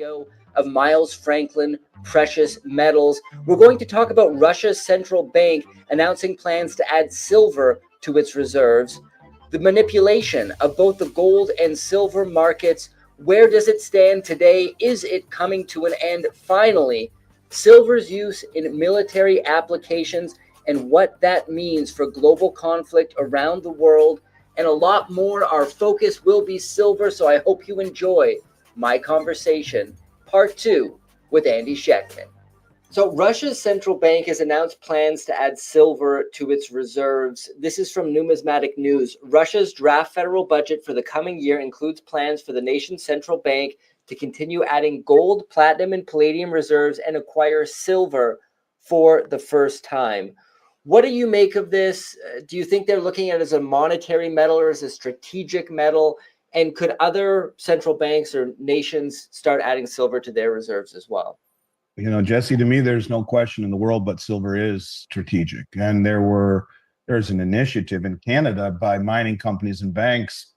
Of Miles Franklin Precious Metals. We're going to talk about Russia's central bank announcing plans to add silver to its reserves, the manipulation of both the gold and silver markets. Where does it stand today? Is it coming to an end finally? Silver's use in military applications and what that means for global conflict around the world, and a lot more. Our focus will be silver, so I hope you enjoy my conversation, part 2, with Andy Schechtman. So Russia's central bank has announced plans to add silver to its reserves. This is from Numismatic News. Russia's draft federal budget for the coming year includes plans for the nation's central bank to continue adding gold, platinum, and palladium reserves and acquire silver for the first time. What do you make of this? Do you think they're looking at it as a monetary metal or as a strategic metal? And could other central banks or nations start adding silver to their reserves as well? You know, Jesse, to me, there's no question in the world, but silver is strategic. And there's an initiative in Canada by mining companies and banks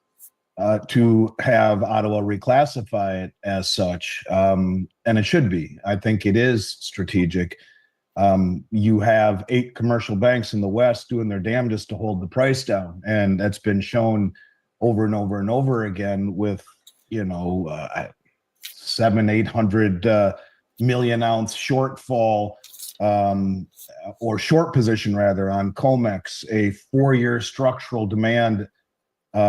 to have Ottawa reclassify it as such. And it should be. I think it is strategic. You have 8 commercial banks in the West doing their damnedest to hold the price down. And that's been shown over and over and over again with, 700-800 million ounce shortfall or short position rather on COMEX, a 4-year structural demand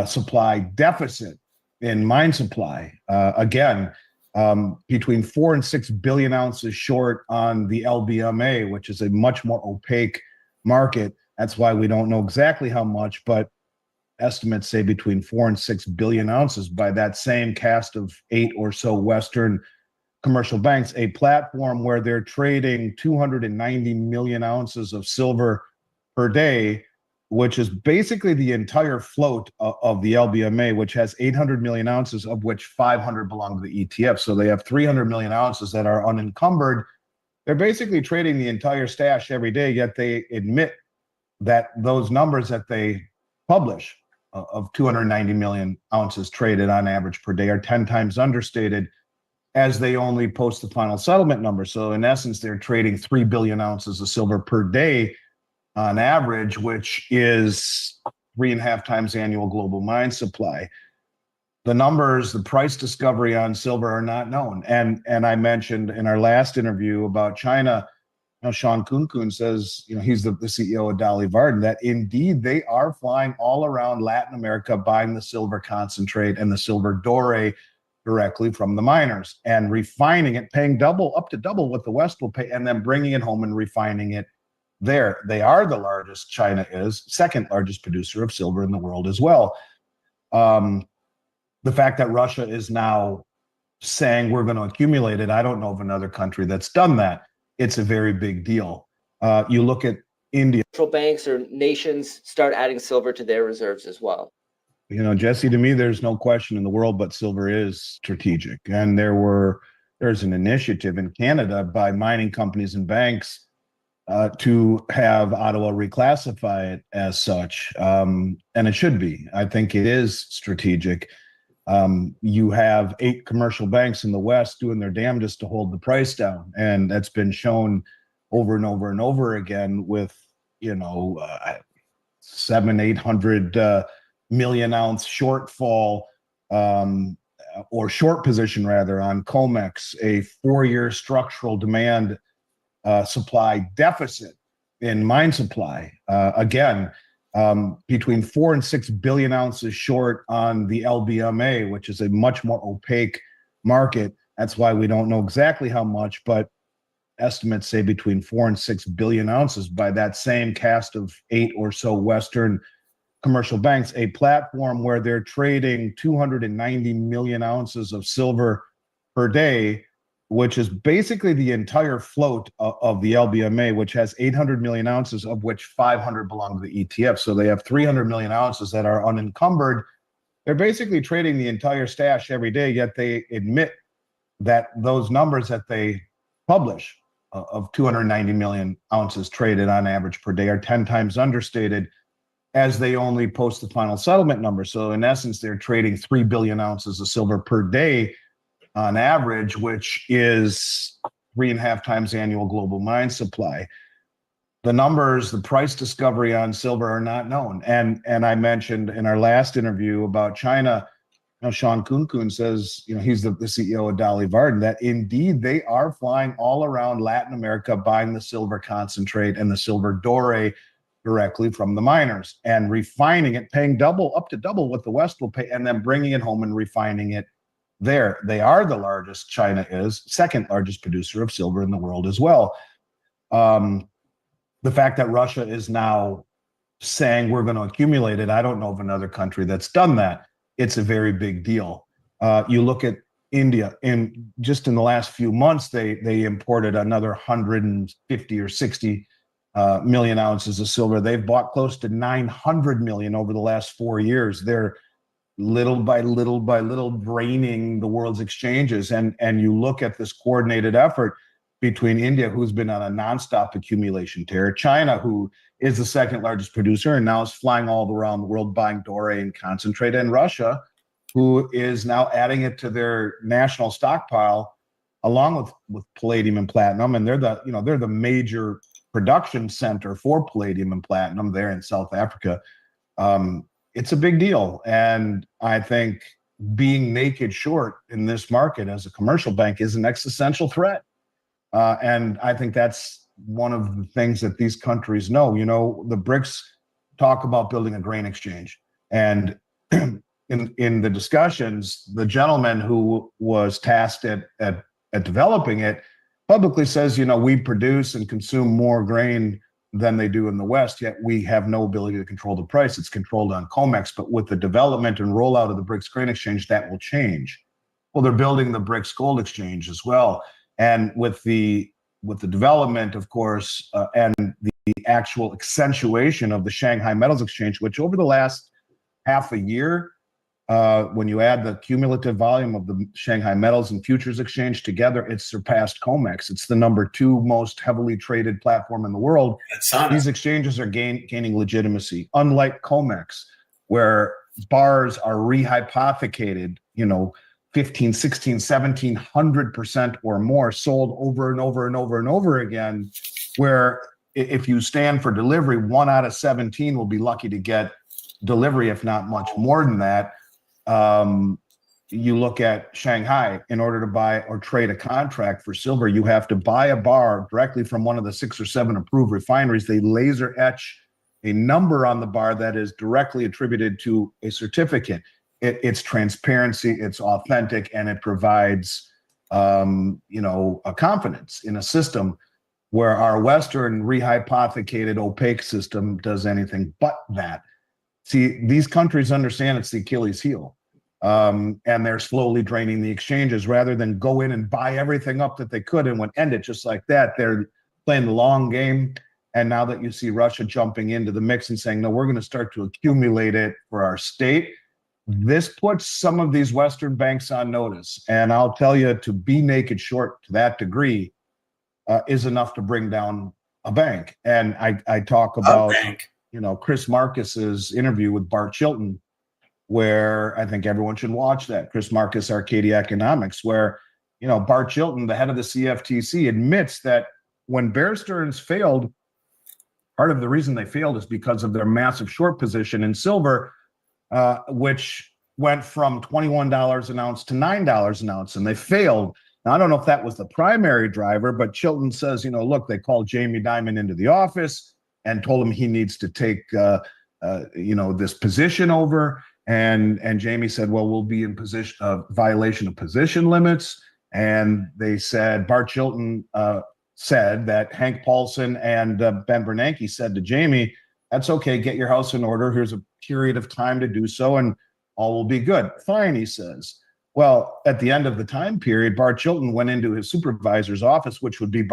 supply deficit in mine supply. Between 4 and 6 billion ounces short on the LBMA, which is a much more opaque market. That's why we don't know exactly how much, but estimates say between 4 and 6 billion ounces by that same cast of 8 or so Western commercial banks, a platform where they're trading 290 million ounces of silver per day, which is basically the entire float of the LBMA, which has 800 million ounces, of which 500 belong to the ETF. So they have 300 million ounces that are unencumbered. They're basically trading the entire stash every day, yet they admit that those numbers that they publish of 290 million ounces traded on average per day are 10 times understated, as they only post the final settlement number. So in essence, they're trading 3 billion ounces of silver per day on average, which is 3.5 times annual global mine supply. The numbers, the price discovery on silver are not known. And I mentioned in our last interview about China, Sean Kunkun says, he's the CEO of Dolly Varden, that indeed they are flying all around Latin America, buying the silver concentrate and the silver doré directly from the miners and refining it, paying up to double what the West will pay, and then bringing it home and refining it there. They are the largest, China is, second largest producer of silver in the world as well. The fact that Russia is now saying we're going to accumulate it, I don't know of another country that's done that. It's a very big deal. You look at India. Central banks or nations start adding silver to their reserves as well. Jesse, to me, there's no question in the world, but silver is strategic. And there's an initiative in Canada by mining companies and banks to have Ottawa reclassify it as such. And it should be. I think it is strategic. You have 8 commercial banks in the West doing their damnedest to hold the price down. And that's been shown over and over and over again with, 700-800 million ounce shortfall or short position rather on COMEX, a 4-year structural demand supply deficit in mine supply. Between 4 and 6 billion ounces short on the LBMA, which is a much more opaque market. That's why we don't know exactly how much, but estimates say between 4 and 6 billion ounces by that same cast of 8 or so Western commercial banks, a platform where they're trading 290 million ounces of silver per day, which is basically the entire float of the LBMA, which has 800 million ounces, of which 500 belong to the ETF. So they have 300 million ounces that are unencumbered. They're basically trading the entire stash every day, yet they admit that those numbers that they publish of 290 million ounces traded on average per day are 10 times understated, as they only post the final settlement number. So in essence, they're trading 3 billion ounces of silver per day, on average, which is 3.5 times annual global mine supply. The numbers, the price discovery on silver are not known. And I mentioned in our last interview about China, Sean Kunkun says, he's the CEO of Dolly Varden, that indeed they are flying all around Latin America buying the silver concentrate and the silver doré directly from the miners and refining it, paying up to double what the West will pay, and then bringing it home and refining it there. They are the largest, China is, second largest producer of silver in the world as well. The fact that Russia is now saying we're going to accumulate it, I don't know of another country that's done that. It's a very big deal. You look at India, just in the last few months, they imported another 150 or 60 million ounces of silver. They've bought close to 900 million over the last 4 years. They're little by little by little draining the world's exchanges. And you look at this coordinated effort between India, who's been on a nonstop accumulation tear, China, who is the second largest producer and now is flying all around the world buying doré and concentrate, and Russia, who is now adding it to their national stockpile along with palladium and platinum. And they're the major production center for palladium and platinum there in South Africa. It's a big deal. And I think being naked short in this market as a commercial bank is an existential threat. And I think that's one of the things that these countries know. The BRICS talk about building a grain exchange. And in the discussions, the gentleman who was tasked at developing it publicly says, we produce and consume more grain than they do in the West, yet we have no ability to control the price. It's controlled on COMEX. But with the development and rollout of the BRICS grain exchange, that will change. Well, they're building the BRICS gold exchange as well. And with the development, of course, and the actual accentuation of the Shanghai Metals Exchange, which over the last half a year, when you add the cumulative volume of the Shanghai Metals and Futures Exchange together, it's surpassed COMEX. It's the number 2 most heavily traded platform in the world. These exchanges are gaining legitimacy, unlike COMEX, where bars are rehypothecated, 15, 16, 1700% or more, sold over and over and over and over again, where if you stand for delivery, 1 out of 17 will be lucky to get delivery, if not much more than that. You look at Shanghai, in order to buy or trade a contract for silver, you have to buy a bar directly from one of the 6 or 7 approved refineries. They laser etch a number on the bar that is directly attributed to a certificate. It's transparency, it's authentic, and it provides, a confidence in a system where our Western rehypothecated opaque system does anything but that. See, these countries understand it's the Achilles heel, and they're slowly draining the exchanges rather than go in and buy everything up that they could and would end it just like that. They're playing the long game. And now that you see Russia jumping into the mix and saying, no, we're going to start to accumulate it for our state, this puts some of these Western banks on notice. And I'll tell you, to be naked short to that degree is enough to bring down a bank. And I talk about, Chris Marcus's interview with Bart Chilton, where I think everyone should watch that. Chris Marcus, Arcadia Economics, where, Bart Chilton, the head of the CFTC, admits that when Bear Stearns failed, part of the reason they failed is because of their massive short position in silver, which went from $21 an ounce to $9 an ounce, and they failed. Now, I don't know if that was the primary driver, but Chilton says, look, they called Jamie Dimon into the office and told him he needs to take, this position over. And Jamie said, well, we'll be in violation of position limits. And they said, Bart Chilton said that Hank Paulson and Ben Bernanke said to Jamie, that's okay, get your house in order. Here's a period of time to do so, and all will be good. Fine, he says. Well, at the end of the time period, Bart Chilton went into his supervisor's office, which would be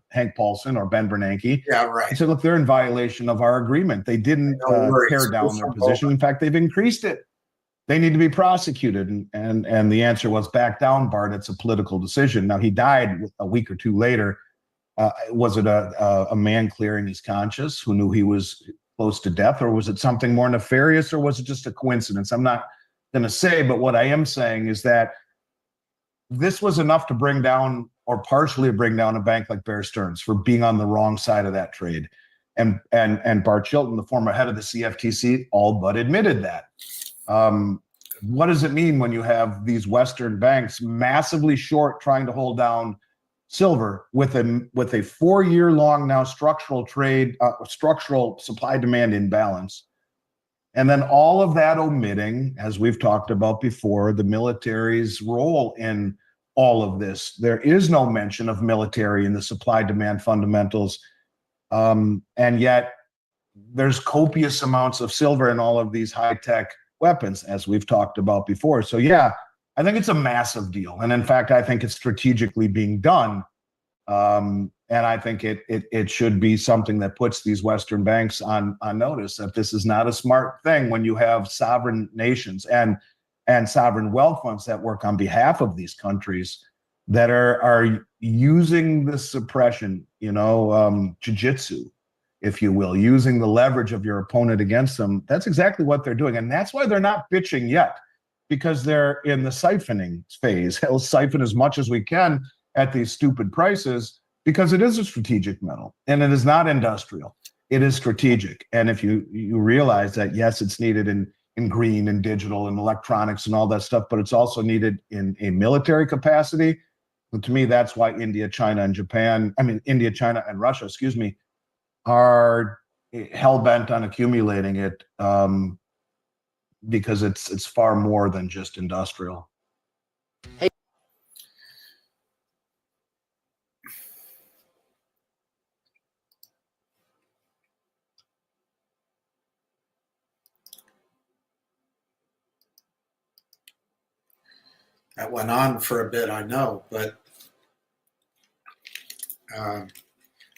Hank Paulson or Ben Bernanke. Yeah, right. He said, look, they're in violation of our agreement. They didn't tear down their position. In fact, they've increased it. They need to be prosecuted. And the answer was, back down, Bart. It's a political decision. Now, he died a week or two later. Was it a man clearing his conscience who knew he was close to death, or was it something more nefarious, or was it just a coincidence? I'm not going to say, but what I am saying is that this was enough to bring down or partially bring down a bank like Bear Stearns for being on the wrong side of that trade. And Bart Chilton, the former head of the CFTC, all but admitted that. What does it mean when you have these Western banks massively short trying to hold down silver with a 4-year-long now structural supply demand imbalance? And then all of that omitting, as we've talked about before, the military's role in all of this. There is no mention of military in the supply demand fundamentals. And yet there's copious amounts of silver in all of these high-tech weapons, as we've talked about before. So yeah, I think it's a massive deal. And in fact, I think it's strategically being done. And I think it should be something that puts these Western banks on notice that this is not a smart thing when you have sovereign nations and sovereign wealth funds that work on behalf of these countries that are using the suppression, jiu-jitsu, if you will, using the leverage of your opponent against them. That's exactly what they're doing. And that's why they're not bitching yet, because they're in the siphoning phase. We'll siphon as much as we can at these stupid prices because it is a strategic metal and it is not industrial. It is strategic. And if you realize that, yes, it's needed in green and digital and electronics and all that stuff, but it's also needed in a military capacity. And to me, that's why India, China, and Russia, are hell-bent on accumulating it, because it's far more than just industrial. Hey. That went on for a bit, I know, but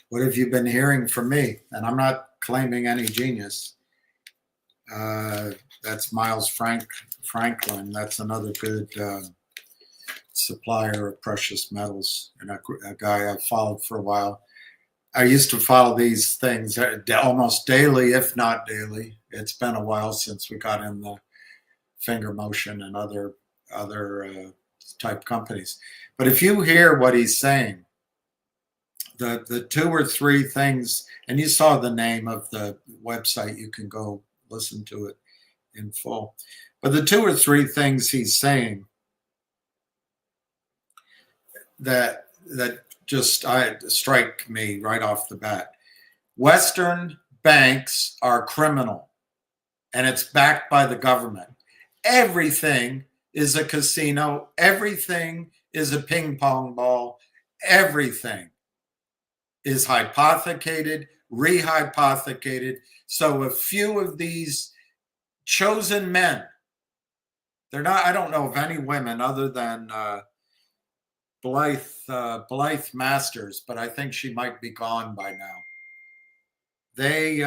what have you been hearing from me? And I'm not claiming any genius. That's Miles Franklin. That's another good supplier of precious metals, and a guy I've followed for a while. I used to follow these things almost daily, if not daily. It's been a while since we got in the Finger Motion and other type companies. But if you hear what he's saying, the 2 or 3 things, and you saw the name of the website, you can go listen to it in full. But the 2 or 3 things he's saying that just strike me right off the bat. Western banks are criminal, and it's backed by the government. Everything is a casino. Everything is a ping pong ball. Everything is hypothecated, rehypothecated. So a few of these chosen men, I don't know of any women other than Blythe Masters, but I think she might be gone by now. They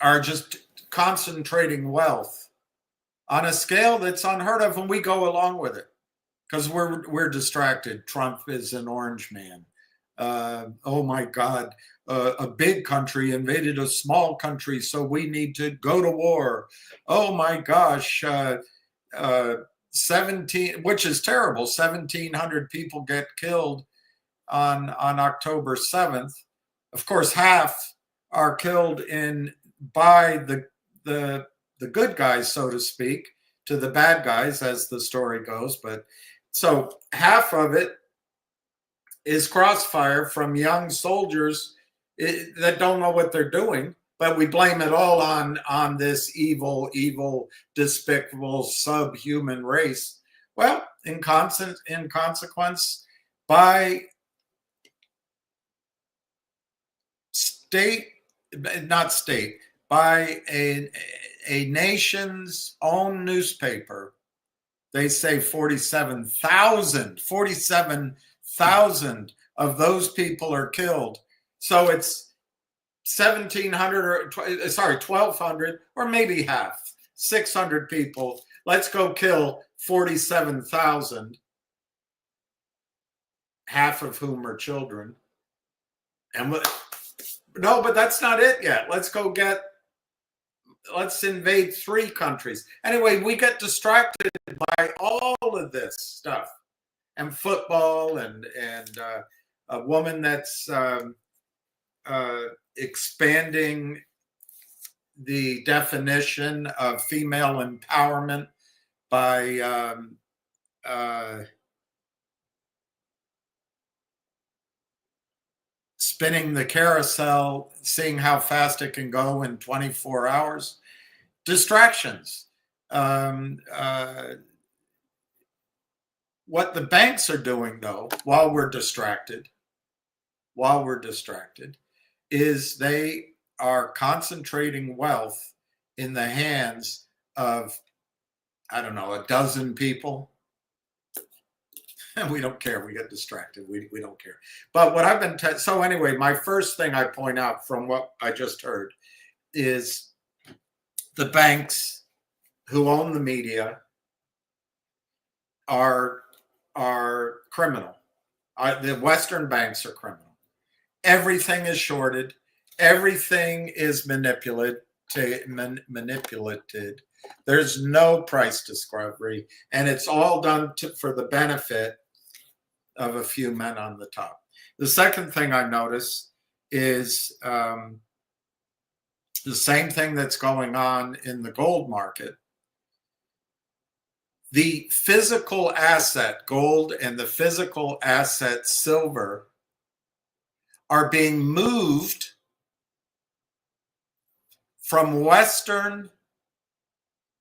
are just concentrating wealth on a scale that's unheard of, and we go along with it because we're distracted. Trump is an orange man. Oh my God, a big country invaded a small country, so we need to go to war. Oh my gosh, 17, which is terrible. 1,700 people get killed on October 7th. Of course, half are killed by the good guys, so to speak, to the bad guys, as the story goes. But so half of it is crossfire from young soldiers that don't know what they're doing, but we blame it all on this evil, despicable, subhuman race. Well, in consequence, by by a nation's own newspaper, they say 47,000 of those people are killed. So it's 1,200, or maybe half, 600 people. Let's go kill 47,000, half of whom are children. And No, but that's not it yet. Let's invade 3 countries. Anyway, we get distracted by all of this stuff and football and a woman that's expanding the definition of female empowerment by spinning the carousel, seeing how fast it can go in 24 hours. Distractions. What the banks are doing, though, while we're distracted, is they are concentrating wealth in the hands of, I don't know, a dozen people. And we don't care. We get distracted. We don't care. But what I've been so anyway, my first thing I point out from what I just heard is the banks who own the media are criminal. The Western banks are criminal. Everything is shorted. Everything is manipulated. There's no price discovery, and it's all done for the benefit of a few men on the top. The second thing I notice is the same thing that's going on in the gold market. The physical asset, gold, and the physical asset, silver, are being moved from Western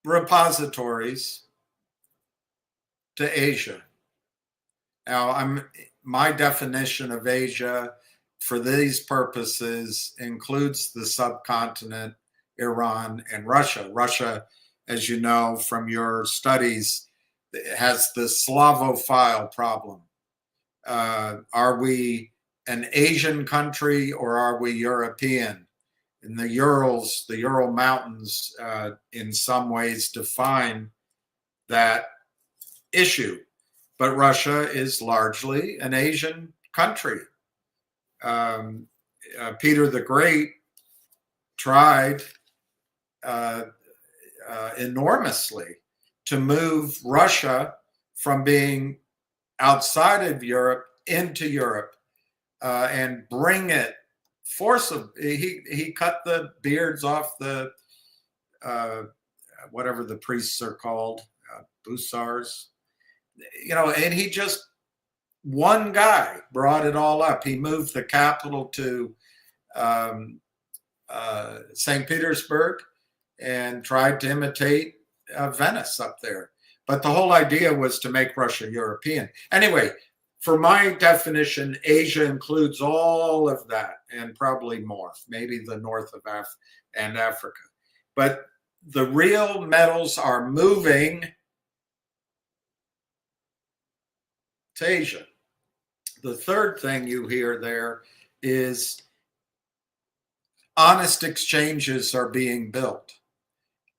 repositories to Asia. Now, my definition of Asia for these purposes includes the subcontinent, Iran, and Russia. Russia, as you know from your studies, has the Slavophile problem. Are we an Asian country or are we European? And the Urals, the Ural Mountains, in some ways define that issue. But Russia is largely an Asian country. Peter the Great tried enormously to move Russia from being outside of Europe into Europe and bring it forcibly. He cut the beards off the whatever the priests are called, Busars. And he just, one guy brought it all up. He moved the capital to St. Petersburg and tried to imitate Venice up there. But the whole idea was to make Russia European. Anyway, for my definition, Asia includes all of that and probably more, maybe the north of Africa. But the real metals are moving to Asia. The third thing you hear there is honest exchanges are being built.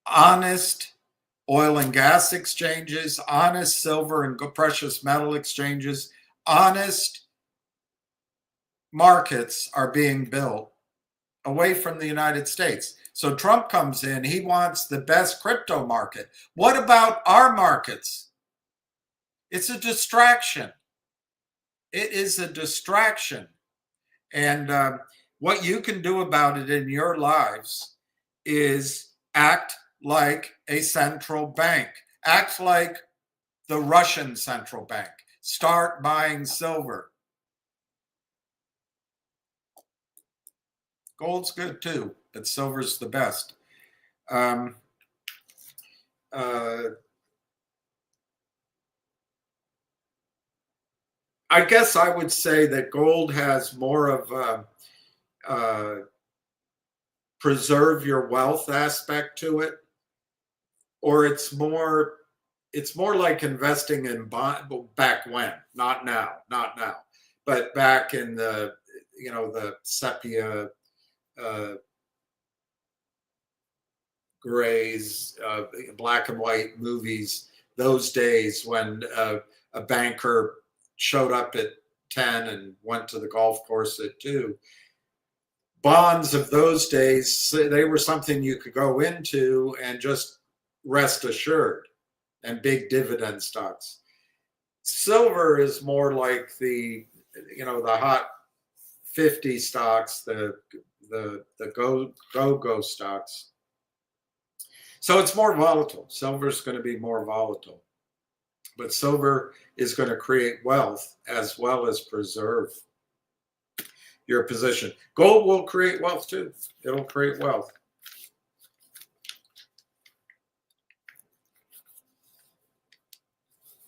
Honest oil and gas exchanges, honest silver and precious metal exchanges, honest markets are being built away from the United States. So Trump comes in, he wants the best crypto market. What about our markets? It's a distraction. It is a distraction. And what you can do about it in your lives is act like a central bank. Act like the Russian central bank. Start buying silver. Gold's good too, but silver's the best. I guess I would say that gold has more of a preserve your wealth aspect to it, or it's more like investing in back when, not now, but back in the the sepia grays, black and white movies, those days when a banker showed up at 10 and went to the golf course at 2. bonds of those days, they were something you could go into and just rest assured, and big dividend stocks. Silver is more like the hot 50 stocks, the go stocks. So it's more volatile. Silver is going to be more volatile, but silver is going to create wealth as well as preserve your position. Gold will create wealth too. It'll create wealth.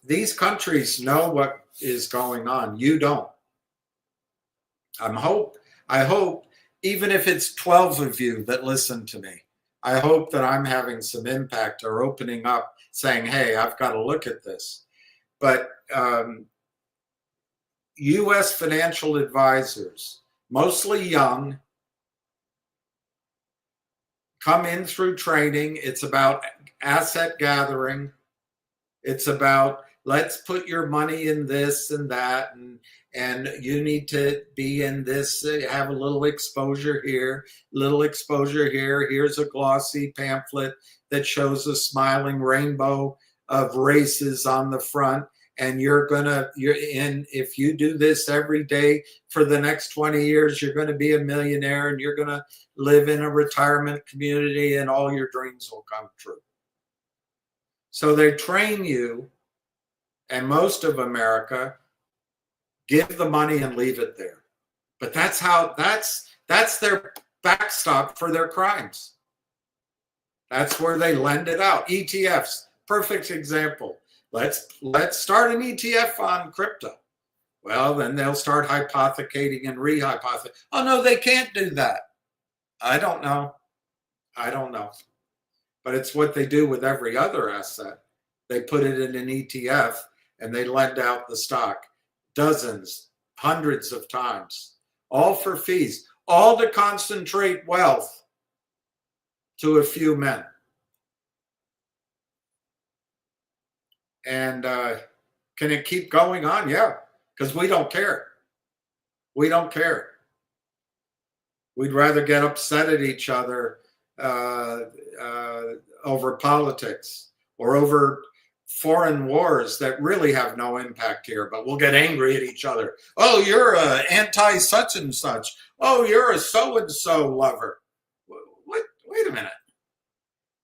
These countries know what is going on. You don't. I hope, even if it's 12 of you that listen to me, I hope that I'm having some impact or opening up, saying, hey, I've got to look at this. But U.S. financial advisors, mostly young, come in through training. It's about asset gathering. It's about, let's put your money in this and that, and you need to be in this, have a little exposure here, little exposure here. Here's a glossy pamphlet that shows a smiling rainbow of races on the front. And you're in, if you do this every day for the next 20 years, you're going to be a millionaire, and you're going to live in a retirement community, and all your dreams will come true. So they train you, and most of America give the money and leave it there. But that's their backstop for their crimes. That's where they lend it out. ETFs, perfect example. Let's start an ETF on crypto. Well, then they'll start hypothecating and rehypothecating. Oh no, they can't do that. I don't know. But it's what they do with every other asset. They put it in an ETF and they lend out the stock dozens, hundreds of times, all for fees, all to concentrate wealth to a few men. And can it keep going on? Yeah, because we don't care. We don't care. We'd rather get upset at each other over politics or over foreign wars that really have no impact here, but we'll get angry at each other. Oh, you're a anti such and such. Oh, you're a so-and-so lover. Wait a minute.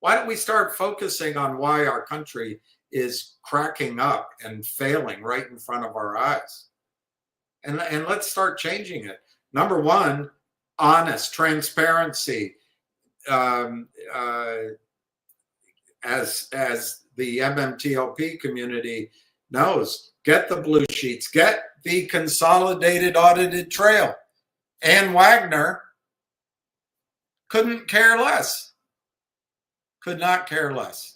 Why don't we start focusing on why our country is cracking up and failing right in front of our eyes? And let's start changing it. Number one, honest transparency. As the MMTLP community knows, get the blue sheets, get the consolidated audited trail. Ann Wagner couldn't care less, could not care less.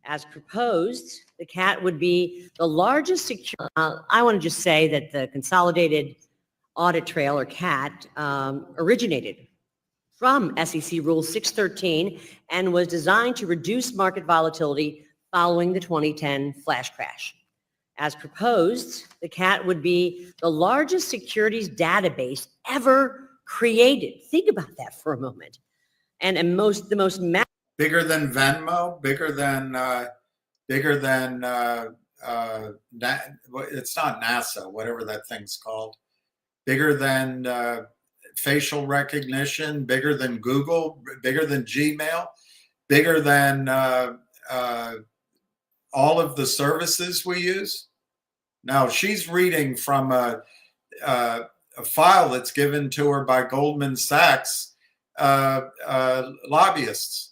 As proposed, the CAT would be the largest secure. I want to just say that the Consolidated Audit Trail, or CAT, originated from SEC Rule 613 and was designed to reduce market volatility following the 2010 flash crash. As proposed, the CAT would be the largest securities database ever created. Think about that for a moment. And the most Bigger than Venmo, bigger than it's not NASA, whatever that thing's called. Bigger than facial recognition, bigger than Google, bigger than Gmail, bigger than all of the services we use. Now she's reading from a file that's given to her by Goldman Sachs lobbyists.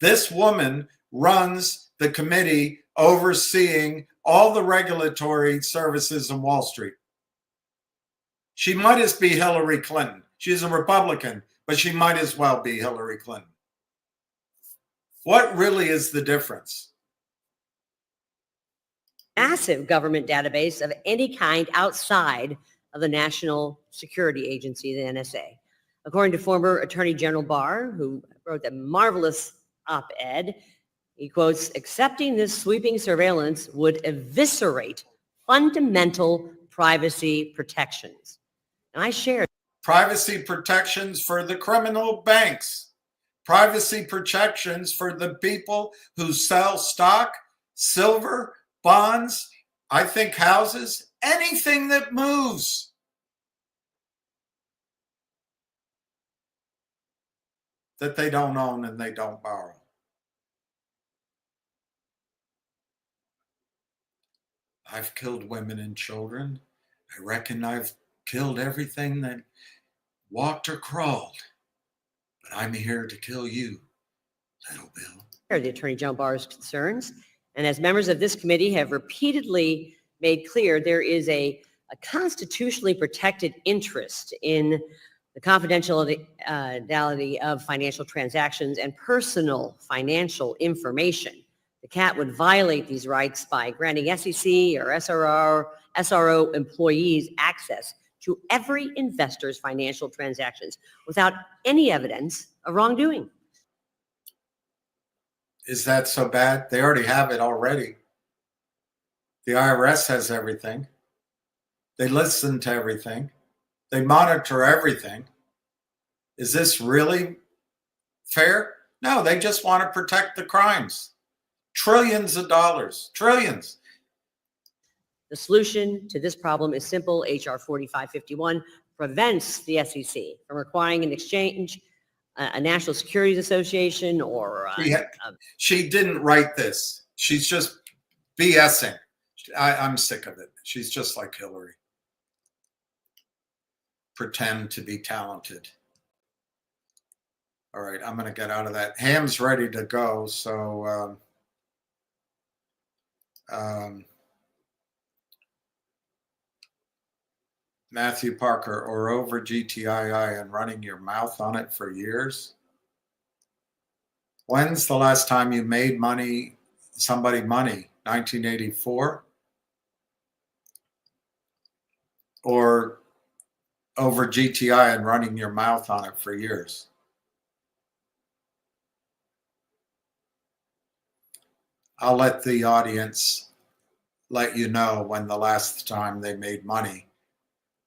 This woman runs the committee overseeing all the regulatory services in Wall Street. She might as be Hillary Clinton. She's a Republican, but she might as well be Hillary Clinton. What really is the difference? Massive government database of any kind outside of the National Security Agency, the NSA. According to former Attorney General Barr, who wrote a marvelous op-ed, he quotes, accepting this sweeping surveillance would eviscerate fundamental privacy protections. And I share. Privacy protections for the criminal banks. Privacy protections for the people who sell stock, silver, bonds, I think houses, anything that moves. That they don't own and they don't borrow. I've killed women and children. I reckon I've killed everything that walked or crawled. But I'm here to kill you, little Bill. The Attorney General Barr's concerns. And as members of this committee have repeatedly made clear, there is a constitutionally protected interest in the confidentiality of financial transactions and personal financial information. The CAT would violate these rights by granting SEC or SRO employees access to every investor's financial transactions without any evidence of wrongdoing. Is that so bad? They already have it already. The IRS has everything. They listen to everything. They monitor everything. Is this really fair? No, they just want to protect the crimes. Trillions of dollars, trillions. The solution to this problem is simple. HR 4551 prevents the SEC from requiring an exchange, a National Securities Association, or she didn't write this. She's just BSing. I'm sick of it. She's just like Hillary. Pretend to be talented. All right, I'm going to get out of that. Ham's ready to go, so Matthew Parker, or over GTII and running your mouth on it for years? When's the last time you made money, somebody money? 1984? Or over GTI and running your mouth on it for years? I'll let the audience let you know when the last time they made money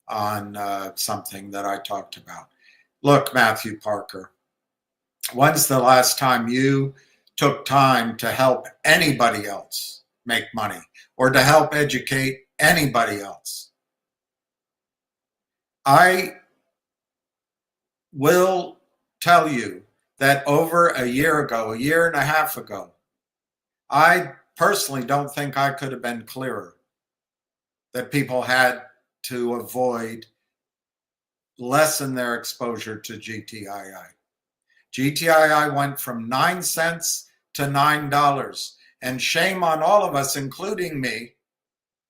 on something that I talked about. Look, Matthew Parker, when's the last time you took time to help anybody else make money or to help educate anybody else? I will tell you that over a year ago, a year and a half ago, I personally don't think I could have been clearer that people had to avoid, lessen their exposure to GTII. GTII went from 9 cents to $9. And shame on all of us, including me,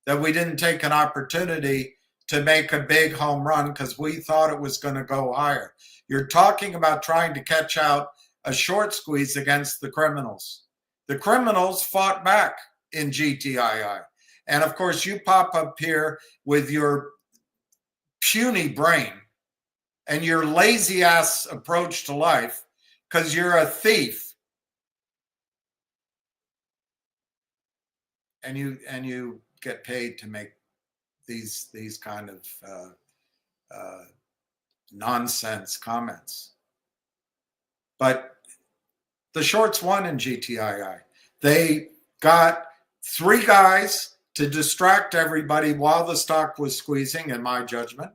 that we didn't take an opportunity to make a big home run because we thought it was going to go higher. You're talking about trying to catch out a short squeeze against the criminals. The criminals fought back in GTII. And of course, you pop up here with your puny brain and your lazy ass approach to life because you're a thief. And you get paid to make these kind of nonsense comments. But the shorts won in GTII. They got 3 guys to distract everybody while the stock was squeezing, in my judgment.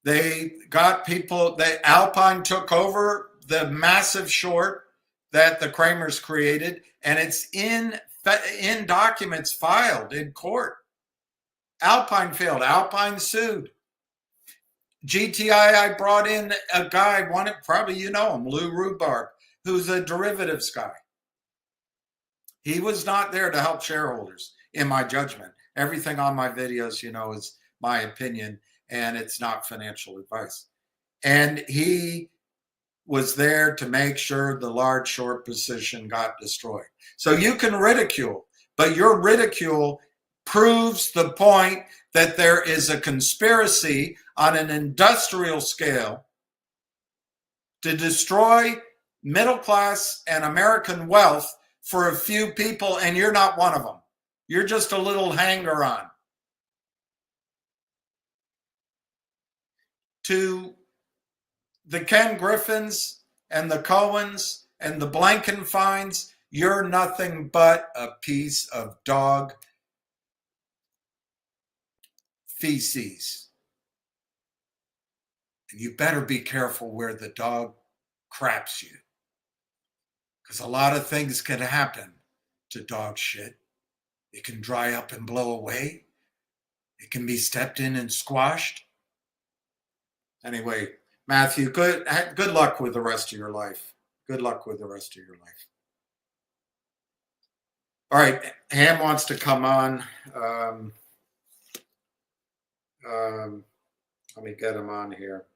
They got people, Alpine took over the massive short that the Kramers created, and it's in documents filed in court. Alpine failed. Alpine sued. GTII brought in a guy, probably you know him, Lou Rhubarb, who's a derivatives guy. He was not there to help shareholders, in my judgment. Everything on my videos, is my opinion, and it's not financial advice. And he was there to make sure the large short position got destroyed. So you can ridicule, but your ridicule proves the point that there is a conspiracy on an industrial scale to destroy middle class and American wealth for a few people, and you're not one of them. You're just a little hanger-on. To the Ken Griffins and the Cohens and the Blankenfeins, you're nothing but a piece of dog feces. And you better be careful where the dog craps you, because a lot of things can happen to dog shit. It can dry up and blow away. It can be stepped in and squashed. Anyway, Matthew, good luck with the rest of your life. Good luck with the rest of your life. All right, Ham wants to come on. Let me get him on here.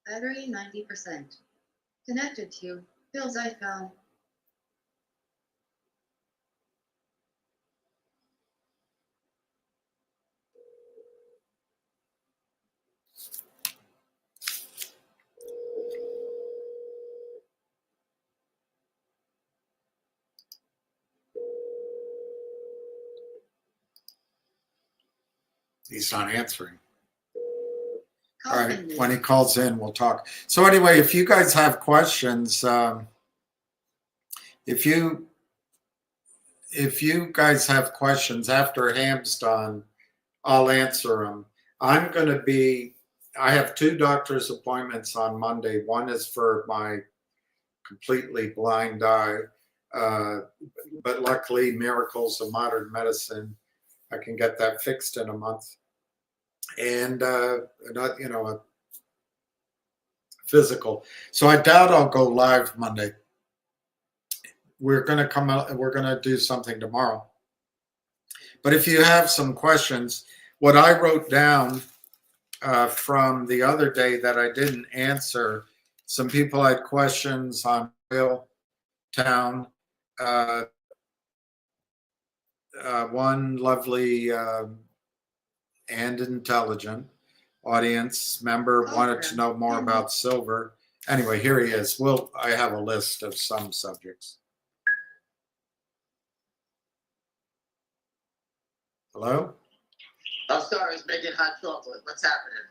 Battery 90%. Connected to Bill's iPhone. He's not answering. Call All right, ended. when he calls in, we'll talk. So anyway, if you guys have questions, if you guys have questions after Ham's done, I'll answer them. I have 2 doctor's appointments on Monday. One is for my completely blind eye, but luckily, miracles of modern medicine, I can get that fixed in a month. And a physical. So I doubt I'll go live Monday. We're going to come out and we're going to do something tomorrow. But if you have some questions, what I wrote down from the other day that I didn't answer, some people had questions on Oil Town. One lovely and intelligent audience member wanted to know more about silver. Anyway, here he is. I have a list of some subjects. Hello? I'm sorry, I was making hot chocolate. What's happening?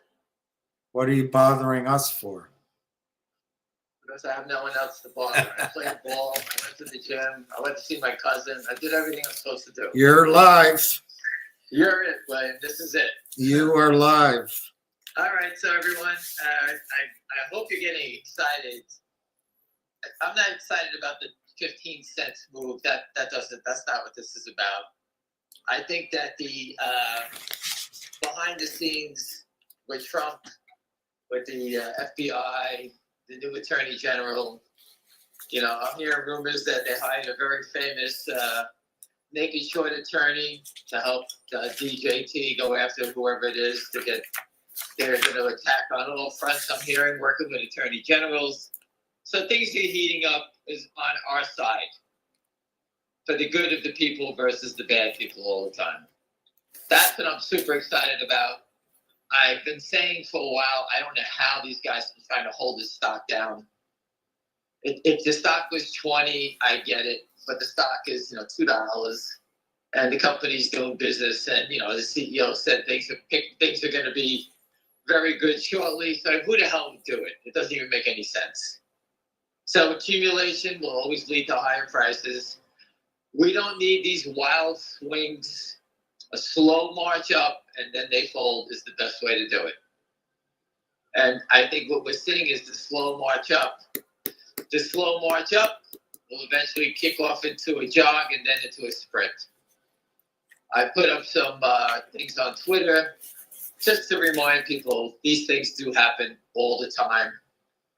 What are you bothering us for? Because I have no one else to bother. I played ball, I went to the gym, I went to see my cousin. I did everything I'm supposed to do. You're live. You're it, William. This is it. You are live. All right, so everyone, I hope you're getting excited. I'm not excited about the 15 cents move. That's not what this is about. I think that the behind the scenes with Trump, with the FBI, the new Attorney General, I'm hearing rumors that they hired a very famous naked short attorney to help DJT go after whoever it is they're going to attack on all fronts. I'm hearing, working with attorney generals. So things are heating up is on our side for the good of the people versus the bad people all the time. That's what I'm super excited about. I've been saying for a while, I don't know how these guys are trying to hold this stock down. If the stock was 20, I get it, but the stock is $2, and the company's doing business, and the CEO said things are going to be very good shortly. So who the hell would do it? It doesn't even make any sense. So accumulation will always lead to higher prices. We don't need these wild swings. A slow march up and then they fold is the best way to do it. And I think what we're seeing is the slow march up. The slow march up will eventually kick off into a jog and then into a sprint. I put up some things on Twitter just to remind people these things do happen all the time.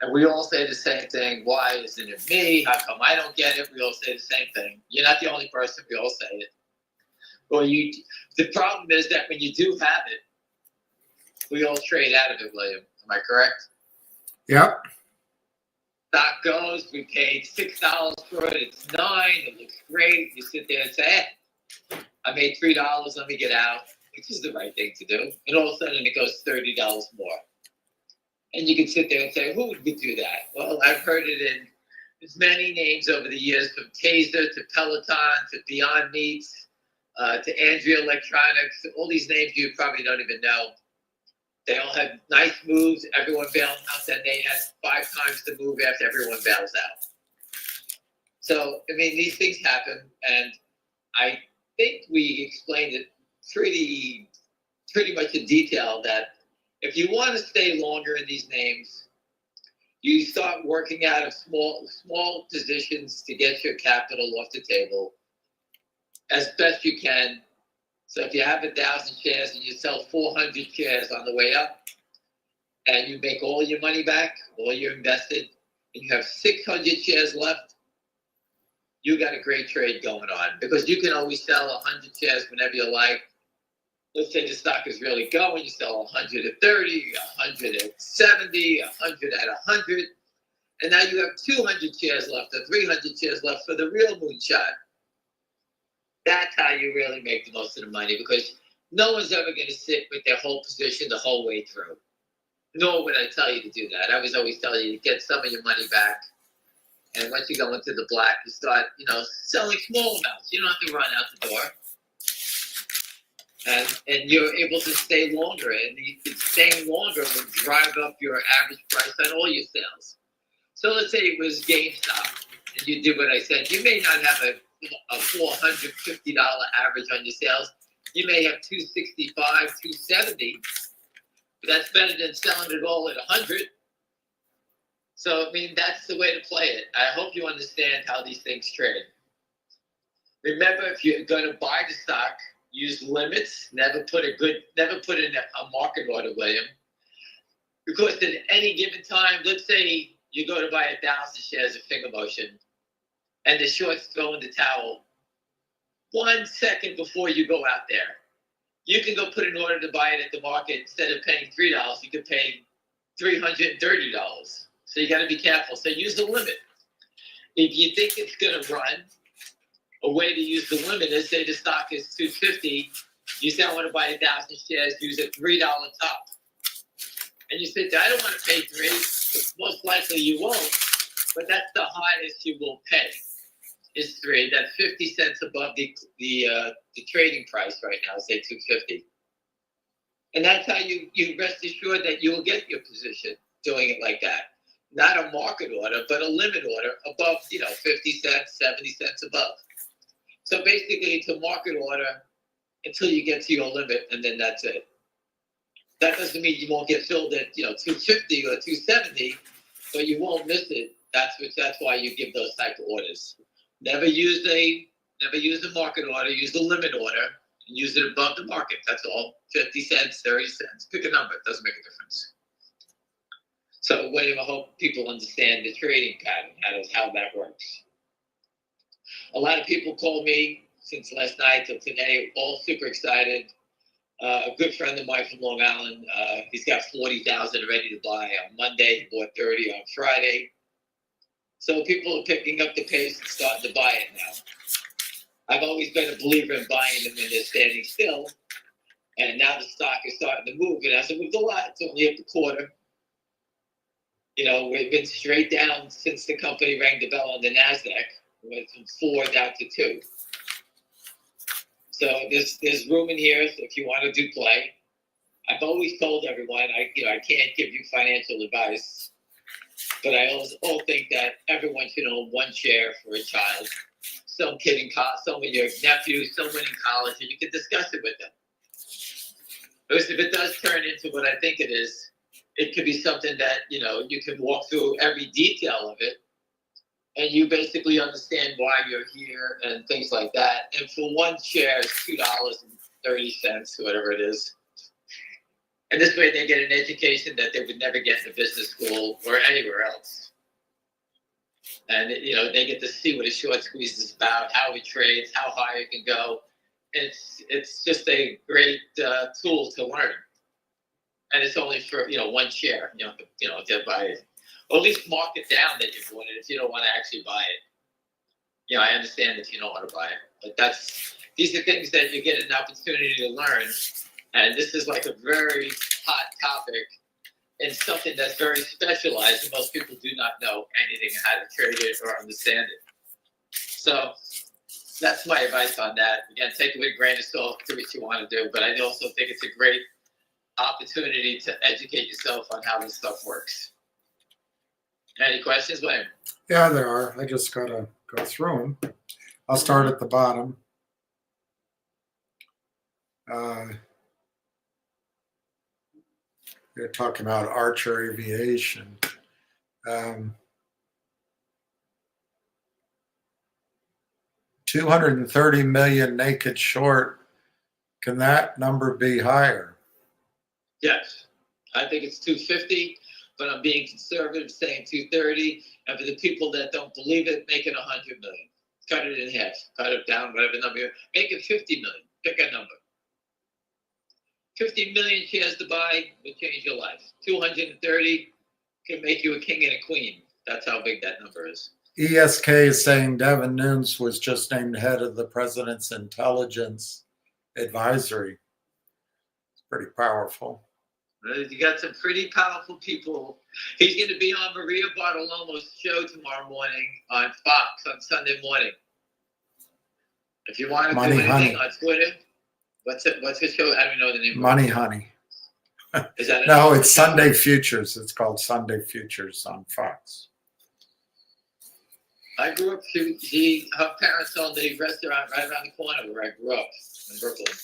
And we all say the same thing. Why isn't it me? How come I don't get it? We all say the same thing. You're not the only person. We all say it. Well, the problem is that when you do have it, we all trade out of it, William. Am I correct? Yep. Stock goes, we paid $6 for it, it's $9, it looks great. You sit there and say, I made $3, let me get out, which is the right thing to do. And all of a sudden it goes $30 more. And you can sit there and say, who would do that? Well, I've heard it in as many names over the years, from Taser to Peloton to Beyond Meats to Andrea Electronics, all these names you probably don't even know. They all had nice moves. Everyone bailed out. Then they had 5 times the move after everyone bails out. So, I mean, these things happen. And I think we explained it pretty much in detail that if you want to stay longer in these names, you start working out of small positions to get your capital off the table as best you can. So if you have 1,000 shares and you sell 400 shares on the way up, and you make all your money back, all you're invested, and you have 600 shares left, you got a great trade going on, because you can always sell 100 shares whenever you like. Let's say the stock is really going, you sell 100 at 30, 100 at 70, 100 at 100, and now you have 200 shares left, or 300 shares left for the real moonshot. That's how you really make the most of the money, because no one's ever going to sit with their whole position the whole way through. Nor would I tell you to do that. I was always telling you to get some of your money back. And once you go into the black, you start, selling small amounts. You don't have to run out the door. And you're able to stay longer. And staying longer will drive up your average price on all your sales. So let's say it was GameStop, and you did what I said. You may not have a $450 average on your sales. You may have $265, $270. But that's better than selling it all at 100. So, I mean, that's the way to play it. I hope you understand how these things trade. Remember, if you're going to buy the stock, use limits. Never put in a market order, William. Because at any given time, let's say you go to buy 1,000 shares of Finger Motion, and the shorts throw in the towel 1 second before you go out there. You can go put an order to buy it at the market. Instead of paying $3, you could pay $330. So you got to be careful. So use the limit. If you think it's going to run, a way to use the limit is, say the stock is $250. You say, I want to buy 1,000 shares, use a $3 top. And you say, I don't want to pay $3. Most likely you won't, but that's the highest you will pay. Is $3. That's 50 cents above the trading price right now, say $250. And that's how you rest assured that you will get your position doing it like that. Not a market order, but a limit order above, 50 cents, 70 cents above. So basically it's a market order until you get to your limit, and then that's it. That doesn't mean you won't get filled at, 250 or 270, but you won't miss it. That's why you give those type of orders. Never use a market order. Use the limit order and use it above the market. That's all. 50 cents, 30 cents. Pick a number. It doesn't make a difference. So, William, I hope people understand the trading pattern, how that works. A lot of people called me since last night till today, all super excited. A good friend of mine from Long Island, he's got 40,000 ready to buy on Monday. He bought 30 on Friday. So people are picking up the pace and starting to buy it now. I've always been a believer in buying them when they're standing still. And now the stock is starting to move. It hasn't moved a lot. It's only up a quarter. We've been straight down since the company rang the bell on the NASDAQ. We went from 4 down to 2. So there's room in here if you want to do play. I've always told everyone, I can't give you financial advice. But I also think that everyone should own 1 share for a child. Some kid in college, some of your nephews, someone in college, and you can discuss it with them. Because if it does turn into what I think it is, it could be something that, you can walk through every detail of it, and you basically understand why you're here and things like that. And for 1 share is $2.30, whatever it is. And this way they get an education that they would never get in a business school or anywhere else. And, they get to see what a short squeeze is about, how it trades, how high it can go. It's just a great tool to learn. And it's only for, one share, to buy it. Or at least mark it down that you bought it if you don't want to actually buy it. I understand if you don't want to buy it, but these are things that you get an opportunity to learn. And this is like a very hot topic and something that's very specialized. And most people do not know anything how to trade it or understand it. So that's my advice on that. Again, take it with a grain of salt, do what you want to do. But I also think it's a great opportunity to educate yourself on how this stuff works. Any questions, William? Yeah, there are. I just got to go through them. I'll start at the bottom. They're talking about Archer Aviation. 230 million naked short. Can that number be higher? Yes. I think it's 250, but I'm being conservative, saying 230. And for the people that don't believe it, make it 100 million. Cut it in half. Cut it down, whatever number. Make it 50 million. Pick a number. 50 million shares to buy will change your life. 230 can make you a king and a queen. That's how big that number is. ESK is saying Devin Nunes was just named head of the president's intelligence advisory. It's pretty powerful. You got some pretty powerful people. He's going to be on Maria Bartiromo's show tomorrow morning on Fox on Sunday morning. If you want to Money do anything Honey. on Twitter, what's the show? I don't even know the name. Money Honey. Is that No, it's Sunday Futures. It's called Sunday Futures on Fox. I grew up. Her parents owned a restaurant right around the corner where I grew up in Brooklyn.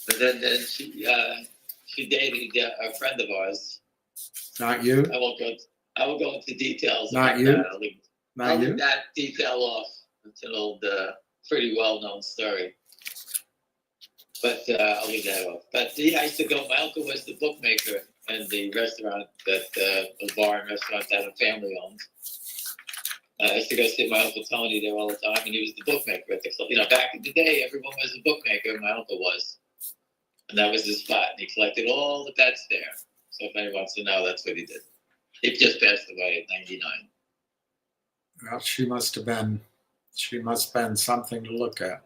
But then she dated a friend of ours. Not you? I won't go into details. Not about you? That. I'll Not you? leave that detail off. It's an old, pretty well-known story. But I'll leave that off. But I used to go. My uncle was the bookmaker in the restaurant the bar and restaurant that a family owned. I used to go see my Uncle Tony there all the time, and he was the bookmaker at the club. Back in the day, everyone was a bookmaker. My uncle was. And that was his spot. And he collected all the bets there. So if anyone wants to know, that's what he did. He just passed away at 99. Well, she must have been something to look at.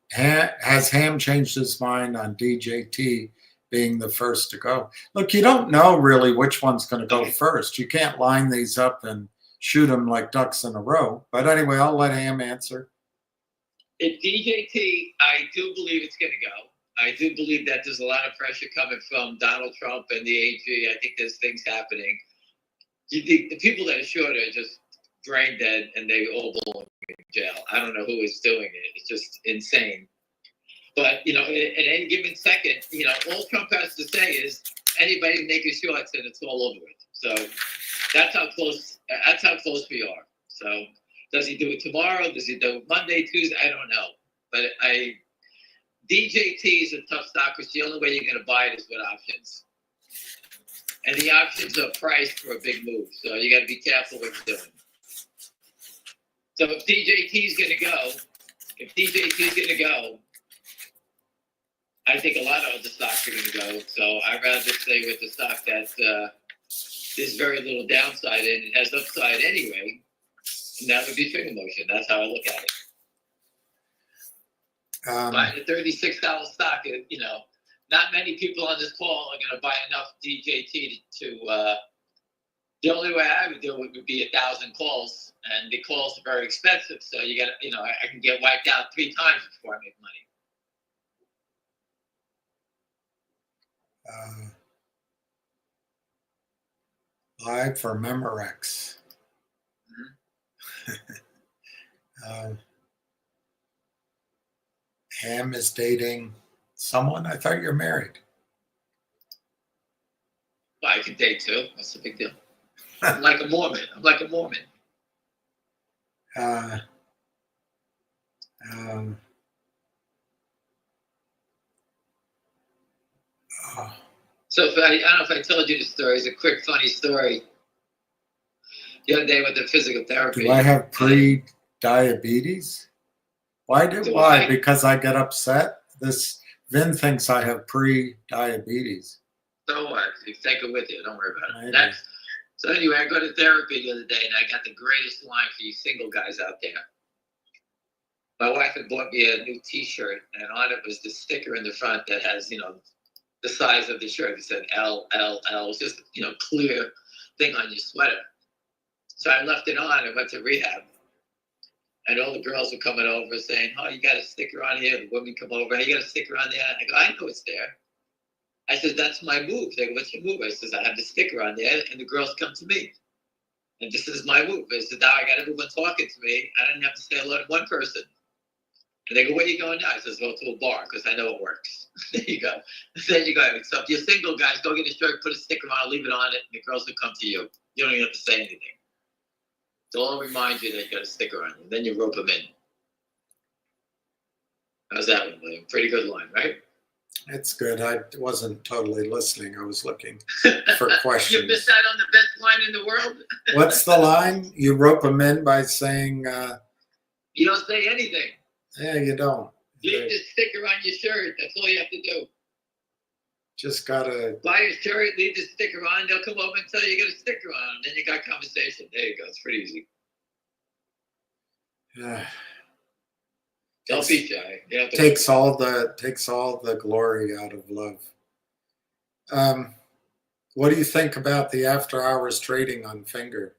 Has Ham changed his mind on DJT being the first to go? Look, you don't know really which one's going to go first. You can't line these up and shoot them like ducks in a row. But anyway, I'll let Ham answer. At DJT, I do believe it's going to go. I do believe that there's a lot of pressure coming from Donald Trump and the AG. I think there's things happening. The people that are short are just brain dead, and they all belong in jail. I don't know who is doing it. It's just insane. But, at any given second, all Trump has to say is anybody making shorts and it's all over it. So that's how close we are. So does he do it tomorrow? Does he do it Monday, Tuesday? I don't know. But DJT is a tough stock because the only way you're going to buy it is with options. And the options are priced for a big move. So you got to be careful what you're doing. So if DJT is going to go, I think a lot of other stocks are going to go. So I'd rather stay with the stock that there's very little downside in. It has upside anyway. And that would be finger motion. That's how I look at it. Buying a $36 stock, not many people on this call are going to buy enough DJT to the only way I would do it would be 1,000 calls, and the calls are very expensive. So you got to, I can get wiped out 3 times before I make money. Live for Memorex. Ham is dating someone. I thought you're married. Well, I can date too. What's the big deal? I'm like a Mormon. So if I don't know if I told you the story. It's a quick, funny story. The other day with the physical therapy. Do I have pre-diabetes? Why? Because I get upset. Vin thinks I have pre-diabetes. So what? You take it with you. Don't worry about it. So anyway, I go to therapy the other day, and I got the greatest line for you single guys out there. My wife had bought me a new T-shirt, and on it was the sticker in the front that has, the size of the shirt. It said L, L, L. It's just, clear thing on your sweater. So I left it on and went to rehab. And all the girls were coming over saying, "Oh, you got a sticker on here." The women come over, "Hey, you got a sticker on there?" I go, "I know it's there." I said, "That's my move." They go, "What's your move?" I says, "I have the sticker on there," and the girls come to me. And this is my move. I said, "Now I got everyone talking to me. I didn't have to say hello to one person." And they go, "Where are you going now?" I says, "Go to a bar," because I know it works. There you go. There you go. So if you're single, guys, go get a shirt, put a sticker on, leave it on it, and the girls will come to you. You don't even have to say anything. They'll all remind you that you got a sticker on you. Then you rope them in. How's that one, William? Pretty good line, right? It's good. I wasn't totally listening. I was looking for questions. You missed out on the best line in the world? What's the line? You rope them in by saying... you don't say anything. Yeah, you don't. Leave the sticker on your shirt. That's all you have to do. Just gotta... Buy a shirt, leave the sticker on. They'll come over and tell you got a sticker on. Then you got conversation. There you go. It's pretty easy. Don't be shy. Takes all the glory out of love. What do you think about the after hours trading on Finger?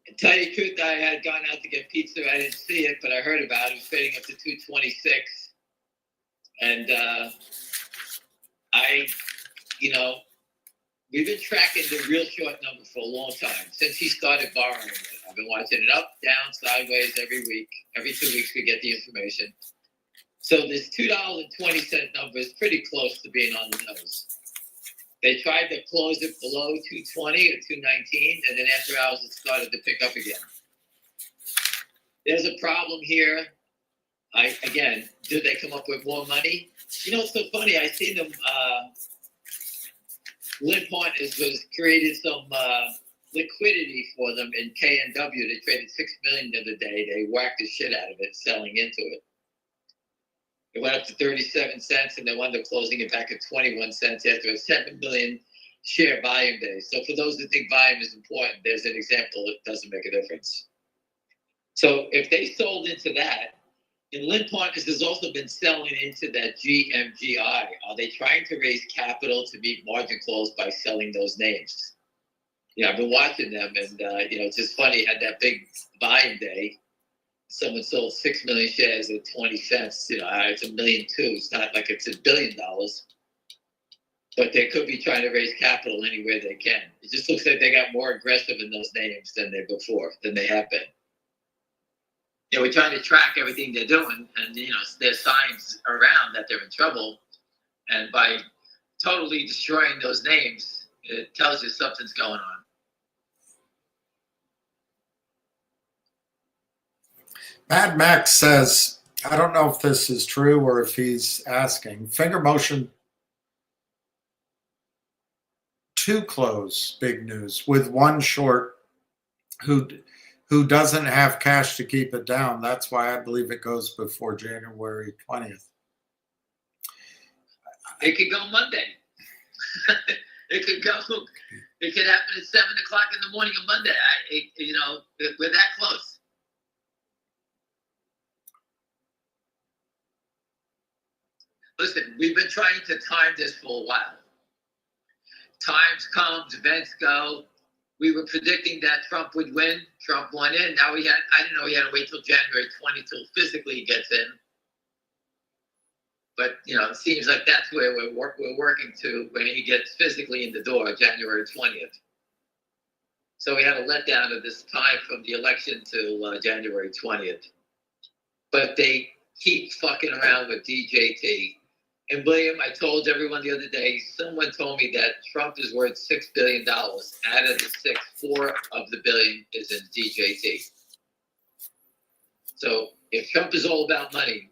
To tell you the truth, I had gone out to get pizza. I didn't see it, but I heard about it. It was trading up to 226. And we've been tracking the real short number for a long time. Since he started borrowing it, I've been watching it up, down, sideways every week. Every 2 weeks we get the information. So this $2.20 number is pretty close to being on the nose. They tried to close it below 220 or 219, and then after hours it started to pick up again. There's a problem here. Did they come up with more money? It's so funny. I seen them. Lynn Partners was created some liquidity for them in KNW. They traded $6 million the other day. They whacked the shit out of it, selling into it. It went up to 37 cents, and they wound up closing it back at 21 cents after a 7 million share volume day. So for those who think volume is important, there's an example that doesn't make a difference. So if they sold into that, and Lynn Partners has also been selling into that GMGI. Are they trying to raise capital to meet margin calls by selling those names? I've been watching them, and it's just funny. Had that big buying day. Someone sold 6 million shares at 20 cents. It's $1.2 million. It's not like it's $1 billion, but they could be trying to raise capital anywhere they can. It just looks like they got more aggressive in those names than they have been. We're trying to track everything they're doing, and there's signs around that they're in trouble. And by totally destroying those names, it tells you something's going on. Mad Max says, I don't know if this is true or if he's asking, Finger Motion to close, big news, with one short who doesn't have cash to keep it down. That's why I believe it goes before January 20th. It could go Monday. It could happen at 7 o'clock in the morning on Monday. We're that close. Listen, we've been trying to time this for a while. Times comes, events go. We were predicting that Trump would win. Trump won in. Now I didn't know he had to wait till January 20 till physically he gets in. But it seems like that's where we're working to when he gets physically in the door, January 20th. So we had a letdown of this time from the election to January 20th. But they keep fucking around with DJT. And William, I told everyone the other day, someone told me that Trump is worth $6 billion. Out of the 6, 4 of the billion is in DJT. So if Trump is all about money,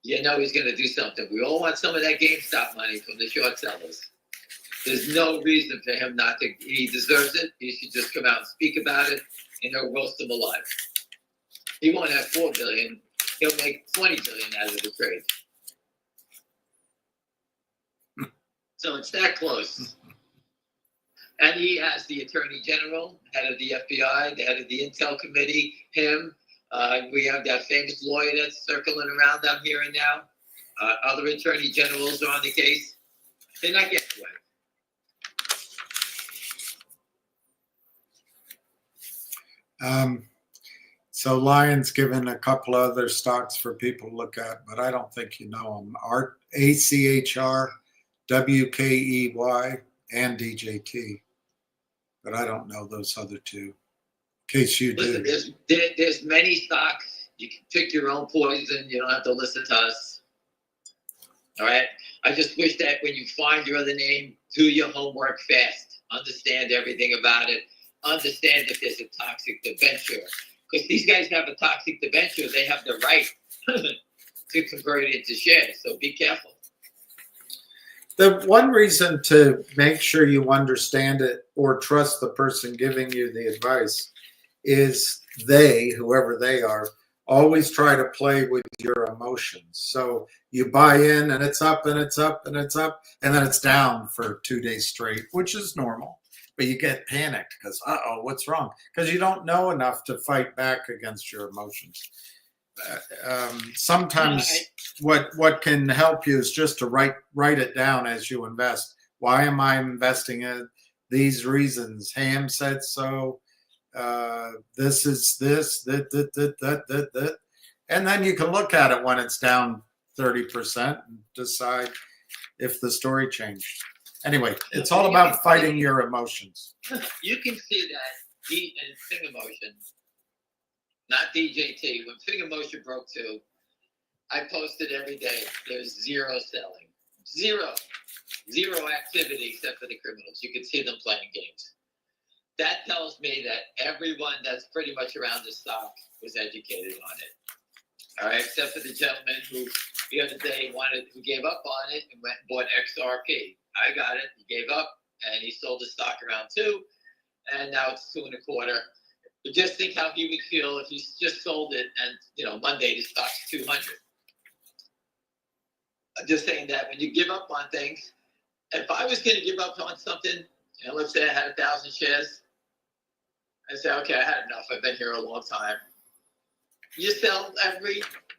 he's going to do something. We all want some of that GameStop money from the short sellers. There's no reason for him not to. He deserves it. He should just come out and speak about it, and he'll roast him alive. He won't have $4 billion. He'll make $20 billion out of the trade. So it's that close. And he has the Attorney General, head of the FBI, the head of the Intel Committee, him. We have that famous lawyer that's circling around down here and now. Other Attorney Generals are on the case. They're not getting away. So Lion's given a couple other stocks for people to look at, but I don't think you know them. ACHR, WKEY, and DJT. But I don't know those other two. In case you do. Listen, there's many stocks. You can pick your own poison. You don't have to listen to us. All right? I just wish that when you find your other name, do your homework fast. Understand everything about it. Understand that there's a toxic debenture. Because these guys have a toxic debenture. They have the right to convert it into shares. So be careful. The one reason to make sure you understand it or trust the person giving you the advice is they, whoever they are, always try to play with your emotions. So you buy in and it's up and it's up and it's up, and then it's down for 2 days straight, which is normal. But you get panicked because, uh-oh, what's wrong? Because you don't know enough to fight back against your emotions. Sometimes what can help you is just to write it down as you invest. Why am I investing in these reasons? Ham said so. This is this, that. And then you can look at it when it's down 30% and decide if the story changed. Anyway, it's all about fighting your emotions. You can see that in Finger Motion, not DJT. When Finger Motion broke too, I posted every day. There's zero selling, zero activity except for the criminals. You can see them playing games. That tells me that everyone that's pretty much around the stock was educated on it. All right, except for the gentleman who the other day who gave up on it and went and bought XRP. I got it. He gave up and he sold the stock around 2, and now it's 2.25. But just think how he would feel if he just sold it and Monday the stock's 200. I'm just saying that when you give up on things, if I was going to give up on something, let's say I had 1,000 shares, I say, okay, I had enough. I've been here a long time. You sell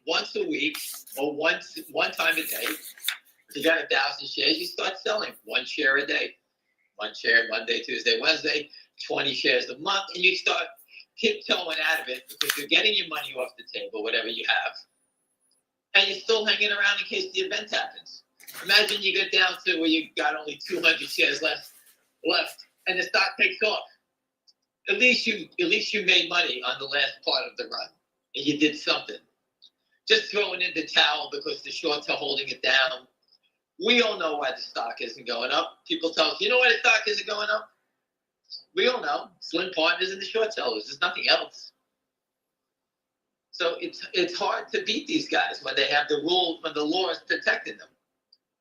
once a week or one time a day. If you got 1,000 shares, you start selling 1 share a day. 1 share Monday, Tuesday, Wednesday, 20 shares a month, and you start tiptoeing out of it because you're getting your money off the table, whatever you have. And you're still hanging around in case the event happens. Imagine you get down to where you got only 200 shares left, and the stock takes off. At least you made money on the last part of the run, and you did something. Just throwing in the towel because the shorts are holding it down. We all know why the stock isn't going up. People tell us, you know why the stock isn't going up? We all know. Slim partners and the short sellers. There's nothing else. So it's hard to beat these guys when they have the rules, when the law is protecting them.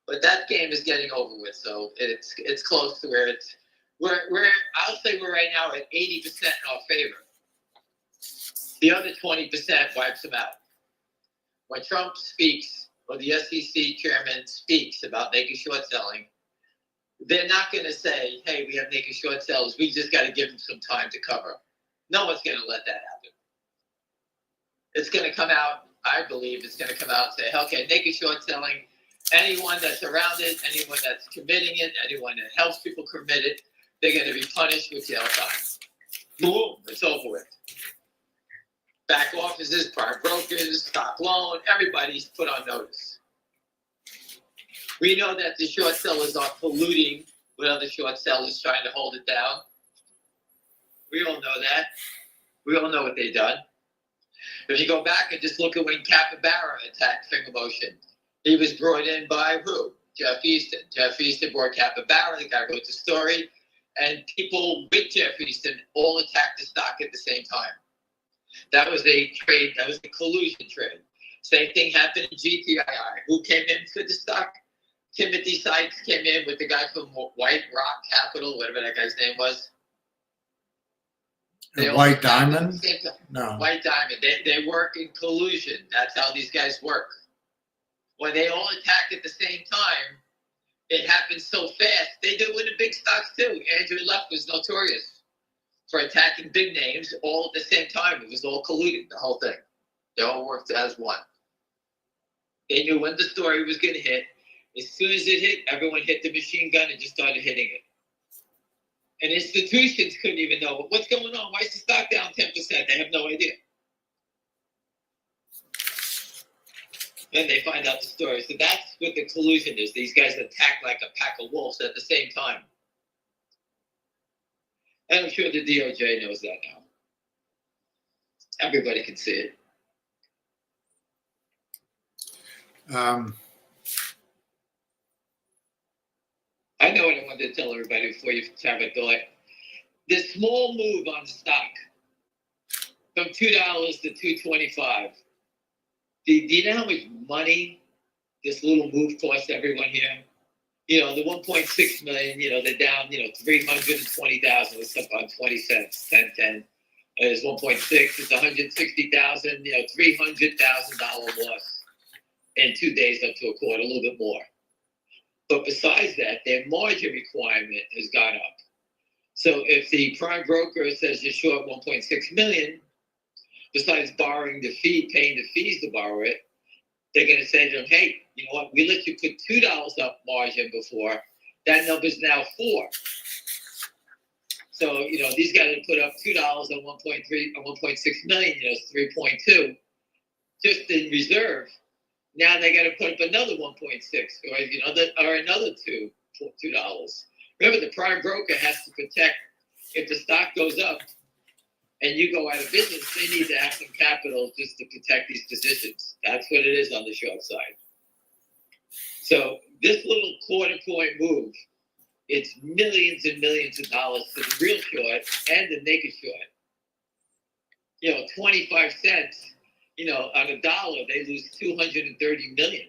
But that game is getting over with. So it's close to where I'll say we're right now at 80% in our favor. The other 20% wipes them out. When Trump speaks, or the SEC chairman speaks about naked short selling, they're not going to say, hey, we have naked short sellers. We just got to give them some time to cover. No one's going to let that happen. It's going to come out, I believe, it's going to come out and say, okay, naked short selling, anyone that's around it, anyone that's committing it, anyone that helps people commit it, they're going to be punished with jail time. Boom, it's over with. Back offices, private brokers, stock loan, everybody's put on notice. We know that the short sellers are colluding with other short sellers trying to hold it down. We all know that. We all know what they've done. If you go back and just look at when Capybara attacked Finger Motion, he was brought in by who? Jeff Easton. Jeff Easton brought Capybara, the guy wrote the story, and people with Jeff Easton all attacked the stock at the same time. That was a trade, that was a collusion trade. Same thing happened in GTII. Who came in for the stock? Timothy Sykes came in with the guy from White Rock Capital, whatever that guy's name was. White Diamond? No. White Diamond. They work in collusion. That's how these guys work. When they all attack at the same time, it happens so fast. They do it in the big stocks too. Andrew Luck was notorious for attacking big names all at the same time. It was all colluded, the whole thing. They all worked as one. They knew when the story was going to hit. As soon as it hit, everyone hit the machine gun and just started hitting it. And institutions couldn't even know, what's going on? Why is the stock down 10%? They have no idea. Then they find out the story. So that's what the collusion is. These guys attack like a pack of wolves at the same time. And I'm sure the DOJ knows that now. Everybody can see it. I know what I wanted to tell everybody before you have a thought. This small move on the stock from $2 to $2.25. Do you know how much money this little move cost everyone here? You know, the 1.6 million, you know, they're down, you know, 320,000, it's up on 20 cents, 10. There's 1.6, it's 160,000, you know, $300,000 loss in 2 days up to a quarter, a little bit more. But besides that, their margin requirement has gone up. So if the prime broker says you're short 1.6 million, besides borrowing the fee, paying the fees to borrow it, they're going to say to them, hey, you know what, we let you put $2 up margin before, that number's now $4. So, you know, these guys have put up $2 on 1.3, on 1.6 million, you know, it's 3.2, just in reserve. Now they got to put up another 1.6, or you know, or another $2. Remember, the prime broker has to protect. If the stock goes up and you go out of business, they need to have some capital just to protect these positions. That's what it is on the short side. So this little quarter point move, it's millions and millions of dollars for the real short and the naked short. You know, 25 cents. You know, on $1, they lose 230 million.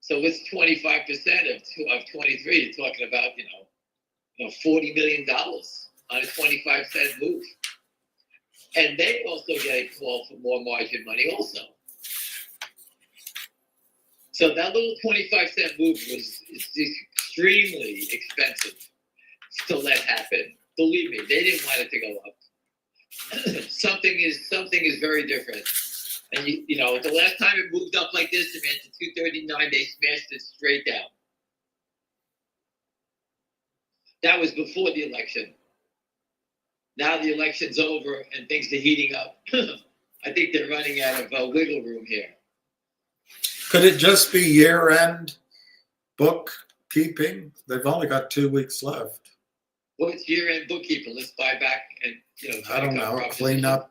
So what's 25% of 23? You're talking about, you know, $40 million on a 25-cent move. And they also get a call for more margin money also. So that little 25-cent move is extremely expensive to let happen. Believe me, they didn't want it to go up. Something is very different. And you know, the last time it moved up like this, it ran to 239, they smashed it straight down. That was before the election. Now the election's over and things are heating up. I think they're running out of wiggle room here. Could it just be year-end bookkeeping? They've only got 2 weeks left. Well, it's year-end bookkeeping. Let's buy back and, you know, I don't know, clean up,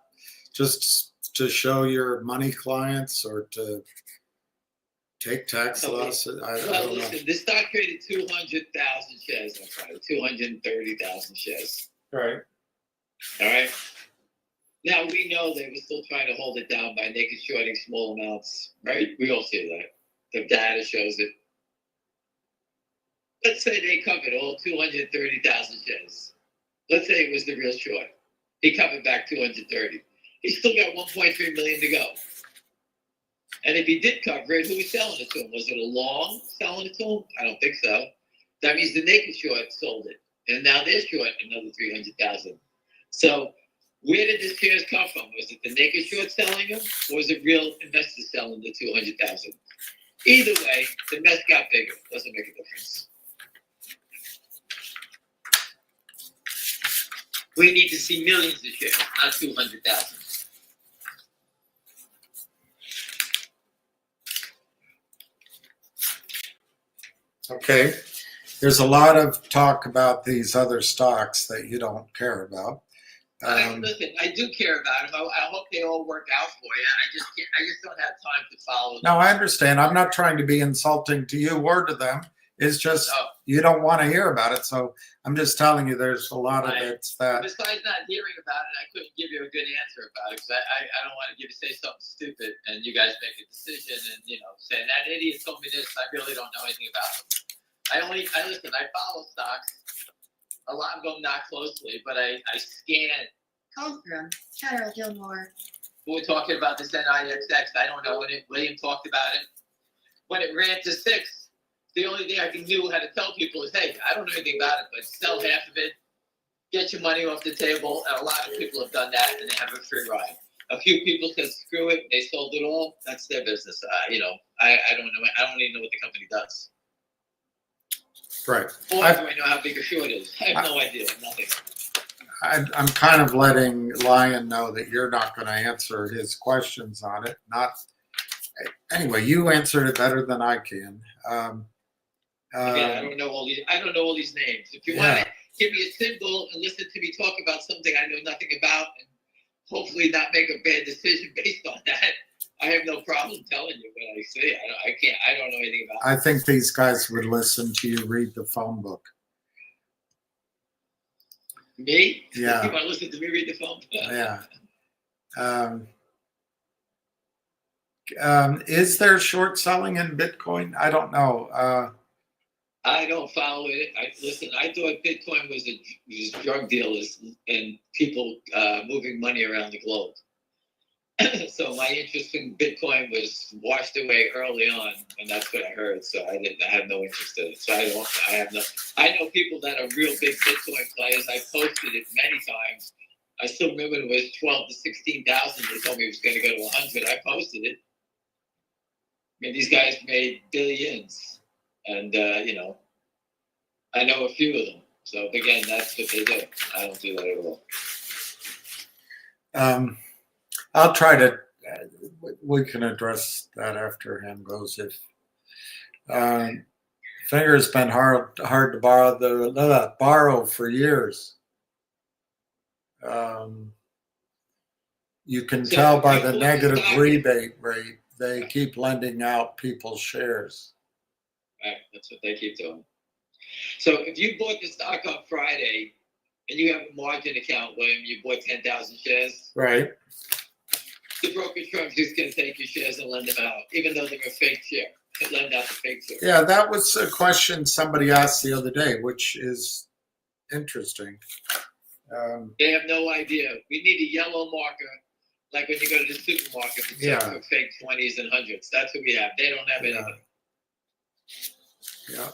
just to show your money clients or to take tax losses. I don't know. Listen, this stock traded 200,000 shares on Friday, 230,000 shares. Right. All right. Now we know they were still trying to hold it down by naked shorting small amounts, right? We all see that. The data shows it. Let's say they covered all 230,000 shares. Let's say it was the real short. He covered back 230. He's still got 1.3 million to go. And if he did cover it, who was selling it to him? Was it a long selling it to him? I don't think so. That means the naked short sold it. And now they're short another 300,000. So where did the shares come from? Was it the naked short selling them? Or was it real investors selling the 200,000? Either way, the mess got bigger. Doesn't make a difference. We need to see millions of shares, not 200,000. Okay. There's a lot of talk about these other stocks that you don't care about. Listen, I do care about them. I hope they all work out for you. I just don't have time to follow them. No, I understand. I'm not trying to be insulting to you or to them. It's just Oh. you don't want to hear about it. So I'm just telling you, there's a lot of it that. Besides not hearing about it, I couldn't give you a good answer about it because I don't want to say something stupid and you guys make a decision and saying that idiot told me this. I really don't know anything about them. I listen. I follow stocks. A lot of them not closely, but I scan. Call from Cheryl Gilmore. We're talking about this NIXX. I don't know when William talked about it. When it ran to 6, the only thing I knew how to tell people is, hey, I don't know anything about it, but sell half of it, get your money off the table. And a lot of people have done that and they have a free ride. A few people said, screw it. They sold it all. That's their business. I don't know. I don't even know what the company does. Right. Or do I know how big a short is? I have no idea. Nothing. I'm kind of letting Lion know that you're not going to answer his questions on it. Anyway, you answered it better than I can. Again, I don't know all these names. If you want to give me a symbol and listen to me talk about something I know nothing about, and hopefully not make a bad decision based on that, I have no problem telling you what I say. I don't know anything about it. I think these guys would listen to you read the phone book. Me? Yeah. You want to listen to me read the phone? Yeah. Is there short selling in Bitcoin? I don't know. I don't follow it. I thought Bitcoin was drug dealers and people moving money around the globe. So my interest in Bitcoin was washed away early on, and that's what I heard. So I have no interest in it. So I know people that are real big Bitcoin players. I posted it many times. I still remember it was 12 to 16,000. They told me it was going to go to 100. I posted it. I mean, these guys made billions, and I know a few of them. So again, that's what they do. I don't do that at all. I'll try to. We can address that after Ham goes. If Finger's been hard to borrow for years. You can tell by the negative rebate rate. They keep lending out people's shares. Right, that's what they keep doing. So if you bought the stock on Friday and you have a margin account, William, you bought 10,000 shares. Right. The brokerage firm's just going to take your shares and lend them out, even though they're a fake share. They lend out the fake share. Yeah, that was a question somebody asked the other day, which is interesting. They have no idea. We need a yellow marker, like when you go to the supermarket to check for fake 20s and 100s. That's what we have. They don't have anything. Yeah.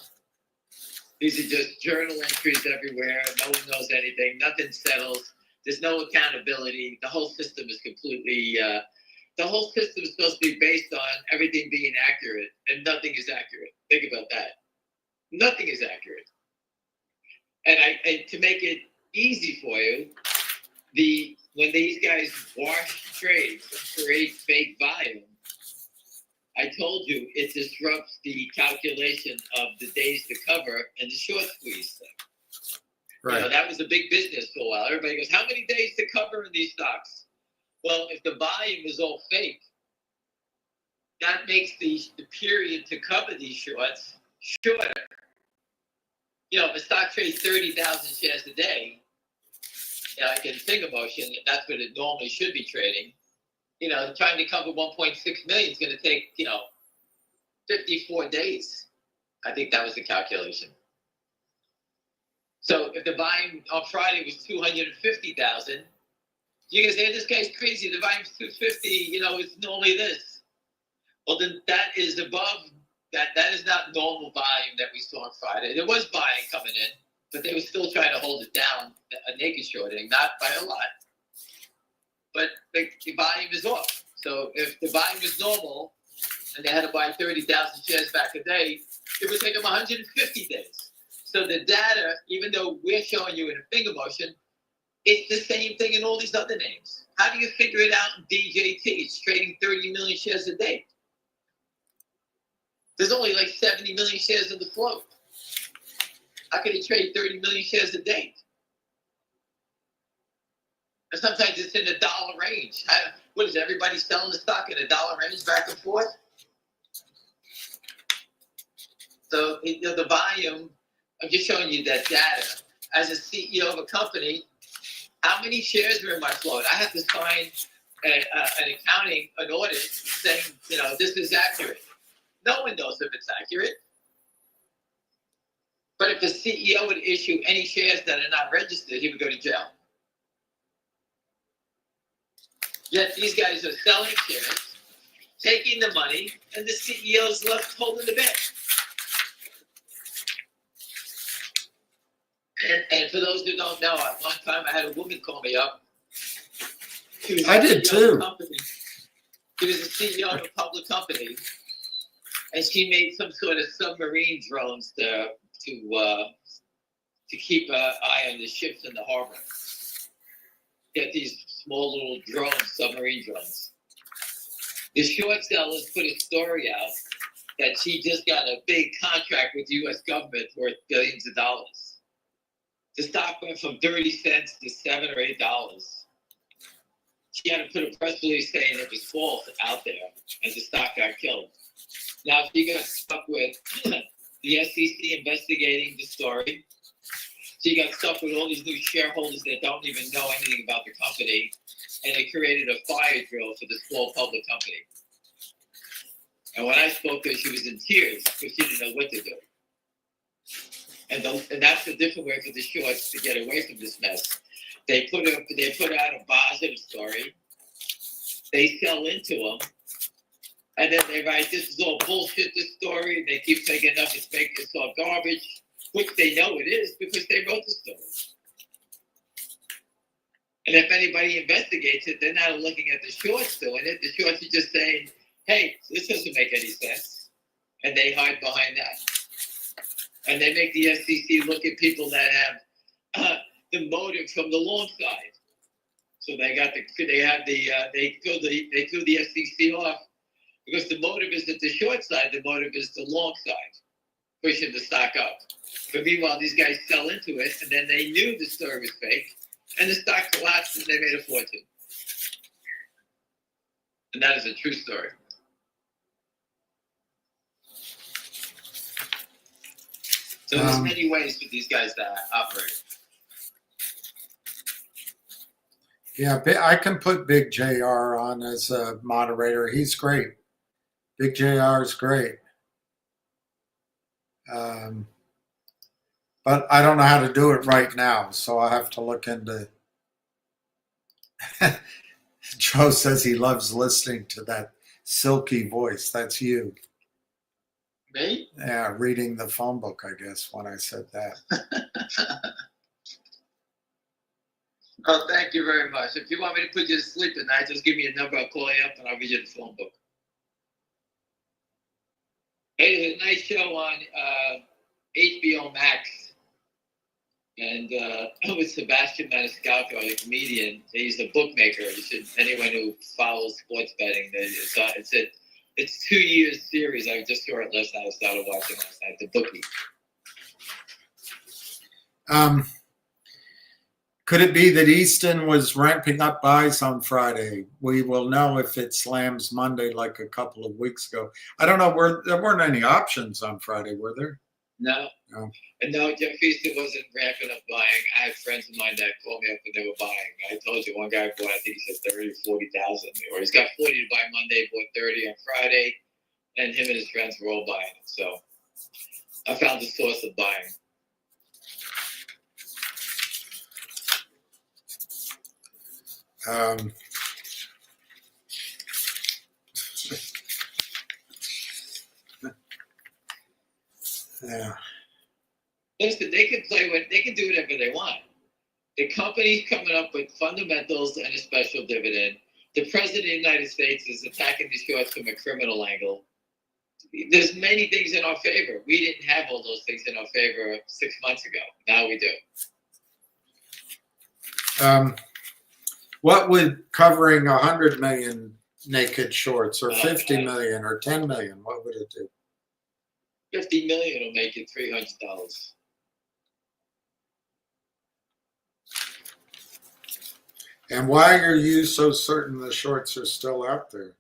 These are just journal entries everywhere. No one knows anything. Nothing settles. There's no accountability. The whole system is completely, the whole system is supposed to be based on everything being accurate, and nothing is accurate. Think about that. Nothing is accurate. And to make it easy for you, when these guys wash trades and create fake volume, I told you it disrupts the calculation of the days to cover and the short squeeze thing. Right. That was a big business for a while. Everybody goes, how many days to cover in these stocks? Well, if the volume is all fake, that makes the period to cover these shorts shorter. If a stock trades 30,000 shares a day, like in single motion, that's what it normally should be trading. Trying to cover 1.6 million is going to take, 54 days. I think that was the calculation. So if the volume on Friday was 250,000, you can say, this guy's crazy. The volume's 250, it's normally this. Well, then that is above, that is not normal volume that we saw on Friday. There was buying coming in, but they were still trying to hold it down, a naked shorting, not by a lot. But the volume is off. So if the volume is normal and they had to buy 30,000 shares back a day, it would take them 150 days. So the data, even though we're showing you in a finger motion, it's the same thing in all these other names. How do you figure it out in DJT? It's trading 30 million shares a day. There's only like 70 million shares in the float. How can it trade 30 million shares a day? And sometimes it's in the dollar range. What is everybody selling the stock in a dollar range back and forth? So the volume, I'm just showing you that data. As a CEO of a company, how many shares are in my float? I have to sign an audit saying, this is accurate. No one knows if it's accurate. But if a CEO would issue any shares that are not registered, he would go to jail. Yet these guys are selling shares, taking the money, and the CEO's left holding the bag. And for those who don't know, at one time I had a woman call me up. I did too. She was the CEO of a public company, and she made some sort of submarine drones to keep an eye on the ships in the harbor. Get these small little drones, submarine drones. The short sellers put a story out that she just got a big contract with the U.S. government worth billions of dollars. The stock went from 30 cents to $7 or $8. She had to put a press release saying it was false out there, and the stock got killed. Now she got stuck with the SEC investigating the story. She got stuck with all these new shareholders that don't even know anything about the company, and it created a fire drill for the small public company. And when I spoke to her, she was in tears because she didn't know what to do. And that's a different way for the shorts to get away from this mess. They put out a positive story. They sell into them. And then they write, this is all bullshit, this story. And they keep saying enough, it's all garbage, which they know it is because they wrote the story. And if anybody investigates it, they're not looking at the shorts doing it. The shorts are just saying, hey, this doesn't make any sense. And they hide behind that. And they make the SEC look at people that have the motive from the long side. So they threw the SEC off because the motive is at the short side, the motive is the long side, pushing the stock up. But meanwhile, these guys sell into it, and then they knew the story was fake, and the stock collapsed, and they made a fortune. And that is a true story. So there's many ways for these guys to operate. Yeah, I can put Big JR on as a moderator. He's great. Big JR is great. But I don't know how to do it right now, so I'll have to look into. Joe says he loves listening to that silky voice. That's you. Me? Yeah, reading the phone book, I guess, when I said that. Oh, thank you very much. If you want me to put you to sleep at night, just give me a number. I'll call you up and I'll read you the phone book. Hey, there's a nice show on HBO Max. And with Sebastian Maniscalco, the comedian. He's a bookmaker. Anyone who follows sports betting, it's 2 years series. I just saw it last night. I started watching last night. The Bookie. Could it be that Easton was ramping up buys on Friday? We will know if it slams Monday like a couple of weeks ago. I don't know. There weren't any options on Friday, were there? No. No. And no, Jeff Easton wasn't ramping up buying. I had friends of mine that called me up when they were buying. I told you one guy bought, I think he said 30 or 40,000, or he's got 40 to buy Monday, bought 30 on Friday, and him and his friends were all buying. So I found the source of buying. Yeah. Listen, they can do whatever they want. The company's coming up with fundamentals and a special dividend. The president of the United States is attacking the shorts from a criminal angle. There's many things in our favor. We didn't have all those things in our favor 6 months ago. Now we do. What would covering 100 million naked shorts, or 50 million, or 10 million? What would it do? 50 million will make it $300. And why are you so certain the shorts are still out there?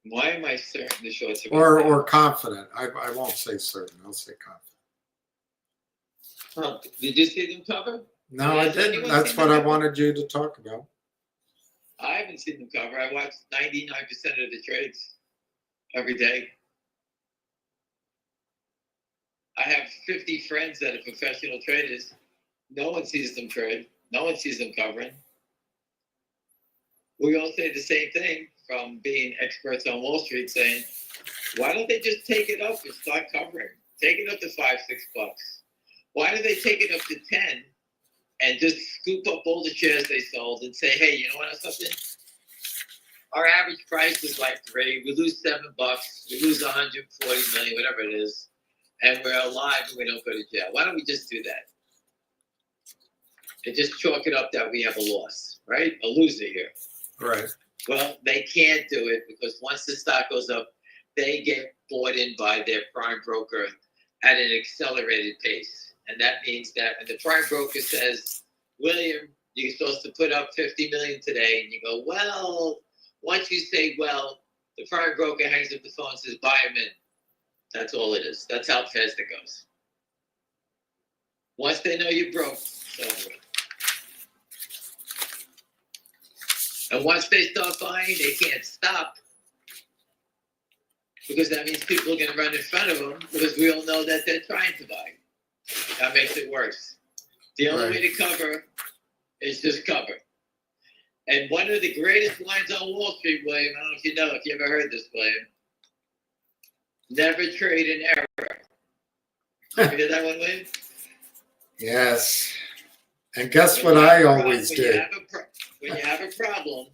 Why am I certain the shorts are or confident. I won't say certain. I'll say confident. Oh, did you see them cover? No, I Has didn't. anyone That's seen what them I wanted you to talk about. I haven't seen them cover. I watch 99% of the trades every day. I have 50 friends that are professional traders. No one sees them trade. No one sees them covering. We all say the same thing from being experts on Wall Street, saying, why don't they just take it up and start covering? Take it up to $5, $6. Why don't they take it up to 10 and just scoop up all the shares they sold and say, hey, you know what, something? Our average price is like 3. We lose $7. We lose 140 million, whatever it is, and we're alive and we don't go to jail. Why don't we just do that? And just chalk it up that we have a loss, right? A loser here. Right. Well, they can't do it because once the stock goes up, they get bought in by their prime broker at an accelerated pace. And that means that when the prime broker says, William, you're supposed to put up 50 million today, and you go, well, once you say, well, the prime broker hangs up the phone and says, buy them in. That's all it is. That's how fast it goes. Once they know you're broke, it's over. And once they start buying, they can't stop. Because that means people are going to run in front of them because we all know that they're trying to buy. That makes it worse. The only way to cover is just cover. And one of the greatest lines on Wall Street, William, I don't know if you know, if you ever heard this, William. Never trade an error. You hear that one, William? Yes. And guess what I always do? When you have a problem,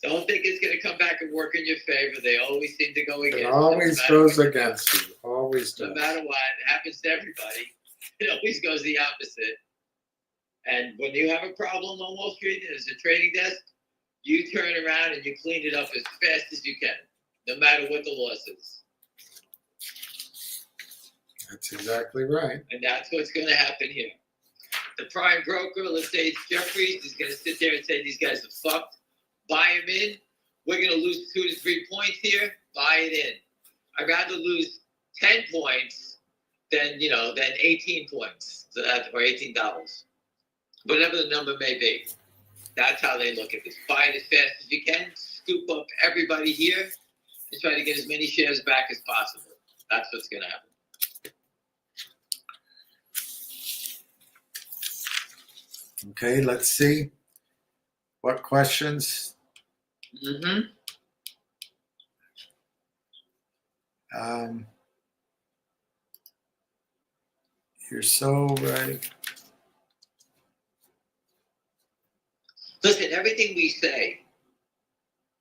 don't think it's going to come back and work in your favor. They always seem to go against you. It always goes against you. Always does. No matter what, it happens to everybody. It always goes the opposite. And when you have a problem on Wall Street and there's a trading desk, you turn around and you clean it up as fast as you can, no matter what the loss is. That's exactly right. And that's what's going to happen here. The prime broker, let's say it's Jeffries, is going to sit there and say these guys are fucked. Buy them in. We're going to lose 2 to 3 points here. Buy it in. I'd rather lose 10 points than 18 points. So that's or $18. Whatever the number may be. That's how they look at this. Buy it as fast as you can. Scoop up everybody here and try to get as many shares back as possible. That's what's going to happen. Okay, let's see. What questions? Mm-hmm. You're so right. Listen, everything we say,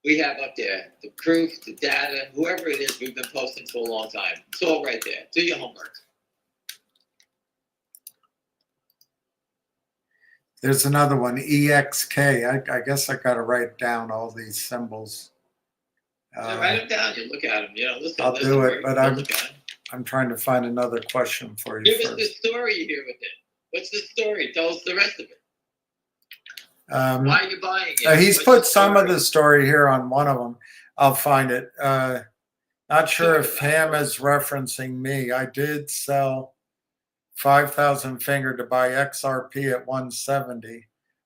we have up there. The proof, the data, whoever it is, we've been posting for a long time. It's all right there. Do your homework. There's another one, EXK. I guess I got to write down all these symbols. Write them down. You look at them. Listen. I'll do it, but I'm I'm trying to find another question for you Give first. us the story here with it. What's the story? Tell us the rest of it. Why are you buying it? He's What's put the some of story? the story here on one of them. I'll find it. Not sure if Ham is referencing me. I did sell 5,000 finger to buy XRP at 170.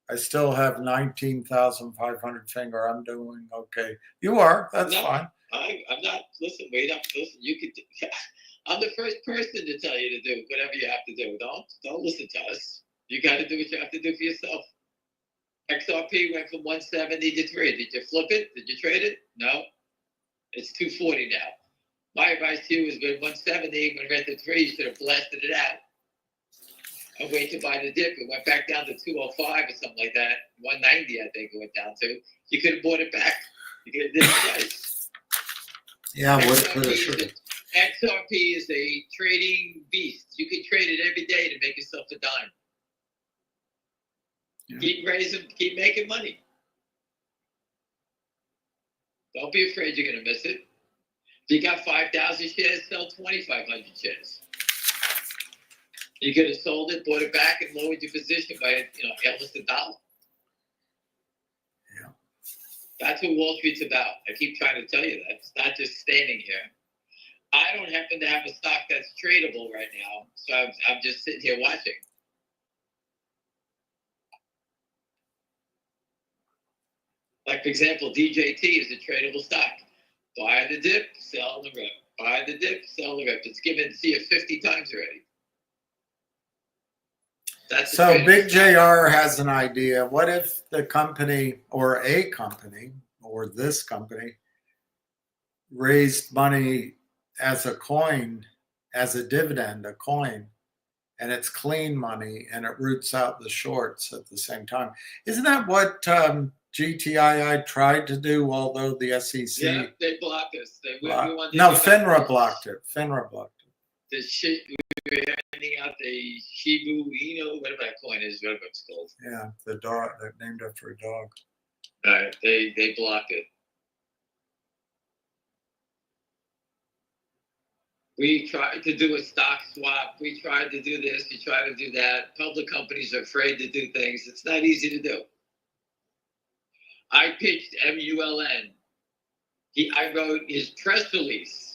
I still have 19,500 finger. I'm doing okay. You are. That's fine. I'm not. Listen, wait up. Listen, you could. I'm the first person to tell you to do whatever you have to do. Don't listen to us. You got to do what you have to do for yourself. XRP went from 170 to 3. Did you flip it? Did you trade it? No. It's 240 now. My advice to you is when 170, when it went to 3, you should have blasted it out and wait to buy the dip. It went back down to 205 or something like that. 190, I think it went down to. You could have bought it back. You could have did it twice. Yeah, what could have. XRP is a trading beast. You can trade it every day to make yourself a dime. Yeah. Keep making money. Don't be afraid you're going to miss it. If you got 5,000 shares, sell 2,500 shares. You could have sold it, bought it back, and lowered your position by almost $1. Yeah. That's what Wall Street's about. I keep trying to tell you that. It's not just standing here. I don't happen to have a stock that's tradable right now, so I'm just sitting here watching. Like, for example, DJT is a tradable stock. Buy the dip, sell the rip. Buy the dip, sell the rip. It's given to you 50 times already. That's So Big JR has an idea. What if the company or a company or this company raised money as a coin, as a dividend, a coin, and it's clean money and it roots out the shorts at the same time? Isn't that what GTII tried to do, although the SEC... Yeah, they blocked us. No, FINRA blocked it. FINRA blocked it. The shit, we were handing out the Shibu Inu, whatever that coin is, whatever it's called. Yeah, the dog, they're named after a dog. All right, they blocked it. We tried to do a stock swap. We tried to do this. We tried to do that. Public companies are afraid to do things. It's not easy to do. I pitched MULN. I wrote his press release.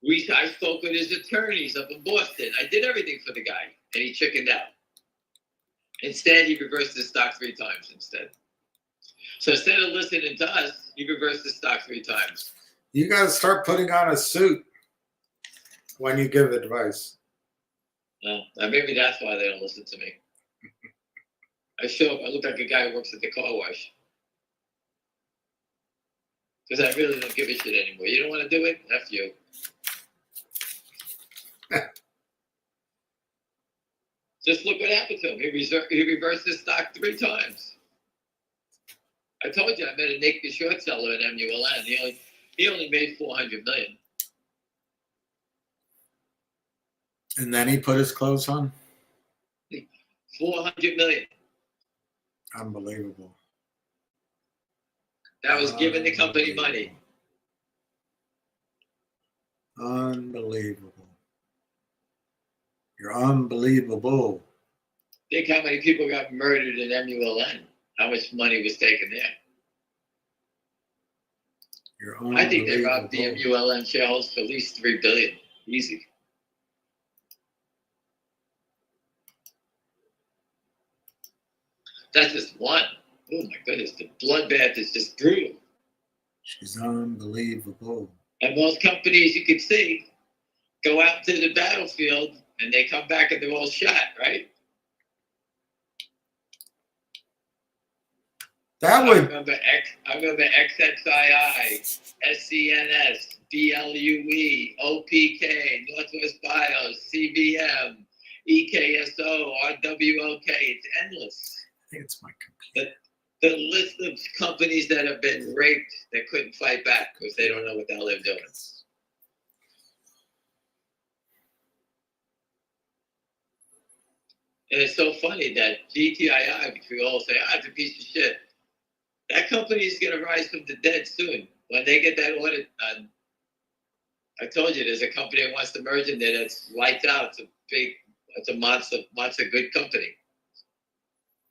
I spoke with his attorneys up in Boston. I did everything for the guy, and he chickened out. Instead, he reversed his stock 3 times instead. So instead of listening to us, he reversed his stock 3 times. You got to start putting on a suit when you give advice. Well, maybe that's why they don't listen to me. I look like a guy who works at the car wash. Because I really don't give a shit anymore. You don't want to do it? F you. Just look what happened to him. He reversed his stock 3 times. I told you I met a naked short seller in MULN. He only made $400 million. And then he put his clothes on? $400 million. Unbelievable. That was giving the company money. Unbelievable. You're unbelievable. Think how many people got murdered in MULN. How much money was taken there. You're unbelievable. I think they robbed the MULN shareholders for at least $3 billion. Easy. That's just one. Oh my goodness, the bloodbath is just brutal. She's unbelievable. And most companies you can see go out to the battlefield and they come back and they're all shot, right? That would. I remember XXII, SCNS, BLUE, OPK, Northwest Bios, CBM, EKSO, RWOK. It's endless. I think it's my computer. The list of companies that have been raped that couldn't fight back because they don't know what the hell they're doing. And it's so funny that GTII, which we all say, it's a piece of shit. That company is going to rise from the dead soon. When they get that audit done, I told you, there's a company that wants to merge in there that's lights out. It's a monster good company.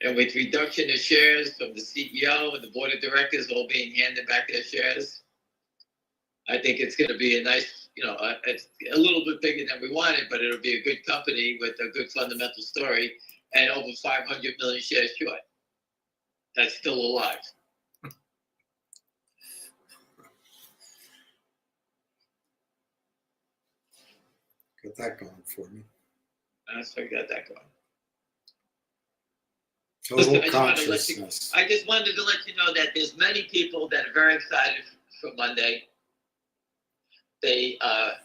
And with reduction of shares from the CEO and the board of directors all being handed back their shares, I think it's going to be a nice, it's a little bit bigger than we wanted, but it'll be a good company with a good fundamental story and over 500 million shares short. That's still alive. Got that going for me. So I got that going. Total Listen, consciousness. I just wanted to let you know that there's many people that are very excited for Monday. I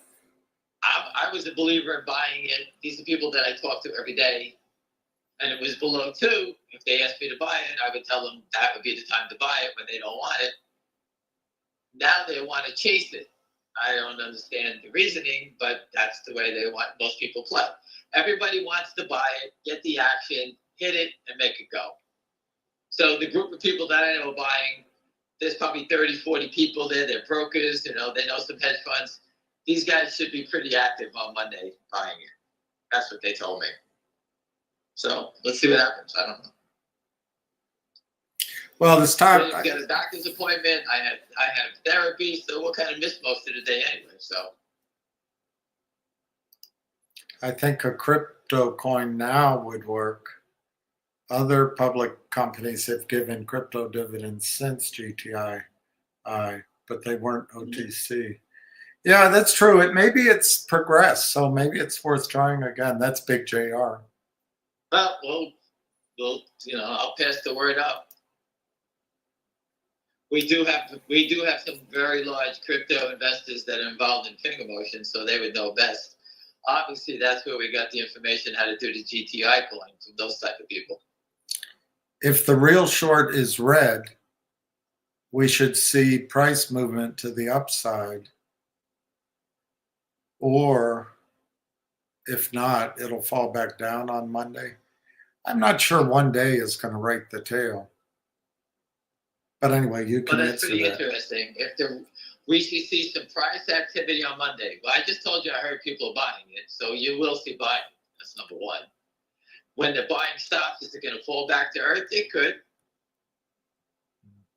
was a believer in buying it. These are people that I talk to every day. And it was below 2. If they asked me to buy it, I would tell them that would be the time to buy it when they don't want it. Now they want to chase it. I don't understand the reasoning, but that's the way they want most people play. Everybody wants to buy it, get the action, hit it, and make it go. So the group of people that I know buying, there's probably 30, 40 people there. They're brokers, they know some hedge funds. These guys should be pretty active on Monday buying it. That's what they told me. So let's see what happens. I don't know. Well, this time, I got a doctor's appointment. I have therapy. So we'll kind of miss most of the day anyway. So I think a crypto coin now would work. Other public companies have given crypto dividends since GTI, but they weren't OTC. Yeah, that's true. Maybe it's progressed, so maybe it's worth trying again. That's big JR. well, I'll pass the word out. We do have some very large crypto investors that are involved in finger motion, so they would know best. Obviously, that's where we got the information how to do the GTI coin from those type of people. If the real short is red, we should see price movement to the upside. Or if not, it'll fall back down on Monday. I'm not sure one day is going to rake the tail. But anyway, you can Well, that's answer pretty that. interesting. We should see some price activity on Monday. Well, I just told you I heard people buying it, so you will see buying. That's number one. When the buying stops, is it going to fall back to earth? It could.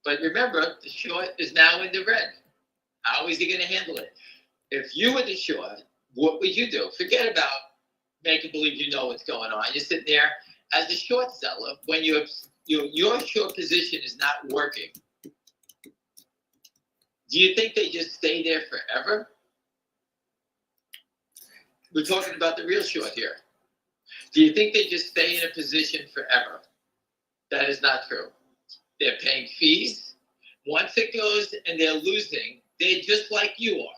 But remember, the short is now in the red. How is he going to handle it? If you were the short, what would you do? Forget about making believe you know what's going on. You're sitting there as a short seller when your short position is not working. Do you think they just stay there forever? We're talking about the real short here. Do you think they just stay in a position forever? That is not true. They're paying fees. Once it goes and they're losing, they're just like you are.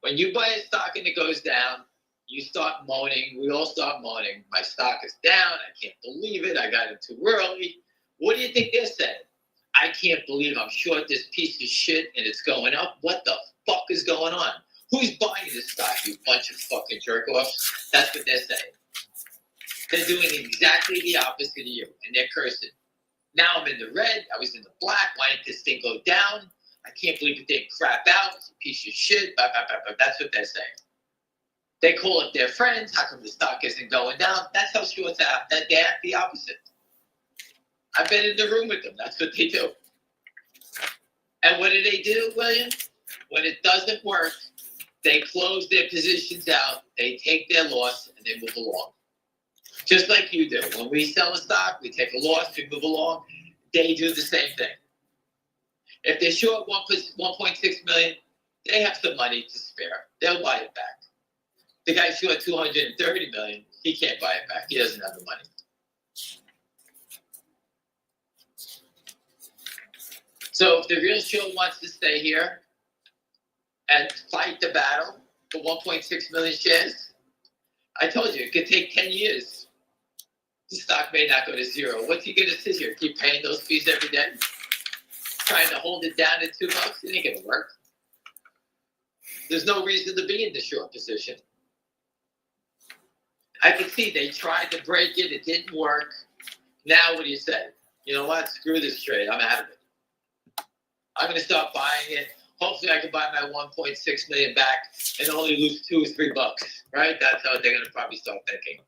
When you buy a stock and it goes down, you start moaning. We all start moaning. My stock is down. I can't believe it. I got it too early. What do you think they're saying? I can't believe I'm short this piece of shit and it's going up. What the fuck is going on? Who's buying this stock, you bunch of fucking jerk-offs? That's what they're saying. They're doing exactly the opposite of you, and they're cursing. Now I'm in the red. I was in the black. Why didn't this thing go down? I can't believe it didn't crap out. It's a piece of shit. Blah, blah, blah, blah. That's what they're saying. They call up their friends. How come the stock isn't going down? That's how shorts act. They act the opposite. I've been in the room with them. That's what they do. And what do, William? When it doesn't work, they close their positions out. They take their loss, and they move along. Just like you do. When we sell a stock, we take a loss, we move along. They do the same thing. If they're short 1.6 million, they have some money to spare. They'll buy it back. The guy short 230 million, he can't buy it back. He doesn't have the money. So if the real short wants to stay here and fight the battle for 1.6 million shares, I told you, it could take 10 years. The stock may not go to zero. What's he going to sit here? Keep paying those fees every day? Trying to hold it down to $2? It ain't going to work. There's no reason to be in the short position. I can see they tried to break it. It didn't work. Now what do you say? You know what? Screw this trade. I'm out of it. I'm going to start buying it. Hopefully I can buy my 1.6 million back and only lose $2 or $3, right? That's how they're going to probably start thinking.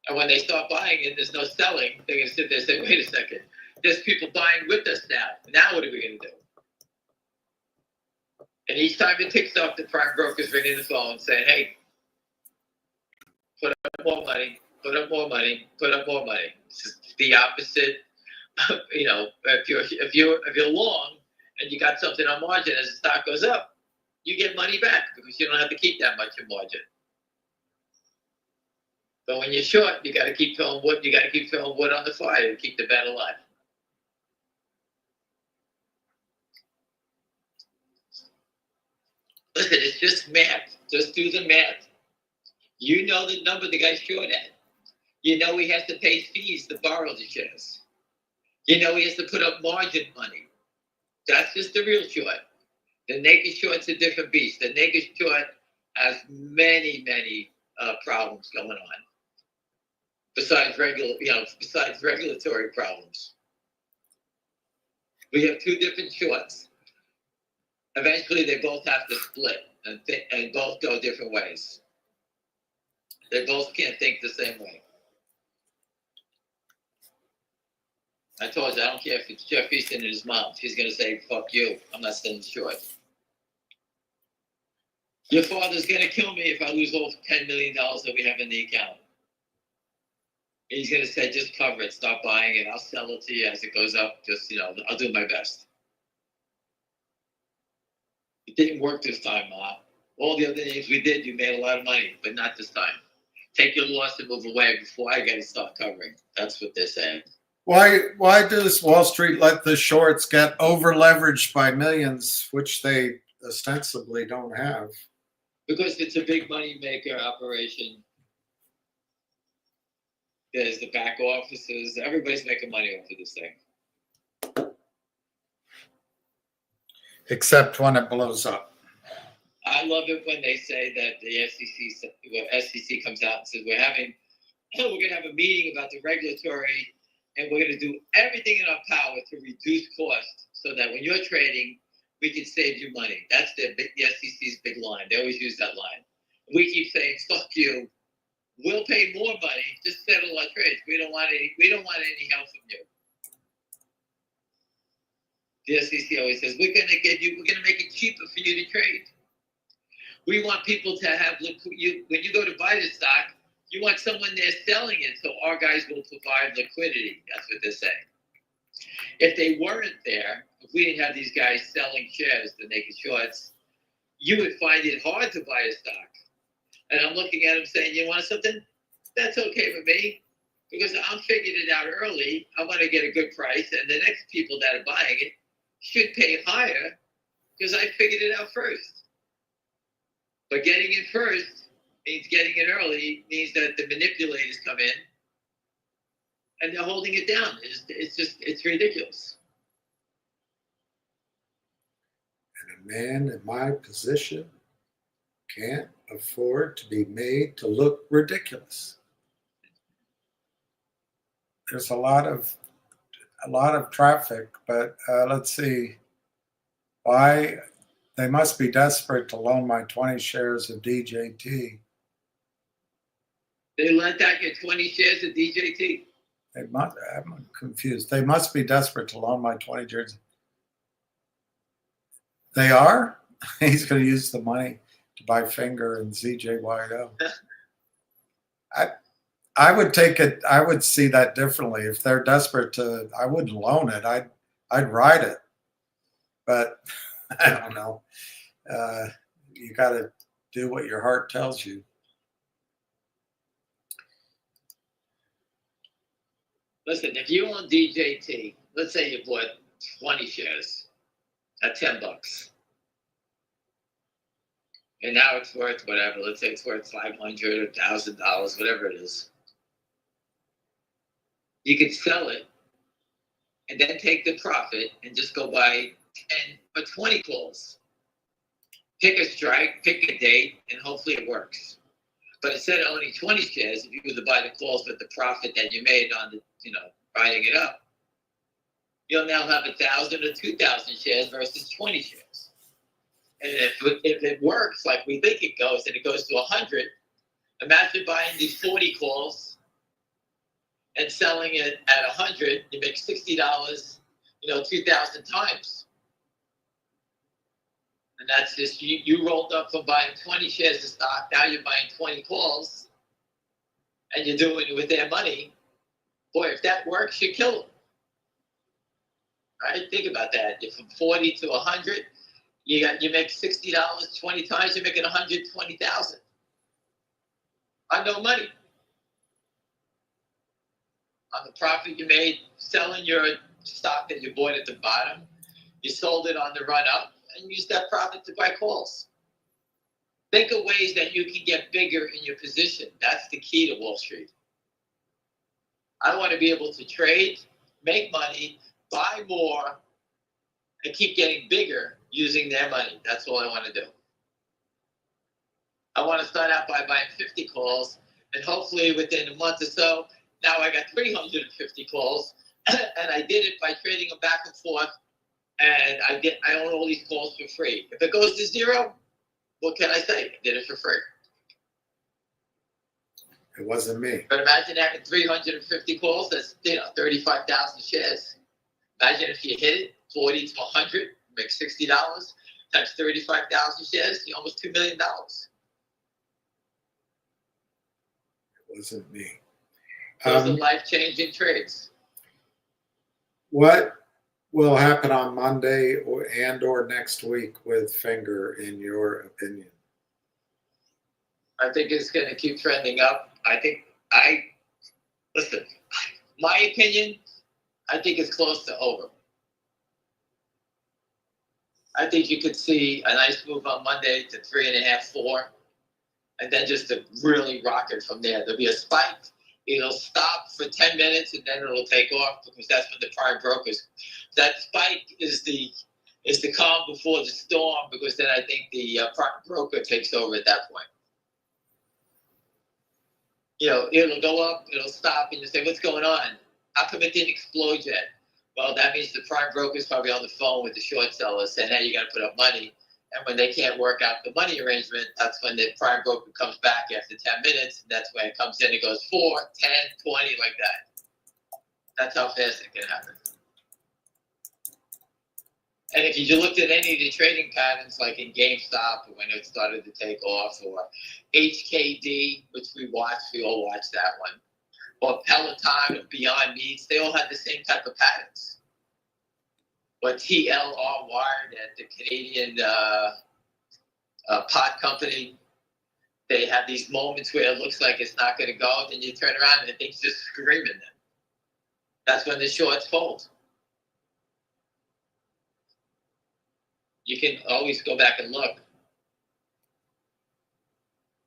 And when they start buying it, there's no selling. They're going to sit there and say, wait a second. There's people buying with us now. Now what are we going to do? And each time it ticks off, the prime broker's ringing the phone saying, hey, put up more money, put up more money, put up more money. It's the opposite. You know, if you're long and you got something on margin as the stock goes up, you get money back because you don't have to keep that much in margin. But when you're short, you got to keep throwing wood. You got to keep throwing wood on the fire to keep the bet alive. Listen, it's just math. Just do the math. You know the number the guy's short at. You know he has to pay fees to borrow the shares. You know he has to put up margin money. That's just the real short. The naked short's a different beast. The naked short has many problems going on. Besides regulatory problems. We have two different shorts. Eventually, they both have to split and both go different ways. They both can't think the same way. I told you, I don't care if it's Jeff Easton and his mom. She's going to say, fuck you. I'm not standing short. Your father's going to kill me if I lose all $10 million that we have in the account. And he's going to say, just cover it. Stop buying it. I'll sell it to you as it goes up. Just, I'll do my best. It didn't work this time, Ma. All the other names we did, you made a lot of money, but not this time. Take your loss and move away before I got to start covering. That's what they're saying. Why does Wall Street let the shorts get over leveraged by millions, which they ostensibly don't have? Because it's a big money maker operation. There's the back offices. Everybody's making money off of this thing. Except when it blows up. I love it when they say that the SEC comes out and says we're going to have a meeting about the regulatory, and we're going to do everything in our power to reduce costs so that when you're trading, we can save you money. That's the SEC's big line. They always use that line. We keep saying, fuck you. We'll pay more money. Just settle our trades. We don't want any help from you. The SEC always says, we're going to make it cheaper for you to trade. We want people to have, when you go to buy the stock, you want someone there selling it, so our guys will provide liquidity. That's what they're saying. If they weren't there, if we didn't have these guys selling shares, the naked shorts, you would find it hard to buy a stock. And I'm looking at them saying, you want something? That's okay with me, because I'm figuring it out early. I want to get a good price, and the next people that are buying it should pay higher because I figured it out first. But getting it first means getting it early, means that the manipulators come in and they're holding it down. It's ridiculous. And a man in my position can't afford to be made to look ridiculous. There's a lot of traffic, but let's see. Why they must be desperate to loan my 20 shares of DJT. They lent out your 20 shares of DJT. I'm confused. They must be desperate to loan my 20 shares. They are? He's going to use the money to buy Finger and ZJYO. I would take it. I would see that differently. If they're desperate to, I wouldn't loan it. I'd ride it. But I don't know. You got to do what your heart tells you. Listen, if you own DJT, let's say you bought 20 shares at $10, and now it's worth whatever. Let's say it's worth $500 or $1,000, whatever it is. You could sell it and then take the profit and just go buy 10 or 20 calls. Pick a strike, pick a date, and hopefully it works. But instead of owning 20 shares, if you were to buy the calls with the profit that you made on the, riding it up, you'll now have 1,000 or 2,000 shares versus 20 shares. And if it works like we think it goes, and it goes to 100, imagine buying these 40 calls and selling it at 100. You make $60, 2,000 times. And that's just, you rolled up from buying 20 shares of stock. Now you're buying 20 calls, and you're doing it with their money. Boy, if that works, you kill them. Right? Think about that. If from 40 to 100, you make $60 20 times, you're making 120,000 on no money. On the profit you made selling your stock that you bought at the bottom, you sold it on the run up and used that profit to buy calls. Think of ways that you can get bigger in your position. That's the key to Wall Street. I want to be able to trade, make money, buy more, and keep getting bigger using their money. That's all I want to do. I want to start out by buying 50 calls, and hopefully within a month or so, now I got 350 calls, and I did it by trading them back and forth, and I own all these calls for free. If it goes to zero, what can I say? I did it for free. It wasn't me. But imagine having 350 calls. That's 35,000 shares. Imagine if you hit it 40 to 100, make $60 times 35,000 shares, you almost $2 million. It wasn't me. Those are life-changing trades. What will happen on Monday or next week with Finger, in your opinion? I think it's going to keep trending up. Listen, my opinion, I think it's close to over. I think you could see a nice move on Monday to 3.5, 4, and then just to really rock it from there. There'll be a spike. It'll stop for 10 minutes and then it'll take off, because that's when the prime brokers. That spike is the calm before the storm, because then I think the prime broker takes over at that point. It'll go up, it'll stop, and you say, what's going on? How come it didn't explode yet? Well, that means the prime broker is probably on the phone with the short sellers saying, hey, you got to put up money. And when they can't work out the money arrangement, that's when the prime broker comes back after 10 minutes. And that's when it comes in. It goes 4, 10, 20, like that. That's how fast it can happen. And if you looked at any of the trading patterns, like in GameStop, when it started to take off, or HKD, which we all watch that one, or Peloton or Beyond Meats, they all had the same type of patterns. Or TLR Wired at the Canadian pot company, they have these moments where it looks like it's not going to go, then you turn around and things just screaming them. That's when the shorts fold. You can always go back and look.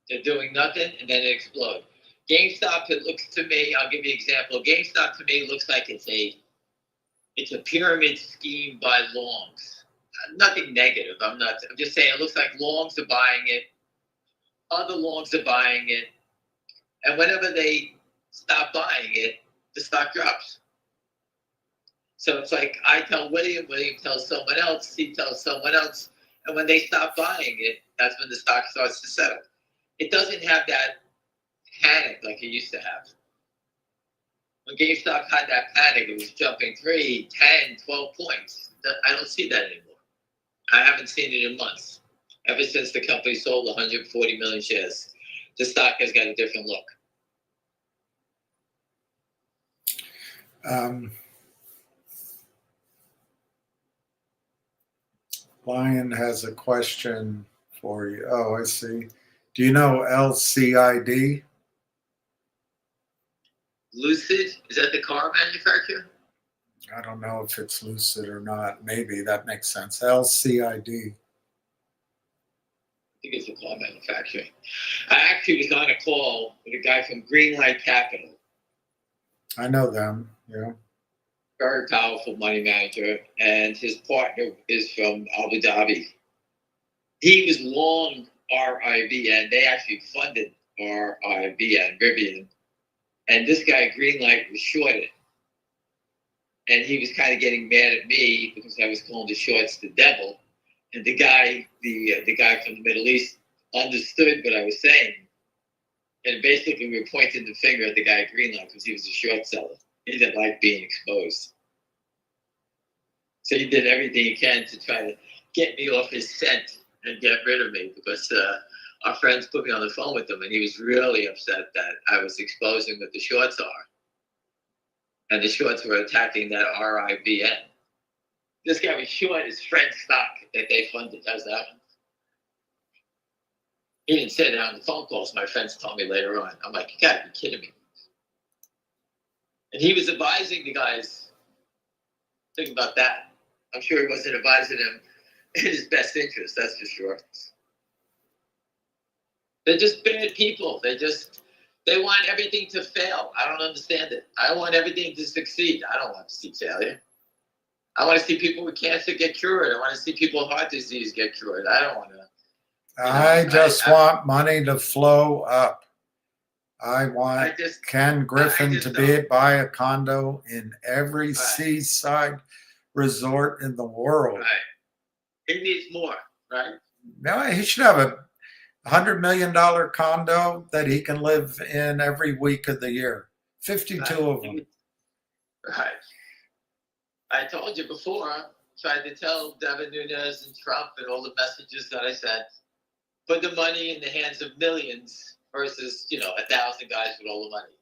They're doing nothing, and then it explodes. GameStop, it looks to me, I'll give you an example. GameStop to me looks like it's a pyramid scheme by longs. Nothing negative. I'm just saying it looks like longs are buying it. Other longs are buying it. And whenever they stop buying it, the stock drops. So it's like I tell William tells someone else, he tells someone else. And when they stop buying it, that's when the stock starts to settle. It doesn't have that panic like it used to have. When GameStop had that panic, it was jumping 3, 10, 12 points. I don't see that anymore. I haven't seen it in months. Ever since the company sold 140 million shares, the stock has got a different look. Lion has a question for you. Oh, I see. Do you know LCID? Lucid, is that the car manufacturer? I don't know if it's Lucid or not. Maybe that makes sense. LCID. I think it's a car manufacturer. I actually was on a call with a guy from Greenlight Capital. I know them, yeah. Very powerful money manager, and his partner is from Abu Dhabi. He was long RIBN. They actually funded RIBN, Rivian. And this guy, Greenlight, was shorted. And he was kind of getting mad at me because I was calling the shorts the devil. And the guy from the Middle East understood what I was saying. And basically we were pointing the finger at the guy at Greenlight because he was a short seller. He didn't like being exposed. So he did everything he can to try to get me off his scent and get rid of me, because our friends put me on the phone with him, and he was really upset that I was exposing what the shorts are. And the shorts were attacking that RIBN. This guy was short his French stock that they funded. How's that one? He didn't say that on the phone calls. My friends told me later on. I'm like, you gotta be kidding me. And he was advising the guys. Think about that. I'm sure he wasn't advising them in his best interest, that's for sure. They're just bad people. They want everything to fail. I don't understand it. I want everything to succeed. I don't want to see failure. I want to see people with cancer get cured. I want to see people with heart disease get cured. I don't want to. I just want money to flow up. I want Ken Griffin to buy a condo in every seaside resort in the world. Right. He needs more, right? No, he should have $100 million condo that he can live in every week of the year. 52 of them. Right. I told you before, tried to tell Devin Nunes and Trump and all the messages that I sent, put the money in the hands of millions versus, 1,000 guys with all the money.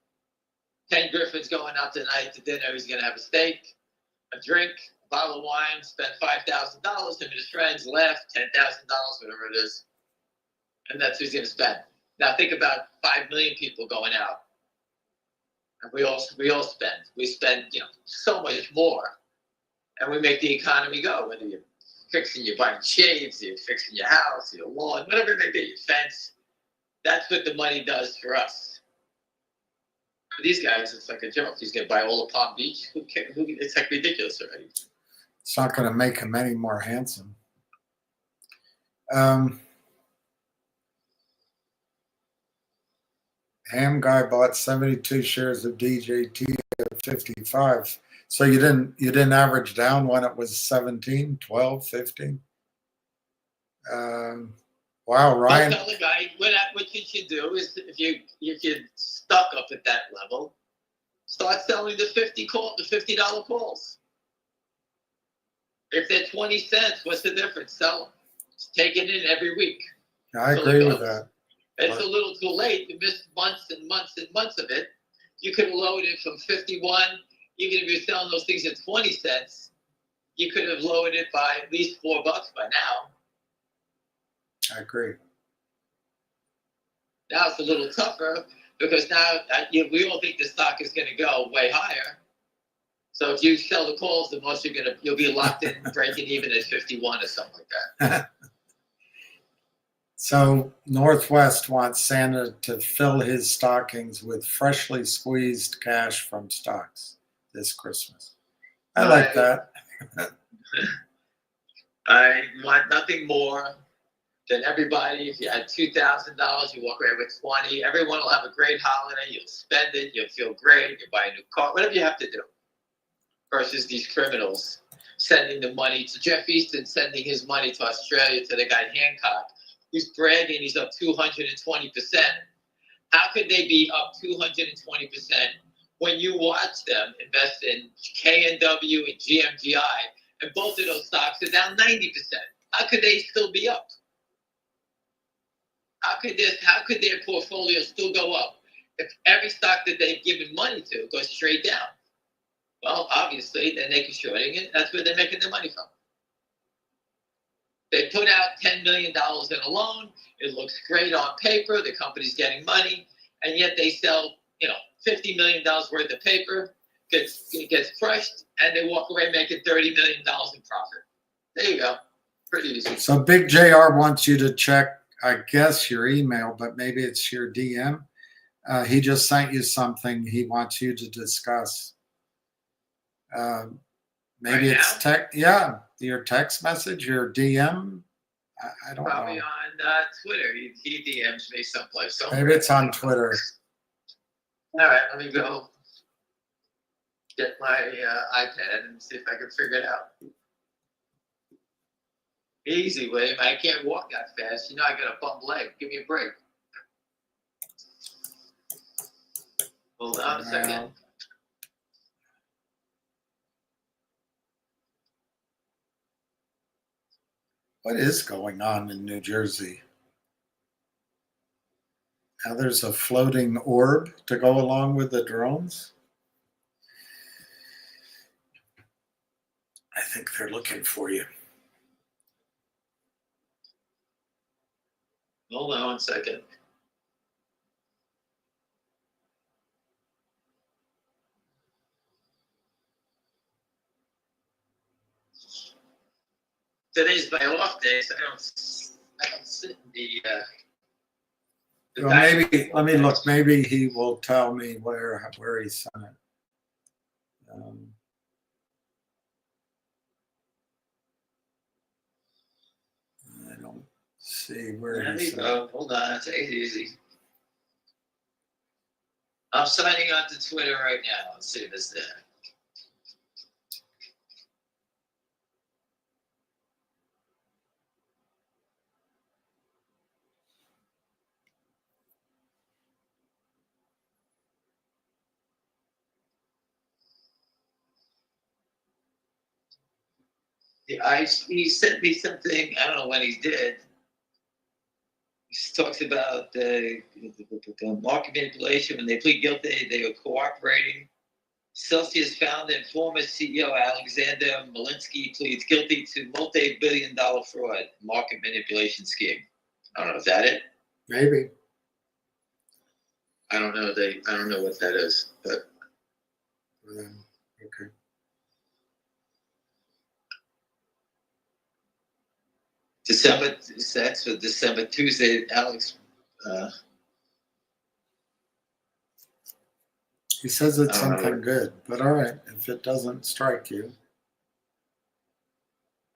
Ken Griffin's going out tonight to dinner. He's going to have a steak, a drink, a bottle of wine, spend $5,000. Him and his friends left, $10,000, whatever it is. And that's what he's going to spend. Now think about 5 million people going out. And we all spend. We spend, so much more. And we make the economy go. Whether you're buying shades, you're fixing your house, your lawn, whatever it may be, your fence. That's what the money does for us. For these guys, it's like a joke. He's going to buy all of Palm Beach. Who cares? It's like ridiculous already. It's not going to make him any more handsome. Ham guy bought 72 shares of DJT at 55. So you didn't average down when it was 17, 12, 15? Wow, Ryan. Don't tell the guy what you should do is if you're stuck up at that level, start selling the $50 calls. If they're 20 cents, what's the difference? Sell them. Just take it in every week. I agree with that. It's a little too late. You missed months and months and months of it. You could have lowered it from 51. Even if you're selling those things at 20 cents, you could have lowered it by at least $4 by now. I agree. Now it's a little tougher because now we all think the stock is going to go way higher. So if you sell the calls, the most you'll be locked in breaking even at 51 or something like that. So Northwest wants Santa to fill his stockings with freshly squeezed cash from stocks this Christmas. I like that. I want nothing more than everybody. If you had $2,000, you walk away with 20. Everyone will have a great holiday. You'll spend it. You'll feel great. You buy a new car. Whatever you have to do. Versus these criminals sending the money to Jeff Easton, sending his money to Australia to the guy Hancock, who's bragging he's up 220%. How could they be up 220% when you watch them invest in KNW and GMGI, and both of those stocks are down 90%? How could they still be up? How could their portfolio still go up if every stock that they've given money to goes straight down? Well, obviously, they're naked shorting it. That's where they're making their money from. They put out $10 million in a loan. It looks great on paper. The company's getting money, and yet they sell, $50 million worth of paper. It gets crushed, and they walk away making $30 million in profit. There you go. Pretty easy. So Big JR wants you to check, I guess, your email, but maybe it's your DM. He just sent you something he wants you to discuss. Maybe right it's text. Yeah, your text message, your DM. I don't Probably know. on Twitter. He DMs me someplace. Maybe it's on Twitter. All right, let me go get my iPad and see if I can figure it out. Easy, William. I can't walk that fast. I got a bum leg. Give me a break. Hold on a second. What is going on in New Jersey? Now there's a floating orb to go along with the drones. I think they're looking for you. Hold on one second. Today's my off day, so I don't sit in the Well, maybe let me look. Maybe he will tell me where he sent it. I don't see where There he you sent it. go. Hold on, take it easy. I'm signing on to Twitter right now. Let's see if it's there. He sent me something. I don't know when he did. He talks about the market manipulation. When they plead guilty, they were cooperating. Celsius founder and former CEO Alexander Malinsky pleads guilty to multi-billion-dollar fraud market manipulation scheme. I don't know. Is that it? Maybe. I don't know. I don't know what that is. But Okay. That's for December, Tuesday. Alex. He says it's I don't know. something good, but all right, if it doesn't strike you.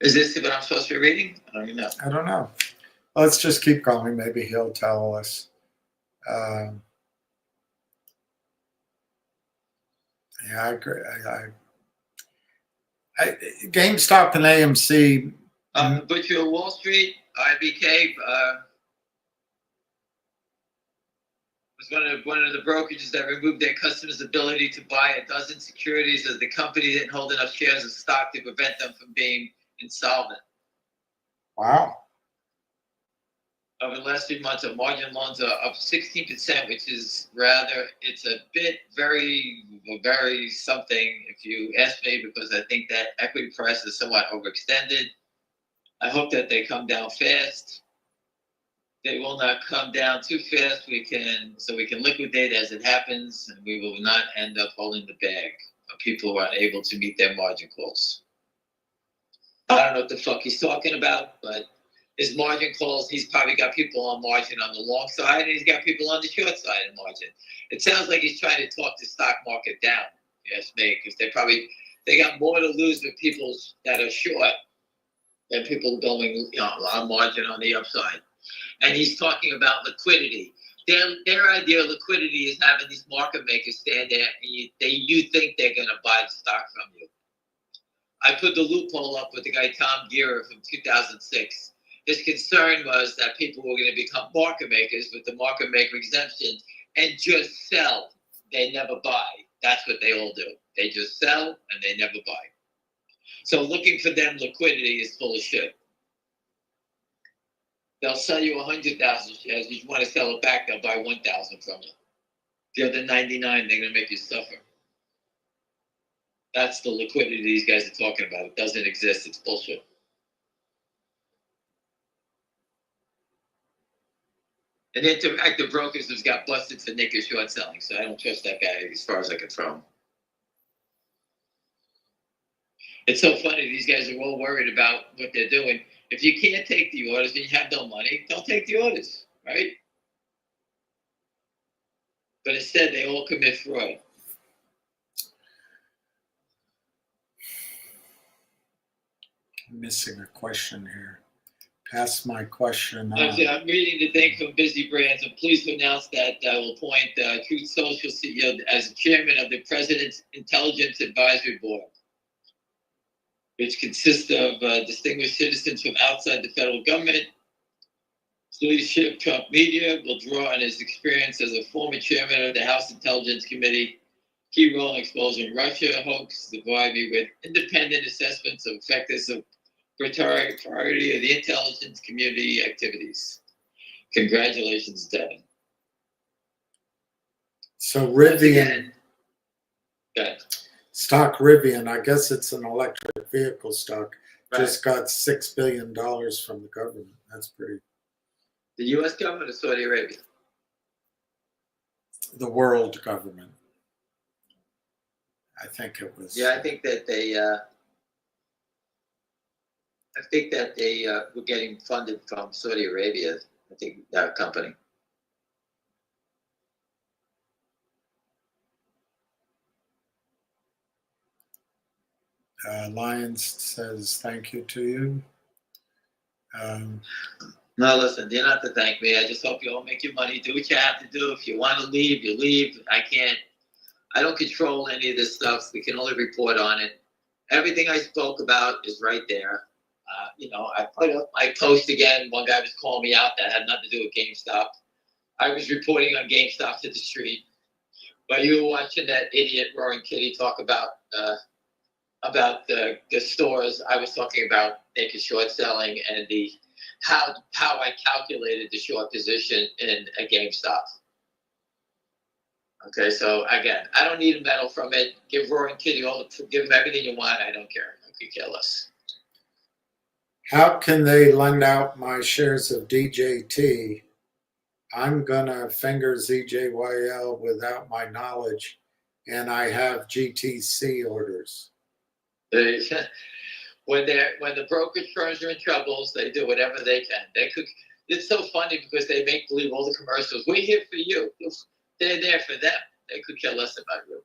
Is this what I'm supposed to be reading? I don't even know. I don't know. Let's just keep going. Maybe he'll tell us. Yeah, I agree. GameStop and AMC. Butcher of Wall Street, IBK, was one of the brokerages that removed their customers' ability to buy a dozen securities as the company didn't hold enough shares of stock to prevent them from being insolvent. Wow. Over the last 3 months, our margin loans are up 16%, which is it's a bit very something if you ask me, because I think that equity price is somewhat overextended. I hope that they come down fast. They will not come down too fast. We can liquidate as it happens, and we will not end up holding the bag of people who are unable to meet their margin calls. I don't know what the fuck he's talking about, but his margin calls, he's probably got people on margin on the long side, and he's got people on the short side of margin. It sounds like he's trying to talk the stock market down, if you ask me, because they got more to lose with people that are short than people going on margin on the upside. And he's talking about liquidity. Their idea of liquidity is having these market makers stand there and you think they're going to buy the stock from you. I put the loophole up with the guy Tom Gear from 2006. His concern was that people were going to become market makers with the market maker exemption and just sell. They never buy. That's what they all do. They just sell and they never buy. So looking for them liquidity is full of shit. They'll sell you 100,000 shares. If you want to sell it back, they'll buy 1,000 from you. The other 99, they're going to make you suffer. That's the liquidity these guys are talking about. It doesn't exist. It's bullshit. And Interactive Brokers has got busted for naked short selling, so I don't trust that guy as far as I can throw him. It's so funny. These guys are all worried about what they're doing. If you can't take the orders and you have no money, don't take the orders, right? But instead, they all commit fraud. I'm missing a question here. Pass my question on. I'm reading the thing from Busy Brands. I'm pleased to announce that I will appoint Truth Social CEO as chairman of the President's Intelligence Advisory Board, which consists of distinguished citizens from outside the federal government. His leadership, Trump Media, will draw on his experience as a former chairman of the House Intelligence Committee, key role in exposing Russia hoax, to provide me with independent assessments of effectiveness of priority of the intelligence community activities. Congratulations, Devin. So Rivian, Good. stock Rivian, I guess it's an electric vehicle stock, Right. just got $6 billion from the government. That's pretty. The U.S. government or Saudi Arabia? The world government. I think it was. Yeah, I think that they were getting funded from Saudi Arabia. I think that company. Lyons says thank you to you. No, listen, you don't have to thank me. I just hope you all make your money. Do what you have to do. If you want to leave, you leave. I don't control any of this stuff. We can only report on it. Everything I spoke about is right there. I put up my post again. One guy was calling me out that had nothing to do with GameStop. I was reporting on GameStop to the street. But you were watching that idiot Roaring Kitty talk about about the stores. I was talking about naked short selling and the how I calculated the short position in a GameStop. Okay, so again, I don't need a medal from it. Give Roaring Kitty give him everything you want. I don't care. I could care less. How can they lend out my shares of DJT? I'm gonna finger ZJYL without my knowledge, and I have GTC orders. When the brokerage firms are in troubles, they do whatever they can. It's so funny because they make believe all the commercials. We're here for you. They're there for them. They could care less about you.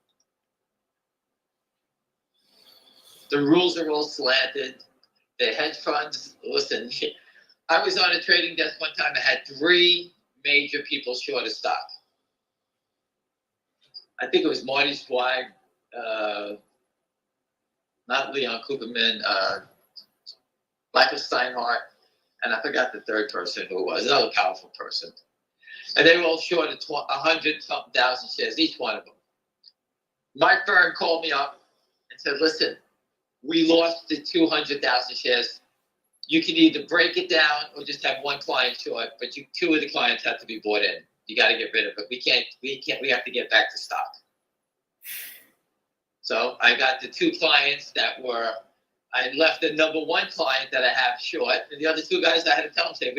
The rules are all slanted. The hedge funds, listen, I was on a trading desk one time. I had 3 major people short a stock. I think it was Marty Swag, not Leon Cooperman, Michael Steinhardt, and I forgot the third person who it was, another powerful person. And they were all short of 100,000 shares, each one of them. My firm called me up and said, listen, we lost the 200,000 shares. You can either break it down or just have one client short, but 2 of the clients have to be bought in. You got to get rid of it. We have to get back to stock. So I got the 2 clients I left the number 1 client that I have short, and the other 2 guys I had to tell them, say,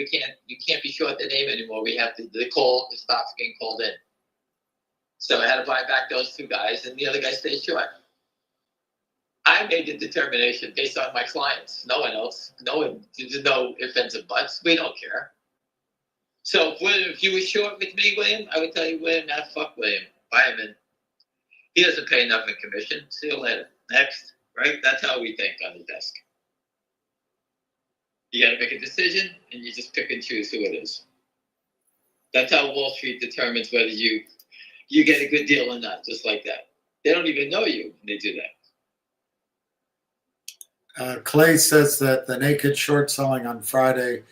you can't be short the name anymore. We have to, the stock's getting called in. So I had to buy back those 2 guys, and the other guy stayed short. I made the determination based on my clients. No one else. There's no ifs, ands, and buts. We don't care. So if you were short with me, William, I would tell you, William, nah, fuck William. Buy him in. He doesn't pay enough in commission. See you later. Next. Right? That's how we think on the desk. You got to make a decision, and you just pick and choose who it is. That's how Wall Street determines whether you get a good deal or not, just like that. They don't even know you when they do that. Clay says that the naked short selling on Friday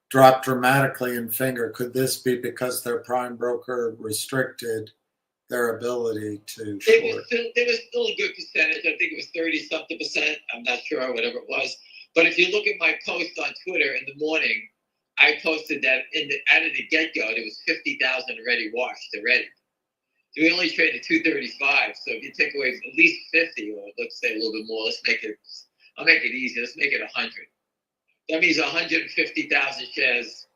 dropped dramatically in finger. Could this be because their prime broker restricted their ability to short? There was still a good percentage. I think it was 30-something%. I'm not sure, whatever it was. But if you look at my post on Twitter in the morning, I posted that out of the get-go, there was 50,000 already washed already. So we only traded 235. So if you take away at least 50, or let's say a little bit more, I'll make it easy. Let's make it 100. That means 150,000 shares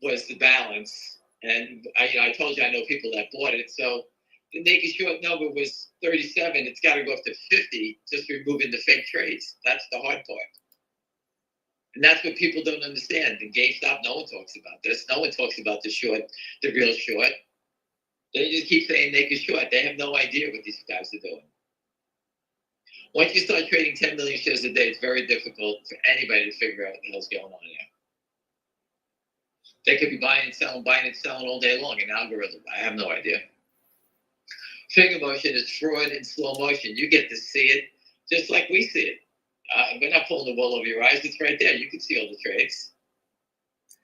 was the balance. And I told you I know people that bought it. So the naked short number was 37. It's got to go up to 50, just removing the fake trades. That's the hard part. And that's what people don't understand. In GameStop, no one talks about this. No one talks about the real short. They just keep saying naked short. They have no idea what these guys are doing. Once you start trading 10 million shares a day, it's very difficult for anybody to figure out what the hell's going on here. They could be buying and selling all day long, an algorithm. I have no idea. Finger motion is fraud in slow motion. You get to see it just like we see it. We're not pulling the wool over your eyes. It's right there. You can see all the trades.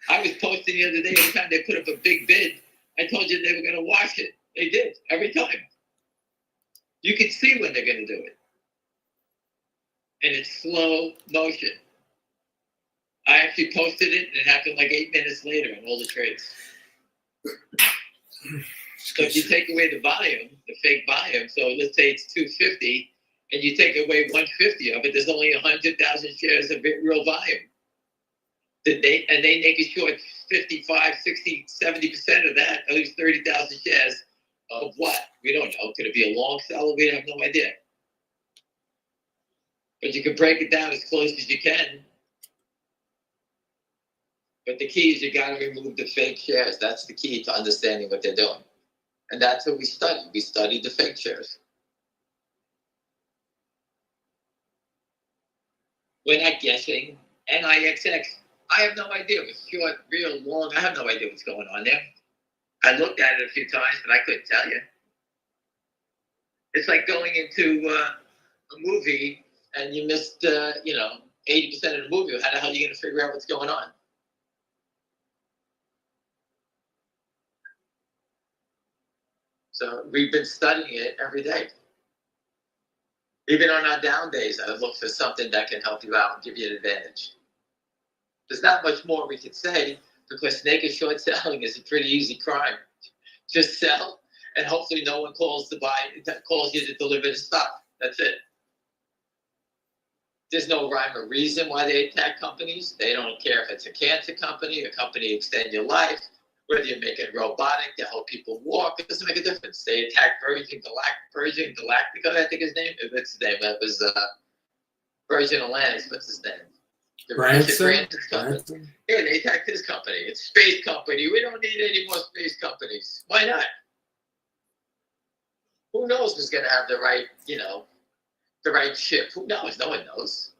I was posting the other day, every time they put up a big bid, I told you they were going to wash it. They did, every time. You can see when they're going to do it. And it's slow motion. I actually posted it, and it happened like 8 minutes later on all the trades. So if you take away the volume, the fake volume, so let's say it's 250, and you take away 150 of it, there's only 100,000 shares of real volume. They make it short 55, 60, 70% of that, at least 30,000 shares of what? We don't know. Could it be a long seller? We have no idea. But you can break it down as close as you can. But the key is you got to remove the fake shares. That's the key to understanding what they're doing. And that's what we study. We study the fake shares. We're not guessing. NIXX, I have no idea. It was short, real, long. I have no idea what's going on there. I looked at it a few times, but I couldn't tell you. It's like going into a movie and you missed, 80% of the movie. How the hell are you going to figure out what's going on? So we've been studying it every day. Even on our down days, I look for something that can help you out and give you an advantage. There's not much more we could say because naked short selling is a pretty easy crime. Just sell, and hopefully no one calls you to deliver the stock. That's it. There's no rhyme or reason why they attack companies. They don't care if it's a cancer company, a company extend your life, whether you make it robotic to help people walk. It doesn't make a difference. They attack Virgin Galactica, I think his name. What's his name? It was Virgin Atlantic. What's his name? Branson? Company. Yeah, they attacked his company. It's a space company. We don't need any more space companies. Why not? Who knows who's going to have the right, the right ship? Who knows? No one knows.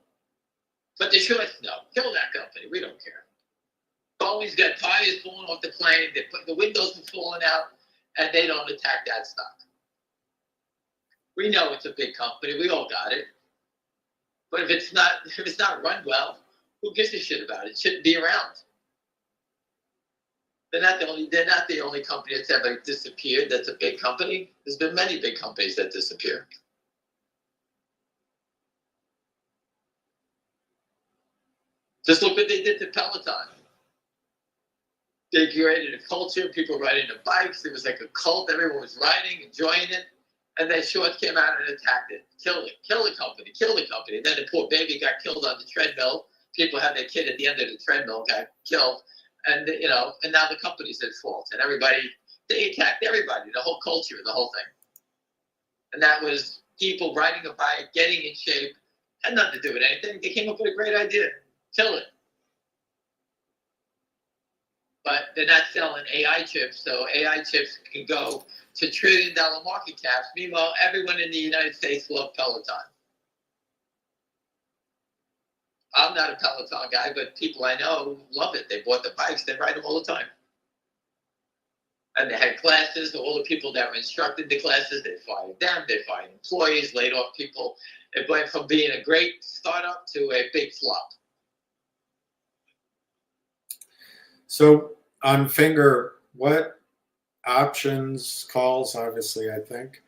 But the shorts know. Kill that company. We don't care. Boeing's got tires falling off the plane. The windows are falling out, and they don't attack that stock. We know it's a big company. We all got it. But if it's not run well, who gives a shit about it? It shouldn't be around. They're not the only company that's ever disappeared. That's a big company. There's been many big companies that disappear. Just look what they did to Peloton. They created a culture, people riding the bikes. It was like a cult. Everyone was riding, enjoying it. And then Shorts came out and attacked it. Kill the company. And then the poor baby got killed on the treadmill. People had their kid at the end of the treadmill, got killed. And, and now the company's at fault. And they attacked everybody, the whole culture, the whole thing. And that was people riding a bike, getting in shape. Had nothing to do with anything. They came up with a great idea. Kill it. But they're not selling AI chips, so AI chips can go to $1 trillion market caps. Meanwhile, everyone in the United States loves Peloton. I'm not a Peloton guy, but people I know love it. They bought the bikes, they ride them all the time. And they had classes, all the people that were instructed the classes, they fired them, they fired employees, laid off people. It went from being a great startup to a big flop. So on Finger, what options, calls, obviously, I think,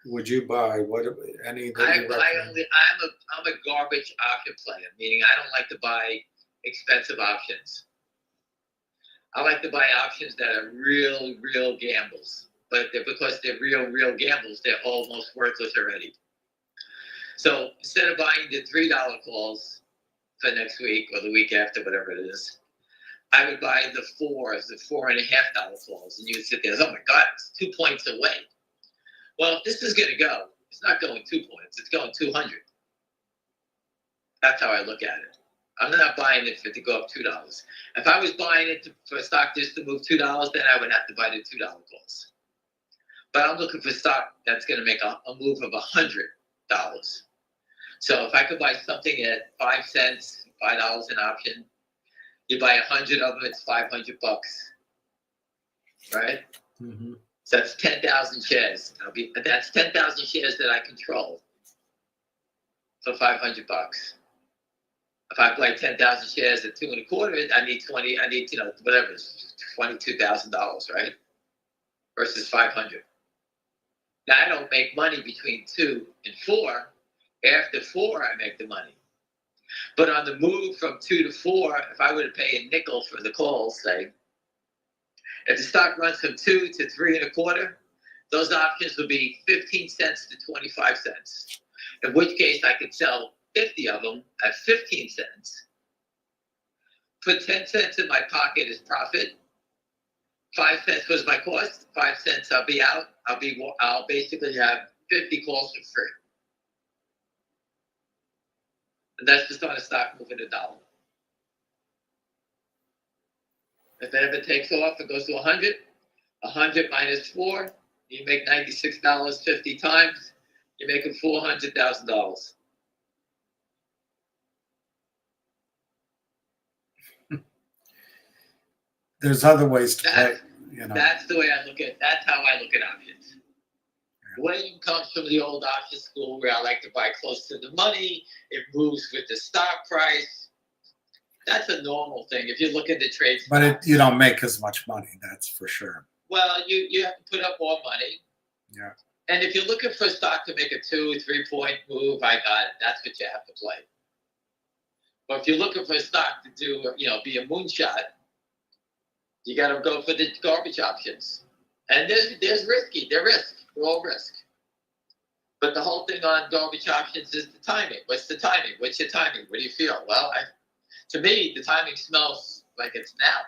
would you buy? What any that you recommend? I'm a garbage option player, meaning I don't like to buy expensive options. I like to buy options that are real gambles. But because they're real gambles, they're almost worthless already. So instead of buying the $3 calls for next week or the week after, whatever it is, I would buy the $4.50 calls, and you would sit there, oh my God, it's 2 points away. Well, if this is going to go, it's not going 2 points, it's going 200. That's how I look at it. I'm not buying it to go up $2. If I was buying it for a stock just to move $2, then I would have to buy the $2 calls. But I'm looking for stock that's going to make a move of $100. So if I could buy something at 5 cents, $5 an option, you buy 100 of them, it's $500, right? Mm-hmm. So that's 10,000 shares. That's 10,000 shares that I control for $500. If I buy 10,000 shares at 2 1/4, I need whatever, $22,000, right? Versus 500. Now I don't make money between 2 and 4. After 4, I make the money. But on the move from 2 to 4, if I were to pay a nickel for the calls, say, if the stock runs from 2 to 3 1/4, those options would be 15 cents to 25 cents. In which case I could sell 50 of them at 15 cents. Put 10 cents in my pocket as profit. 5 cents was my cost. 5 cents I'll be out. I'll basically have 50 calls for free. And that's just on a stock moving $1. If it ever takes off, it goes to 100. 100 minus 4, you make $96 50 times. You're making $400,000. There's other ways to play, That's the way I look at. That's how I look at options. William comes from the old option school where I like to buy close to the money. It moves with the stock price. That's a normal thing. If you look at the trades, but you don't make as much money. That's for sure. Well, you have to put up more money. Yeah. And if you're looking for a stock to make a 2-3 point move, I got it. That's what you have to play. But if you're looking for a stock to do, be a moonshot, you got to go for the garbage options. And there's risky. They're risk. They're all risk. But the whole thing on garbage options is the timing. What's the timing? What's your timing? What do you feel? Well, to me, the timing smells like it's now.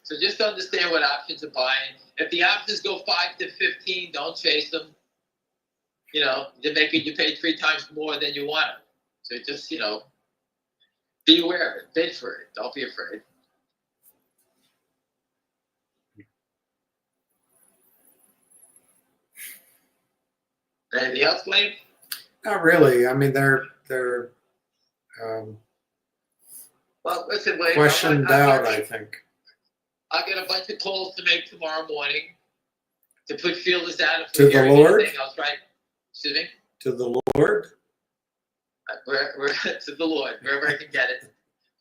So just understand what options are buying. If the options go 5 to 15, don't chase them. You pay 3 times more than you want them. So just, be aware of it. Bid for it. Don't be afraid. Anything else, Blaine? Not really. I mean, they're well, listen, Blaine. questioned out, I think. I'll get a bunch of calls to make tomorrow morning to put feelers out. If To the Lord? Anything else, right? Excuse me? To the Lord? We're to the Lord, wherever I can get it.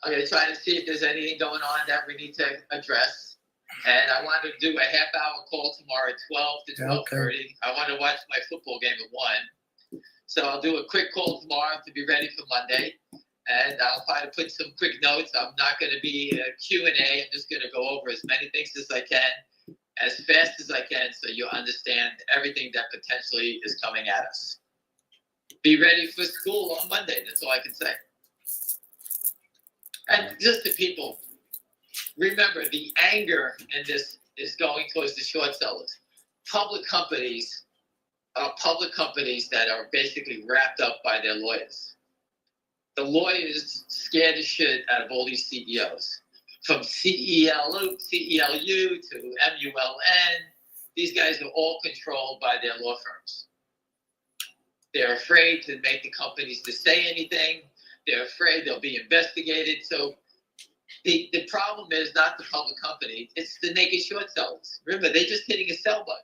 I'm going to try to see if there's anything going on that we need to address. And I want to do a half-hour call tomorrow at 12 to 12:30. Okay. I want to watch my football game at 1. So I'll do a quick call tomorrow to be ready for Monday. And I'll try to put some quick notes. I'm not going to be a Q&A. I'm just going to go over as many things as I can, as fast as I can, so you understand everything that potentially is coming at us. Be ready for school on Monday. That's all I can say. And just to people, remember the anger in this is going towards the short sellers. Public companies are public companies that are basically wrapped up by their lawyers. The lawyers scared the shit out of all these CEOs, from CELU to MULN. These guys are all controlled by their law firms. They're afraid to make the companies to say anything. They're afraid they'll be investigated. So the problem is not the public company, it's the naked short sellers. Remember, they're just hitting a sell button.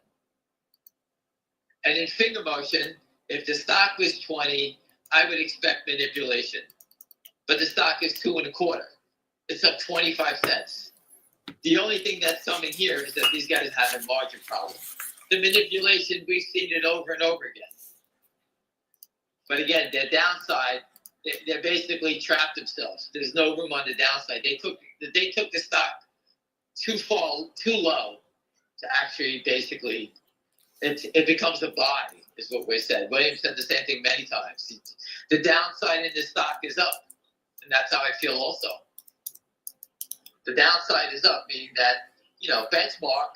And in finger motion, if the stock was 20, I would expect manipulation. But the stock is 2.25. It's up 25 cents. The only thing that's coming here is that these guys have a margin problem. The manipulation, we've seen it over and over again. But again, their downside, they're basically trapped themselves. There's no room on the downside. They took the stock too low to actually basically, it becomes a buy, is what we said. William said the same thing many times. The downside in the stock is up, and that's how I feel also. The downside is up, meaning that, Benchmark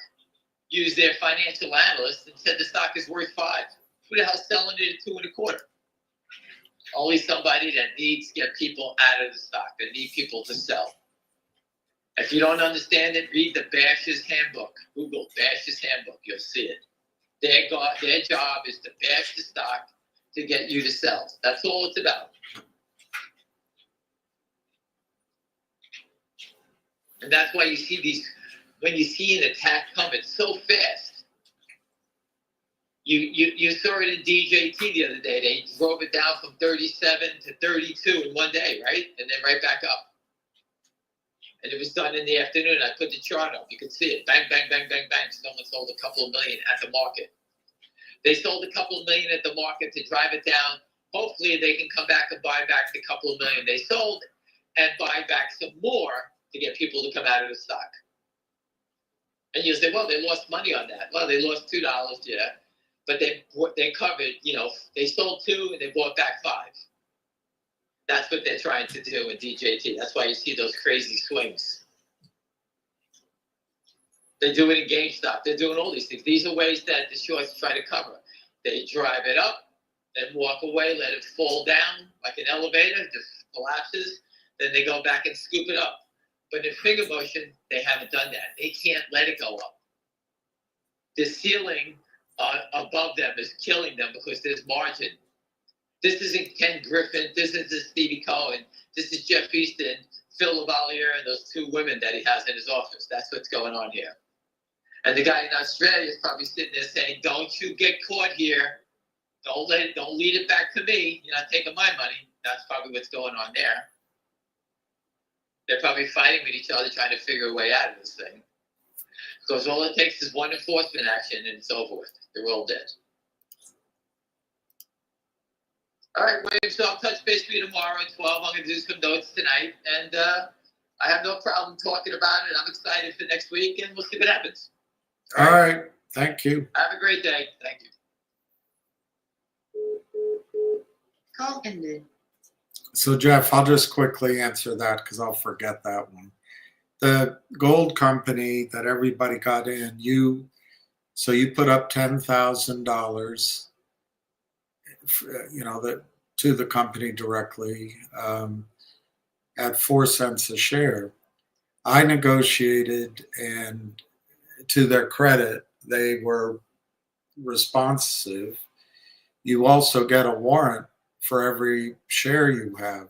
used their financial analyst and said the stock is worth 5. Who the hell's selling it at 2.25? Only somebody that needs to get people out of the stock, that need people to sell. If you don't understand it, read the Bash's Handbook. Google Bash's Handbook. You'll see it. Their job is to bash the stock to get you to sell. That's all it's about. And that's why you see when you see an attack coming so fast. You saw it in DJT the other day. They drove it down from 37 to 32 in one day, right? And then right back up. And it was done in the afternoon. I put the chart up. You could see it. Bang, bang, bang, bang, bang. Someone sold a couple of million at the market. They sold a couple of million at the market to drive it down. Hopefully they can come back and buy back the couple of million they sold and buy back some more to get people to come out of the stock. And you'll say, well, they lost money on that. Well, they lost $2, yeah. But they covered, they sold 2 and they bought back 5. That's what they're trying to do in DJT. That's why you see those crazy swings. They do it in GameStop. They're doing all these things. These are ways that the shorts try to cover. They drive it up, then walk away, let it fall down like an elevator, just collapses. Then they go back and scoop it up. But in finger motion, they haven't done that. They can't let it go up. The ceiling above them is killing them because there's margin. This isn't Ken Griffin. This isn't Stevie Cohen. This is Jeff Easton, Phil Lavalier, and those 2 women that he has in his office. That's what's going on here. And the guy in Australia is probably sitting there saying, don't you get caught here. Don't lead it back to me. You're not taking my money. That's probably what's going on there. They're probably fighting with each other, trying to figure a way out of this thing. Because all it takes is one enforcement action and it's over with. They're all dead. All right, William, so I'll touch base with you tomorrow at 12. I'm going to do some notes tonight. And I have no problem talking about it. I'm excited for next week, and we'll see what happens. All right. Thank you. Have a great day. Thank you. Call ended. So, Jeff, I'll just quickly answer that because I'll forget that one. The gold company that everybody got in, you put up $10,000, to the company directly at 4 cents a share. I negotiated, and to their credit, they were responsive. You also get a warrant for every share you have.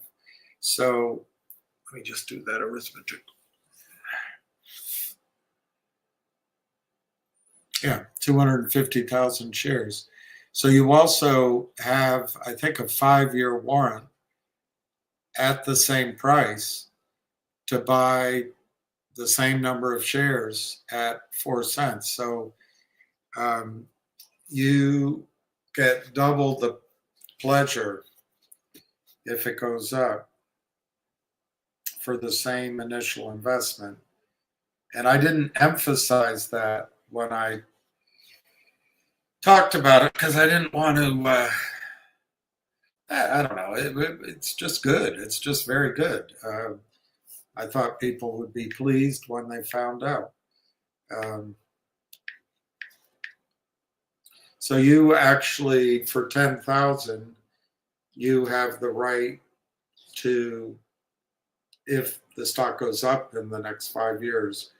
So let me just do that arithmetic. Yeah, 250,000 shares. So you also have, I think, a 5-year warrant at the same price to buy the same number of shares at 4 cents. So you get double the pleasure if it goes up for the same initial investment. And I didn't emphasize that when I talked about it because I didn't want to, I don't know, it's just good. It's just very good. I thought people would be pleased when they found out. So you actually, for 10,000, you have the right to, if the stock goes up in the next 5 years,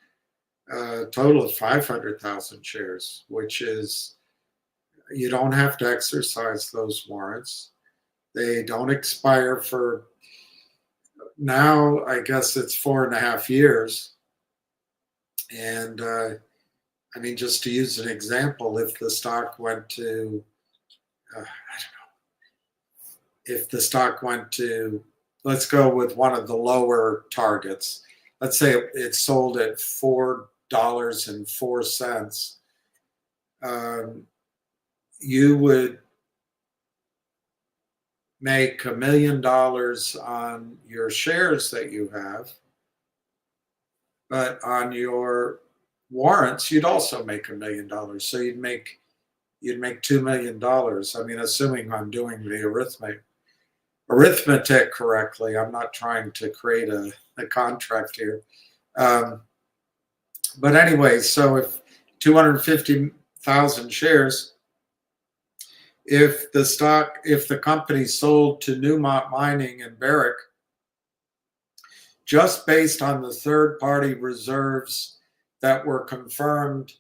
a total of 500,000 shares, which is, you don't have to exercise those warrants. They don't expire for, now I guess it's 4.5 years. And I mean, just to use an example, if the stock went to, I don't know, if the stock went to, let's go with one of the lower targets. Let's say it sold at $4.04. You would make $1 million on your shares that you have, but on your warrants, you'd also make $1 million. So you'd make $2 million. I mean, assuming I'm doing the arithmetic correctly. I'm not trying to create a contract here. But anyway, so if 250,000 shares, if the company sold to Newmont Mining and Barrick, just based on the third-party reserves that were confirmed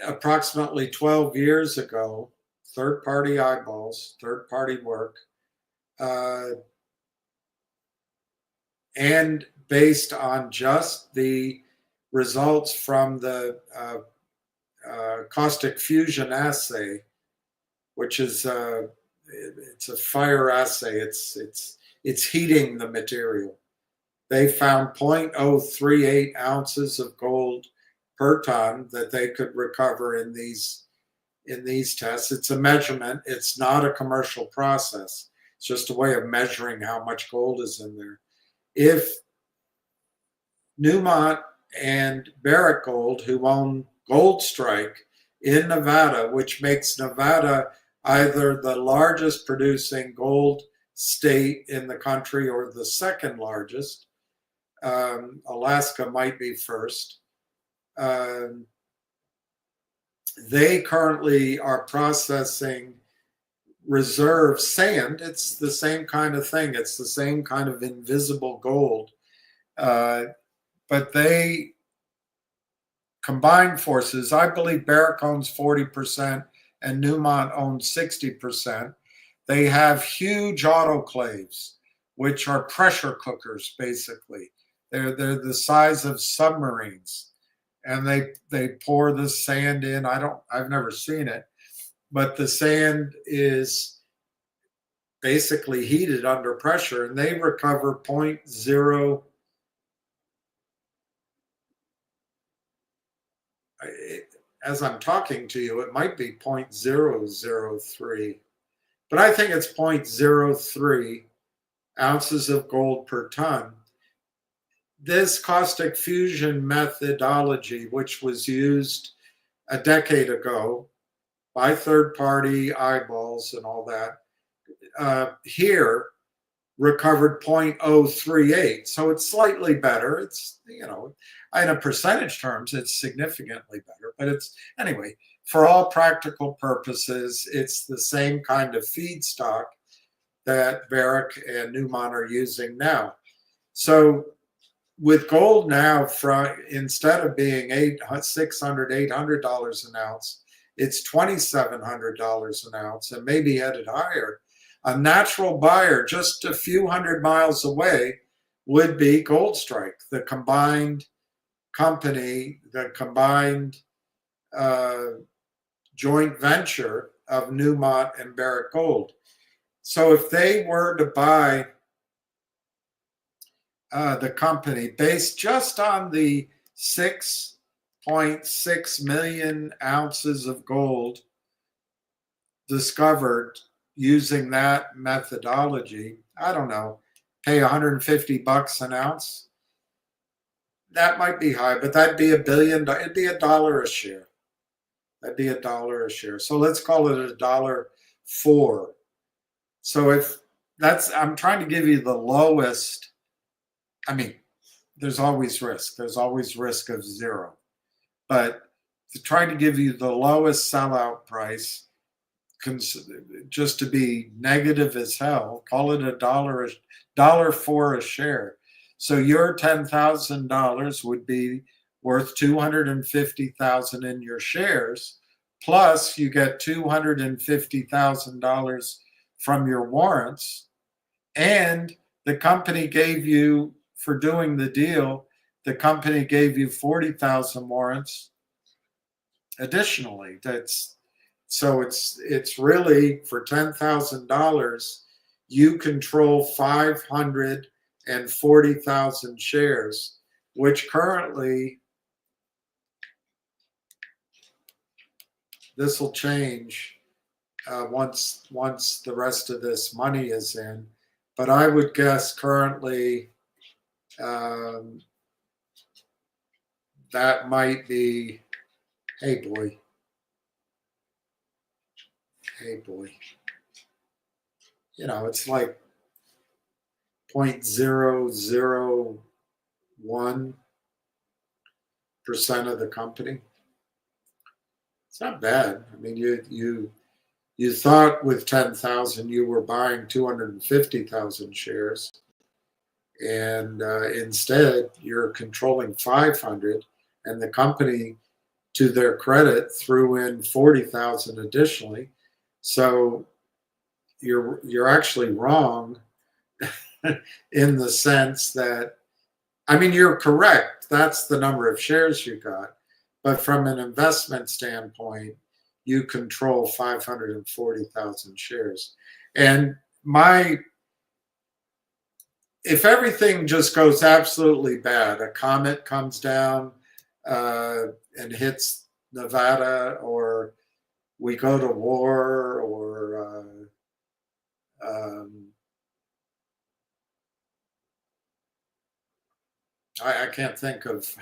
approximately 12 years ago, third-party eyeballs, third-party work, and based on just the results from the caustic fusion assay, which is it's a fire assay. It's heating the material. They found 0.038 ounces of gold per ton that they could recover in these tests. It's a measurement. It's not a commercial process. It's just a way of measuring how much gold is in there. If Newmont and Barrick Gold, who own Gold Strike in Nevada, which makes Nevada either the largest producing gold state in the country or the second largest, Alaska might be first. They currently are processing reserve sand. It's the same kind of thing. It's the same kind of invisible gold. But they combine forces. I believe Barrick owns 40% and Newmont owns 60%. They have huge autoclaves, which are pressure cookers, basically. They're the size of submarines. And they pour the sand in. I've never seen it, but the sand is basically heated under pressure, and they recover 0.0 as I'm talking to you, it might be 0.003, but I think it's 0.03 ounces of gold per ton. This caustic fusion methodology, which was used a decade ago by third-party eyeballs and all that, here recovered 0.038. So it's slightly better. It's, in a percentage terms, it's significantly better. But it's, anyway, for all practical purposes, it's the same kind of feedstock that Barrick and Newmont are using now. So with gold now, instead of being $600, $800 an ounce, it's $2,700 an ounce, and maybe headed higher. A natural buyer just a few hundred miles away would be Goldstrike, the combined company, the combined joint venture of Newmont and Barrick Gold. So if they were to buy the company based just on the 6.6 million ounces of gold discovered using that methodology, I don't know, pay $150 an ounce. That might be high, but that'd be $1 billion. It'd be $1 a share. That'd be $1 a share. So let's call it $1.04. So if that's, I'm trying to give you the lowest. I mean, there's always risk. There's always risk of zero. But to try to give you the lowest sellout price, just to be negative as hell, call it $1.04 a share. So your $10,000 would be worth $250,000 in your shares, plus you get $250,000 from your warrants, and the company gave you, for doing the deal, the company gave you 40,000 warrants additionally. So it's really, for $10,000, you control 540,000 shares, which currently, this will change once the rest of this money is in. But I would guess currently that might be, hey boy, it's like 0.001% of the company. It's not bad. I mean, you thought with 10,000 you were buying 250,000 shares, and instead you're controlling 500, and the company, to their credit, threw in 40,000 additionally. So you're actually wrong in the sense that, I mean, you're correct. That's the number of shares you got. But from an investment standpoint, you control 540,000 shares. And if everything just goes absolutely bad, a comet comes down and hits Nevada, or we go to war, or I can't think of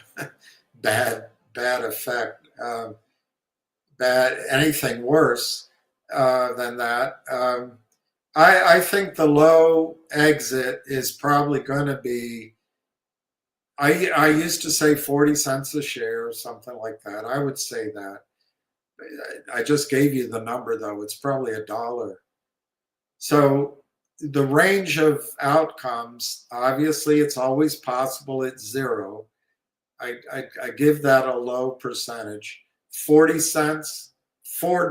bad effect, anything worse than that. I think the low exit is probably going to be, I used to say 40 cents a share or something like that. I would say that. I just gave you the number, though. It's probably $1. So the range of outcomes, obviously, it's always possible it's zero. I give that a low percentage. 40 cents, $4,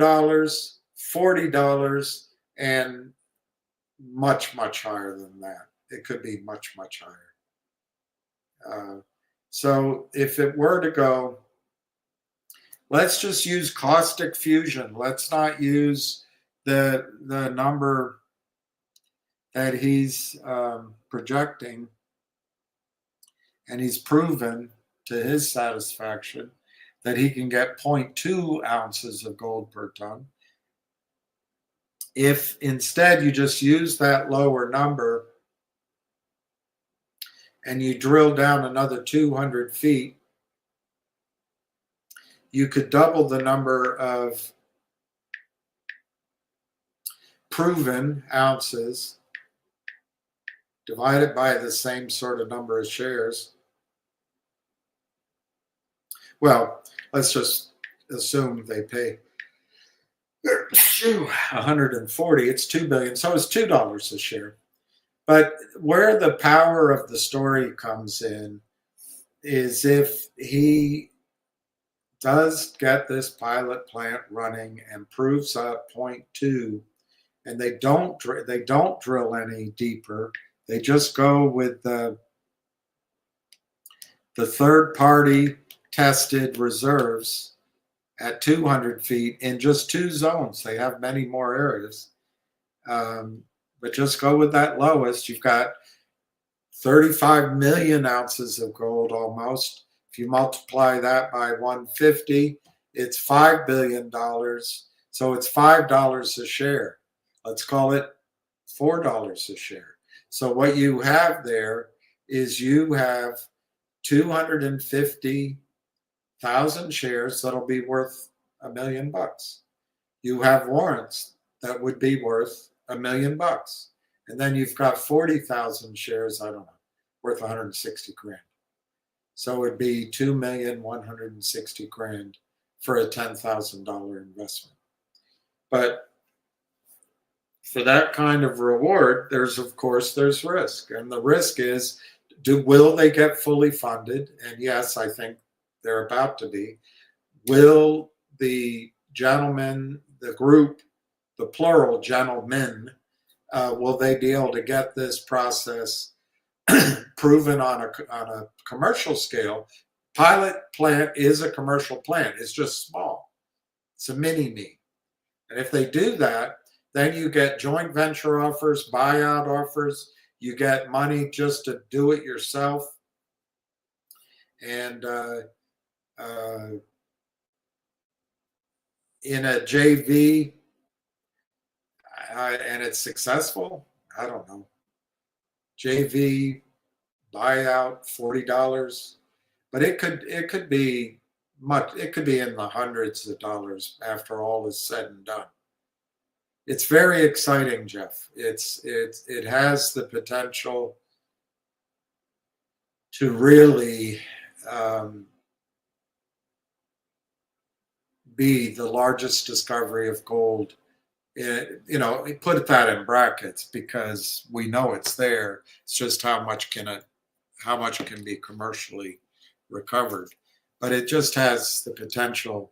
$40, and much, much higher than that. It could be much, much higher. So if it were to go, let's just use caustic fusion. Let's not use the number that he's projecting and he's proven to his satisfaction. that he can get 0.2 ounces of gold per ton. If instead you just use that lower number and you drill down another 200 feet, you could double the number of proven ounces, divide it by the same sort of number of shares. Well, let's just assume they pay 140. It's 2 billion, so it's $2 a share. But where the power of the story comes in is if he does get this pilot plant running and proves up 0.2, and they don't drill any deeper. They just go with the third-party tested reserves at 200 feet in just 2 zones. They have many more areas, but just go with that lowest. You've got 35 million ounces of gold almost. If you multiply that by 150, it's $5 billion. So it's $5 a share. Let's call it $4 a share. So what you have there is you have 250,000 shares that'll be worth $1 million. You have warrants that would be worth $1 million. And then you've got 40,000 shares, I don't know, worth 160 grand. So it'd be 2,160,000 grand for a $10,000 investment. But for that kind of reward, there's risk. And the risk is, will they get fully funded? And yes, I think they're about to be. Will the gentlemen, the group, the plural gentlemen, will they be able to get this process proven on a commercial scale? Pilot plant is a commercial plant. It's just small. It's a mini-me. And if they do that, then you get joint venture offers, buyout offers. You get money just to do it yourself. And in a JV, and it's successful, I don't know. JV buyout $40, but it could be much. It could be in the hundreds of dollars after all is said and done. It's very exciting, Jeff. It has the potential to really be the largest discovery of gold. Put that in brackets because we know it's there. It's just how much can be commercially recovered. But it just has the potential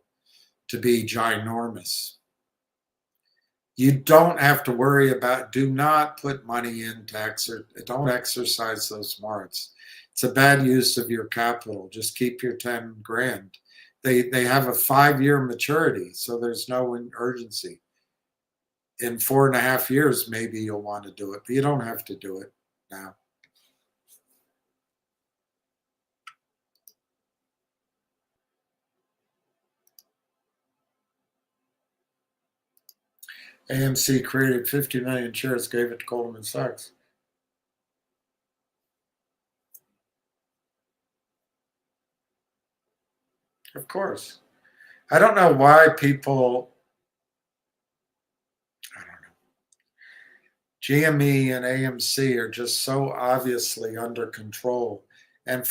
to be ginormous. You don't have to worry about, do not put money into don't exercise those warrants. It's a bad use of your capital. Just keep your 10 grand. They have a 5-year maturity, so there's no urgency. In 4.5 years, maybe you'll want to do it, but you don't have to do it now. AMC created 50 million shares, gave it to Goldman Sachs. Of course. I don't know why people, GME and AMC are just so obviously under control. And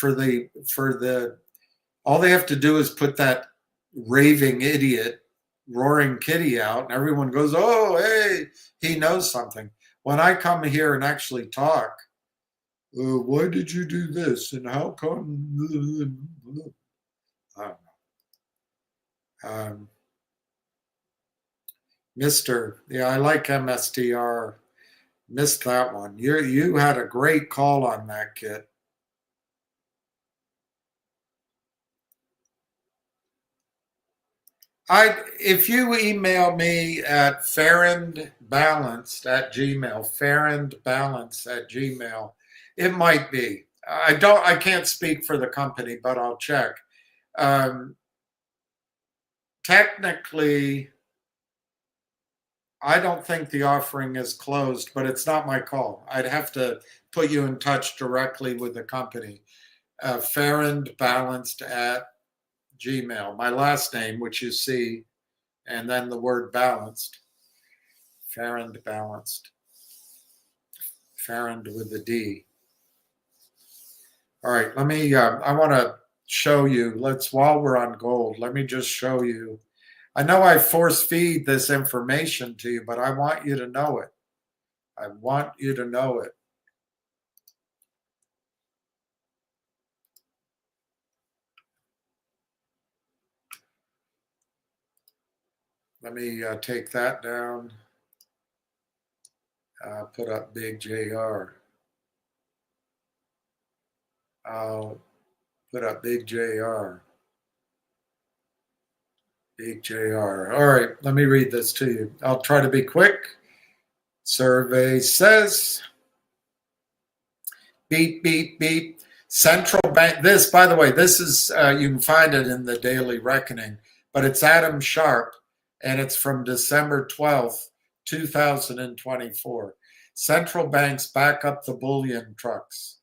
all they have to do is put that raving idiot roaring kitty out and everyone goes, oh, hey, he knows something. When I come here and actually talk, why did you do this? And how come? I don't know. I like MSTR. Missed that one. You had a great call on that, kid. If you email me at farrandbalanced@gmail, it might be. I can't speak for the company, but I'll check. technically, I don't think the offering is closed, but it's not my call. I'd have to put you in touch directly with the company. Farrandbalanced@gmail. My last name, which you see, and then the word balanced. Farrand Balanced. Farrand with the D. All right, let me, I want to show you, while we're on gold, let me just show you. I know I force feed this information to you, but I want you to know it. I want you to know it. Let me take that down. Put up big JR. I'll put up big JR. Big JR. All right, let me read this to you. I'll try to be quick. Survey says, beep, beep, beep. Central bank, this, by the way, this is, you can find it in the Daily Reckoning, but it's HAMShort, and it's from December 12th, 2024. Central banks back up the bullion trucks.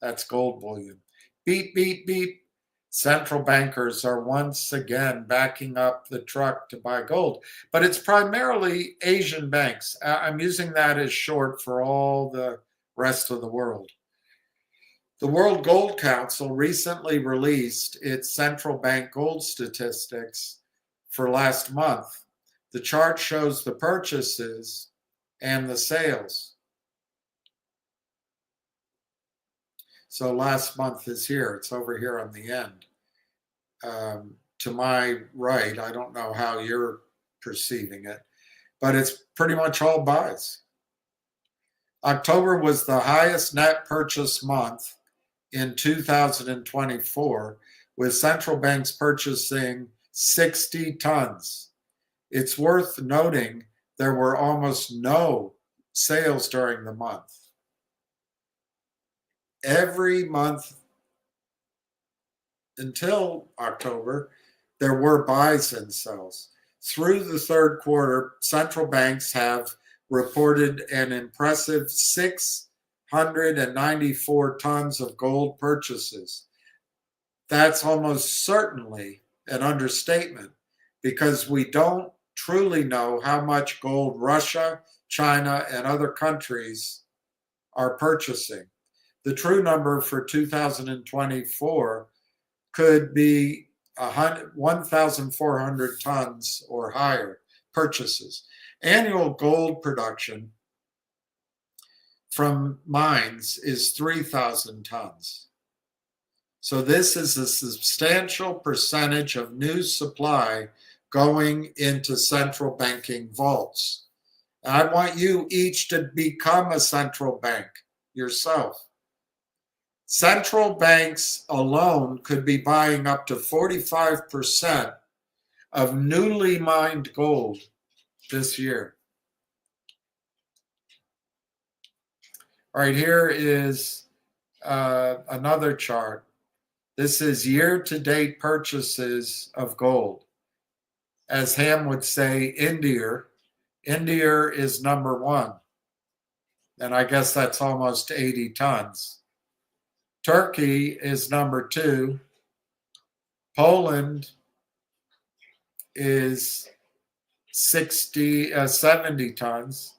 That's gold bullion. Beep, beep, beep. Central bankers are once again backing up the truck to buy gold, but it's primarily Asian banks. I'm using that as short for all the rest of the world. The World Gold Council recently released its central bank gold statistics for last month. The chart shows the purchases and the sales. So last month is here. It's over here on the end. To my right, I don't know how you're perceiving it, but it's pretty much all buys. October was the highest net purchase month in 2024, with central banks purchasing 60 tons. It's worth noting there were almost no sales during the month. Every month until October, there were buys and sells. Through the third quarter, central banks have reported an impressive 694 tons of gold purchases. That's almost certainly an understatement, because we don't truly know how much gold Russia, China, and other countries are purchasing. The true number for 2024 could be 1,400 tons or higher purchases. Annual gold production from mines is 3,000 tons. So this is a substantial percentage of new supply going into central banking vaults. And I want you each to become a central bank yourself. Central banks alone could be buying up to 45% of newly mined gold this year. All right, here is another chart. This is year-to-date purchases of gold. As Ham would say, India is number one. And I guess that's almost 80 tons. Turkey is number two. Poland is 70 tons.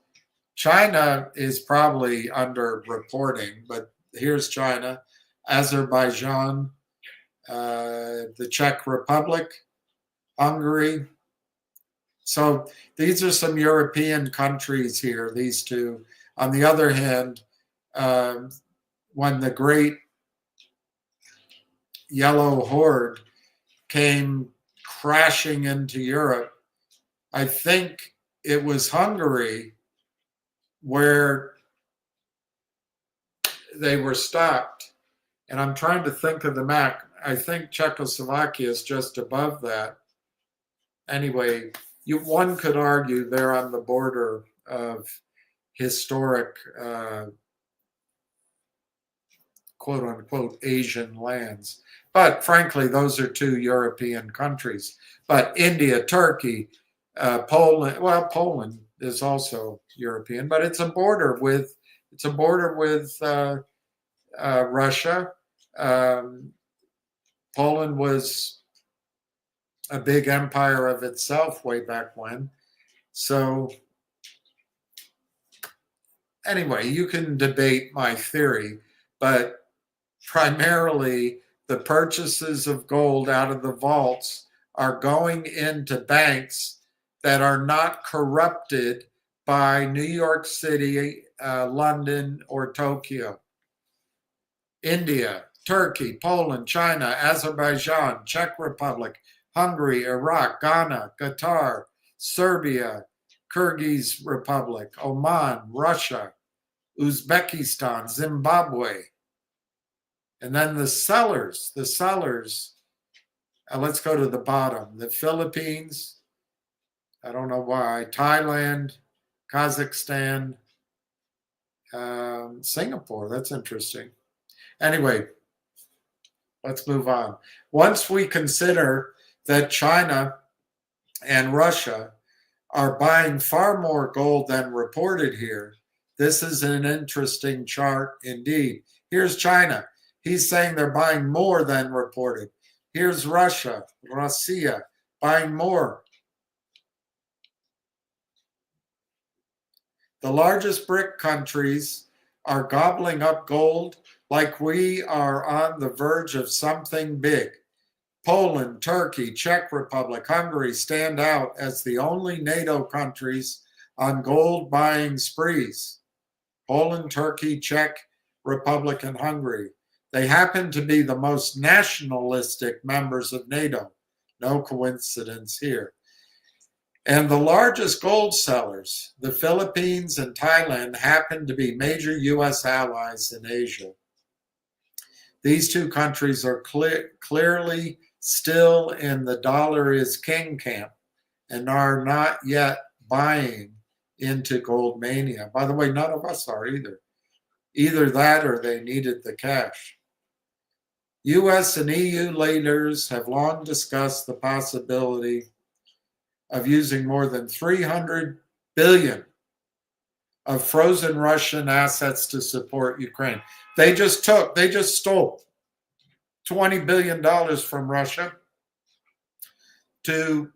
China is probably underreporting, but here's China. Azerbaijan, the Czech Republic, Hungary. So these are some European countries here, these two. On the other hand, when the great yellow horde came crashing into Europe, I think it was Hungary where they were stopped. And I'm trying to think of the map. I think Czechoslovakia is just above that. Anyway, one could argue they're on the border of historic quote unquote Asian lands. But frankly, those are two European countries. But India, Turkey, Poland, well, Poland is also European, but it's a border with Russia. Poland was a big empire of itself way back when. So anyway, you can debate my theory, but primarily the purchases of gold out of the vaults are going into banks that are not corrupted by New York City, London, or Tokyo. India, Turkey, Poland, China, Azerbaijan, Czech Republic, Hungary, Iraq, Ghana, Qatar, Serbia, Kyrgyz Republic, Oman, Russia, Uzbekistan, Zimbabwe. And then the sellers, let's go to the bottom. The Philippines, I don't know why, Thailand, Kazakhstan, Singapore, that's interesting. Anyway, let's move on. Once we consider that China and Russia are buying far more gold than reported here, this is an interesting chart indeed. Here's China. He's saying they're buying more than reported. Here's Russia, buying more. The largest BRIC countries are gobbling up gold like we are on the verge of something big. Poland, Turkey, Czech Republic, Hungary stand out as the only NATO countries on gold buying sprees. Poland, Turkey, Czech Republic, and Hungary. They happen to be the most nationalistic members of NATO. No coincidence here. And the largest gold sellers, the Philippines and Thailand, happen to be major U.S. allies in Asia. These two countries are clearly still in the dollar is king camp and are not yet buying into gold mania. By the way, none of us are either. Either that or they needed the cash. US and EU leaders have long discussed the possibility of using more than 300 billion of frozen Russian assets to support Ukraine. They just stole $20 billion from Russia to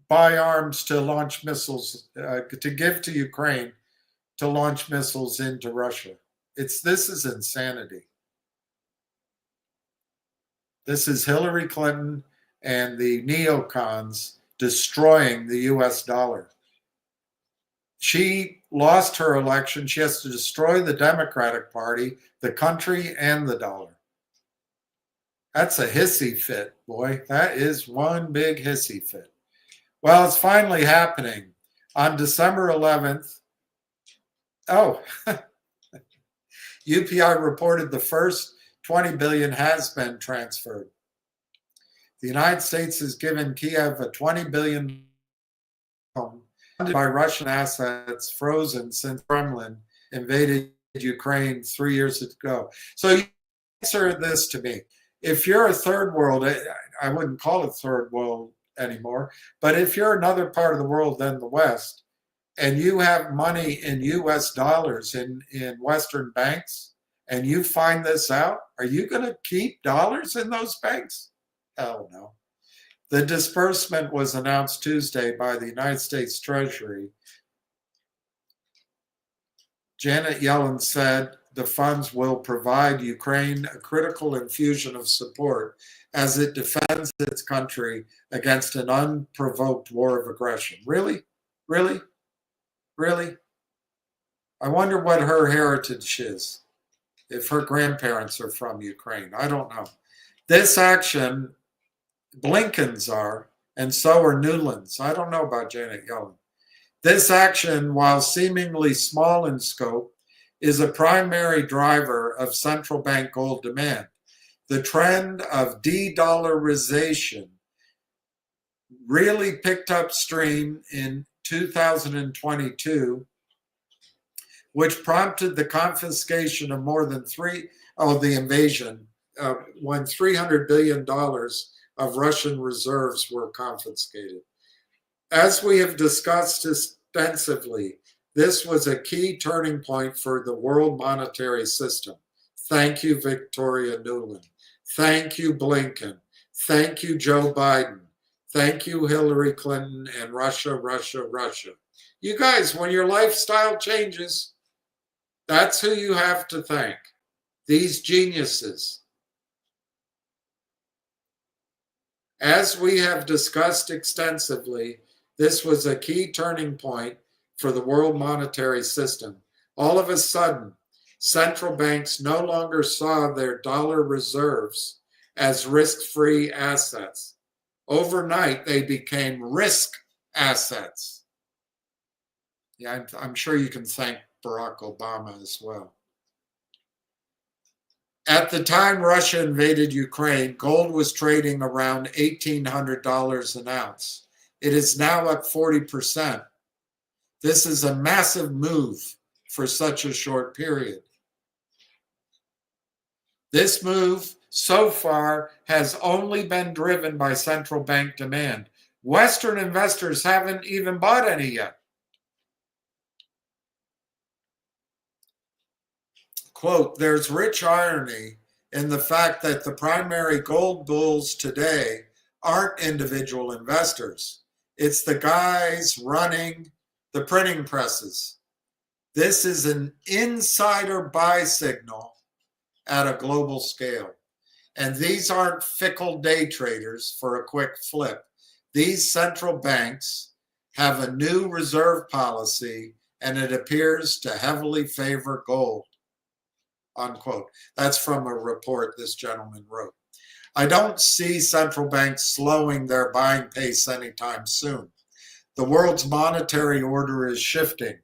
buy arms to launch missiles, to give to Ukraine to launch missiles into Russia. This is insanity. This is Hillary Clinton and the neocons destroying the US dollar. She lost her election. She has to destroy the Democratic Party, the country, and the dollar. That's a hissy fit, boy. That is one big hissy fit. Well, it's finally happening. On December 11th, UPI reported the first 20 billion has been transferred. The United States has given Kiev a 20 billion funded by Russian assets frozen since Kremlin invaded Ukraine 3 years ago. So you answer this to me. If you're a third world, I wouldn't call it third world anymore, but if you're another part of the world than the West, and you have money in US dollars in Western banks, and you find this out, are you going to keep dollars in those banks? Hell no. The disbursement was announced Tuesday by the United States Treasury. Janet Yellen said the funds will provide Ukraine a critical infusion of support as it defends its country against an unprovoked war of aggression. Really? Really? Really? I wonder what her heritage is, if her grandparents are from Ukraine. I don't know. This action, Blinken's are, and so are Newland's. I don't know about Janet Yellen. This action, while seemingly small in scope, is a primary driver of central bank gold demand. The trend of de-dollarization really picked up steam in 2022, which prompted the confiscation of more than the invasion, when $300 billion of Russian reserves were confiscated. As we have discussed extensively, this was a key turning point for the world monetary system. Thank you, Victoria Nuland. Thank you, Blinken. Thank you, Joe Biden. Thank you, Hillary Clinton and Russia, Russia, Russia. You guys, when your lifestyle changes, that's who you have to thank. These geniuses. As we have discussed extensively, this was a key turning point for the world monetary system. All of a sudden, central banks no longer saw their dollar reserves as risk-free assets. Overnight, they became risk assets. Yeah, I'm sure you can thank Barack Obama as well. At the time Russia invaded Ukraine, gold was trading around $1,800 an ounce. It is now up 40%. This is a massive move for such a short period. This move so far has only been driven by central bank demand. Western investors haven't even bought any yet. Quote, there's rich irony in the fact that the primary gold bulls today aren't individual investors. It's the guys running the printing presses. This is an insider buy signal at a global scale. And these aren't fickle day traders for a quick flip. These central banks have a new reserve policy, and it appears to heavily favor gold. Unquote. That's from a report this gentleman wrote. I don't see central banks slowing their buying pace anytime soon. The world's monetary order is shifting.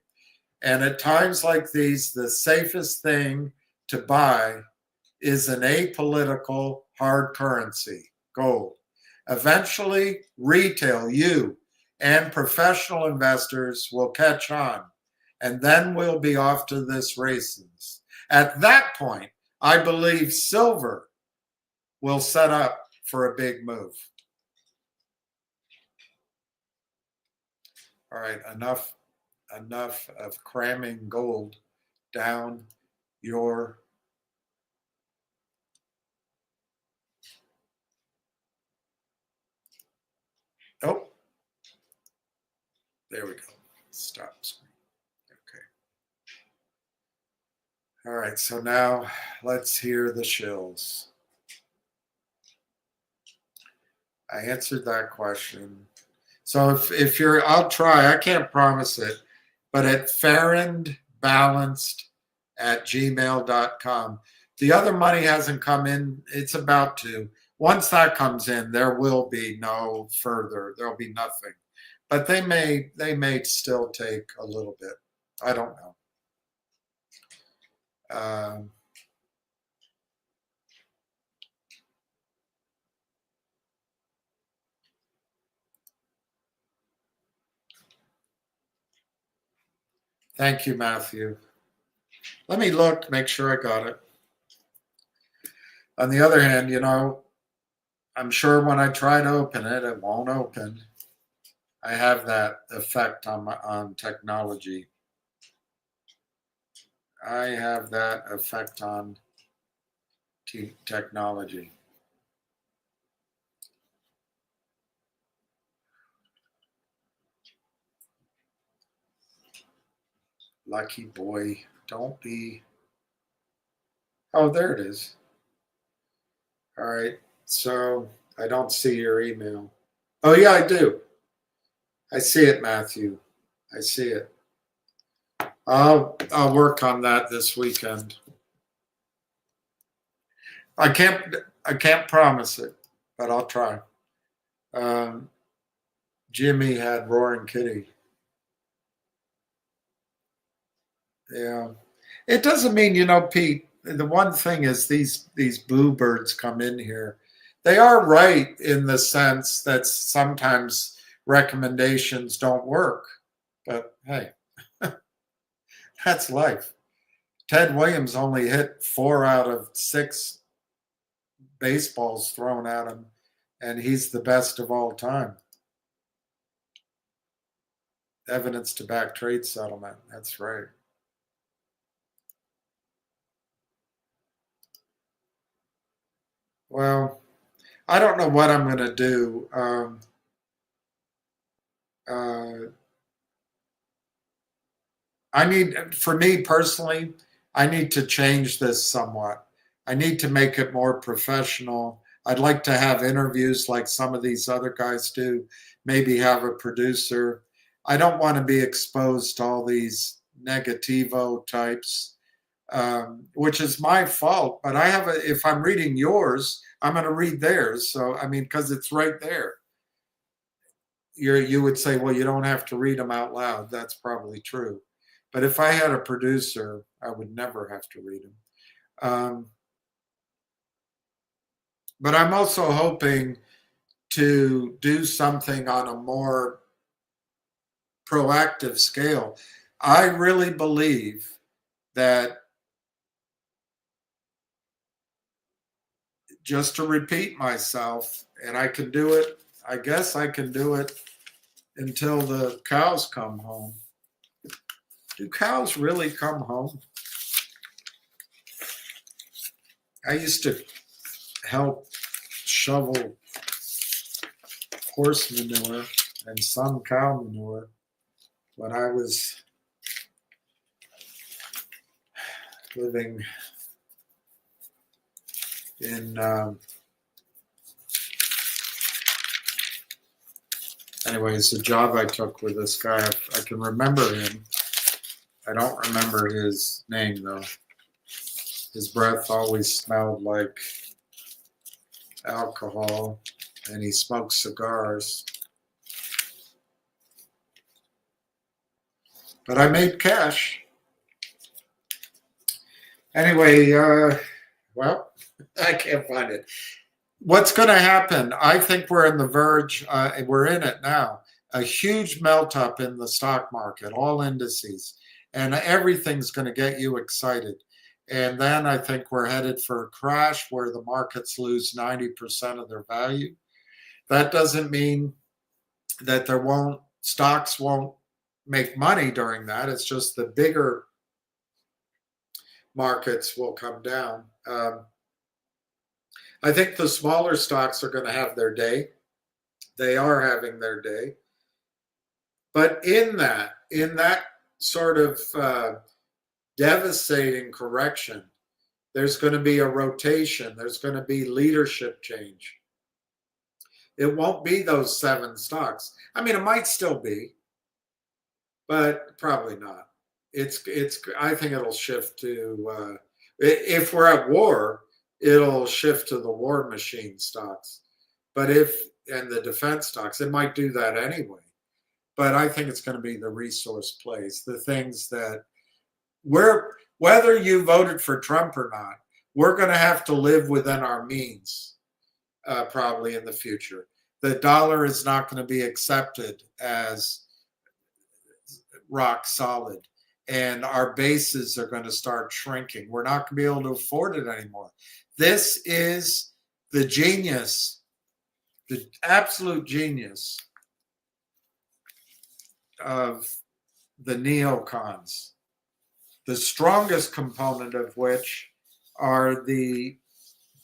And at times like these, the safest thing to buy is an apolitical hard currency, gold. Eventually, retail, you, and professional investors will catch on, and then we'll be off to this races. At that point, I believe silver will set up for a big move. All right, enough of cramming gold down your oh, there we go. Stop screen. Okay. All right, so now let's hear the shills. I answered that question. So if you're, I'll try, I can't promise it, but at farrandbalanced@gmail.com. The other money hasn't come in. It's about to. Once that comes in, there will be no further. There'll be nothing. But they may still take a little bit. I don't know. Thank you, Matthew. Let me look, make sure I got it. On the other hand, you know, I'm sure when I try to open it, it won't open. I have that effect on technology. I have that effect on technology. Lucky boy, don't be. Oh, there it is. All right, so I don't see your email. Oh, yeah, I do. I see it, Matthew. I see it. I'll work on that this weekend. I can't promise it, but I'll try. Jimmy had Roaring Kitty. Yeah. It doesn't mean, you know, Pete, the one thing is these boo birds come in here. They are right in the sense that sometimes recommendations don't work. But hey, that's life. Ted Williams only hit 4 out of 6 baseballs thrown at him, and he's the best of all time. Evidence to back trade settlement. That's right. Well, I don't know what I'm going to do. For me personally, I need to change this somewhat. I need to make it more professional. I'd like to have interviews like some of these other guys do, maybe have a producer. I don't want to be exposed to all these negativo types, which is my fault. But if I'm reading yours, I'm going to read theirs. So, I mean, because it's right there. You would say, well, you don't have to read them out loud. That's probably true. But if I had a producer, I would never have to read them. But I'm also hoping to do something on a more proactive scale. I really believe that, just to repeat myself, and I can do it, I guess I can do it until the cows come home. Do cows really come home? I used to help shovel horse manure and some cow manure when I was living in anyways, the job I took with this guy, I can remember him. I don't remember his name though. His breath always smelled like alcohol, and he smoked cigars. But I made cash. Anyway, well, I can't find it. What's going to happen? I think we're in the verge, we're in it now, a huge melt up in the stock market, all indices, and everything's going to get you excited. And then I think we're headed for a crash where the markets lose 90% of their value. That doesn't mean that stocks won't make money during that. It's just the bigger markets will come down. I think the smaller stocks are going to have their day. They are having their day. But in that sort of devastating correction, there's going to be a rotation. There's going to be leadership change. It won't be those 7 stocks. I mean, it might still be, but probably not. I think it'll shift to, if we're at war, it'll shift to the war machine stocks. But and the defense stocks, it might do that anyway. But I think it's going to be the resource plays, the things that whether you voted for Trump or not, we're going to have to live within our means probably in the future. The dollar is not going to be accepted as rock solid, and our bases are going to start shrinking. We're not going to be able to afford it anymore. This is the genius, the absolute genius of the neocons, the strongest component of which are the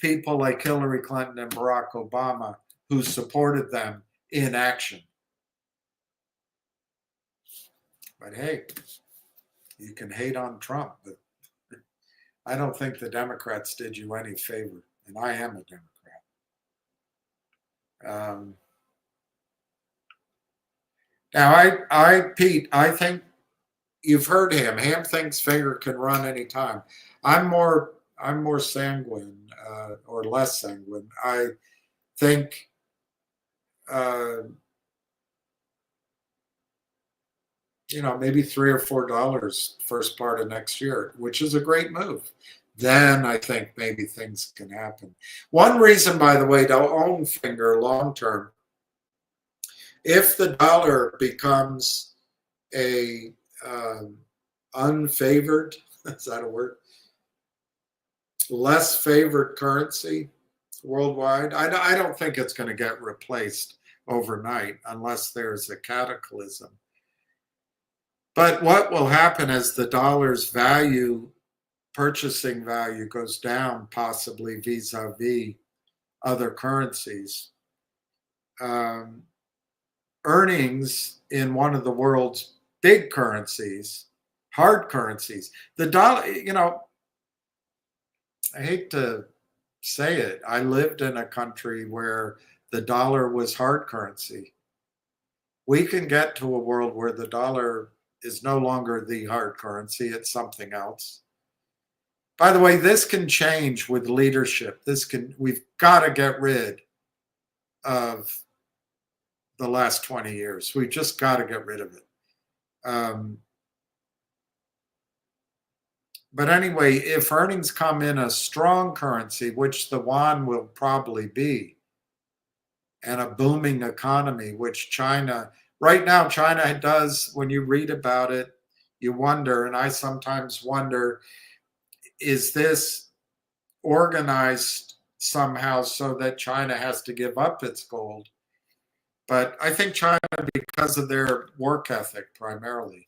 people like Hillary Clinton and Barack Obama who supported them in action. But hey, you can hate on Trump, but I don't think the Democrats did you any favor, and I am a Democrat. Now, Pete, I think you've heard him. Ham thinks finger can run anytime. I'm more sanguine, or less sanguine. I think maybe $3 or $4 first part of next year, which is a great move. Then I think maybe things can happen. One reason, by the way, to own finger long term, if the dollar becomes a unfavored Is that a word? Less favored currency worldwide. I don't think it's going to get replaced overnight unless there's a cataclysm. But what will happen as the dollar's value, purchasing value, goes down, possibly vis-a-vis other currencies? Earnings in one of the world's big currencies, hard currencies, the dollar, I hate to say it, I lived in a country where the dollar was hard currency. We can get to a world where the dollar is no longer the hard currency, it's something else. By the way, this can change with leadership. We've got to get rid of the last 20 years. We've just got to get rid of it. But anyway, if earnings come in a strong currency, which the yuan will probably be, and a booming economy, which China, right now, China does, when you read about it, you wonder, and I sometimes wonder, is this organized somehow so that China has to give up its gold? But I think China, because of their work ethic primarily.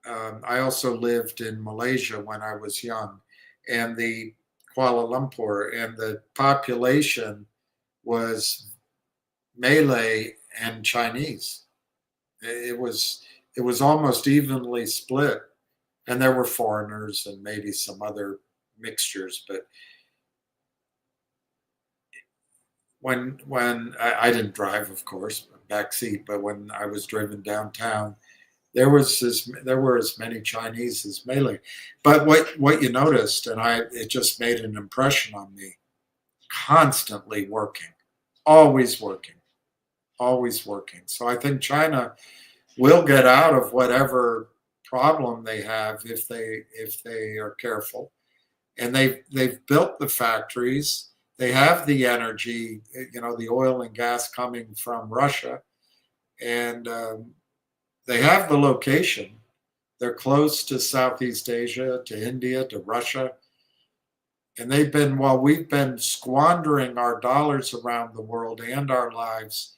I also lived in Malaysia when I was young, and the Kuala Lumpur, and the population was Malay and Chinese. It was almost evenly split, and there were foreigners and maybe some other mixtures. But when I didn't drive, of course, backseat, but when I was driven downtown, there were as many Chinese as Malay. But what you noticed, and it just made an impression on me, constantly working, always working, always working. So I think China will get out of whatever problem they have if they are careful. And they've built the factories. They have the energy, the oil and gas coming from Russia, and they have the location. They're close to Southeast Asia, to India, to Russia. And while we've been squandering our dollars around the world and our lives,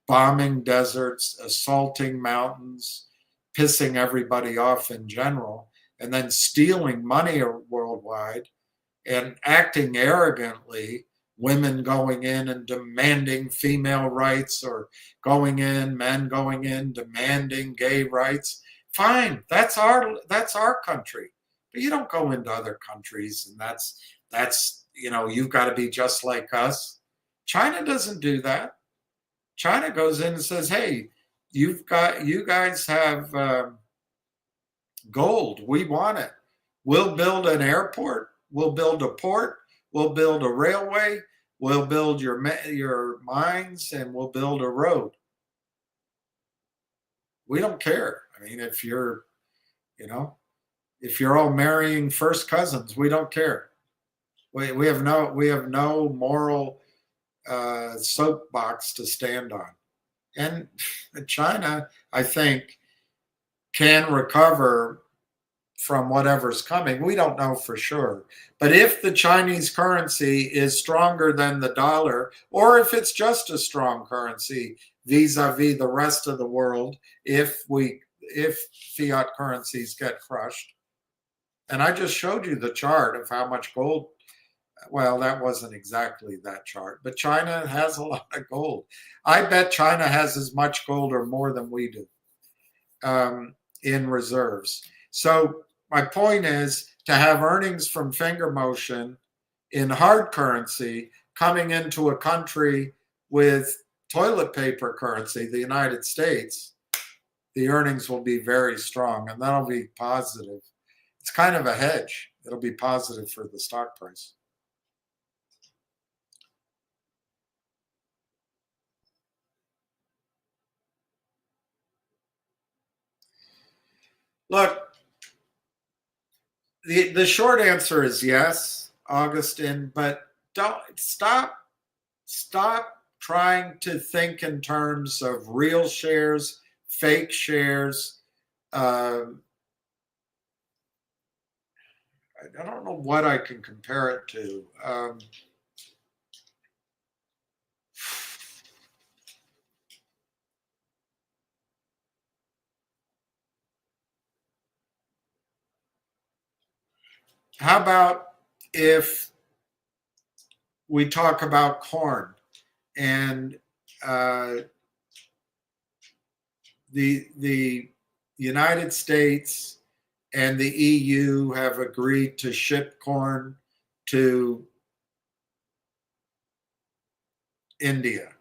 bombing deserts, assaulting mountains, pissing everybody off in general, and then stealing money worldwide and acting arrogantly, women going in and demanding female rights, or men going in demanding gay rights. Fine, that's our country. But you don't go into other countries and that's you've got to be just like us. China doesn't do that. China goes in and says, hey, you guys have gold. We want it. We'll build an airport. We'll build a port. We'll build a railway. We'll build your mines, and we'll build a road. We don't care. I mean, if you're all marrying first cousins, we don't care. We have no moral soapbox to stand on. And China, I think, can recover from whatever's coming. We don't know for sure. But if the Chinese currency is stronger than the dollar, or if it's just a strong currency vis-a-vis the rest of the world, if fiat currencies get crushed, and I just showed you the chart of how much gold. Well, that wasn't exactly that chart, but China has a lot of gold. I bet China has as much gold or more than we do in reserves. So my point is to have earnings from finger motion in hard currency coming into a country with toilet paper currency, the United States, the earnings will be very strong, and that'll be positive. It's kind of a hedge. It'll be positive for the stock price. Look, the short answer is yes, Augustine, but don't stop trying to think in terms of real shares, fake shares. I don't know what I can compare it to. How about if we talk about corn and the United States and the EU have agreed to ship corn to India,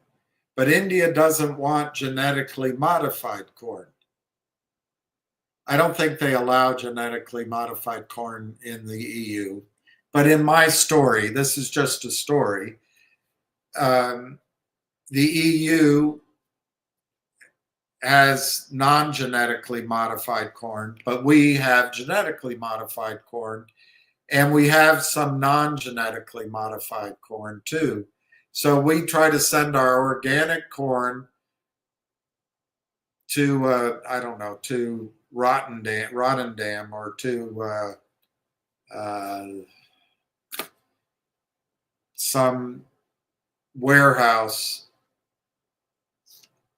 but India doesn't want genetically modified corn. I don't think they allow genetically modified corn in the EU, but in my story, this is just a story. The EU has non-genetically modified corn, but we have genetically modified corn, and we have some non-genetically modified corn too. So we try to send our organic corn to I don't know, to Rotterdam or to some warehouse,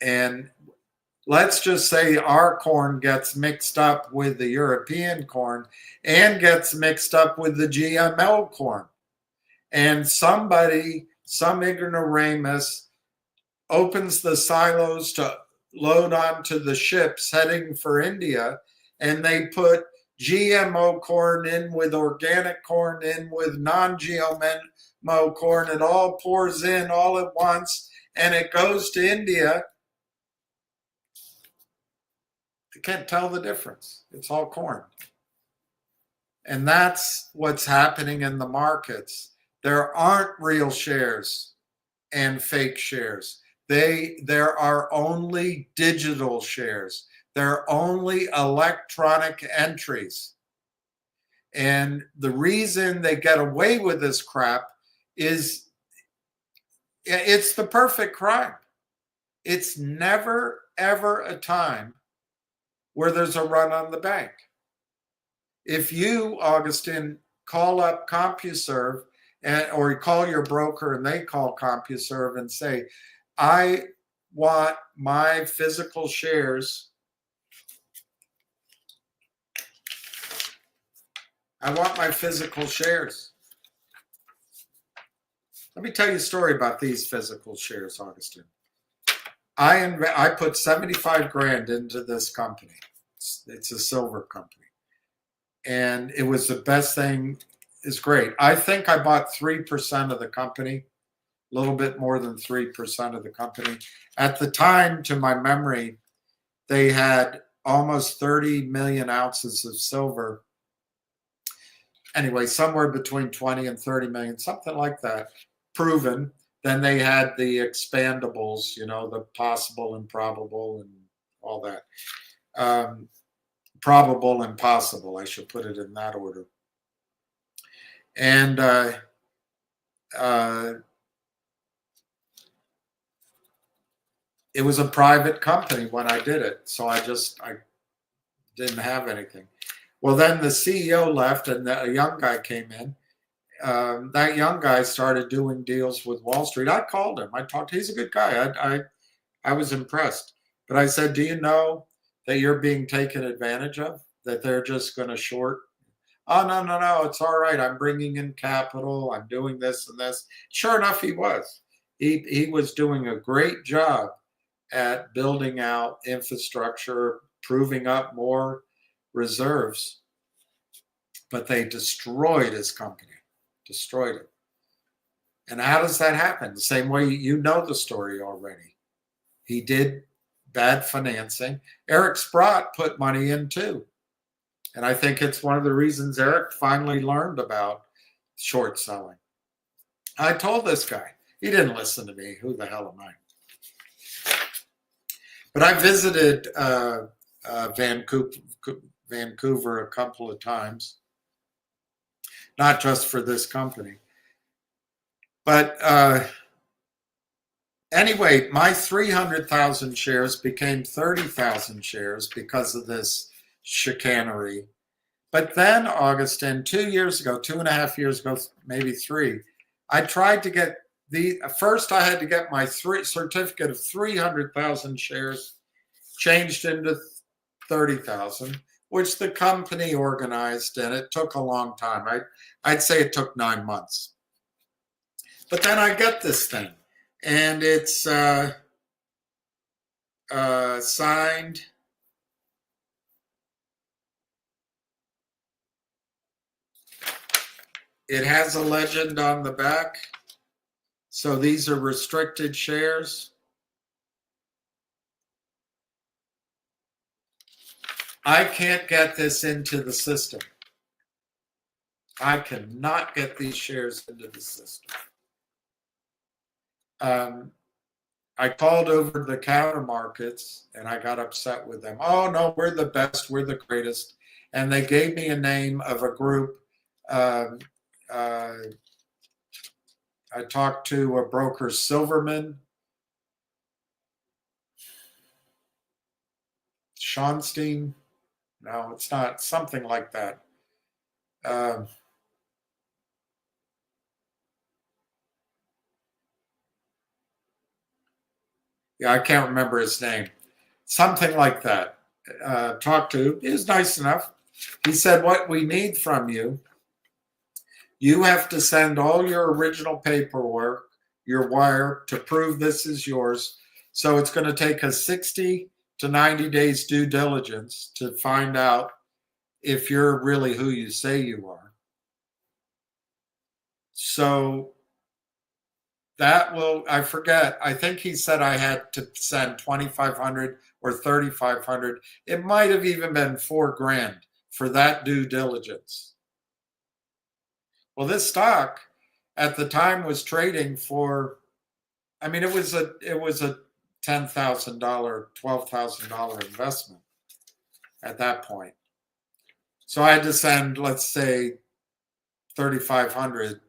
and let's just say our corn gets mixed up with the European corn and gets mixed up with the GMO corn. And somebody, some ignoramus, opens the silos to load onto the ships heading for India, and they put GMO corn in with organic corn in with non-GMO corn. It all pours in all at once, and it goes to India. You can't tell the difference. It's all corn. And that's what's happening in the markets. There aren't real shares and fake shares. There are only digital shares. There are only electronic entries. And the reason they get away with this crap is it's the perfect crime. It's never, ever a time where there's a run on the bank. If you, Augustine, call up CompuServe or you call your broker and they call CompuServe and say, I want my physical shares. I want my physical shares. Let me tell you a story about these physical shares, Augustine. I put 75 grand into this company. It's a silver company. And it was the best thing. It's great. I think I bought 3% of the company, a little bit more than 3% of the company. At the time, to my memory, they had almost 30 million ounces of silver. Anyway, somewhere between 20 and 30 million, something like that, proven. Then they had the expandables, you know, the possible and probable and all that. Probable and possible, I should put it in that order. And it was a private company when I did it, so I didn't have anything. Well, then the CEO left and a young guy came in. That young guy started doing deals with Wall Street. I called him. I talked. He's a good guy. I was impressed. But I said, do you know that you're being taken advantage of? That they're just going to short? Oh, no. It's all right. I'm bringing in capital. I'm doing this and this. Sure enough, he was. He was doing a great job at building out infrastructure, proving up more reserves. But they destroyed his company. Destroyed it. And how does that happen? The same way you know the story already. He did bad financing. Eric Sprott put money in too. And I think it's one of the reasons Eric finally learned about short selling. I told this guy. He didn't listen to me. Who the hell am I? But I visited Vancouver a couple of times. Not just for this company. But anyway, my 300,000 shares became 30,000 shares because of this chicanery. But then, Augustin, 2 years ago, 2.5 years ago, maybe 3, I tried to get first I had to get my certificate of 300,000 shares changed into 30,000, which the company organized, and it took a long time. I'd say it took 9 months. But then I get this thing, and it's signed. It has a legend on the back. So these are restricted shares. I can't get this into the system. I cannot get these shares into the system. I called over to the counter markets and I got upset with them. Oh, no, we're the best. We're the greatest. And they gave me a name of a group. I talked to a broker, Silverman, Schonstein. No, it's not. Something like that. Yeah, I can't remember his name. Something like that. Talked to. He was nice enough. He said, what we need from you, you have to send all your original paperwork, your wire, to prove this is yours. So it's going to take us 60 to 90 days due diligence to find out if you're really who you say you are. So that will, I forget, I think he said I had to send 2,500 or 3,500. It might have even been $4,000 for that due diligence. Well, this stock at the time was trading for, I mean, it was a $10,000, $12,000 investment at that point. So I had to send, let's say, 3,500,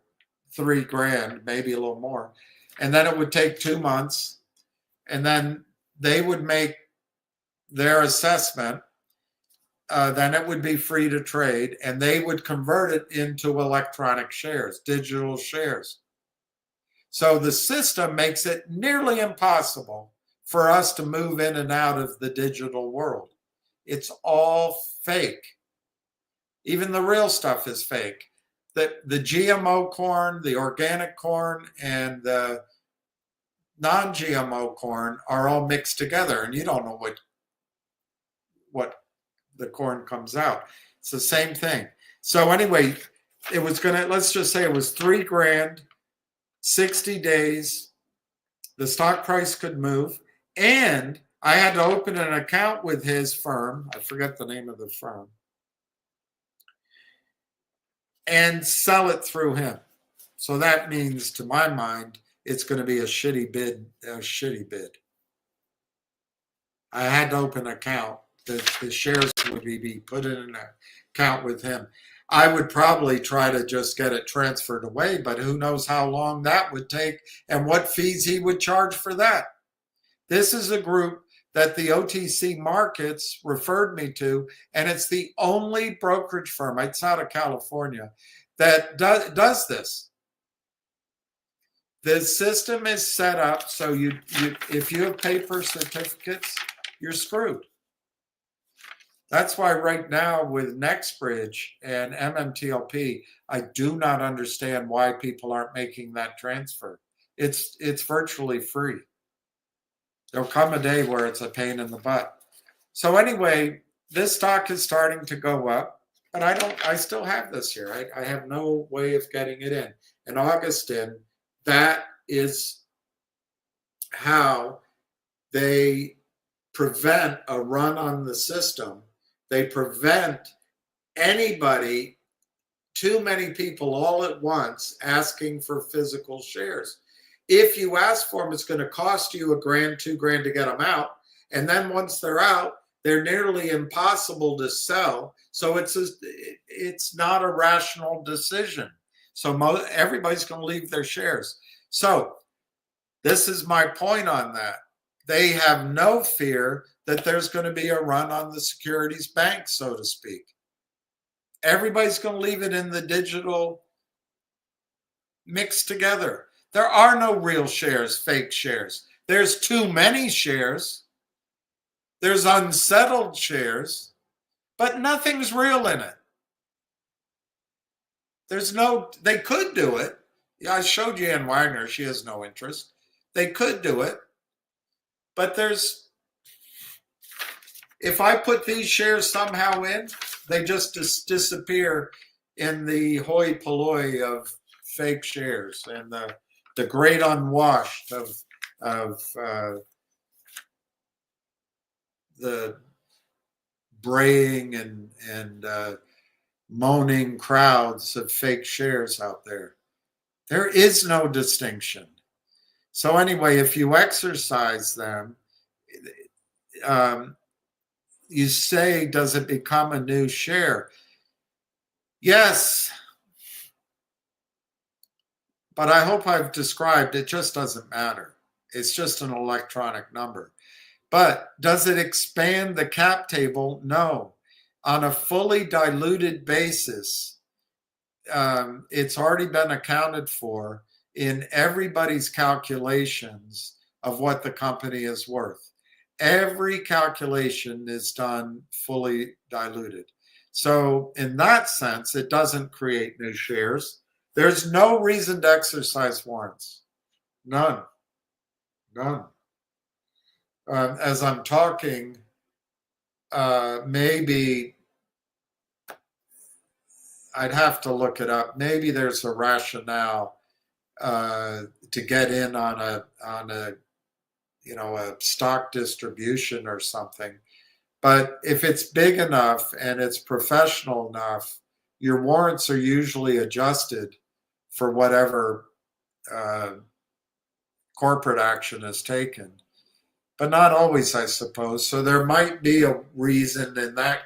$3,000, maybe a little more. And then it would take 2 months. And then they would make their assessment. Then it would be free to trade, and they would convert it into electronic shares, digital shares. So the system makes it nearly impossible for us to move in and out of the digital world. It's all fake. Even the real stuff is fake. The GMO corn, the organic corn, and the non-GMO corn are all mixed together, and you don't know what the corn comes out. It's the same thing. So anyway, it was gonna, let's just say it was $3,000, 60 days. The stock price could move, and I had to open an account with his firm. I forget the name of the firm, and sell it through him. So that means, to my mind, it's going to be a shitty bid. I had to open an account. The shares would be put in an account with him. I would probably try to just get it transferred away, but who knows how long that would take and what fees he would charge for that. This is a group that the OTC markets referred me to, and it's the only brokerage firm, it's out of California, that does this. The system is set up so if you have paper certificates, you're screwed. That's why right now with NextBridge and MMTLP, I do not understand why people aren't making that transfer. It's virtually free. There'll come a day where it's a pain in the butt. So anyway, this stock is starting to go up, but I still have this here. I have no way of getting it in. And Augustin, that is how they prevent a run on the system. They prevent anybody, too many people all at once, asking for physical shares. If you ask for them, it's going to cost you $1,000, $2,000 to get them out. And then once they're out, they're nearly impossible to sell. So it's not a rational decision. So everybody's going to leave their shares. So this is my point on that. They have no fear that there's going to be a run on the securities bank, so to speak. Everybody's going to leave it in the digital mixed together. There are no real shares, fake shares. There's too many shares. There's unsettled shares, but nothing's real in it. They could do it. Yeah, I showed you Ann Wagner. She has no interest. They could do it. But if I put these shares somehow in, they just disappear in the hoi polloi of fake shares and the great unwashed of the braying and moaning crowds of fake shares out there. There is no distinction. So anyway, if you exercise them, you say, does it become a new share? Yes, but I hope I've described it just doesn't matter. It's just an electronic number. But does it expand the cap table? No. On a fully diluted basis, it's already been accounted for in everybody's calculations of what the company is worth. Every calculation is done fully diluted. So in that sense, it doesn't create new shares. There's no reason to exercise warrants. None. As I'm talking, maybe I'd have to look it up. Maybe there's a rationale to get in on a stock distribution or something. But if it's big enough and it's professional enough, your warrants are usually adjusted for whatever corporate action is taken. But not always, I suppose. So there might be a reason in that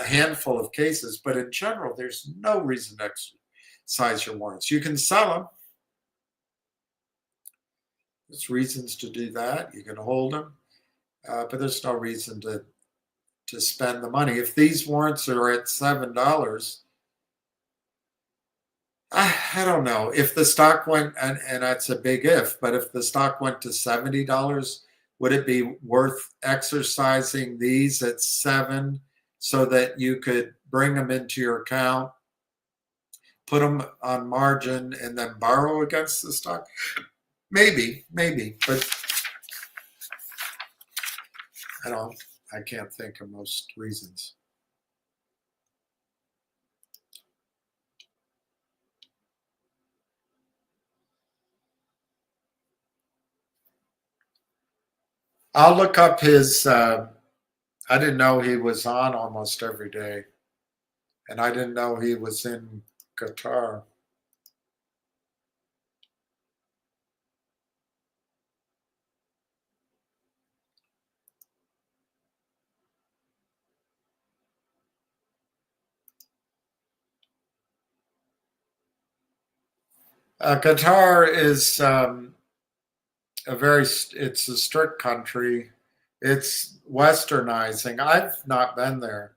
a handful of cases, but in general, there's no reason to exercise your warrants. You can sell them. There's reasons to do that. You can hold them, but there's no reason to spend the money. If these warrants are at $7, I don't know. If the stock went, and that's a big if, but if the stock went to $70, would it be worth exercising these at $7 so that you could bring them into your account, put them on margin, and then borrow against the stock? Maybe, but I can't think of most reasons. I'll look up his, I didn't know he was on almost every day. And I didn't know he was in Qatar. Qatar is it's a strict country. It's westernizing. I've not been there,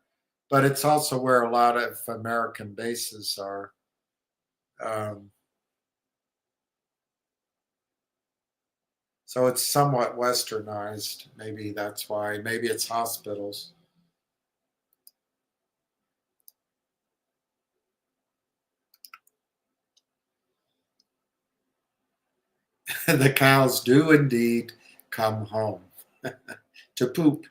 but it's also where a lot of American bases are. So it's somewhat westernized. Maybe that's why. Maybe it's hospitals. The cows do indeed come home to poop.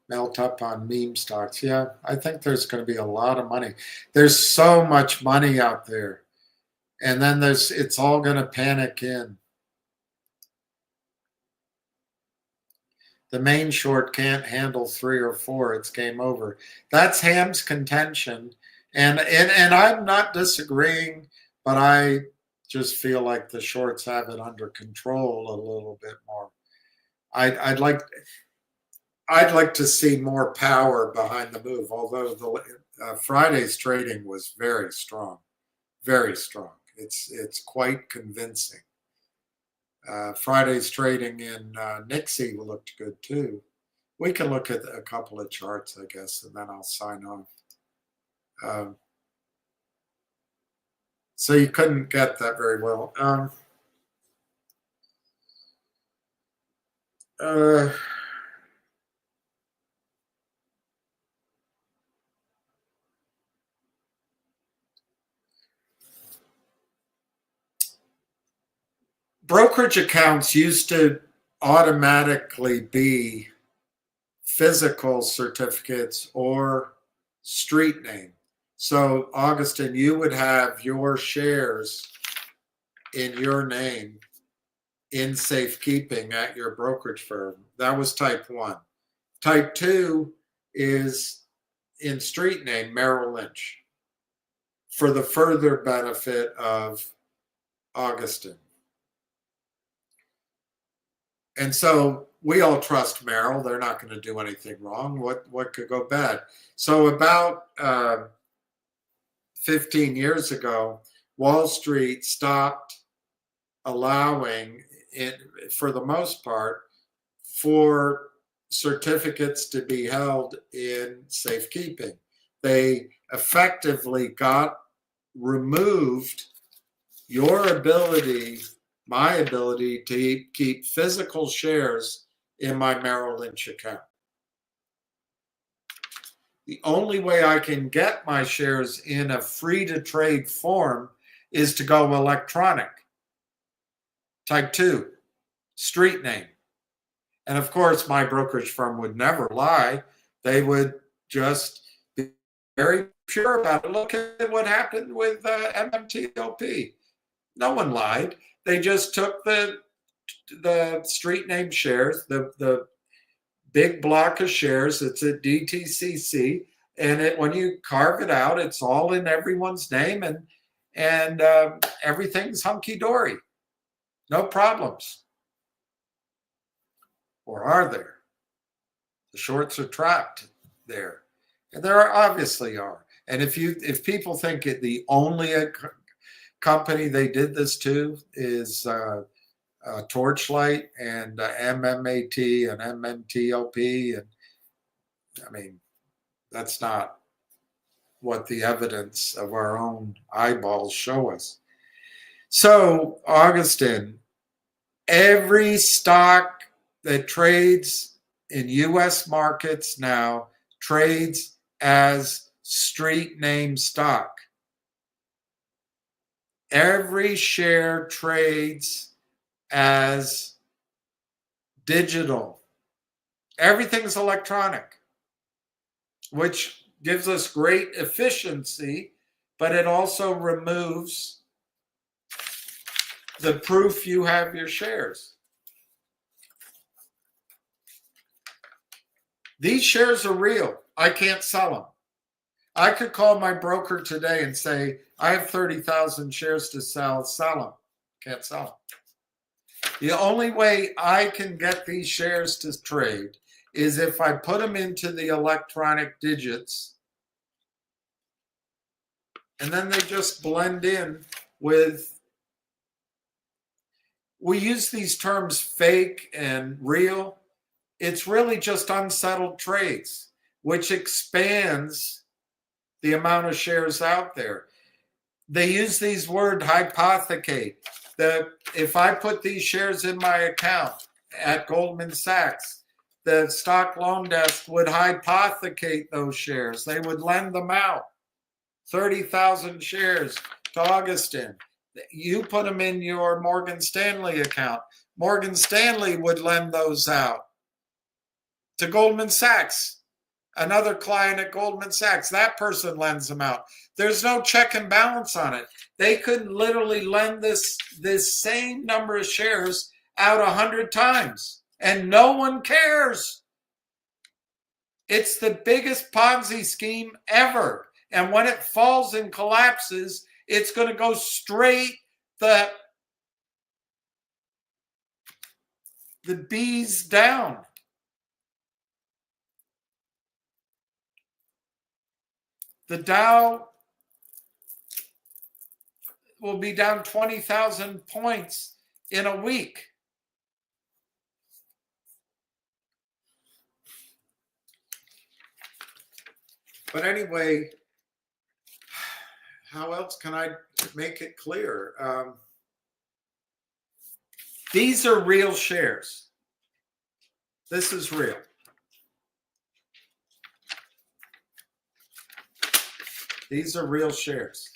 Melt up on meme stocks. Yeah, I think there's going to be a lot of money. There's so much money out there. And then it's all going to panic in. The main short can't handle 3 or 4. It's game over. That's Ham's contention. And I'm not disagreeing, but I just feel like the shorts have it under control a little bit more. I'd like to see more power behind the move, although the Friday's trading was very strong, very strong. It's quite convincing. Friday's trading in Nixie looked good too. We can look at a couple of charts, I guess, and then I'll sign off. So you couldn't get that very well. Brokerage accounts used to automatically be physical certificates or street name. So, Augustin, you would have your shares in your name in safekeeping at your brokerage firm. That was type 1. Type 2 is in street name, Merrill Lynch, for the further benefit of Augustin. And so we all trust Merrill. They're not going to do anything wrong. What could go bad? So about 15 years ago, Wall Street stopped allowing it, for the most part, for certificates to be held in safekeeping. They effectively removed your ability, my ability to keep physical shares in my Merrill Lynch account. The only way I can get my shares in a free-to-trade form is to go electronic. Type 2, street name. And of course, my brokerage firm would never lie. They would just be very pure about it. Look at what happened with MMTLP. No one lied. They just took the street name shares, the big block of shares. It's a DTCC, and when you carve it out, it's all in everyone's name, and everything's hunky dory. No problems. Or are there? The shorts are trapped there, and there obviously are. And if people think the only company they did this to is Torchlight and MMAT and MMTLP, and I mean, that's not what the evidence of our own eyeballs show us. So, Augustin, every stock that trades in U.S. markets now trades as street name stock. Every share trades as digital. Everything's electronic, which gives us great efficiency, but it also removes the proof you have your shares. These shares are real. I can't sell them. I could call my broker today and say, I have 30,000 shares to sell them. Can't sell them. The only way I can get these shares to trade is if I put them into the electronic digits, and then they just blend in with, we use these terms fake and real. It's really just unsettled trades, which expands the amount of shares out there. They use these words hypothecate. If I put these shares in my account at Goldman Sachs, the stock loan desk would hypothecate those shares. They would lend them out. 30,000 shares to Augustin. You put them in your Morgan Stanley account. Morgan Stanley would lend those out to Goldman Sachs, another client at Goldman Sachs. That person lends them out. There's no check and balance on it. They could literally lend this same number of shares out 100 times, and no one cares. It's the biggest Ponzi scheme ever. And when it falls and collapses, it's going to go straight the bees down. The Dow will be down 20,000 points in a week. But anyway, how else can I make it clear? These are real shares. This is real. These are real shares.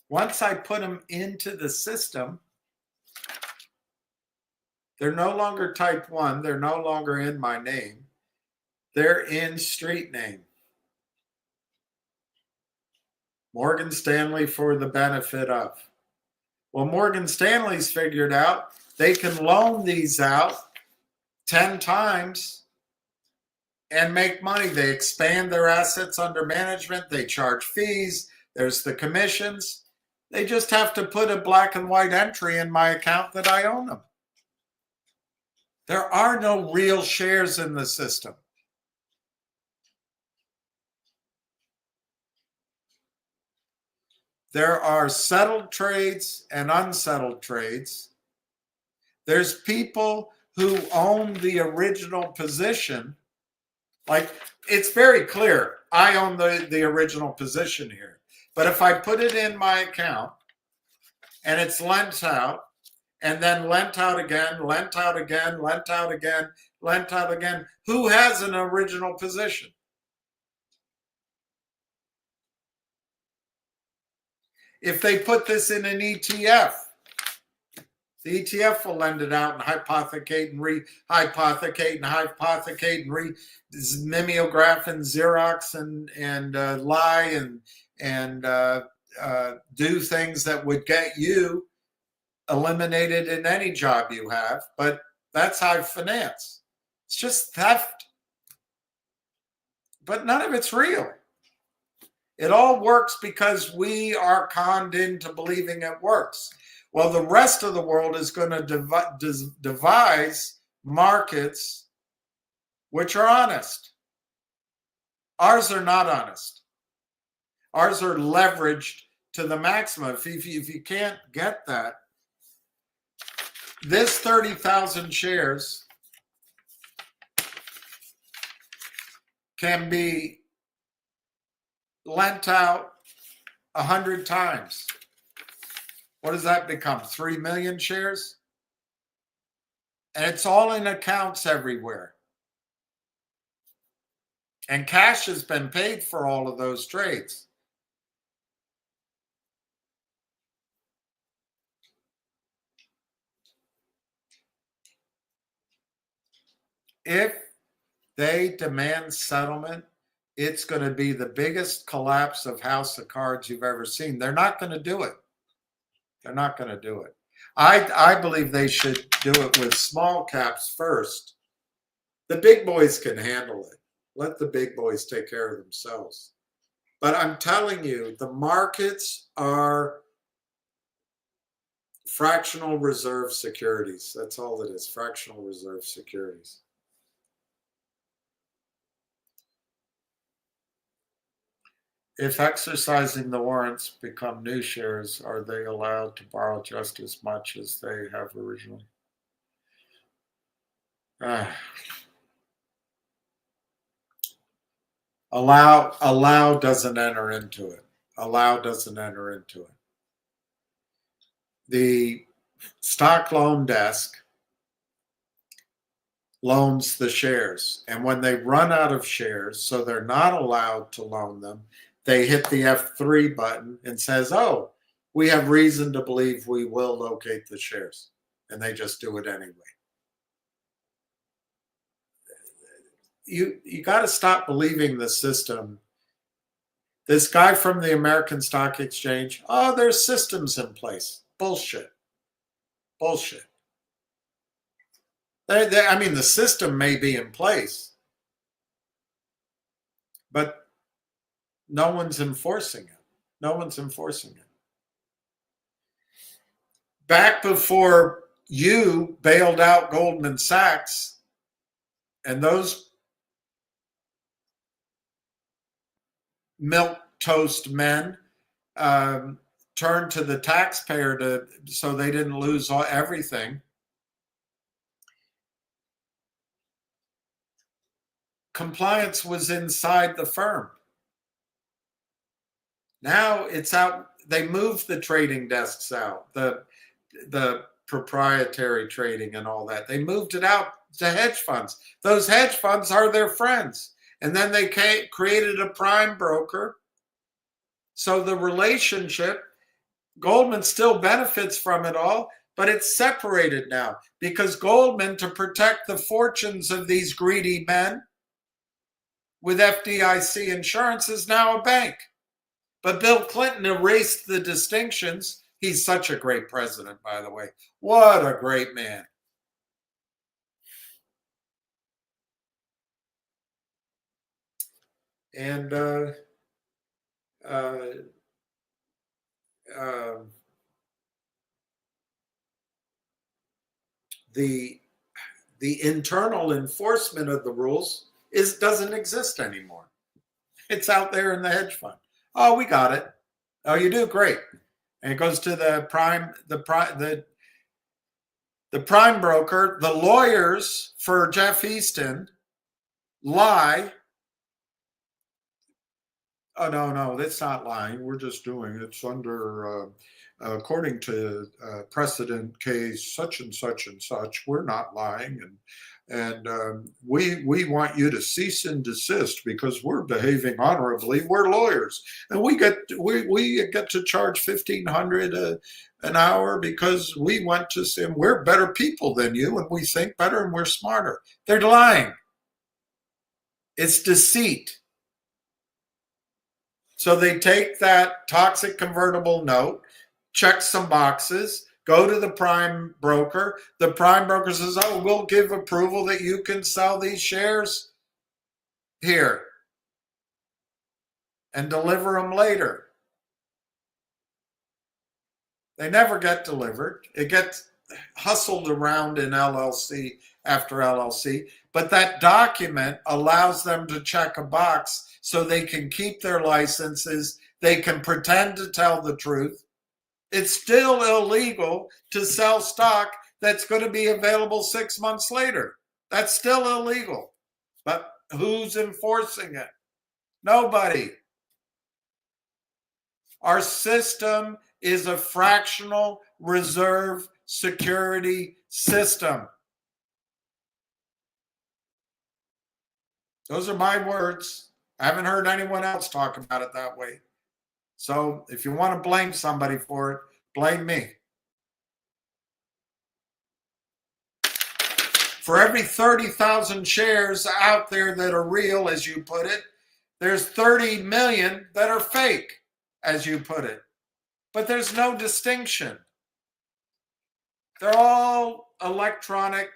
Once I put them into the system, they're no longer type 1. They're no longer in my name. They're in street name. Morgan Stanley for the benefit of. Well, Morgan Stanley's figured out they can loan these out 10 times and make money. They expand their assets under management. They charge fees. There's the commissions. They just have to put a black and white entry in my account that I own them. There are no real shares in the system. There are settled trades and unsettled trades. There's people who own the original position. Like, it's very clear, I own the original position here. But if I put it in my account and it's lent out, and then lent out again, lent out again, lent out again, lent out again, who has an original position? If they put this in an ETF, the ETF will lend it out and hypothecate and re-hypothecate and hypothecate and mimeograph and Xerox and lie and do things that would get you eliminated in any job you have. But that's high finance. It's just theft. But none of it's real. It all works because we are conned into believing it works. Well, the rest of the world is going to devise markets which are honest. Ours are not honest. Ours are leveraged to the maximum. If you can't get that, this 30,000 shares can be lent out 100 times. What does that become? 3 million shares? And it's all in accounts everywhere. And cash has been paid for all of those trades. If they demand settlement, it's going to be the biggest collapse of house of cards you've ever seen. They're not going to do it. They're not going to do it. I believe they should do it with small caps first. The big boys can handle it. Let the big boys take care of themselves. But I'm telling you, the markets are fractional reserve securities. That's all it is, fractional reserve securities. If exercising the warrants become new shares, are they allowed to borrow just as much as they have originally? Allow doesn't enter into it. Allow doesn't enter into it. The stock loan desk loans the shares. And when they run out of shares, so they're not allowed to loan them, they hit the F3 button and says, oh, we have reason to believe we will locate the shares. And they just do it anyway. You got to stop believing the system. This guy from the American Stock Exchange, oh, there's systems in place. Bullshit. Bullshit. I mean, the system may be in place, but no one's enforcing it. No one's enforcing it. Back before you bailed out Goldman Sachs and those milk toast men turned to the taxpayer so they didn't lose everything. compliance was inside the firm. Now it's out. They moved the trading desks out, the proprietary trading and all that. They moved it out to hedge funds. Those hedge funds are their friends. And then they created a prime broker. So the relationship, Goldman still benefits from it all, but it's separated now because Goldman, to protect the fortunes of these greedy men with FDIC insurance, is now a bank. But Bill Clinton erased the distinctions. He's such a great president, by the way. What a great man. And the internal enforcement of the rules doesn't exist anymore. It's out there in the hedge fund. Oh, we got it. Oh, you do? Great. And it goes to the prime broker. The lawyers for Jeff Easton lie. Oh, no, that's not lying. We're just doing it's under, according to precedent case such and such and such. We're not lying, and we want you to cease and desist because we're behaving honorably. We're lawyers, and we get to charge $1,500 an hour because we went to say we're better people than you, and we think better, and we're smarter. They're lying. It's deceit. So they take that toxic convertible note, check some boxes, go to the prime broker. The prime broker says, oh, we'll give approval that you can sell these shares here and deliver them later. They never get delivered. It gets hustled around in LLC after LLC. But that document allows them to check a box so they can keep their licenses. They can pretend to tell the truth. It's still illegal to sell stock that's going to be available 6 months later. That's still illegal. But who's enforcing it? Nobody. Our system is a fractional reserve security system. Those are my words. I haven't heard anyone else talk about it that way. So if you want to blame somebody for it, blame me. For every 30,000 shares out there that are real, as you put it, there's 30 million that are fake, as you put it. But there's no distinction. They're all electronic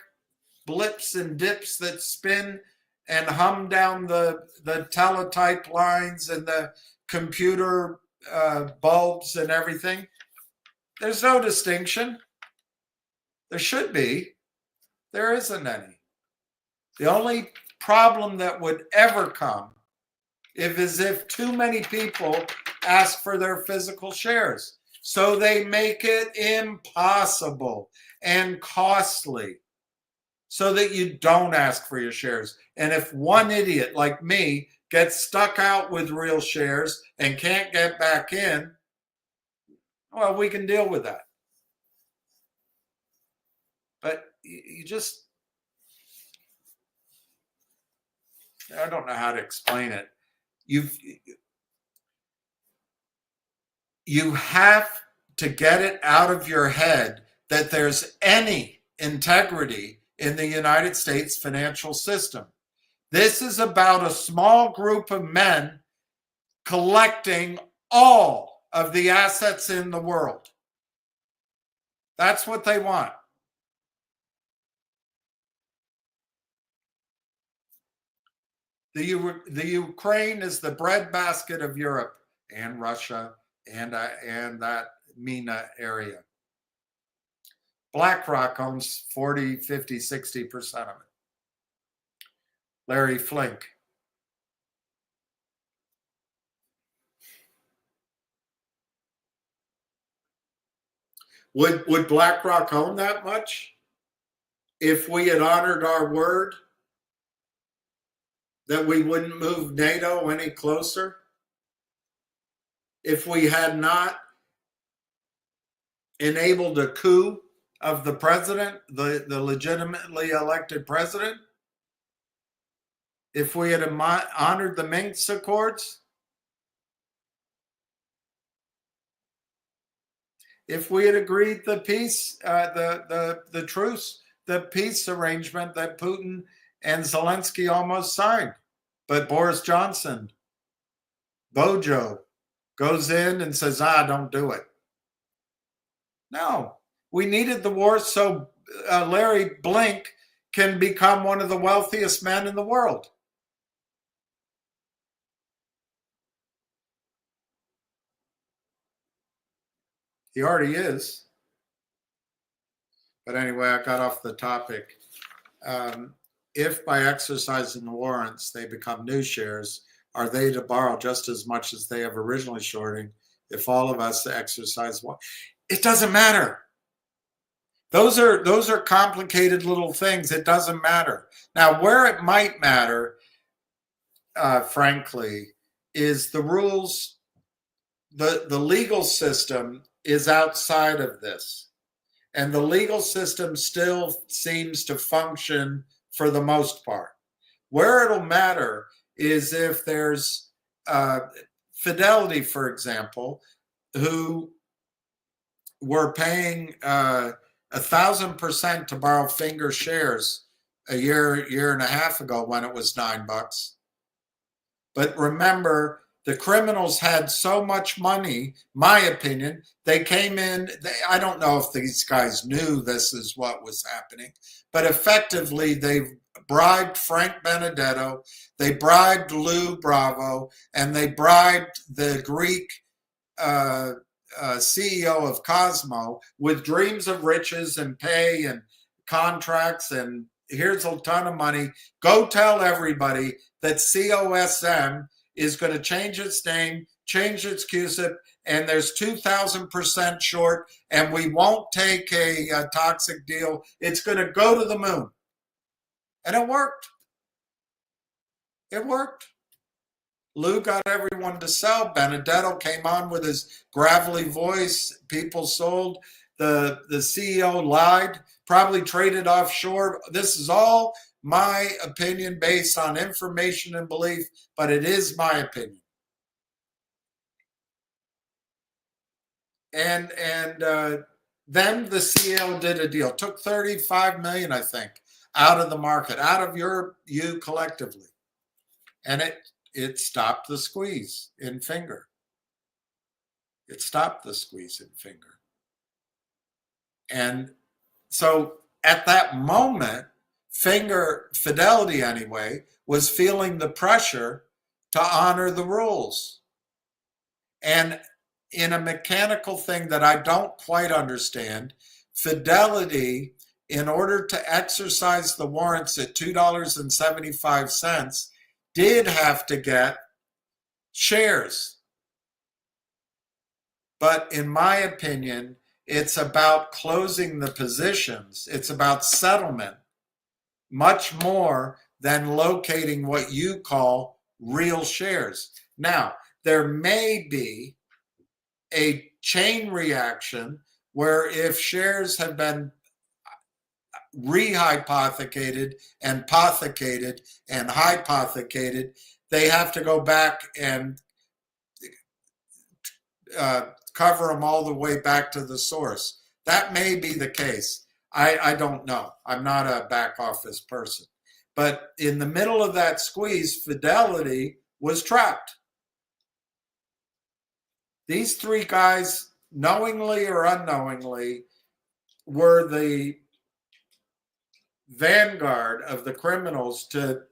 blips and dips that spin and hum down the teletype lines and the computer bulbs and everything. There's no distinction. There should be. There isn't any. The only problem that would ever come is if too many people ask for their physical shares. So they make it impossible and costly so that you don't ask for your shares. And if one idiot like me gets stuck out with real shares and can't get back in, well, we can deal with that. But you just, I don't know how to explain it. You have to get it out of your head that there's any integrity in the United States financial system. This is about a small group of men collecting all of the assets in the world. That's what they want. The Ukraine is the breadbasket of Europe and Russia and that MENA area. BlackRock owns 40, 50, 60% of it. Larry Flink. Would BlackRock own that much if we had honored our word that we wouldn't move NATO any closer if we had not enabled a coup of the president, the legitimately elected president? If we had honored the Minsk Accords? If we had agreed the peace, the truce, the peace arrangement that Putin and Zelensky almost signed, but Boris Johnson, Bojo, goes in and says, don't do it. No, we needed the war so Larry Blink can become one of the wealthiest men in the world. He already is. But anyway, I got off the topic. If by exercising the warrants they become new shares, are they to borrow just as much as they have originally shorting if all of us exercise one? It doesn't matter. Those are complicated little things. It doesn't matter. Now, where it might matter, frankly, is the rules. The legal system is outside of this. And the legal system still seems to function for the most part. Where it'll matter is if there's Fidelity, for example, who were paying 1,000% to borrow Finger shares a year and a half ago when it was $9. But remember, the criminals had so much money, my opinion, they came in, I don't know if these guys knew this is what was happening, but effectively they bribed Frank Benedetto, they bribed Lou Bravo, and they bribed the Greek CEO of Cosmo with dreams of riches and pay and contracts, and here's a ton of money. Go tell everybody that COSM is going to change its name, change its CUSIP, and there's 2,000% short, and we won't take a toxic deal. It's going to go to the moon. And it worked. It worked. Lou got everyone to sell. Benedetto came on with his gravelly voice. People sold. The CEO lied, probably traded offshore. This is all my opinion based on information and belief, but it is my opinion. And then the CEO did a deal, took 35 million, I think, out of the market, out of you collectively. And it stopped the squeeze in Finger. It stopped the squeeze in Finger. And so at that moment, Fidelity anyway, was feeling the pressure to honor the rules. And in a mechanical thing that I don't quite understand, Fidelity, in order to exercise the warrants at $2.75, did have to get shares. But in my opinion, it's about closing the positions. It's about settlement, much more than locating what you call real shares. Now, there may be a chain reaction where if shares have been rehypothecated and hypothecated and hypothecated, they have to go back and cover them all the way back to the source. That may be the case. I don't know. I'm not a back office person. But in the middle of that squeeze, Fidelity was trapped. These three guys, knowingly or unknowingly, were the vanguard of the criminals to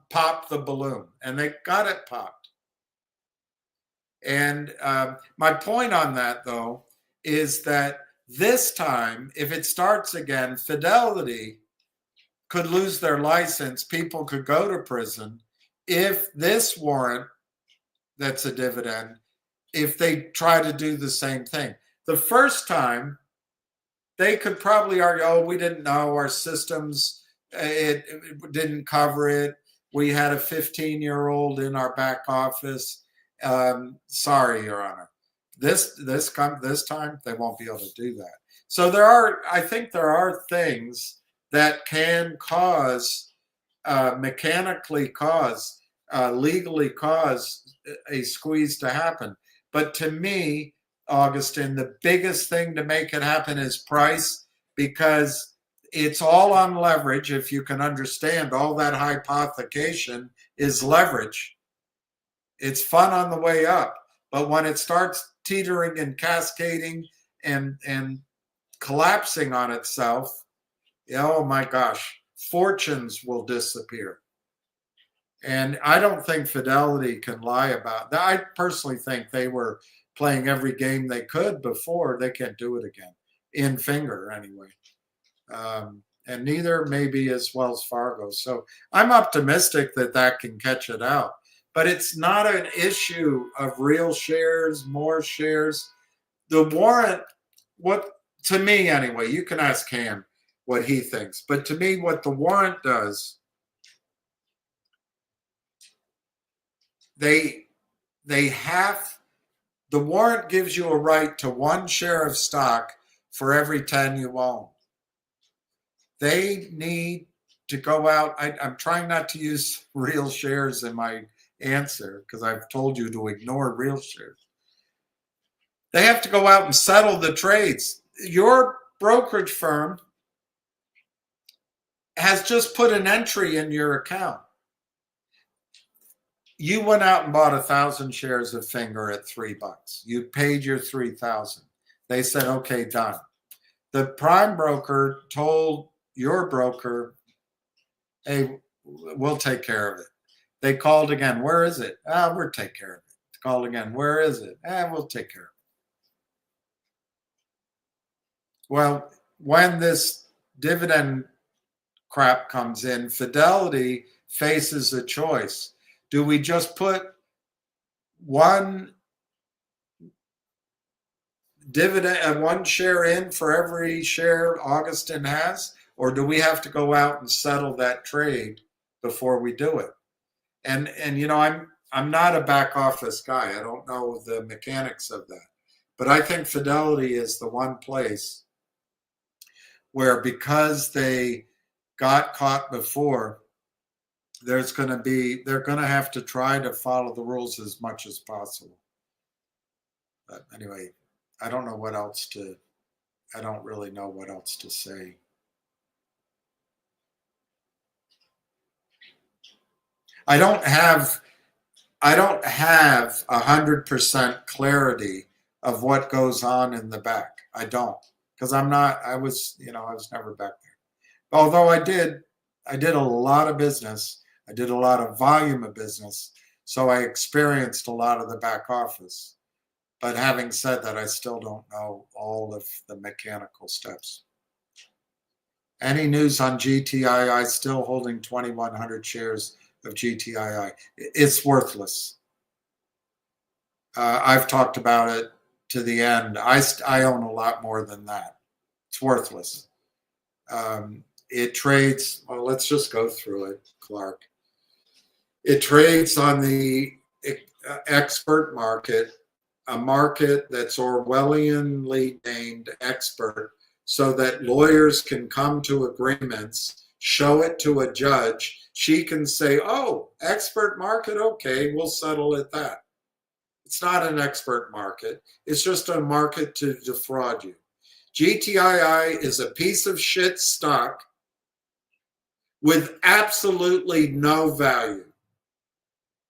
pop the balloon. And they got it popped. And my point on that, though, is that this time, if it starts again, Fidelity could lose their license. People could go to prison if this warrant, that's a dividend, if they try to do the same thing. The first time, they could probably argue, oh, we didn't know, our systems, it didn't cover it. we had a 15-year-old in our back office. Sorry, Your Honor. This time they won't be able to do that. So I think there are things that can cause, mechanically cause, legally cause a squeeze to happen. But to me, Augustine, the biggest thing to make it happen is price, because it's all on leverage. If you can understand, all that hypothecation is leverage. It's fun on the way up, but when it starts teetering and cascading and collapsing on itself, oh my gosh, fortunes will disappear. And I don't think Fidelity can lie about that. I personally think they were playing every game they could before. They can't do it again, in finger anyway. And neither maybe as Wells Fargo. So I'm optimistic that that can catch it out. But it's not an issue of real shares, more shares. The warrant, what to me anyway, you can ask Ham what he thinks. But to me, what the warrant does, the warrant gives you a right to 1 share of stock for every 10 you own. They need to go out. I'm trying not to use real shares in my answer because I've told you to ignore real shares. They have to go out and settle the trades. Your brokerage firm has just put an entry in your account. You went out and bought 1,000 shares of Finger at $3. You paid your 3,000. They said, okay, done. The prime broker told your broker, hey, we'll take care of it. They called again. Where is it? We'll take care of it. Called again. Where is it? We'll take care of it. Well, when this dividend crap comes in, Fidelity faces a choice. Do we just put 1 dividend, 1 share in for every share Augustine has, or do we have to go out and settle that trade before we do it? And you know, I'm not a back office guy. I don't know the mechanics of that, but I think Fidelity is the one place where, because they got caught before, they're going to have to try to follow the rules as much as possible. But anyway, I don't know what else to, I don't really know what else to say. I don't have 100% clarity of what goes on in the back. I don't, because I was never back there. Although I did a lot of business. I did a lot of volume of business. So I experienced a lot of the back office. But having said that, I still don't know all of the mechanical steps. Any news on GTII? Still holding 2,100 shares of GTII. It's worthless. I've talked about it to the end. I own a lot more than that. It's worthless. It trades, well, let's just go through it, Clark. It trades on the expert market, a market that's Orwellianly named expert, so that lawyers can come to agreements, show it to a judge. She can say, oh, expert market, okay, we'll settle at that. It's not an expert market. It's just a market to defraud you. GTII is a piece of shit stock with absolutely no value.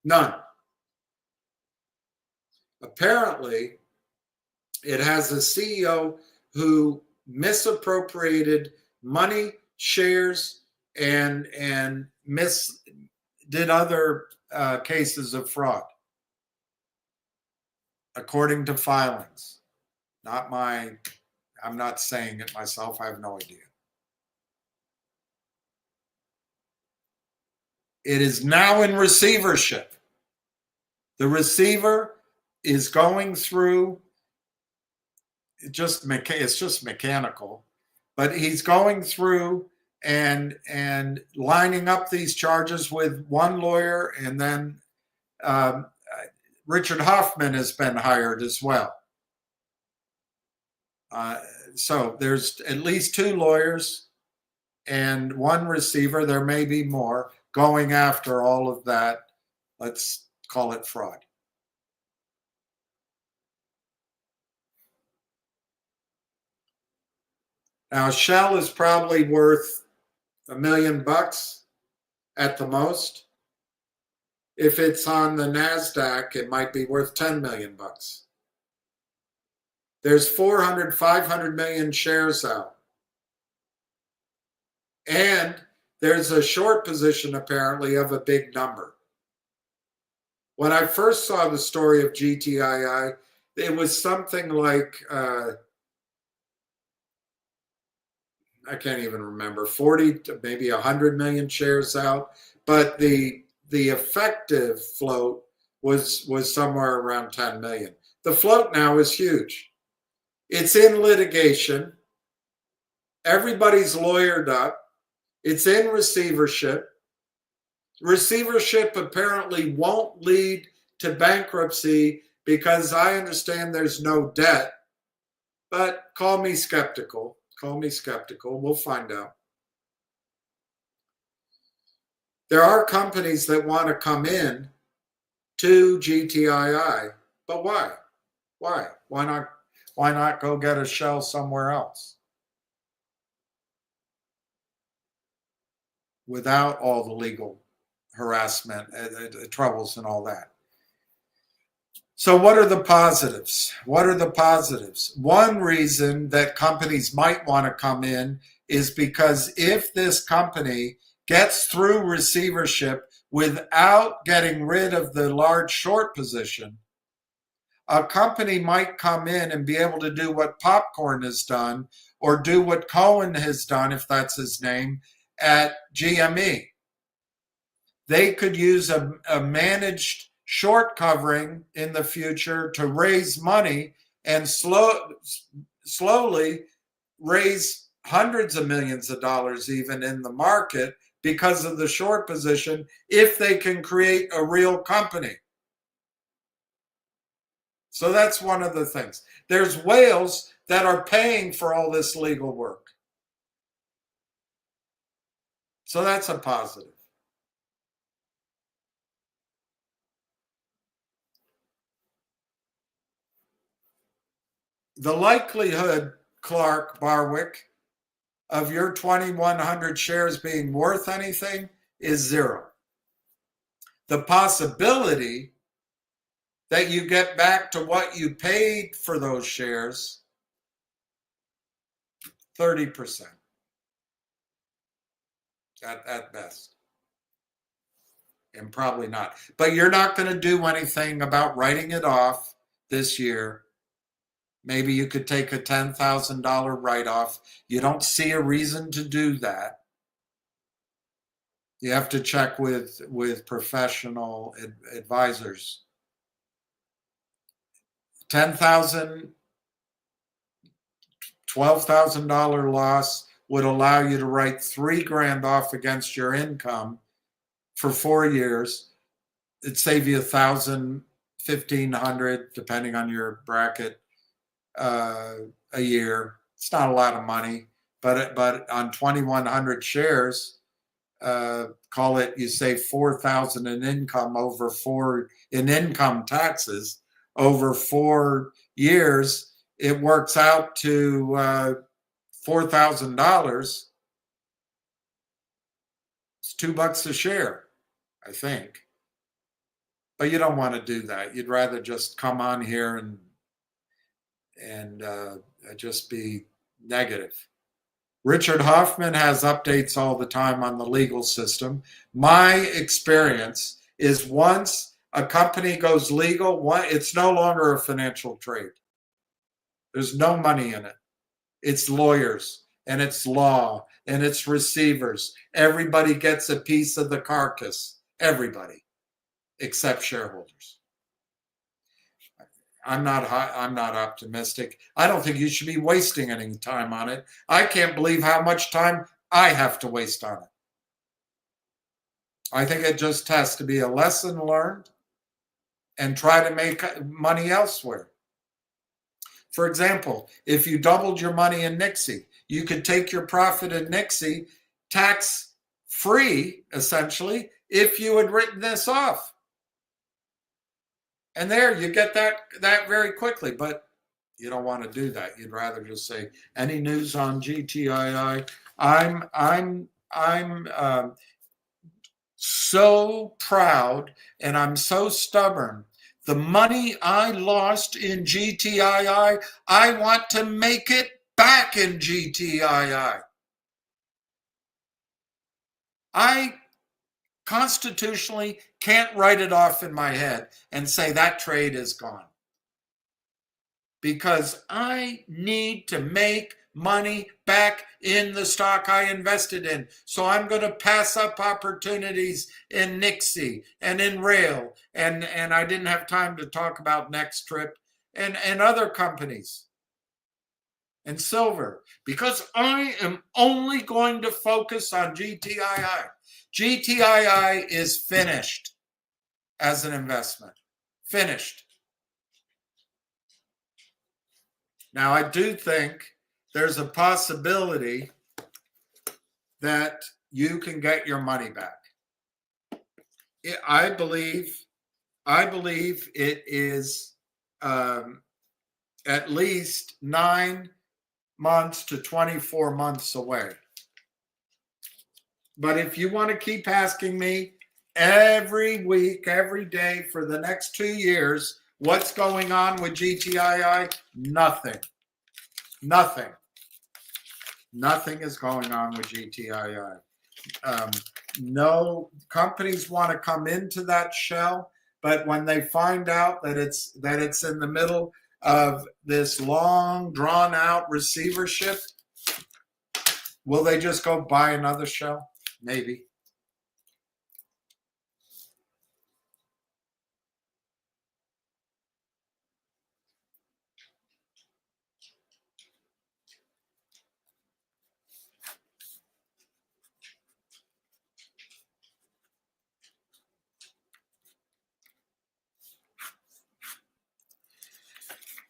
None. Apparently, it has a CEO who misappropriated money, shares, and did other cases of fraud, according to filings. I'm not saying it myself. I have no idea. It is now in receivership. The receiver is going through, it's just mechanical, but he's going through and lining up these charges with one lawyer, and then Richard Hoffman has been hired as well. So there's at least 2 lawyers and 1 receiver. There may be more going after all of that. Let's call it fraud. Now, Shell is probably worth $1 million at the most. If it's on the NASDAQ, it might be worth $10 million. There's 400, 500 million shares out. And there's a short position apparently of a big number. When I first saw the story of GTII, it was something like, I can't even remember, 40 to maybe 100 million shares out. But the effective float was somewhere around 10 million. The float now is huge. It's in litigation. Everybody's lawyered up. It's in receivership. Receivership apparently won't lead to bankruptcy because I understand there's no debt. But call me skeptical. Call me skeptical. We'll find out. There are companies that want to come in to GTII, but why? Why? Why not go get a shell somewhere else without all the legal harassment, troubles, and all that? So what are the positives? What are the positives? One reason that companies might want to come in is because if this company gets through receivership without getting rid of the large short position, a company might come in and be able to do what Popcorn has done, or do what Cohen has done, if that's his name, at GME. They could use a managed short covering in the future to raise money and slowly raise hundreds of millions of dollars even in the market because of the short position, if they can create a real company. So that's one of the things. There's whales that are paying for all this legal work. So that's a positive. The likelihood, Clark Barwick, of your 2,100 shares being worth anything is 0. The possibility that you get back to what you paid for those shares, 30% at best. And probably not. But you're not going to do anything about writing it off this year. Maybe you could take a $10,000 write-off. You don't see a reason to do that. You have to check with professional advisors. $10,000, $12,000 loss would allow you to write $3,000 off against your income for 4 years. It'd save you $1,000, $1,500, depending on your bracket, a year. It's not a lot of money, but on 2,100 shares, call it, you save $4,000 in income in income taxes over 4 years. It works out to $4,000. It's $2 a share, I think. But you don't want to do that. You'd rather just come on here and just be negative. Richard Hoffman has updates all the time on the legal system. My experience is once a company goes legal, it's no longer a financial trade. There's no money in it. It's lawyers, and it's law, and it's receivers. Everybody gets a piece of the carcass. Everybody, except shareholders. I'm not optimistic. I don't think you should be wasting any time on it. I can't believe how much time I have to waste on it. I think it just has to be a lesson learned and try to make money elsewhere. For example, if you doubled your money in Nixie, you could take your profit in Nixie tax free, essentially, if you had written this off. And there you get that very quickly, but you don't want to do that. You'd rather just say, any news on GTII? I'm so proud and I'm so stubborn. The money I lost in GTII, I want to make it back in GTII. I constitutionally can't write it off in my head and say that trade is gone. Because I need to make money back in the stock I invested in. So I'm going to pass up opportunities in Nixie and in Rail. And I didn't have time to talk about Next Trip and other companies. And silver, because I am only going to focus on GTII. GTII is finished as an investment. Finished. Now, I do think there's a possibility that you can get your money back. I believe it is at least 9 months to 24 months away. But if you want to keep asking me every week, every day for the next 2 years, what's going on with GTII? Nothing. Nothing. Nothing is going on with GTII. No companies want to come into that shell, but when they find out that it's in the middle of this long, drawn-out receivership, will they just go buy another shell? Maybe.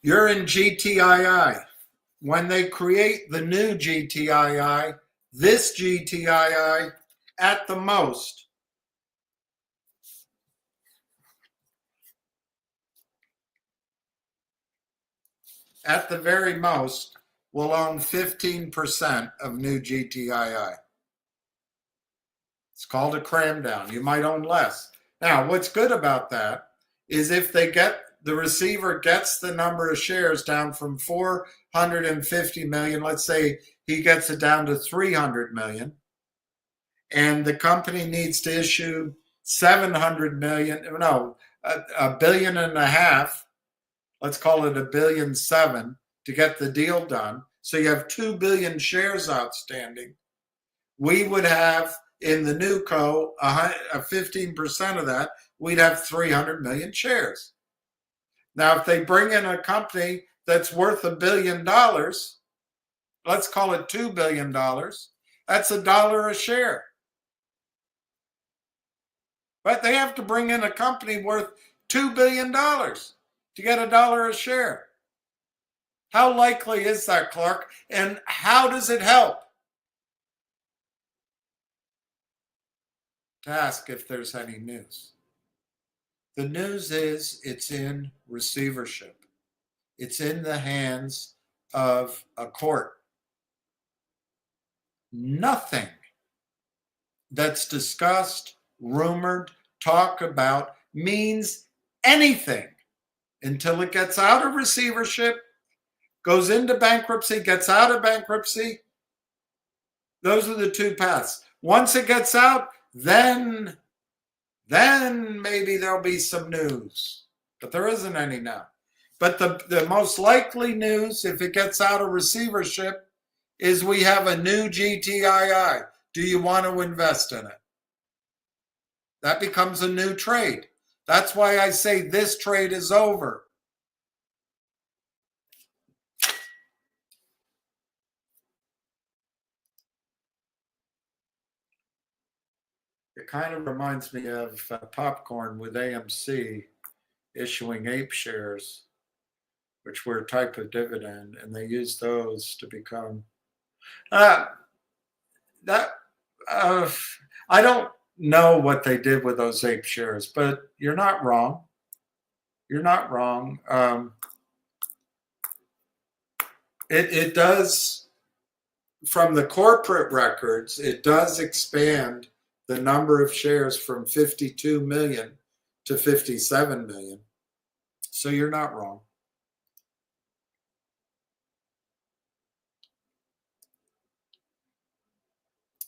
You're in GTII. When they create the new GTII, this GTII, at the most, at the very most, will own 15% of new GTII. It's called a cram down. You might own less. Now, what's good about that is if the receiver gets the number of shares down from 450 million, let's say he gets it down to 300 million, and the company needs to issue 700 million, no, $1.5 billion, let's call it $1.7 billion to get the deal done. So you have 2 billion shares outstanding. We would have in the new co 15% of that, we'd have 300 million shares. Now, if they bring in a company that's worth $1 billion, let's call it $2 billion, that's $1 a share. But they have to bring in a company worth $2 billion to get $1 a share. How likely is that, Clark? And how does it help? Ask if there's any news. The news is it's in receivership. It's in the hands of a court. Nothing that's discussed, rumored, talked about means anything until it gets out of receivership, goes into bankruptcy, gets out of bankruptcy. Those are the two paths. Once it gets out, then maybe there'll be some news. But there isn't any now. But the most likely news, if it gets out of receivership, is we have a new GTII. Do you want to invest in it? That becomes a new trade. That's why I say this trade is over. It kind of reminds me of popcorn with AMC issuing ape shares, which were a type of dividend, and they used those to become that. I don't know what they did with those ape shares, but you're not wrong. You're not wrong. It does, from the corporate records, it does expand the number of shares from 52 million to 57 million. So you're not wrong.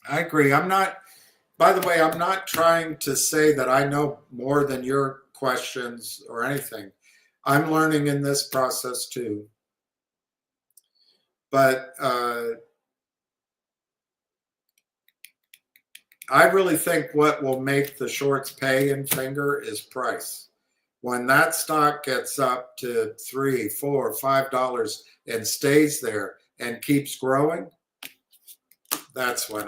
I agree. By the way, I'm not trying to say that I know more than your questions or anything. I'm learning in this process too. But I really think what will make the shorts pay in Finger is price. When that stock gets up to $3, $4, $5 and stays there and keeps growing, that's when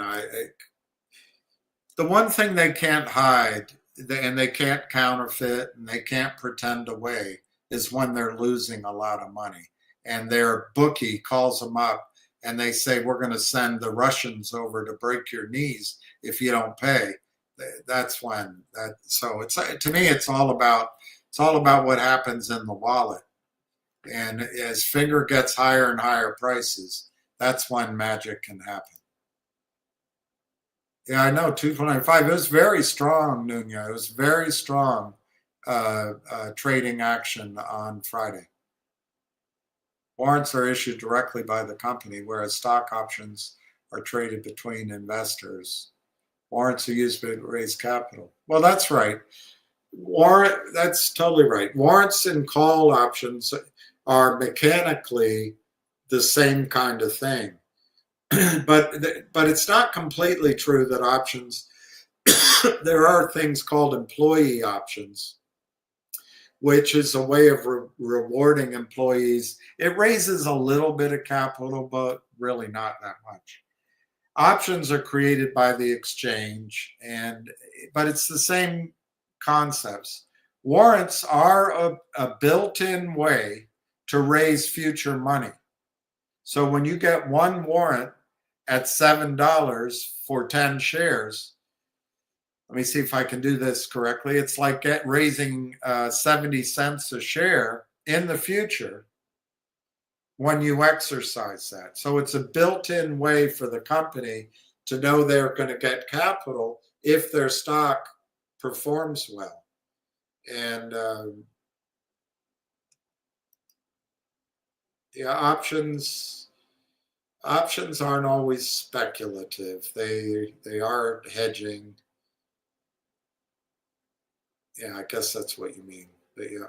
the one thing they can't hide and they can't counterfeit and they can't pretend away is when they're losing a lot of money and their bookie calls them up and they say, we're going to send the Russians over to break your knees if you don't pay. That's when so it's, to me, it's all about what happens in the wallet. And as Finger gets higher and higher prices, that's when magic can happen. Yeah, I know, 225. It was very strong, Nunya. It was very strong trading action on Friday. Warrants are issued directly by the company, whereas stock options are traded between investors. Warrants are used to raise capital. Well, that's right. That's totally right. Warrants and call options are mechanically the same kind of thing. But it's not completely true that options, there are things called employee options, which is a way of rewarding employees. It raises a little bit of capital, but really not that much. Options are created by the exchange, but it's the same concepts. Warrants are a built-in way to raise future money. So when you get one warrant at $7 for 10 shares, let me see if I can do this correctly. It's like raising 70 cents a share in the future when you exercise that. So it's a built-in way for the company to know they're going to get capital if their stock performs well. And yeah, options aren't always speculative. They are hedging. Yeah, I guess that's what you mean. But yeah,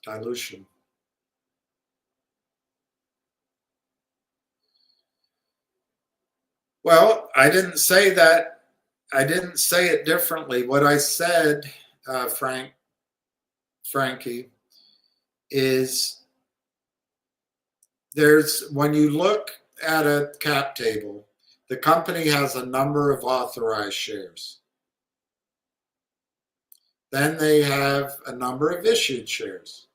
dilution. Well, I didn't say that. I didn't say it differently. What I said, Frankie, is when you look at a cap table, the company has a number of authorized shares. Then they have a number of issued shares.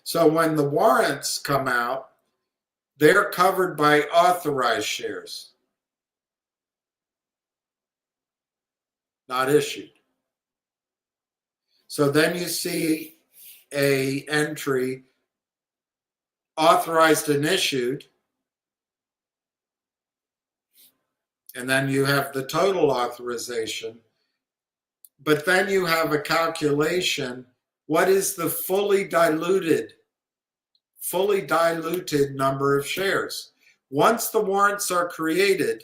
So when the warrants come out, they're covered by authorized shares, not issued. So then you see a entry, authorized and issued, and then you have the total authorization. But then you have a calculation. What is the fully diluted number of shares? Once the warrants are created,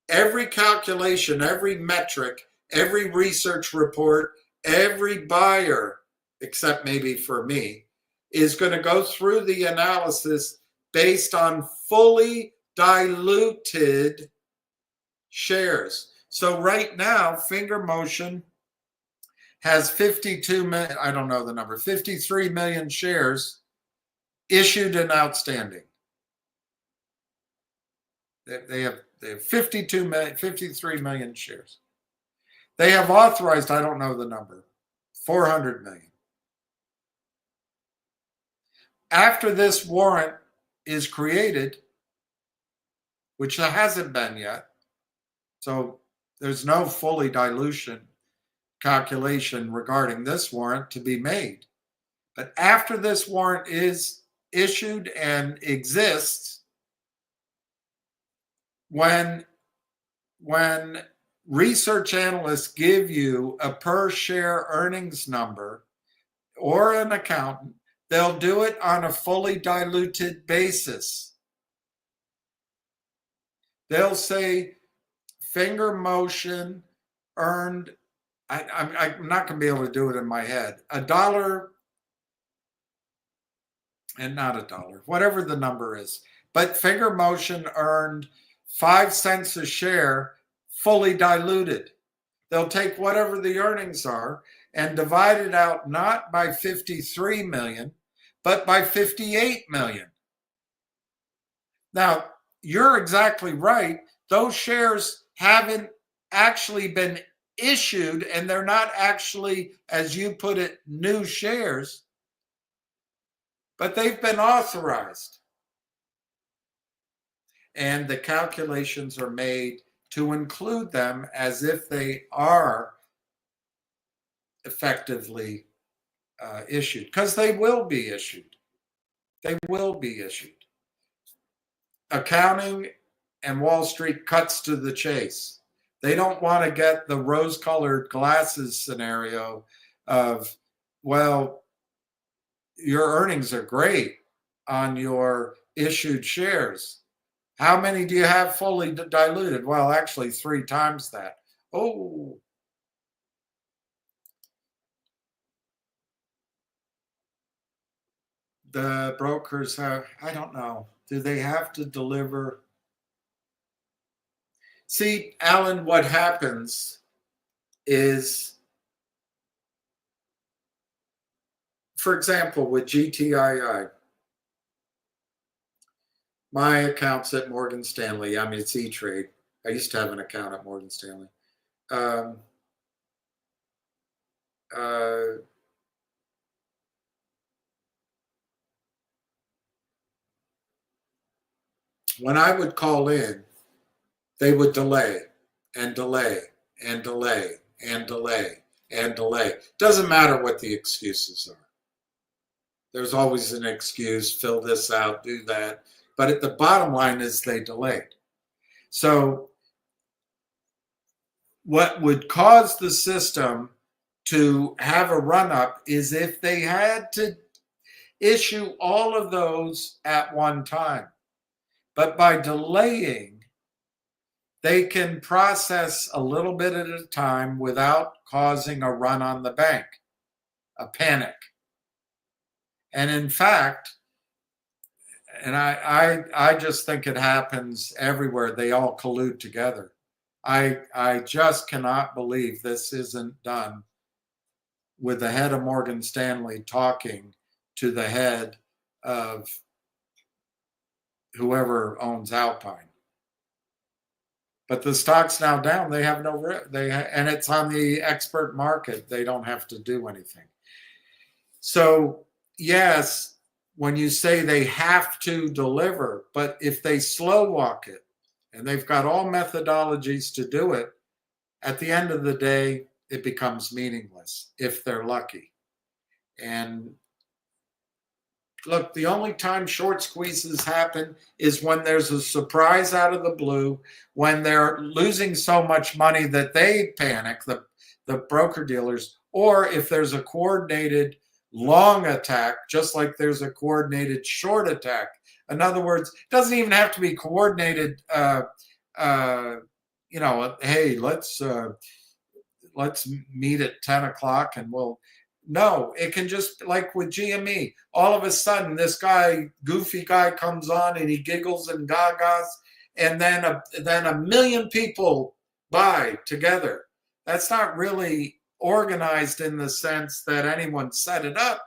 every calculation, every metric, every research report, every buyer, except maybe for me, is going to go through the analysis based on fully diluted shares. So right now, Finger Motion has 52 million, I don't know the number, 53 million shares issued and outstanding. They have They have 53 million shares. They have authorized, I don't know the number, 400 million. After this warrant is created, which there hasn't been yet, so there's no fully dilution calculation regarding this warrant to be made. But after this warrant is issued and exists, when research analysts give you a per share earnings number or an accountant, they'll do it on a fully diluted basis. They'll say finger motion earned, I'm not going to be able to do it in my head, $1 and not $1, whatever the number is. But finger motion earned 5 cents a share, fully diluted. They'll take whatever the earnings are and divide it out not by 53 million, but by 58 million. Now, you're exactly right. Those shares haven't actually been issued, and they're not actually, as you put it, new shares, but they've been authorized. And the calculations are made to include them as if they are effectively issued, because they will be issued. They will be issued. Accounting and Wall Street cuts to the chase. They don't want to get the rose-colored glasses scenario of, well, your earnings are great on your issued shares. How many do you have fully diluted? Well, actually 3 times that. Oh. The brokers have, I don't know, do they have to deliver? See, Alan, what happens is, for example, with GTII, my account's at Morgan Stanley. I mean, it's E-Trade. I used to have an account at Morgan Stanley. When I would call in, they would delay and delay and delay and delay and delay. Doesn't matter what the excuses are. There's always an excuse, fill this out, do that. But at the bottom line is they delayed. So what would cause the system to have a run-up is if they had to issue all of those at one time. But by delaying, they can process a little bit at a time without causing a run on the bank, a panic. And in fact, and I just think it happens everywhere. They all collude together. I just cannot believe this isn't done with the head of Morgan Stanley talking to the head of whoever owns Alpine. But the stock's now down. They have no, and it's on the expert market. They don't have to do anything. So yes, when you say they have to deliver, but if they slow walk it, and they've got all methodologies to do it, at the end of the day, it becomes meaningless if they're lucky. And look, the only time short squeezes happen is when there's a surprise out of the blue, when they're losing so much money that they panic, the broker dealers, or if there's a coordinated long attack, just like there's a coordinated short attack. In other words, it doesn't even have to be coordinated, hey, let's meet at 10 o'clock and we'll, no, it can just, like with GME, all of a sudden this goofy guy comes on and he giggles and gagas, and then a million people buy together. That's not really organized in the sense that anyone set it up,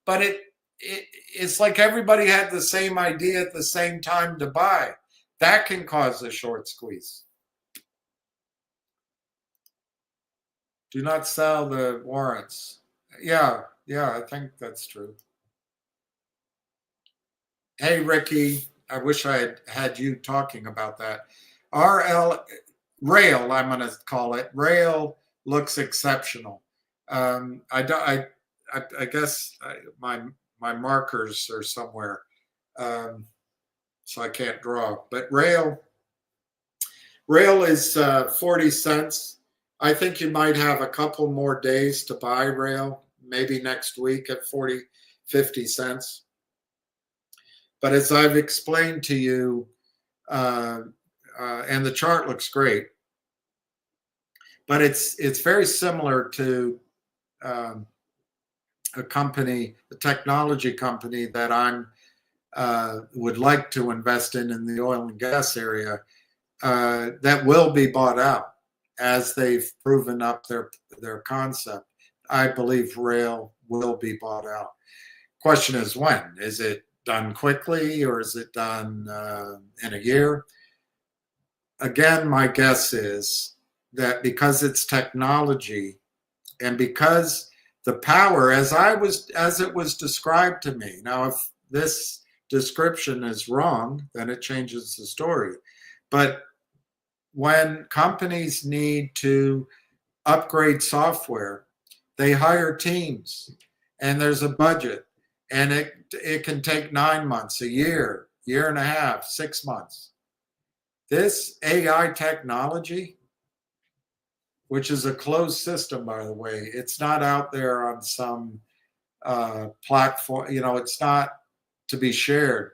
but it's like everybody had the same idea at the same time to buy. That can cause a short squeeze. Do not sell the warrants. Yeah, I think that's true. Hey, Ricky, I wish I had you talking about that. Rail, I'm going to call it. Rail looks exceptional. I guess my markers are somewhere, so I can't draw. But Rail is 40 cents. I think you might have a couple more days to buy Rail, maybe next week at 40, 50 cents. But as I've explained to you, and the chart looks great, but it's very similar to a company, a technology company that I'm would like to invest in the oil and gas area, that will be bought out as they've proven up their concept. I believe Rail will be bought out. Question is when? Is it done quickly or is it done in a year? Again, my guess is that because it's technology and because the power, as it was described to me. Now, if this description is wrong, then it changes the story. But when companies need to upgrade software, they hire teams and there's a budget, and it can take 9 months, a year and a half, 6 months. This AI technology, which is a closed system, by the way, it's not out there on some platform, it's not to be shared,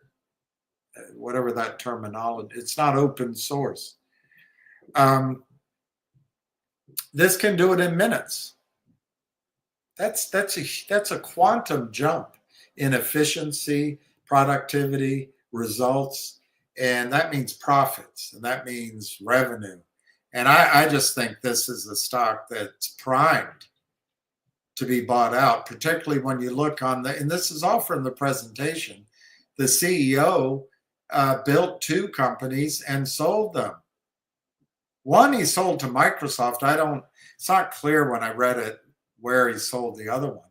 whatever that terminology, it's not open source. This can do it in minutes. That's a quantum jump in efficiency, productivity, results, and that means profits, and that means revenue. And I just think this is a stock that's primed to be bought out, particularly when you look on and this is all from the presentation, the CEO built 2 companies and sold them. One he sold to Microsoft. It's not clear when I read it where he sold the other one.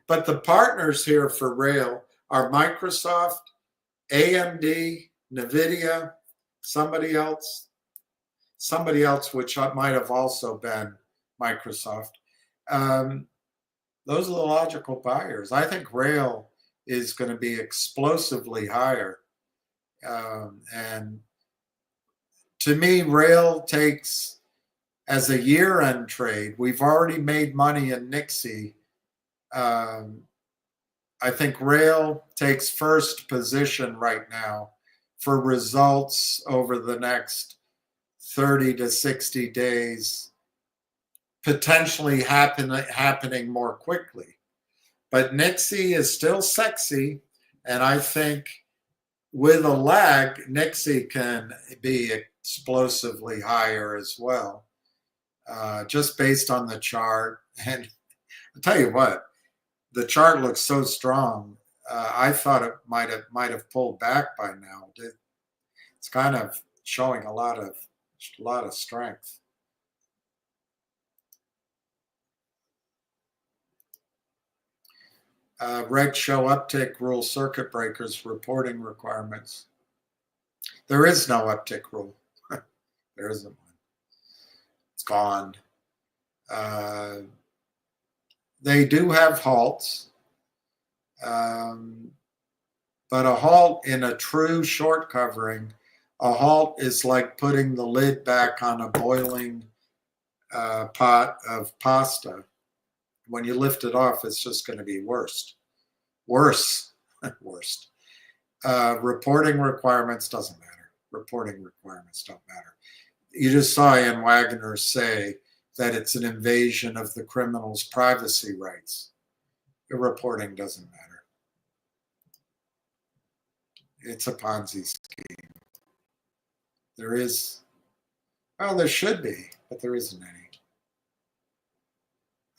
But the partners here for Rail are Microsoft, AMD, NVIDIA, somebody else, which might have also been Microsoft. Those are the logical buyers. I think Rail is going to be explosively higher. And to me, Rail takes, as a year-end trade, we've already made money in Nixie. I think Rail takes first position right now for results over the next 30 to 60 days, potentially happening more quickly. But Nixie is still sexy, and I think with a lag, Nixie can be explosively higher as well, just based on the chart. And I'll tell you what, the chart looks so strong. I thought it might have pulled back by now. It's kind of showing a lot of strength. Reg show uptick rule circuit breakers reporting requirements. There is no uptick rule. There isn't one. It's gone. They do have halts, but a halt in a true short covering, a halt is like putting the lid back on a boiling pot of pasta. When you lift it off, it's just going to be worse. Worst. Reporting requirements doesn't matter. Reporting requirements don't matter. You just saw Ian Wagner say that it's an invasion of the criminal's privacy rights. The reporting doesn't matter. It's a Ponzi scheme. There should be, but there isn't any.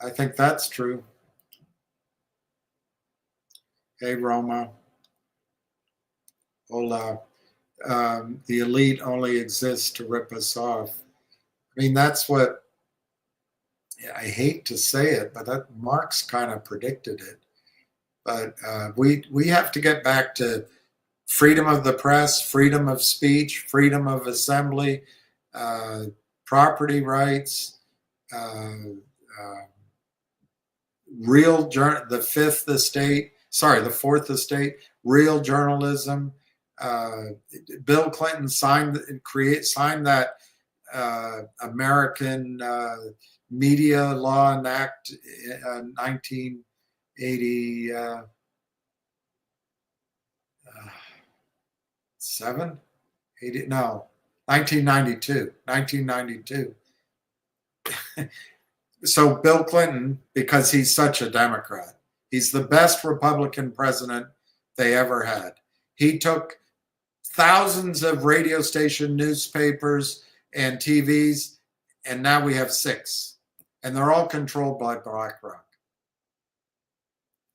I think that's true. Hey, Roma. Hola. the elite only exists to rip us off. I mean, that's what, I hate to say it, but that Marx kind of predicted it. But we have to get back to freedom of the press, freedom of speech, freedom of assembly, property rights, the fourth estate, real journalism. Bill Clinton signed that American Media Law and Act 1987, 1992. So Bill Clinton, because he's such a Democrat, he's the best Republican president they ever had. He took thousands of radio station newspapers and TVs, and now we have 6. And they're all controlled by BlackRock.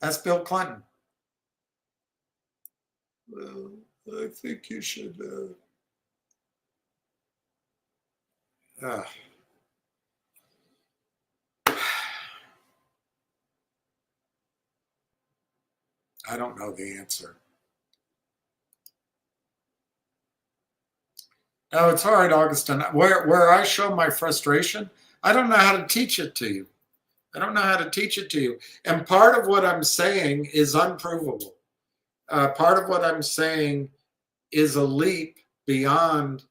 That's Bill Clinton. Well, I think you should... I don't know the answer. No, it's all right, Augustine. Where I show my frustration, I don't know how to teach it to you. And part of what I'm saying is unprovable. Part of what I'm saying is a leap beyond,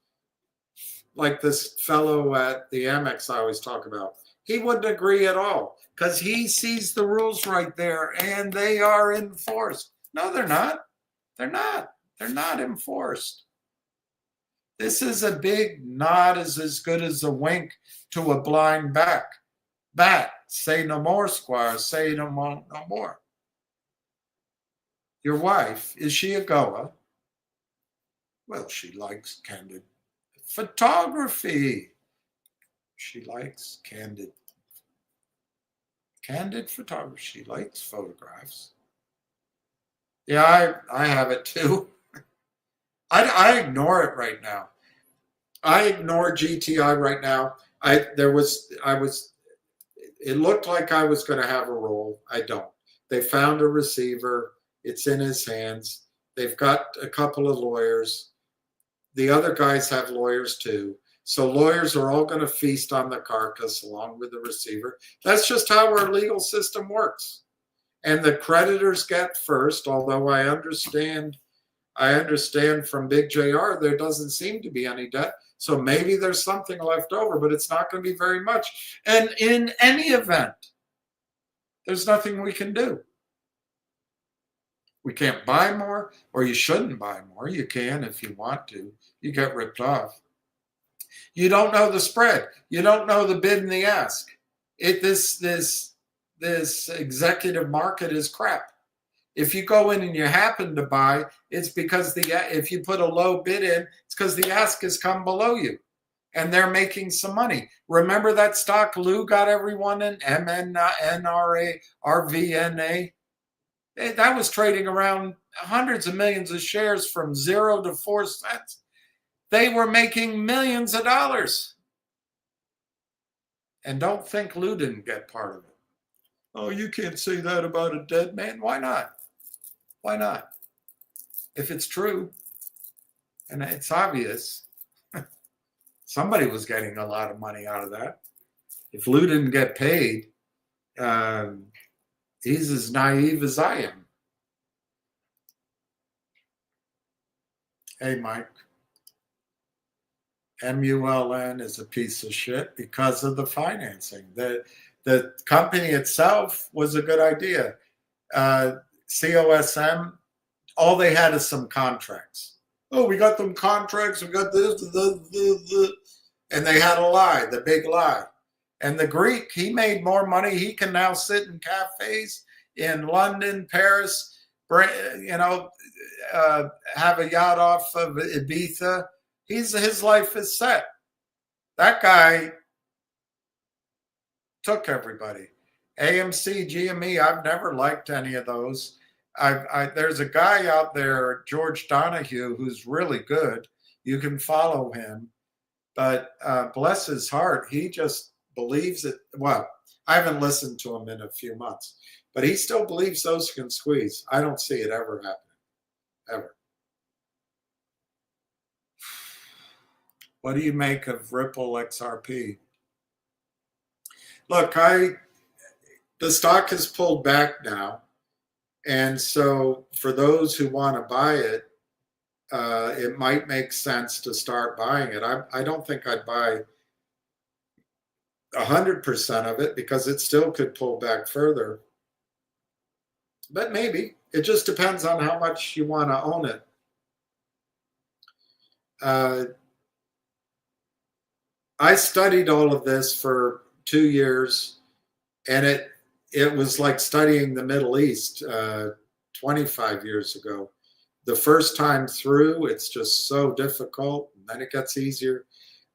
like this fellow at the Amex I always talk about. He wouldn't agree at all because he sees the rules right there and they are enforced. No, they're not. They're not enforced. This is a big nod is as good as a wink to a blind bat. Say no more, Squire. Say no more. Your wife, is she a goer? Well, she likes candid photography. She likes candid photography. She likes photographs. Yeah, I have it too. I ignore it right now. I ignore GTI right now. It looked like I was going to have a role. I don't. They found a receiver. It's in his hands. They've got a couple of lawyers. The other guys have lawyers too. So lawyers are all going to feast on the carcass along with the receiver. That's just how our legal system works. And the creditors get first, although I understand from Big JR there doesn't seem to be any debt. So maybe there's something left over, but it's not going to be very much. And in any event, there's nothing we can do. We can't buy more, or you shouldn't buy more. You can if you want to. You get ripped off. You don't know the spread. You don't know the bid and the ask. This executive market is crap. If you go in and you happen to buy, it's because if you put a low bid in, it's because the ask has come below you, and they're making some money. Remember that stock Lou got everyone in MNRA, RVNA? That was trading around hundreds of millions of shares from 0 to 4 cents. They were making millions of dollars. And don't think Lou didn't get part of it. Oh, you can't say that about a dead man. Why not? Why not? If it's true, and it's obvious, somebody was getting a lot of money out of that. If Lou didn't get paid, he's as naive as I am. Hey, Mike. MULN is a piece of shit because of the financing. The company itself was a good idea. COSM, all they had is some contracts. Oh, we got them contracts, we got this, and they had a lie, the big lie. And the Greek, he made more money. He can now sit in cafes in London, Paris, have a yacht off of Ibiza. His life is set. That guy took everybody. AMC, GME, I've never liked any of those. There's a guy out there, George Donahue, who's really good. You can follow him, but bless his heart, he just believes it. Well, I haven't listened to him in a few months, but he still believes those can squeeze. I don't see it ever happening, ever. What do you make of Ripple XRP? Look, the stock has pulled back now. And so for those who want to buy it, it might make sense to start buying it. I don't think I'd buy 100% of it because it still could pull back further. But maybe. It just depends on how much you want to own it. I studied all of this for 2 years, and it was like studying the Middle East 25 years ago. The first time through, it's just so difficult, and then it gets easier.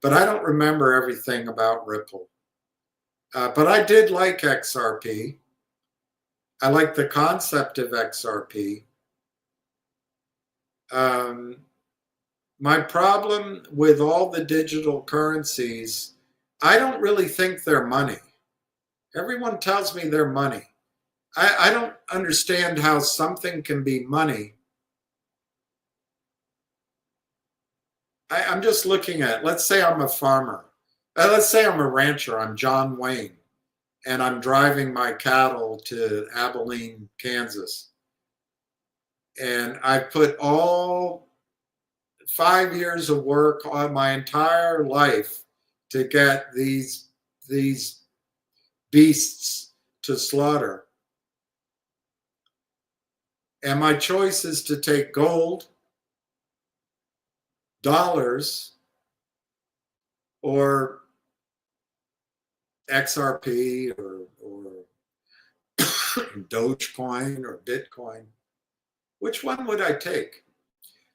But I don't remember everything about Ripple. But I did like XRP. I like the concept of XRP. My problem with all the digital currencies, I don't really think they're money. Everyone tells me they're money. I don't understand how something can be money. I'm just looking at, let's say I'm a farmer. Let's say I'm a rancher. I'm John Wayne, and I'm driving my cattle to Abilene, Kansas. And I put all 5 years of work on my entire life to get these beasts to slaughter. And my choice is to take gold, dollars, or XRP or Dogecoin or Bitcoin. Which one would I take?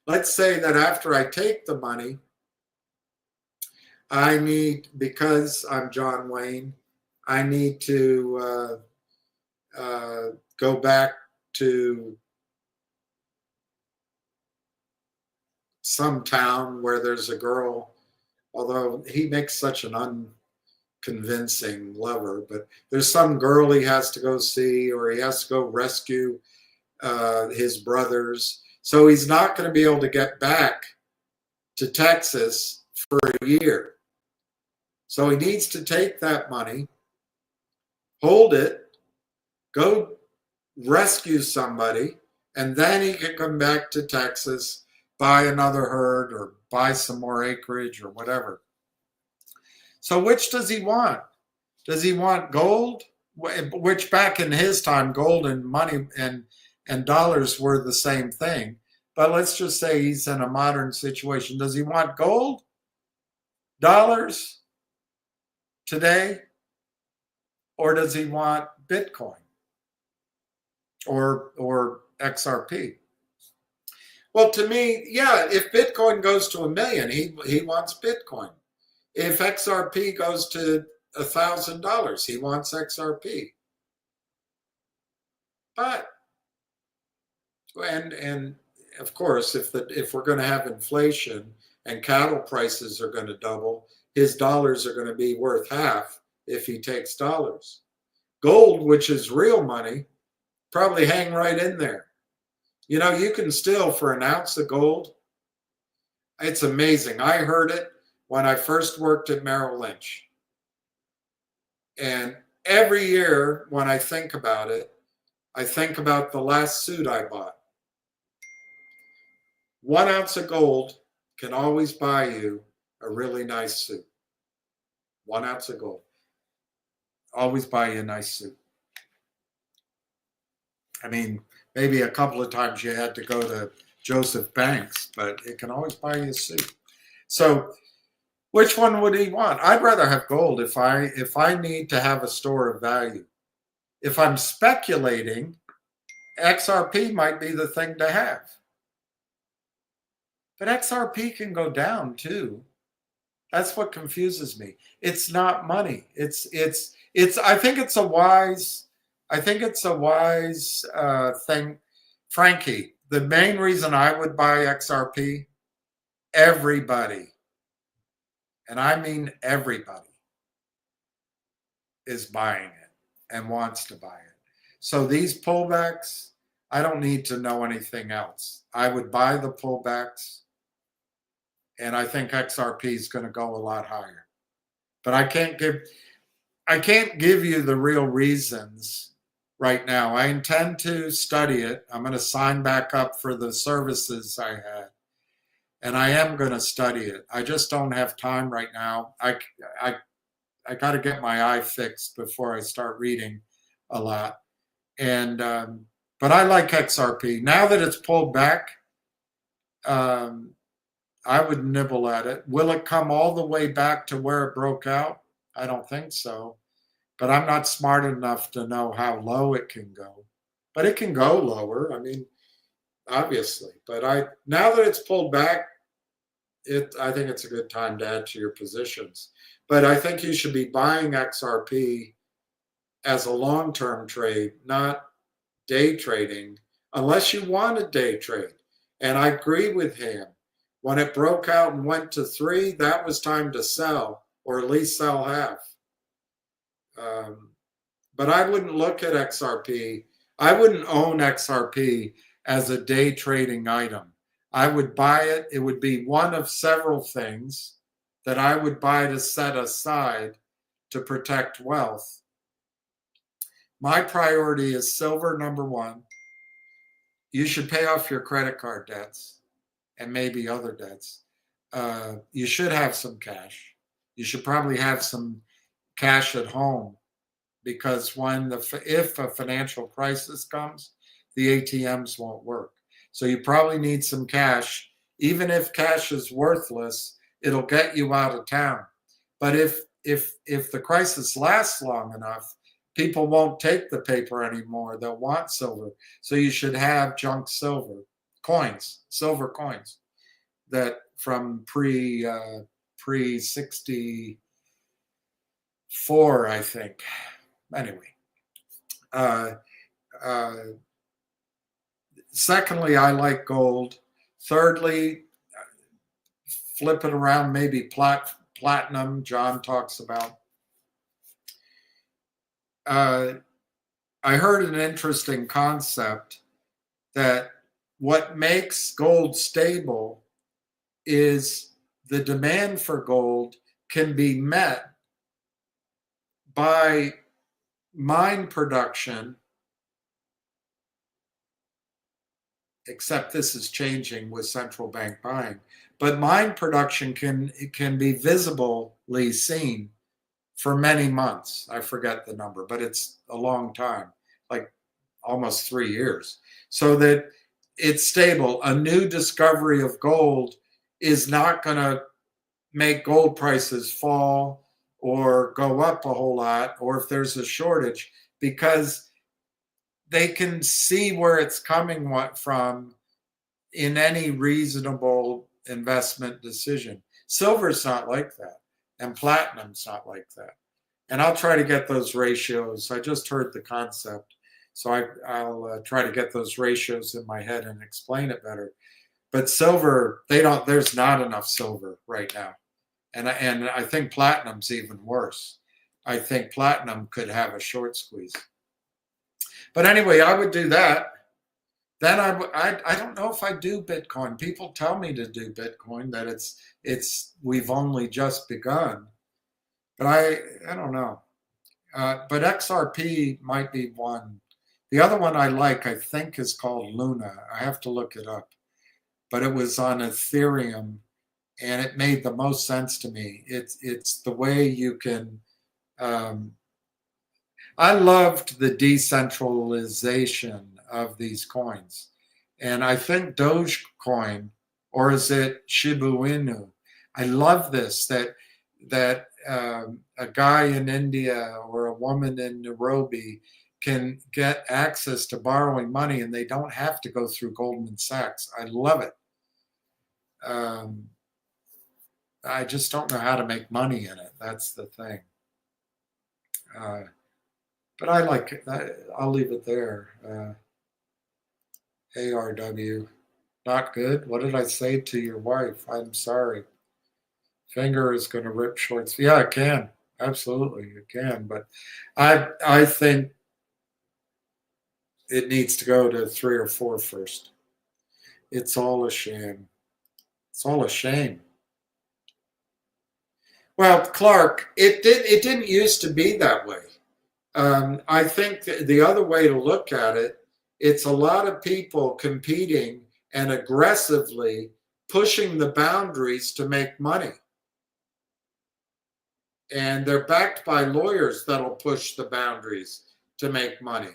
Let's say that after I take the money, I need, because I'm John Wayne, I need to go back to some town where there's a girl, although he makes such an unconvincing lover, but there's some girl he has to go see, or he has to go rescue his brothers. So he's not going to be able to get back to Texas for a year. So he needs to take that money, hold it, go rescue somebody, and then he can come back to Texas, buy another herd or buy some more acreage or whatever. So which does he want? Does he want gold? Which back in his time, gold and money and dollars were the same thing. But let's just say he's in a modern situation. Does he want gold, dollars today? Or does he want Bitcoin or XRP? Well, to me, yeah, if Bitcoin goes to 1 million, he wants Bitcoin. If XRP goes to $1,000, he wants XRP. But, and of course, if we're going to have inflation and cattle prices are going to double, his dollars are going to be worth half if he takes dollars. Gold, which is real money, probably hang right in there. You know, you can still, for an ounce of gold, it's amazing. I heard it when I first worked at Merrill Lynch. And every year when I think about it, I think about the last suit I bought. 1 ounce of gold can always buy you a really nice suit. 1 ounce of gold. Always buy you a nice suit. I mean, maybe a couple of times you had to go to Joseph Banks, but it can always buy you a suit. So which one would he want? I'd rather have gold if I need to have a store of value. If I'm speculating, XRP might be the thing to have. But XRP can go down too. That's what confuses me. It's not money. I think it's a wise thing Frankie, the main reason I would buy XRP, everybody, and I mean everybody, is buying it and wants to buy it. So these pullbacks, I don't need to know anything else. I would buy the pullbacks, and I think XRP is going to go a lot higher. But I can't give you the real reasons right now. I intend to study it. I'm going to sign back up for the services I had, and I am going to study it. I just don't have time right now. I got to get my eye fixed before I start reading a lot. And but I like XRP. Now that it's pulled back, I would nibble at it. Will it come all the way back to where it broke out? I don't think so. But I'm not smart enough to know how low it can go. But it can go lower. I mean, obviously. But now that it's pulled back, I think it's a good time to add to your positions. But I think you should be buying XRP as a long-term trade, not day trading, unless you want a day trade. And I agree with him. When it broke out and went to 3, that was time to sell, or at least sell half. But I wouldn't look at XRP. I wouldn't own XRP as a day trading item. I would buy it. It would be one of several things that I would buy to set aside to protect wealth. My priority is silver, number 1. You should pay off your credit card debts and maybe other debts. You should have some cash. You should probably have some cash at home, because if a financial crisis comes, the ATMs won't work. So you probably need some cash. Even if cash is worthless, it'll get you out of town. But if the crisis lasts long enough, people won't take the paper anymore. They'll want silver. So you should have junk silver coins, that from pre 64, I think. Anyway, secondly, I like gold. Thirdly, flip it around, maybe platinum. John talks about. I heard an interesting concept that what makes gold stable is the demand for gold can be met by mine production, except this is changing with central bank buying. But mine production can be visibly seen for many months. I forget the number, but it's a long time, like almost 3 years. So that it's stable. A new discovery of gold is not going to make gold prices fall or go up a whole lot, or if there's a shortage, because they can see where it's coming from in any reasonable investment decision. Silver's not like that, and platinum's not like that. And I'll try to get those ratios. I just heard the concept, so I'll try to get those ratios in my head and explain it better. But silver, there's not enough silver right now. And I think platinum's even worse. I think platinum could have a short squeeze. But anyway, I would do that. Then I don't know if I do Bitcoin. People tell me to do Bitcoin, that we've only just begun. But I don't know. But XRP might be one. The other one I like, I think, is called Luna. I have to look it up. But it was on Ethereum, and it made the most sense to me. It's the way you can. I loved the decentralization of these coins, and I think Dogecoin, or is it Shiba Inu? I love this that a guy in India or a woman in Nairobi can get access to borrowing money, and they don't have to go through Goldman Sachs. I love it. I just don't know how to make money in it. That's the thing. But I like it. I'll leave it there. ARW. Not good. What did I say to your wife? I'm sorry. Finger is going to rip shorts. Yeah, it can. Absolutely, it can. But I think it needs to go to 3 or 4 first. It's all a shame. It's all a shame. Well, Clark, it didn't used to be that way. I think the other way to look at it, it's a lot of people competing and aggressively pushing the boundaries to make money. And they're backed by lawyers that'll push the boundaries to make money.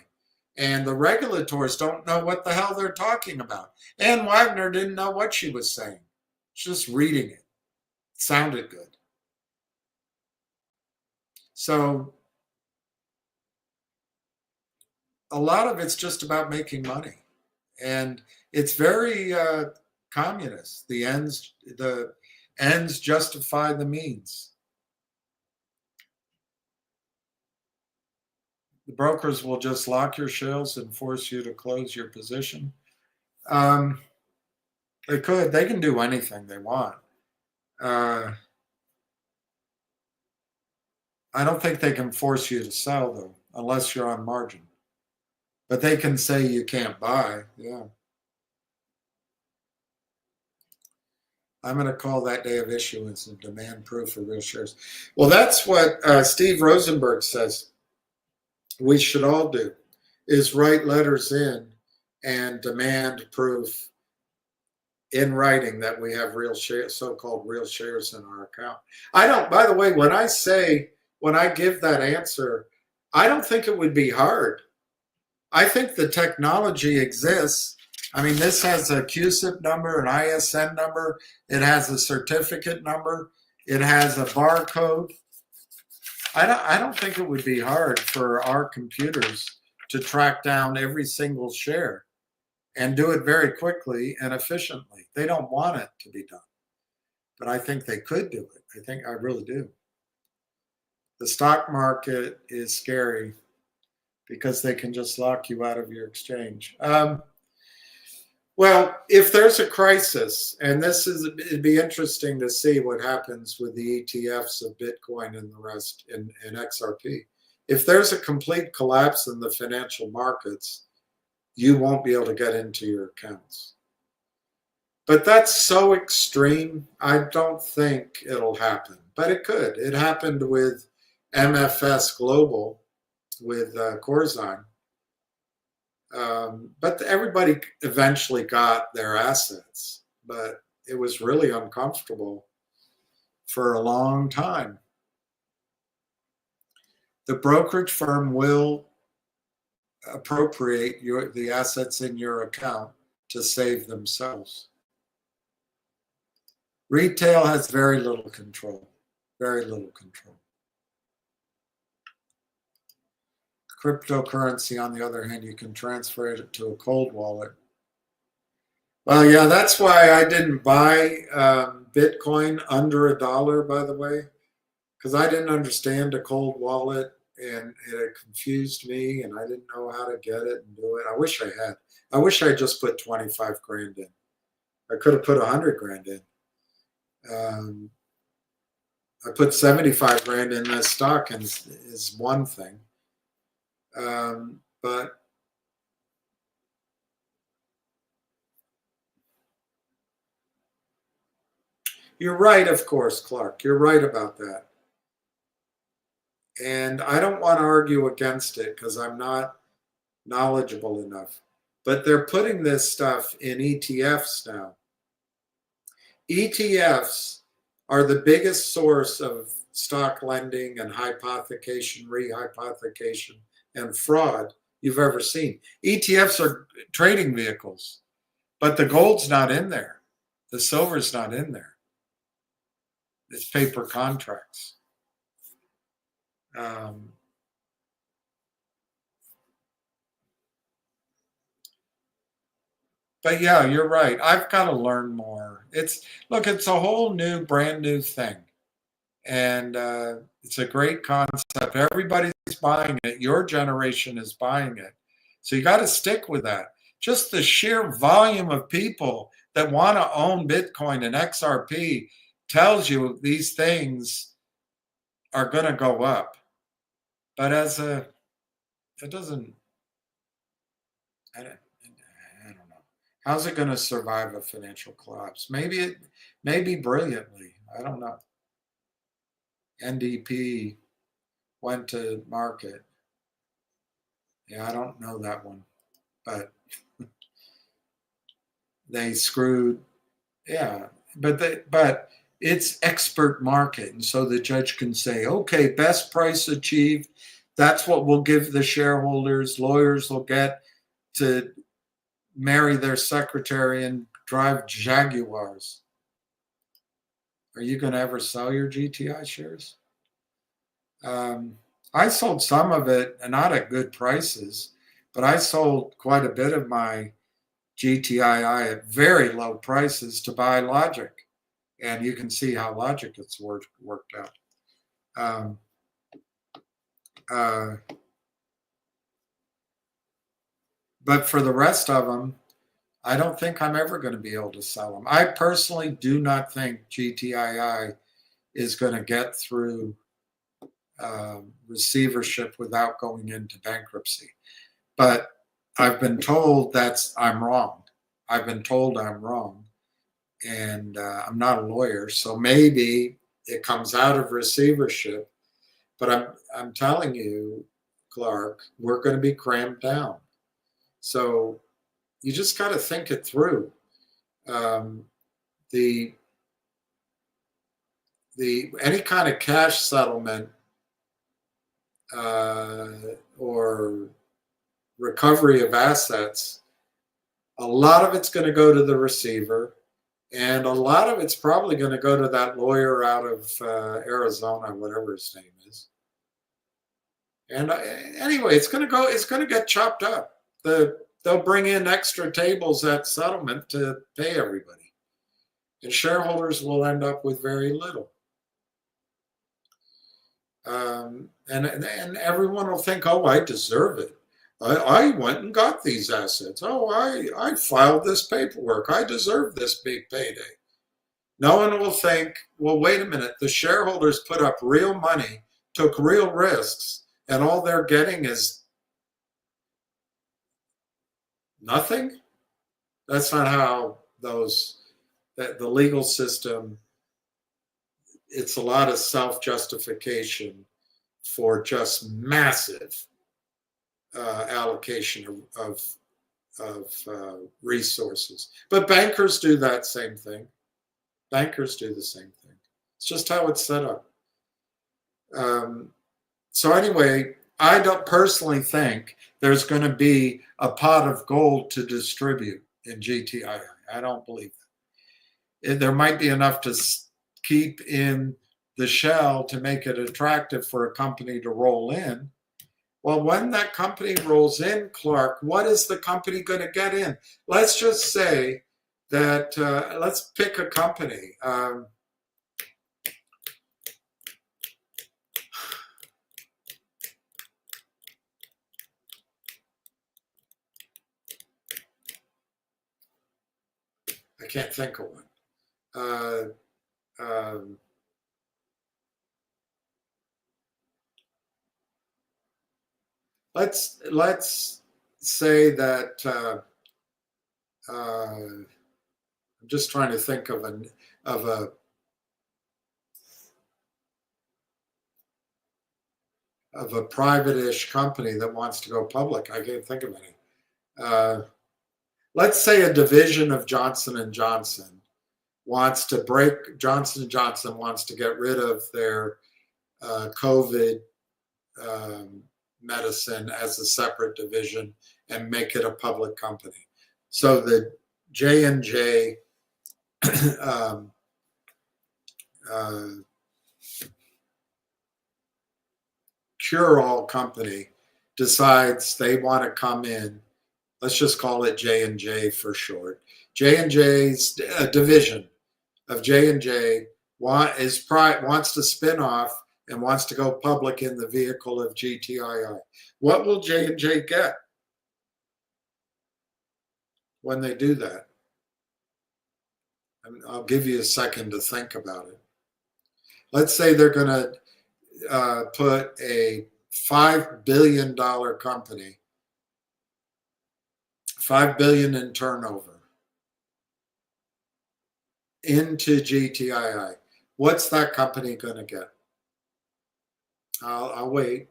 And the regulators don't know what the hell they're talking about. Ann Wagner didn't know what she was saying. Just reading it. It sounded good. So a lot of it's just about making money. And it's very communist. The ends justify the means. The brokers will just lock your shares and force you to close your position. They could. They can do anything they want. I don't think they can force you to sell, though, unless you're on margin. But they can say you can't buy. Yeah. I'm going to call that day of issuance and demand proof of real shares. Well, that's what Steve Rosenberg says we should all do, is write letters in and demand proof in writing that we have real shares, so-called real shares in our account. I don't, by the way, when I give that answer, I don't think it would be hard. I think the technology exists. I mean, this has a QSIP number, an ISN number. It has a certificate number. It has a barcode. I don't think it would be hard for our computers to track down every single share and do it very quickly and efficiently. They don't want it to be done, but I think they could do it. I really do. The stock market is scary because they can just lock you out of your exchange. Well, if there's a crisis, and it'd be interesting to see what happens with the ETFs of Bitcoin and the rest in XRP. If there's a complete collapse in the financial markets, you won't be able to get into your accounts. But that's so extreme, I don't think it'll happen. But it could. It happened with MFS Global, with Corzine. But everybody eventually got their assets. But it was really uncomfortable for a long time. The brokerage firm will appropriate the assets in your account to save themselves. Retail has very little control. Very little control. Cryptocurrency, on the other hand, you can transfer it to a cold wallet. Well, yeah, that's why I didn't buy Bitcoin under $1, by the way, because I didn't understand a cold wallet, and it confused me, and I didn't know how to get it and do it. I wish I had. I wish I just put 25 grand in. I could have put 100 grand in. I put 75 grand in this stock, and is one thing. But you're right, of course, Clark. You're right about that. And I don't want to argue against it because I'm not knowledgeable enough. But they're putting this stuff in ETFs now. ETFs are the biggest source of stock lending and hypothecation, rehypothecation, and fraud you've ever seen. ETFs are trading vehicles, but the gold's not in there. The silver's not in there. It's paper contracts. But yeah, you're right. I've got to learn more. It's a whole new, brand new thing. And it's a great concept. Everybody's buying it. Your generation is buying it. So you got to stick with that. just the sheer volume of people that want to own Bitcoin and XRP tells you these things are going to go up. But it doesn't, I don't know. How's it going to survive a financial collapse? Maybe brilliantly. I don't know. NDP went to market. Yeah, I don't know that one, but they screwed. Yeah, but it's expert market, and so the judge can say, okay, best price achieved. That's what we'll give the shareholders. Lawyers will get to marry their secretary and drive Jaguars. Are you going to ever sell your GTI shares? I sold some of it, and not at good prices, but I sold quite a bit of my GTII at very low prices to buy Logic. And you can see how Logic it's worked out. But for the rest of them, I don't think I'm ever going to be able to sell them. I personally do not think GTII is going to get through receivership without going into bankruptcy. But I've been told I'm wrong. I've been told I'm wrong. And I'm not a lawyer, so maybe it comes out of receivership. But I'm telling you, Clark, we're going to be crammed down. So you just got to think it through. The any kind of cash settlement or recovery of assets, a lot of it's going to go to the receiver, and a lot of it's probably going to go to that lawyer out of Arizona, whatever his name is. And anyway, it's going to get chopped up. They'll bring in extra tables at settlement to pay everybody, and shareholders will end up with very little. And everyone will think, oh, I deserve it. I went and got these assets. Oh, I filed this paperwork. I deserve this big payday. No one will think, well, wait a minute. The shareholders put up real money, took real risks, and all they're getting is nothing. That's not how the legal system, it's a lot of self-justification for just massive allocation of resources. But bankers do that same thing. Bankers do the same thing. It's just how it's set up. So anyway, I don't personally think there's going to be a pot of gold to distribute in GTII. I don't believe that. There might be enough to keep in the shell to make it attractive for a company to roll in. Well, when that company rolls in, Clark, what is the company going to get in? Let's just say that, let's pick a company. I can't think of one. Let's say that I'm just trying to think of a private-ish company that wants to go public. I can't think of any. Let's say a division of Johnson & Johnson wants to break, Johnson & Johnson wants to get rid of their COVID medicine as a separate division and make it a public company. So the J&J cure-all company decides they want to come in. Let's just call it J&J for short. J&J's a division of J&J wants to spin off and wants to go public in the vehicle of GTII. What will J&J get? when they do that. I'll give you a second to think about it. Let's say they're going to put a $5 billion company, $5 billion in turnover, into GTII. What's that company going to get? I'll wait.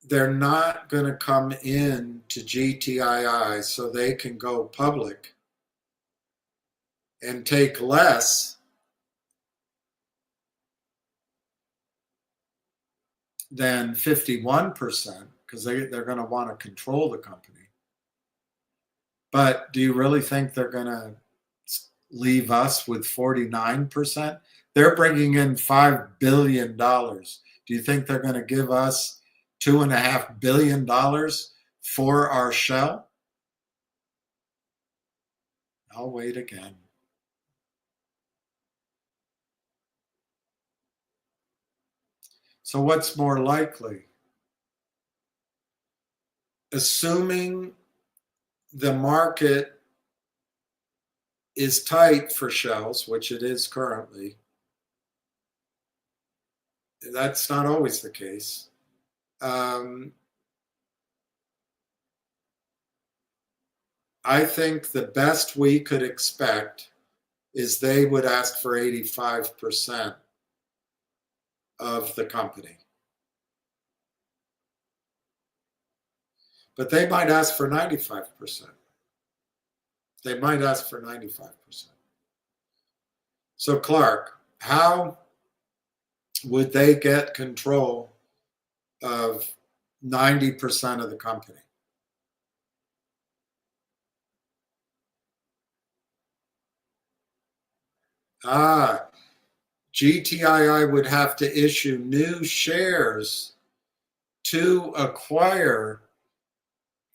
They're not going to come in to GTII so they can go public and take less than 51% because they're going to want to control the company. But do you really think they're going to leave us with 49%? They're bringing in $5 billion. Do you think they're going to give us $2.5 billion for our shell? I'll wait again. So what's more likely? Assuming the market is tight for shells, which it is currently, that's not always the case. I think the best we could expect is they would ask for 85% of the company. But they might ask for 95%. They might ask for 95%. So Clark, how would they get control of 90% of the company? GTII would have to issue new shares to acquire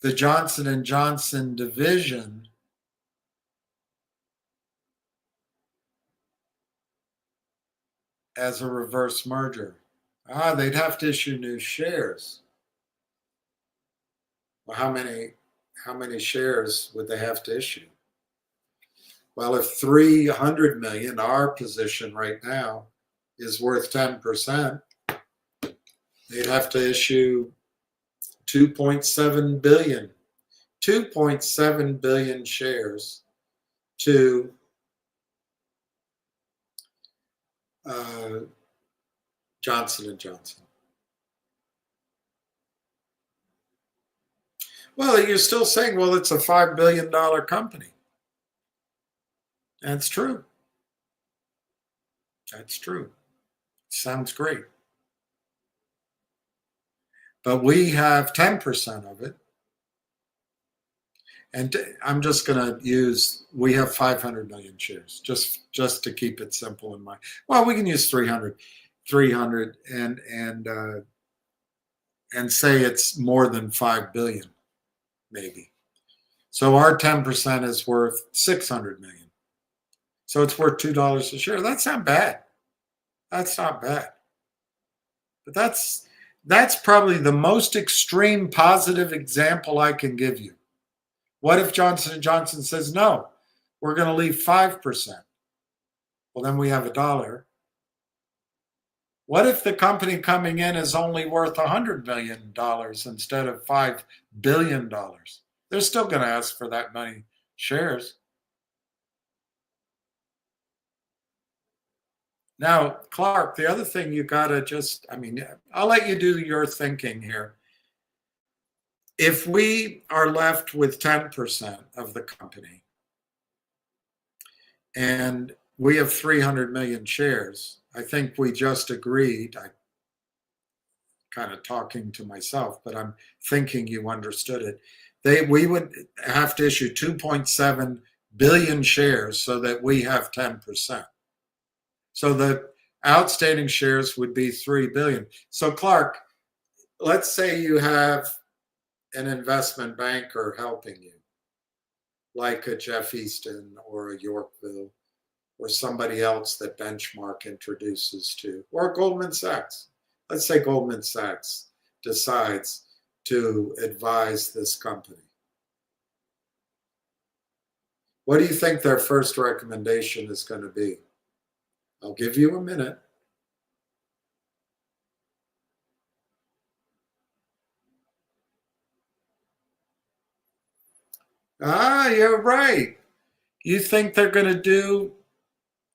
the Johnson & Johnson division as a reverse merger. They'd have to issue new shares. Well, how many shares would they have to issue? Well, if 300 million, our position right now, is worth 10%, they'd have to issue 2.7 billion. 2.7 billion shares to Johnson & Johnson. Well, you're still saying, well, it's a $5 billion company. That's true. That's true. Sounds great. But we have 10% of it. And I'm just going to use, we have 500 million shares, just to keep it simple in mind. Well, we can use 300 and say it's more than 5 billion, maybe. So our 10% is worth 600 million. So it's worth $2 a share. That's not bad. That's not bad. But that's probably the most extreme positive example I can give you. What if Johnson & Johnson says, no, we're going to leave 5%? Well, then we have $1. What if the company coming in is only worth $100 million instead of $5 billion? They're still going to ask for that many shares. Now, Clark, the other thing you got to I'll let you do your thinking here. If we are left with 10% of the company and we have 300 million shares, I think we just agreed, I'm kind of talking to myself, but I'm thinking you understood it. We would have to issue 2.7 billion shares so that we have 10%. So the outstanding shares would be 3 billion. So Clark, let's say you have an investment banker helping you, like a Jeff Easton or a Yorkville or somebody else that Benchmark introduces to, or Goldman Sachs. Let's say Goldman Sachs decides to advise this company. What do you think their first recommendation is going to be? I'll give you a minute. Ah, you're right. You think they're going to do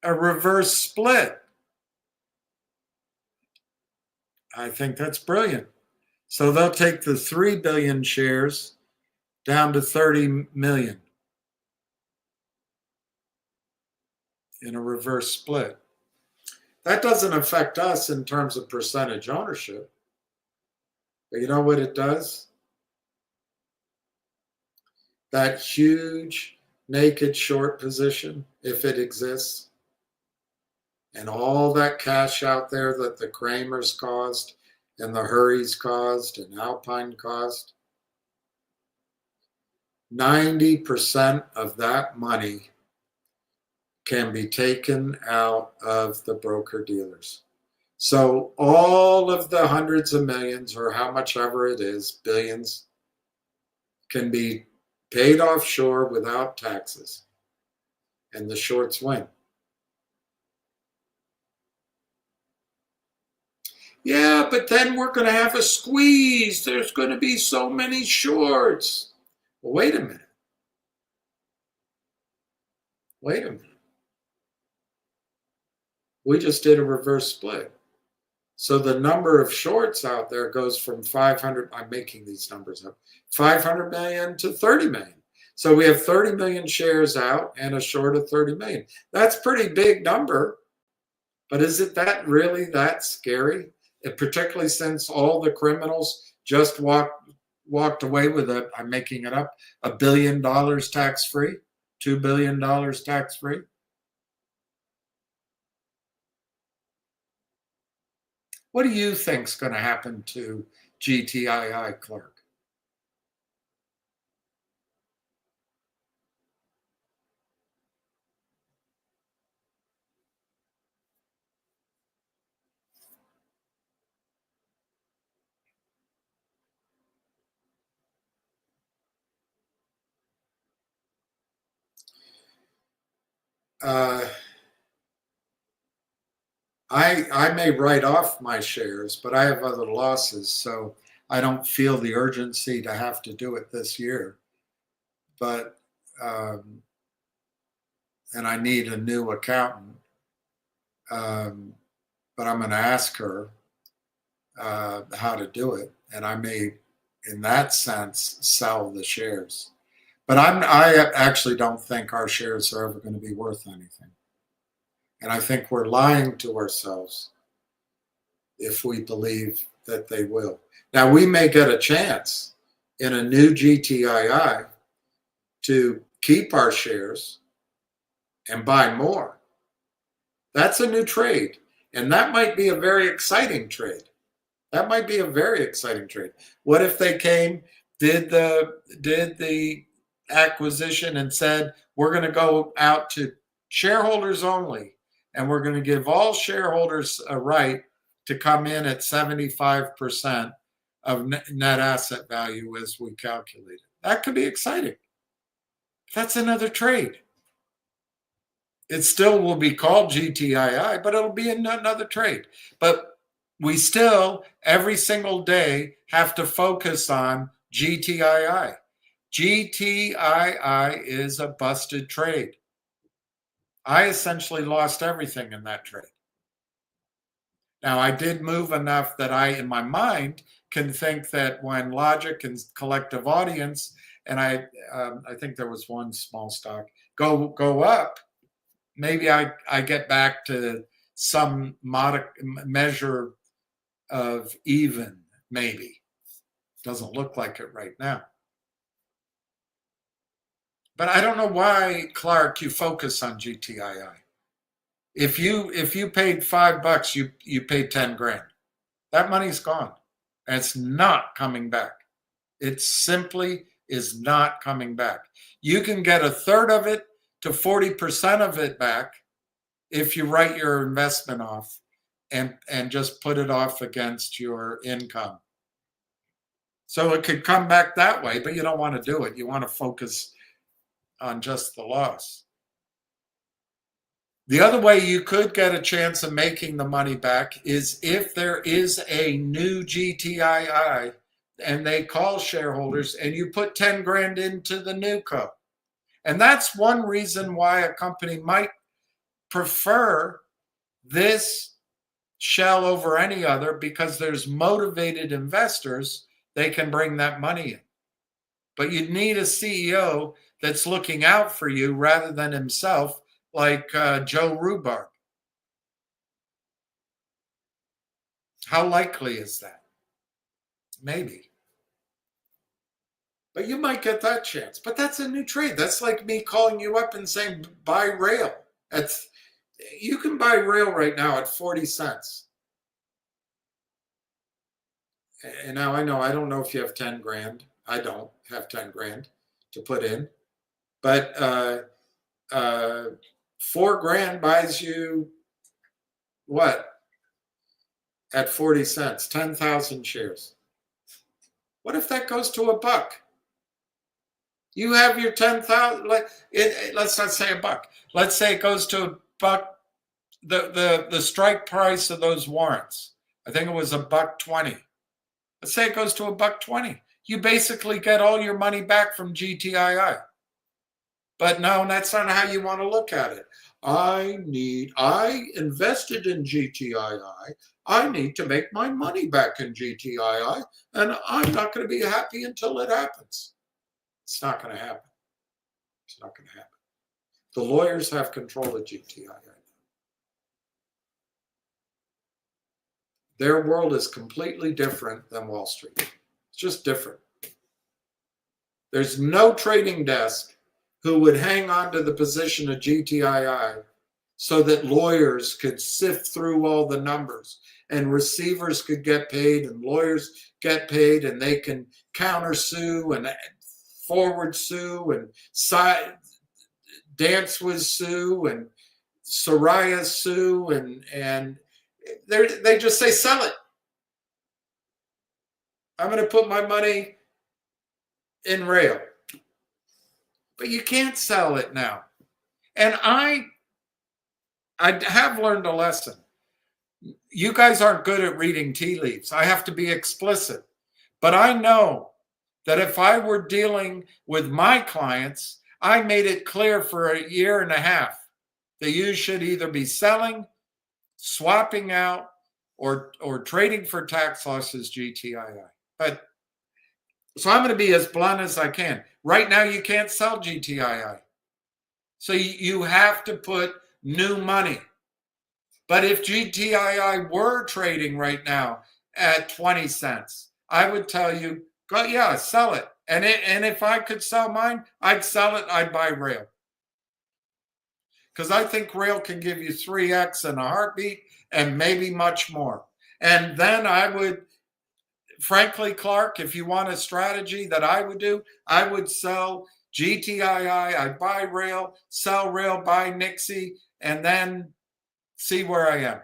a reverse split. I think that's brilliant. So they'll take the 3 billion shares down to 30 million in a reverse split. That doesn't affect us in terms of percentage ownership. But you know what it does? That huge naked short position, if it exists, and all that cash out there that the Kramers caused and the Hurries caused and Alpine caused, 90% of that money can be taken out of the broker dealers. So all of the hundreds of millions, or how much ever it is, billions, can be paid offshore without taxes, and the shorts win. Yeah, but then we're going to have a squeeze. There's going to be so many shorts. Well, wait a minute. Wait a minute. We just did a reverse split. So the number of shorts out there goes from 500, I'm making these numbers up, 500 million to 30 million. So we have 30 million shares out and a short of 30 million. That's a pretty big number, but is it that really that scary? Particularly since all the criminals just walked away with it, I'm making it up, $1 billion tax-free, $2 billion tax-free. What do you think's going to happen to GTII, Clark? I may write off my shares, but I have other losses, so I don't feel the urgency to have to do it this year. But and I need a new accountant. But I'm going to ask her how to do it, and I may, in that sense, sell the shares. But I actually don't think our shares are ever going to be worth anything. And I think we're lying to ourselves if we believe that they will. Now, we may get a chance in a new GTII to keep our shares and buy more. That's a new trade. And that might be a very exciting trade. That might be a very exciting trade. What if they came, did the acquisition and said, we're going to go out to shareholders only, and we're going to give all shareholders a right to come in at 75% of net asset value as we calculate it. That could be exciting. That's another trade. It still will be called GTII, but it'll be another trade. But we still, every single day, have to focus on GTII. GTII is a busted trade. I essentially lost everything in that trade. Now, I did move enough that I, in my mind, can think that when logic and collective audience, and I think there was one small stock, go up, maybe I get back to some measure of even, maybe. Doesn't look like it right now. But I don't know why, Clark, you focus on GTII. If you paid $5, you paid 10 grand. That money's gone. And it's not coming back. It simply is not coming back. You can get a third of it to 40% of it back if you write your investment off and just put it off against your income. So it could come back that way, but you don't want to do it. You want to focus on just the loss. The other way you could get a chance of making the money back is if there is a new GTII and they call shareholders and you put 10 grand into the new co. And that's one reason why a company might prefer this shell over any other, because there's motivated investors, they can bring that money in. But you need a CEO that's looking out for you rather than himself, like Joe Rhubarb. How likely is that? Maybe. But you might get that chance. But that's a new trade. That's like me calling you up and saying, buy rail. You can buy rail right now at 40 cents. And now I don't know if you have 10 grand. I don't have 10 grand to put in. But 4 grand buys you what? At 40 cents, 10,000 shares. What if that goes to $1? You have your 10,000, let's not say $1. Let's say it goes to $1, the strike price of those warrants. I think it was $1.20. Let's say it goes to $1.20. You basically get all your money back from GTII. But no, that's not how you want to look at it. I invested in GTII. I need to make my money back in GTII, and I'm not going to be happy until it happens. It's not going to happen. It's not going to happen. The lawyers have control of GTII. Their world is completely different than Wall Street. It's just different. There's no trading desk who would hang on to the position of GTII so that lawyers could sift through all the numbers and receivers could get paid and lawyers get paid and they can countersue and forward sue and dance with sue and Soraya sue and they just say, sell it. I'm going to put my money in rail. But you can't sell it now. And I have learned a lesson. You guys aren't good at reading tea leaves. I have to be explicit. But I know that if I were dealing with my clients, I made it clear for 1.5 years that you should either be selling, swapping out, or trading for tax losses GTII. But so I'm going to be as blunt as I can. Right now, you can't sell GTII. So you have to put new money. But if GTII were trading right now at 20 cents, I would tell you, go, yeah, sell it. And if I could sell mine, I'd sell it. I'd buy rail. Because I think rail can give you 3x in a heartbeat and maybe much more. And then I would, frankly, Clark, if you want a strategy that I would do, I would sell GTII, I'd buy rail, sell rail, buy Nixie, and then see where I am.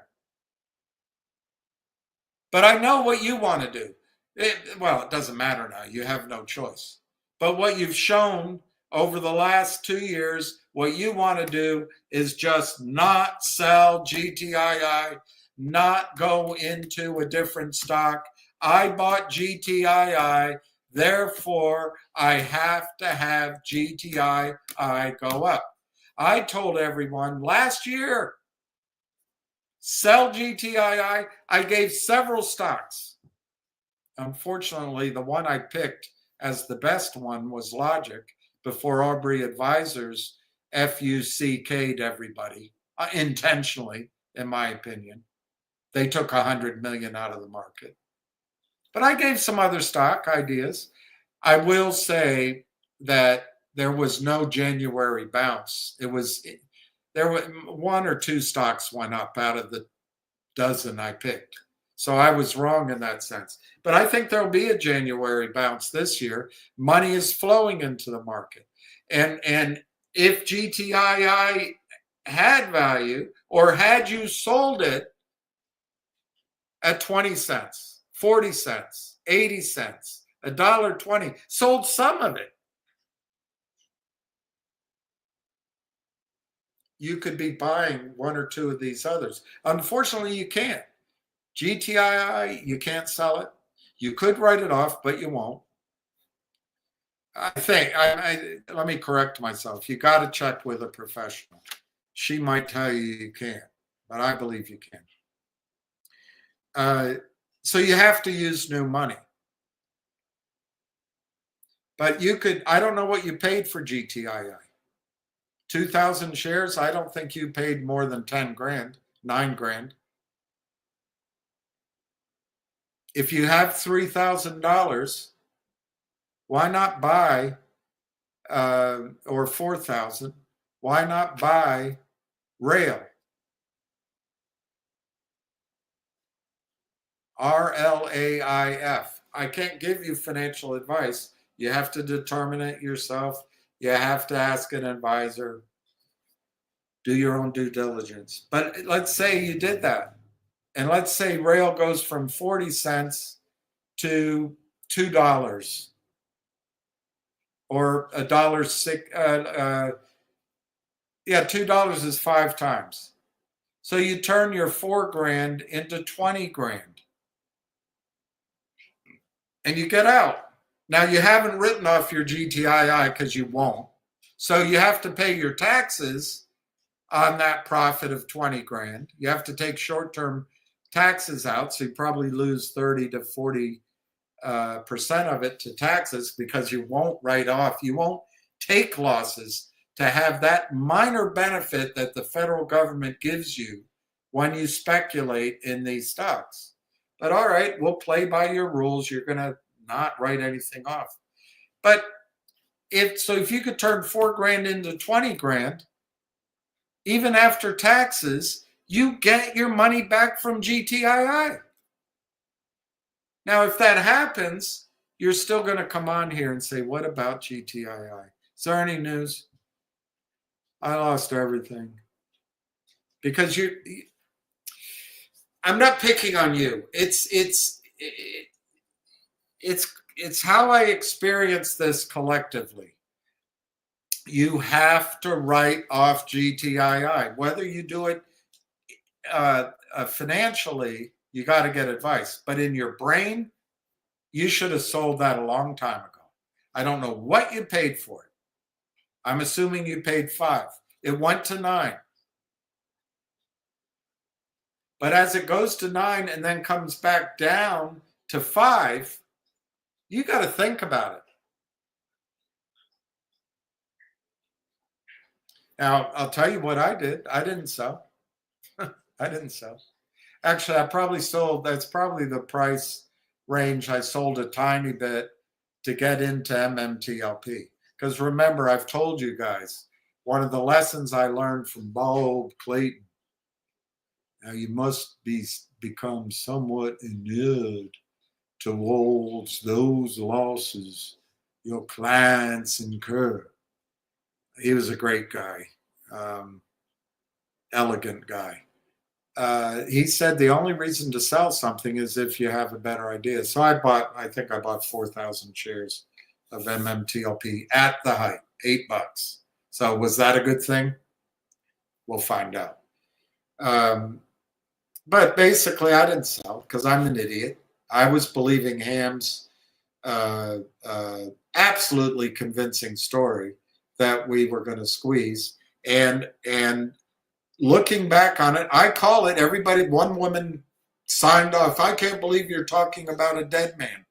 But I know what you want to do. It doesn't matter now. You have no choice. But what you've shown over the last 2 years, what you want to do is just not sell GTII, not go into a different stock. I bought GTII, therefore I have to have GTII go up. I told everyone last year, sell GTII. I gave several stocks. Unfortunately, the one I picked as the best one was Logic before Aubrey Advisors FUCK'd everybody, intentionally, in my opinion. They took 100 million out of the market. But I gave some other stock ideas. I will say that there was no January bounce. There were 1 or 2 stocks went up out of the dozen I picked. So I was wrong in that sense. But I think there'll be a January bounce this year. Money is flowing into the market. And if GTII had value Or had you sold it at 20 cents, 40 cents, 80 cents, $1.20, sold some of it, you could be buying one or two of these others. Unfortunately, you can't. GTII, you can't sell it. You could write it off, but you won't. I think, let me correct myself. You got to check with a professional. She might tell you you can't, but I believe you can. So you have to use new money. But you could, I don't know what you paid for GTII. 2,000 shares, I don't think you paid more than 10 grand, 9 grand. If you have $3,000, why not buy, or 4,000, why not buy RAIL? RLAIF. I can't give you financial advice. You have to determine it yourself. You have to ask an advisor. Do your own due diligence. But let's say you did that. And let's say RAIL goes from 40 cents to $2 or $1.06. Yeah, $2 is 5 times. So you turn your 4 grand into 20 grand. And you get out. Now, you haven't written off your GTII because you won't. So you have to pay your taxes on that profit of 20 grand. You have to take short-term taxes out. So you probably lose 30 to 40% of it to taxes because you won't write off. You won't take losses to have that minor benefit that the federal government gives you when you speculate in these stocks. But all right, we'll play by your rules. You're going to not write anything off. But if you could turn 4 grand into 20 grand, even after taxes, you get your money back from GTII. Now, if that happens, you're still going to come on here and say, what about GTII? Is there any news? I lost everything. Because I'm not picking on you. It's how I experience this collectively. You have to write off GTII. Whether you do it financially, you got to get advice. But in your brain, you should have sold that a long time ago. I don't know what you paid for it. I'm assuming you paid 5. It went to 9. But as it goes to 9 and then comes back down to 5, you got to think about it. Now, I'll tell you what I did. I didn't sell. I didn't sell. Actually, I probably sold, that's probably the price range I sold a tiny bit to get into MMTLP. Because remember, I've told you guys, one of the lessons I learned from Bob Clayton, now you must become somewhat inured towards those losses your clients incur. He was a great guy, elegant guy. He said the only reason to sell something is if you have a better idea. So I think I bought 4,000 shares of MMTLP at the height, $8. So was that a good thing? We'll find out. But basically, I didn't sell because I'm an idiot. I was believing Ham's absolutely convincing story that we were going to squeeze. And looking back on it, I call it, everybody, one woman signed off, I can't believe you're talking about a dead man.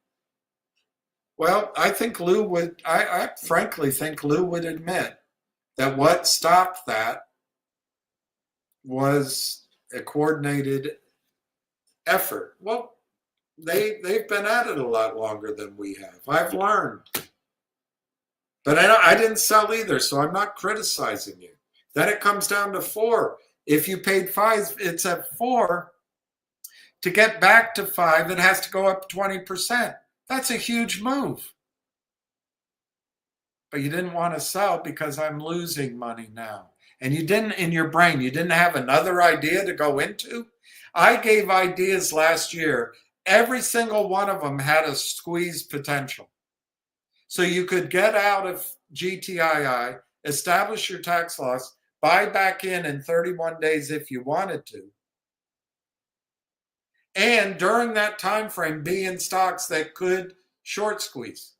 Well, I think Lou would, I frankly think Lou would admit that what stopped that was a coordinated effort. Well, they've been at it a lot longer than we have. I've learned. But I didn't sell either, so I'm not criticizing you. Then it comes down to 4. If you paid 5, it's at 4. To get back to 5, it has to go up 20%. That's a huge move. But you didn't want to sell because I'm losing money now. and you didn't, in your brain, you didn't have another idea to go into? I gave ideas last year. Every single one of them had a squeeze potential. So you could get out of GTII, establish your tax loss, buy back in 31 days if you wanted to. And during that time frame, be in stocks that could short squeeze.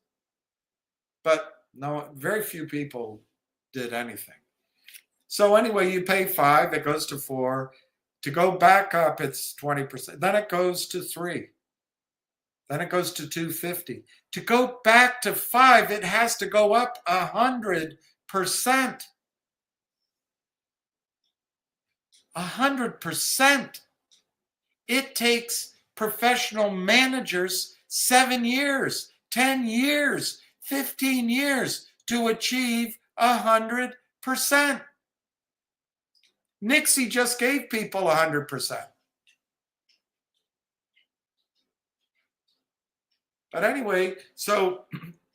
But no, very few people did anything. So anyway, you pay 5, it goes to 4. To go back up, it's 20%. Then it goes to 3. Then it goes to 250. To go back to 5, it has to go up 100%. 100%. It takes professional managers 7 years, 10 years, 15 years to achieve 100%. Nixie just gave people 100%. But anyway, so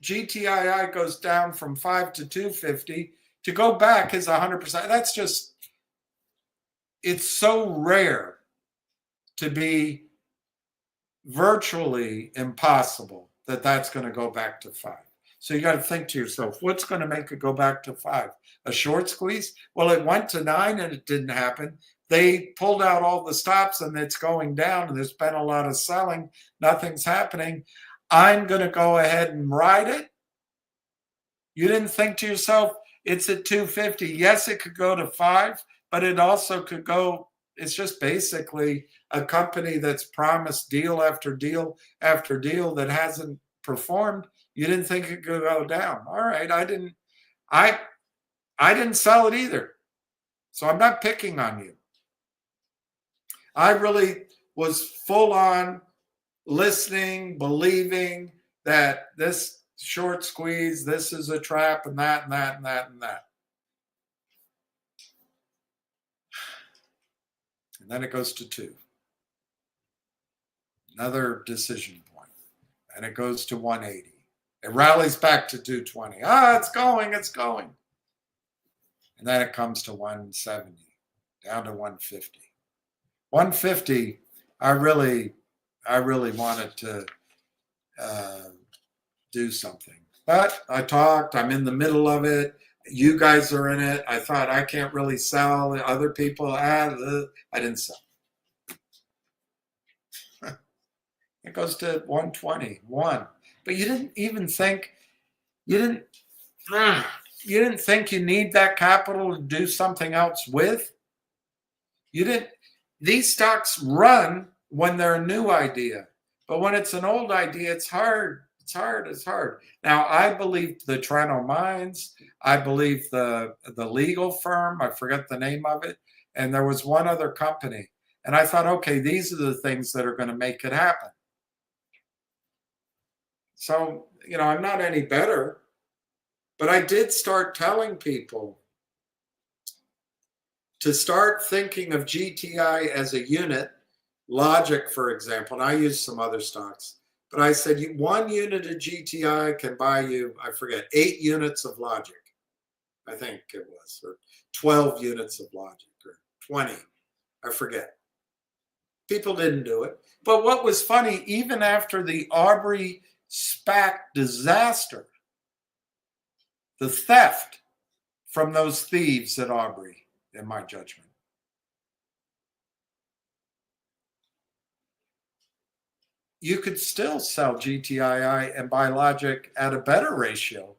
GTII goes down from 5 to 250. To go back is 100%. That's just, it's so rare to be virtually impossible that that's going to go back to 5. So you got to think to yourself, what's going to make it go back to 5? A short squeeze? Well, it went to 9 and it didn't happen. They pulled out all the stops and it's going down and there's been a lot of selling. Nothing's happening. I'm going to go ahead and ride it. You didn't think to yourself, it's at 250. Yes, it could go to 5, but it also could go, it's just basically a company that's promised deal after deal after deal that hasn't performed. You didn't think it could go down. All right, I didn't sell it either. So I'm not picking on you. I really was full on listening, believing that this short squeeze, this is a trap, and that, and that, and that, and that. And then it goes to 2. Another decision point. And it goes to 180. It rallies back to 220. It's going, it's going. And then it comes to 170, down to 150. 150, I really wanted to do something. But I talked, I'm in the middle of it. You guys are in it. I thought I can't really sell. Other people, I didn't sell. It goes to 120, 1. But you didn't even think, you didn't think you need that capital to do something else with. These stocks run when they're a new idea. But when it's an old idea, it's hard. It's hard. Now, I believe the Treno Mines. I believe the legal firm. I forget the name of it. And there was one other company. And I thought, okay, these are the things that are going to make it happen. So, I'm not any better. But I did start telling people to start thinking of GTI as a unit. Logic, for example, and I used some other stocks. But I said 1 unit of GTI can buy you, I forget, 8 units of Logic. I think it was, or 12 units of Logic, or 20. I forget. People didn't do it. But what was funny, even after the Aubrey SPAC disaster, the theft from those thieves at Aubrey, in my judgment, you could still sell GTII and buy Logic at a better ratio.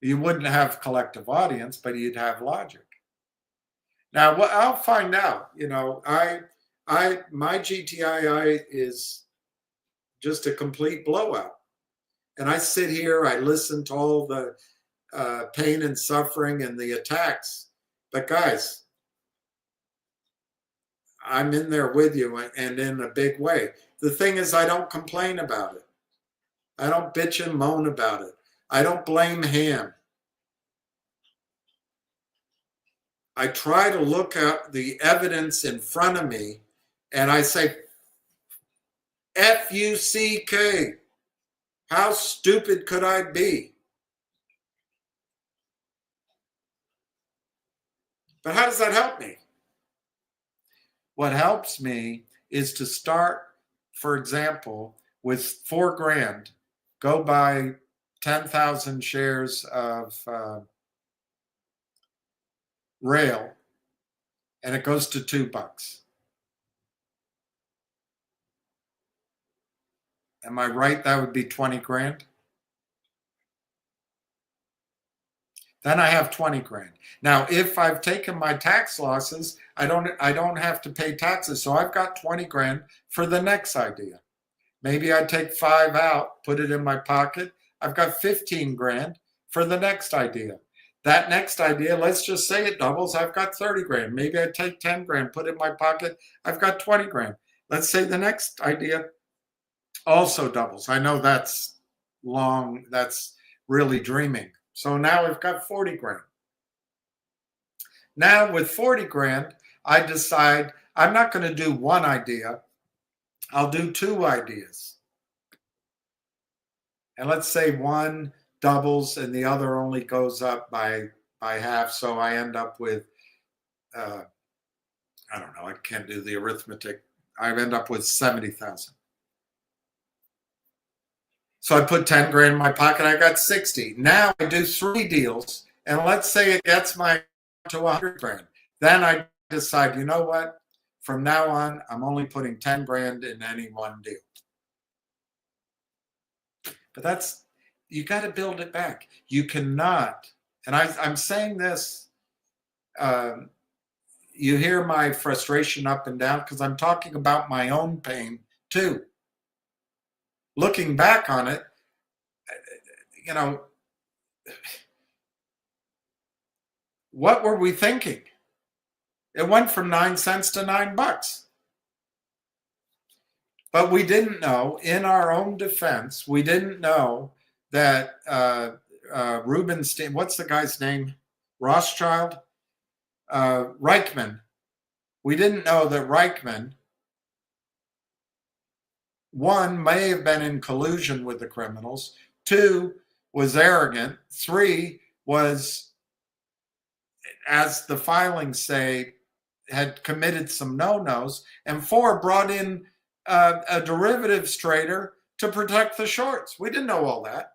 You wouldn't have collective audience, but you'd have Logic. Now, what I'll find out, my GTII is just a complete blowout. And I sit here, I listen to all the pain and suffering and the attacks. But guys, I'm in there with you and in a big way. The thing is, I don't complain about it. I don't bitch and moan about it. I don't blame Ham. I try to look at the evidence in front of me and I say, F-U-C-K. How stupid could I be? But how does that help me? What helps me is to start, for example, with $4,000, go buy 10,000 shares of Rail, and it goes to $2. Am I right? That would be 20 grand. Then I have 20 grand. Now, if I've taken my tax losses, I don't have to pay taxes. So I've got 20 grand for the next idea. Maybe I take 5 out, put it in my pocket. I've got 15 grand for the next idea. That next idea, let's just say it doubles. I've got 30 grand. Maybe I take 10 grand, put it in my pocket. I've got 20 grand. Let's say the next idea also doubles. I know that's long. That's really dreaming. So now we've got 40 grand. Now with 40 grand, I decide I'm not going to do one idea. I'll do 2 ideas. And let's say one doubles and the other only goes up by half. So I end up with, I don't know, I can't do the arithmetic. I end up with 70,000. So I put 10 grand in my pocket, I got 60. Now I do 3 deals, and let's say it gets my to 100 grand. Then I decide, you know what? From now on, I'm only putting 10 grand in any one deal. But that's, you got to build it back. You cannot, and I'm saying this, you hear my frustration up and down because I'm talking about my own pain too. Looking back on it, you know, what were we thinking? It went from 9 cents to $9. But we didn't know, in our own defense, we didn't know that Rubenstein, what's the guy's name? Rothschild? Reichman. We didn't know that Reichman, 1, may have been in collusion with the criminals, 2, was arrogant, 3, was, as the filings say, had committed some no-nos, and 4, brought in a derivatives trader to protect the shorts. We didn't know all that.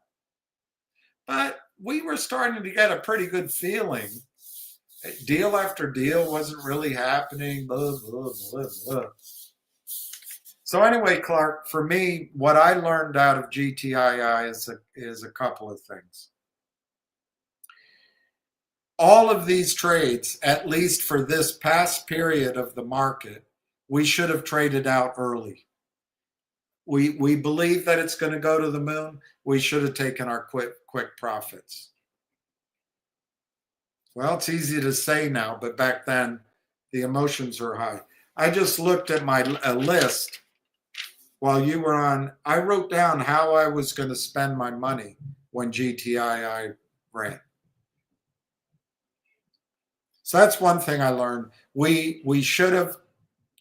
But we were starting to get a pretty good feeling. Deal after deal wasn't really happening. Blah, blah, blah, blah. So anyway, Clark, for me, what I learned out of GTII is a couple of things. All of these trades, at least for this past period of the market, we should have traded out early. We believe that it's going to go to the moon. We should have taken our quick profits. Well, it's easy to say now, but back then the emotions were high. I just looked at my list while you were on. I wrote down how I was going to spend my money when GTII ran. So that's one thing I learned. We should have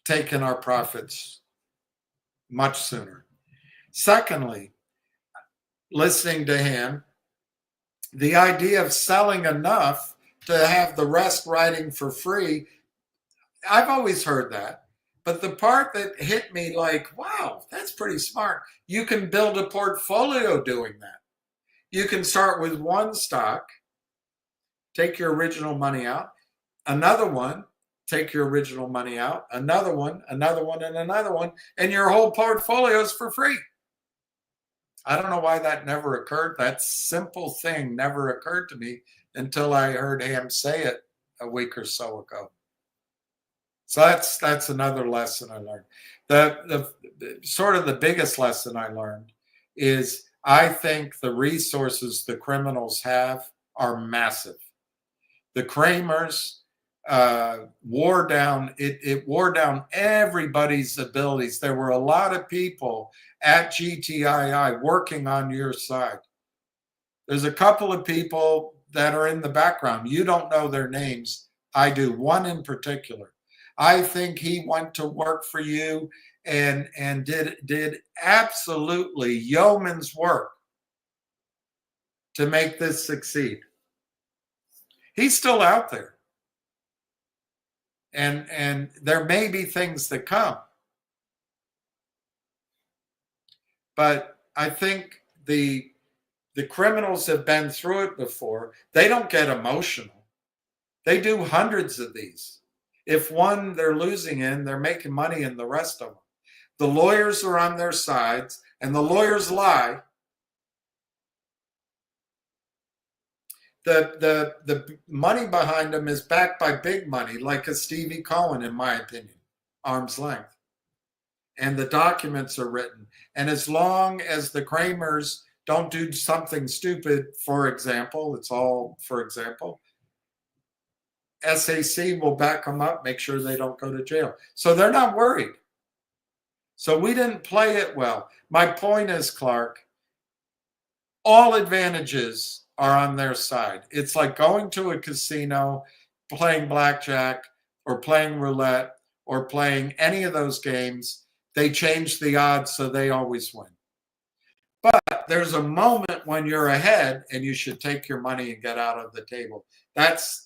taken our profits much sooner. Secondly, listening to him, the idea of selling enough to have the rest riding for free, I've always heard that. But the part that hit me like, wow, that's pretty smart. You can build a portfolio doing that. You can start with one stock, take your original money out, another one, take your original money out, another one, and another one, and your whole portfolio is for free. I don't know why that never occurred. That simple thing never occurred to me until I heard Ham say it a week or so ago. So that's another lesson I learned. The sort of the biggest lesson I learned is I think the resources the criminals have are massive. The Kramers wore down, it wore down everybody's abilities. There were a lot of people at GTII working on your side. There's a couple of people that are in the background. You don't know their names. I do. One in particular. I think he went to work for you and did absolutely yeoman's work to make this succeed. He's still out there. And there may be things that come. But I think the criminals have been through it before. They don't get emotional. They do hundreds of these. If one they're losing in, they're making money in the rest of them. The lawyers are on their sides, and the lawyers lie. The money behind them is backed by big money, like a Stevie Cohen, in my opinion, arm's length. And the documents are written. And as long as the Kramers don't do something stupid, for example, it's all for example, SAC will back them up, make sure they don't go to jail. So they're not worried. So we didn't play it well. My point is, Clark, all advantages are on their side. It's like going to a casino, playing blackjack or playing roulette or playing any of those games. They change the odds so they always win. But there's a moment when you're ahead and you should take your money and get out of the table. That's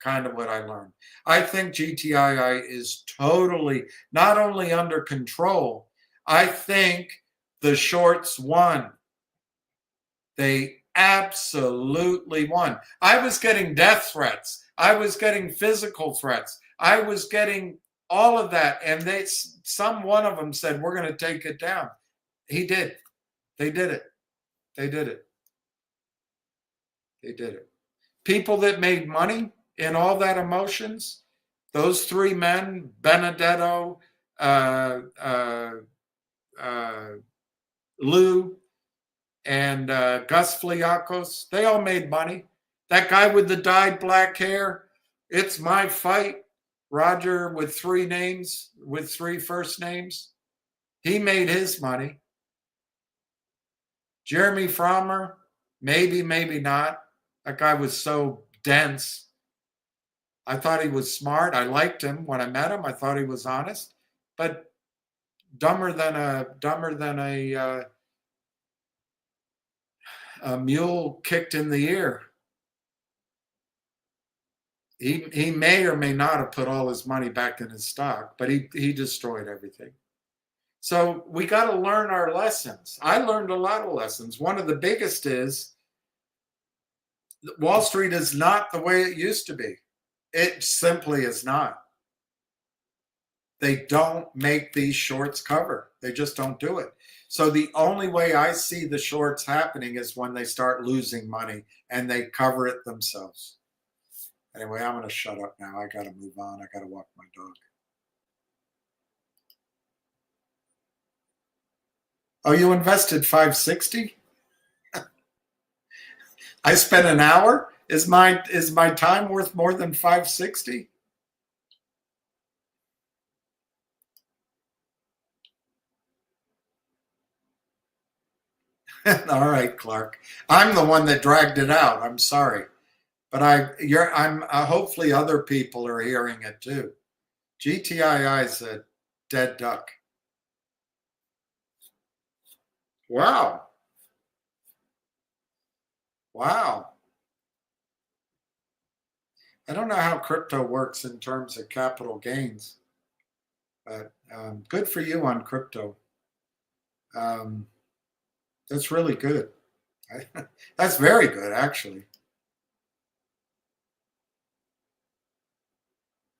kind of what I learned. I think GTII is totally not only under control, I think the shorts won. They absolutely won. I was getting death threats. I was getting physical threats. I was getting all of that. And some one of them said, we're going to take it down. He did. They did it. They did it. They did it. People that made money in all that emotions, those three men, Benedetto, Lou, and Gus Fliakos, they all made money. That guy with the dyed black hair, it's my fight. Roger with three names, with three first names, he made his money. Jeremy Frommer, maybe, maybe not. That guy was so dense. I thought he was smart. I liked him when I met him. I thought he was honest, but dumber than a mule kicked in the ear. He may or may not have put all his money back in his stock, but he destroyed everything. So we got to learn our lessons. I learned a lot of lessons. One of the biggest is Wall Street is not the way it used to be. It simply is not. They don't make these shorts cover. They just don't do it. So the only way I see the shorts happening is when they start losing money and they cover it themselves. Anyway, I'm going to shut up now. I got to move on. I got to walk my dog. Oh, you invested $560? I spent an hour? Is my time worth more than $560? All right, Clark. I'm the one that dragged it out. I'm sorry. But I'm hopefully other people are hearing it too. GTII is a dead duck. Wow. Wow. I don't know how crypto works in terms of capital gains, but good for you on crypto. That's really good. That's very good, actually.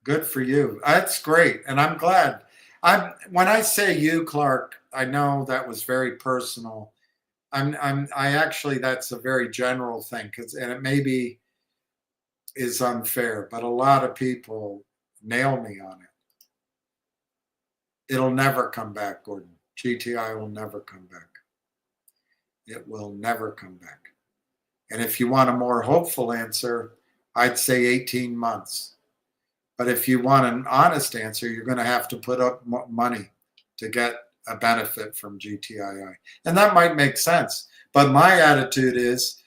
Good for you. That's great, and I'm glad. When I say you, Clark, I know that was very personal. I actually, that's a very general thing, and it maybe is unfair, but a lot of people nail me on it. It'll never come back, Gordon. GTI will never come back. It will never come back. And if you want a more hopeful answer, I'd say 18 months. But if you want an honest answer, you're going to have to put up money to get a benefit from GTII. And that might make sense. But my attitude is,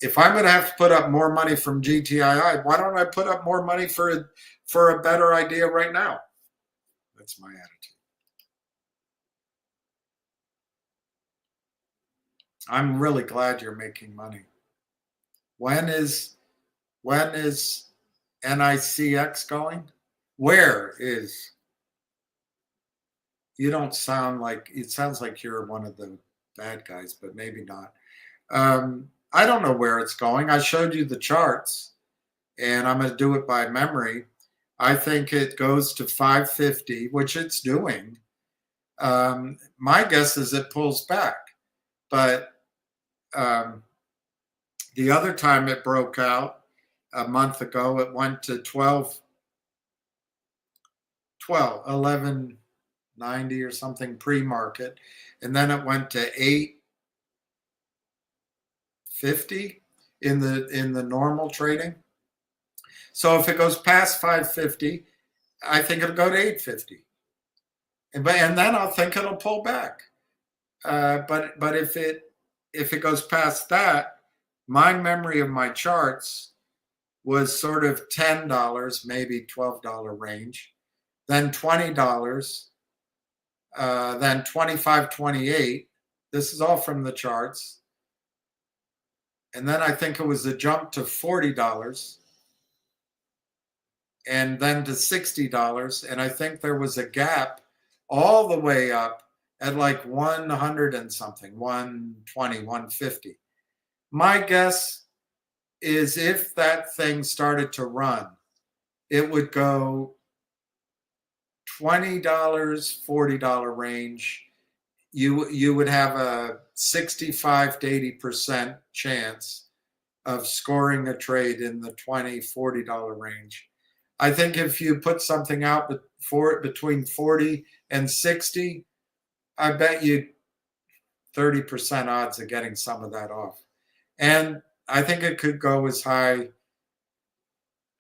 if I'm going to have to put up more money from GTII, why don't I put up more money for a better idea right now? That's my attitude. I'm really glad you're making money. When is NICX going? Where is, you don't sound like, it sounds like you're one of the bad guys, but maybe not. I don't know where it's going. I showed you the charts, and I'm going to do it by memory. I think it goes to 550, which it's doing. My guess is it pulls back, but the other time it broke out a month ago, it went to 1190 or something pre-market, and then it went to 850 in the normal trading. So if it goes past 550, I think it'll go to 850, and then I think it'll pull back. But if it goes past that, my memory of my charts was sort of $10, maybe $12 range, then $20, then $25, $28. This is all from the charts. And then I think it was a jump to $40 and then to $60. And I think there was a gap all the way up at like 100 and something, 120, 150. My guess is if that thing started to run, it would go $20, $40 range. You would have a 65 to 80% chance of scoring a trade in the $20, $40 range. I think if you put something out between 40 and 60, I bet you 30% odds of getting some of that off. And I think it could go as high,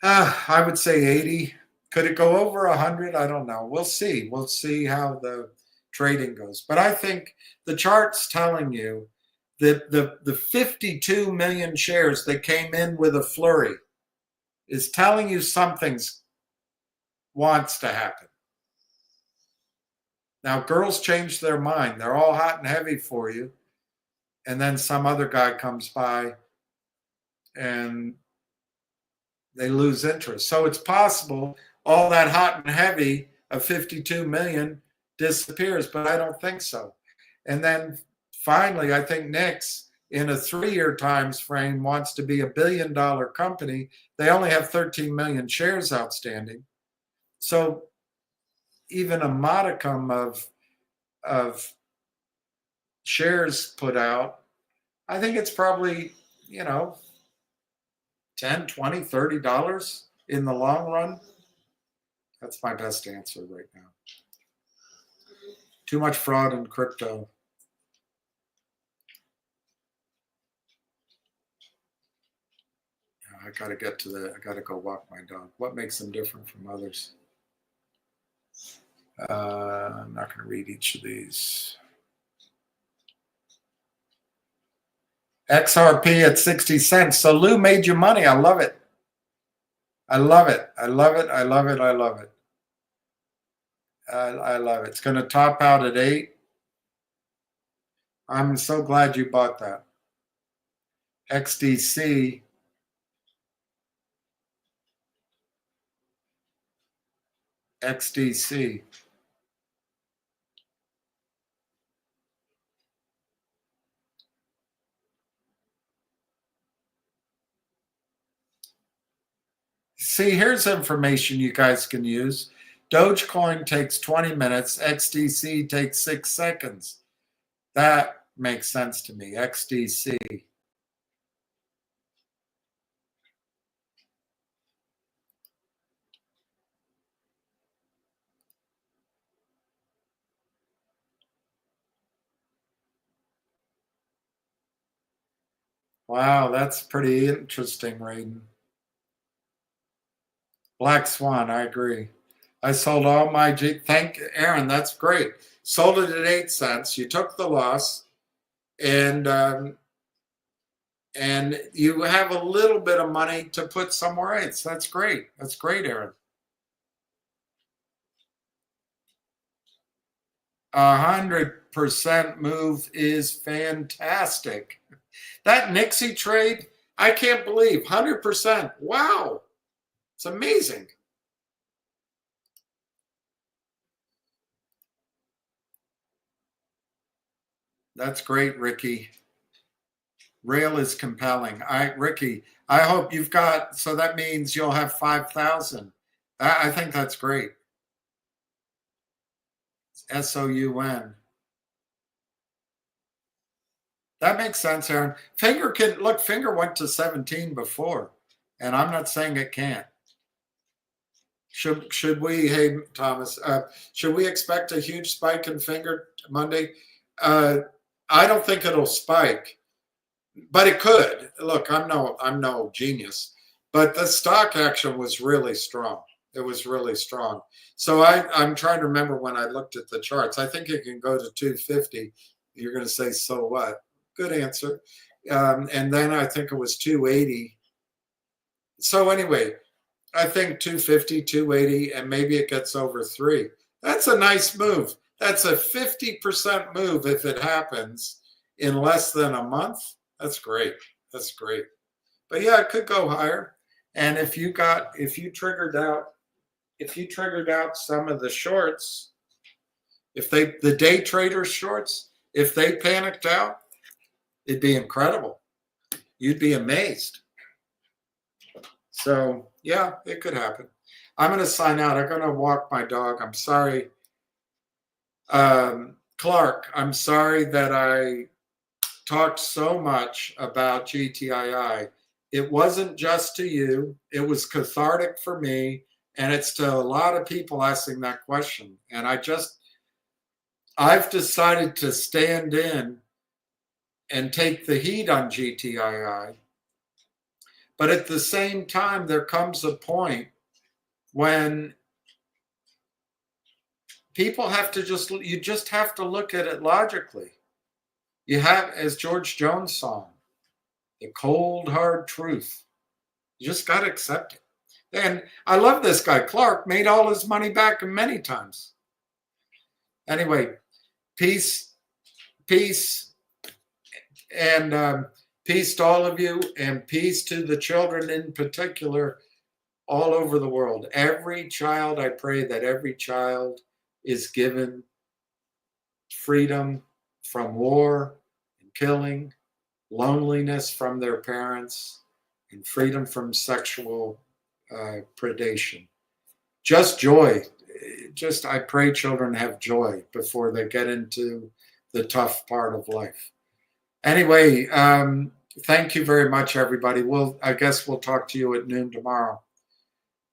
I would say 80. Could it go over 100? I don't know. We'll see. We'll see how the trading goes. But I think the chart's telling you that the 52 million shares that came in with a flurry is telling you something wants to happen. Now, girls change their mind. They're all hot and heavy for you. And then some other guy comes by and they lose interest. So it's possible all that hot and heavy of 52 million disappears, but I don't think so. And then finally, I think Nix, in a 3-year time frame, wants to be $1 billion company. They only have 13 million shares outstanding. So even a modicum of shares put out, I think it's probably, $10, $20, $30 in the long run. That's my best answer right now. Too much fraud in crypto. I got to I got to go walk my dog. What makes them different from others? I'm not going to read each of these. XRP at 60 cents. So Lou made you money. I love it. I love it. I love it. I love it. I love it. I love it. It's going to top out at 8. I'm so glad you bought that. XDC. XDC. See, here's information you guys can use. Dogecoin takes 20 minutes. XDC takes 6 seconds. That makes sense to me. XDC. Wow, that's pretty interesting, Raiden. Black Swan, I agree. I sold all my thank Aaron, that's great. Sold it at 8 cents. You took the loss, and you have a little bit of money to put somewhere else. That's great. That's great, Aaron. 100% move is fantastic. That Nixie trade, I can't believe 100%. Wow, it's amazing. That's great, Ricky. Rail is compelling. Ricky, I hope you've got, so that means you'll have 5,000. I think that's great. SOUN. That makes sense, Aaron. Finger went to 17 before, and I'm not saying it can't. Should we, hey, Thomas, should we expect a huge spike in Finger Monday? I don't think it'll spike, but it could. Look, I'm no genius, but the stock action was really strong. It was really strong. So I'm trying to remember when I looked at the charts. I think it can go to 250. You're going to say, so what? Good answer. And then I think it was 280. So anyway, I think 250, 280, and maybe it gets over 3. That's a nice move. That's a 50% move if it happens in less than a month. That's great. That's great. But yeah, it could go higher. And if you triggered out some of the shorts, the day traders shorts, if they panicked out, it'd be incredible. You'd be amazed. So yeah, it could happen. I'm going to sign out. I'm going to walk my dog. I'm sorry. Clark, I'm sorry that I talked so much about GTII. It wasn't just to you. It was cathartic for me. And it's to a lot of people asking that question. And I've decided to stand in and take the heat on GTII. But at the same time, there comes a point when people have to you just have to look at it logically. You have, as George Jones' song, the cold, hard truth. You just got to accept it. And I love this guy. Clark made all his money back many times. Anyway, peace, and peace to all of you, and peace to the children in particular all over the world. Every child, I pray that every child is given freedom from war and killing, loneliness from their parents, and freedom from sexual predation. Just joy. I pray children have joy before they get into the tough part of life. Anyway, thank you very much, everybody. I guess we'll talk to you at noon tomorrow.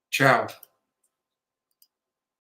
Ciao.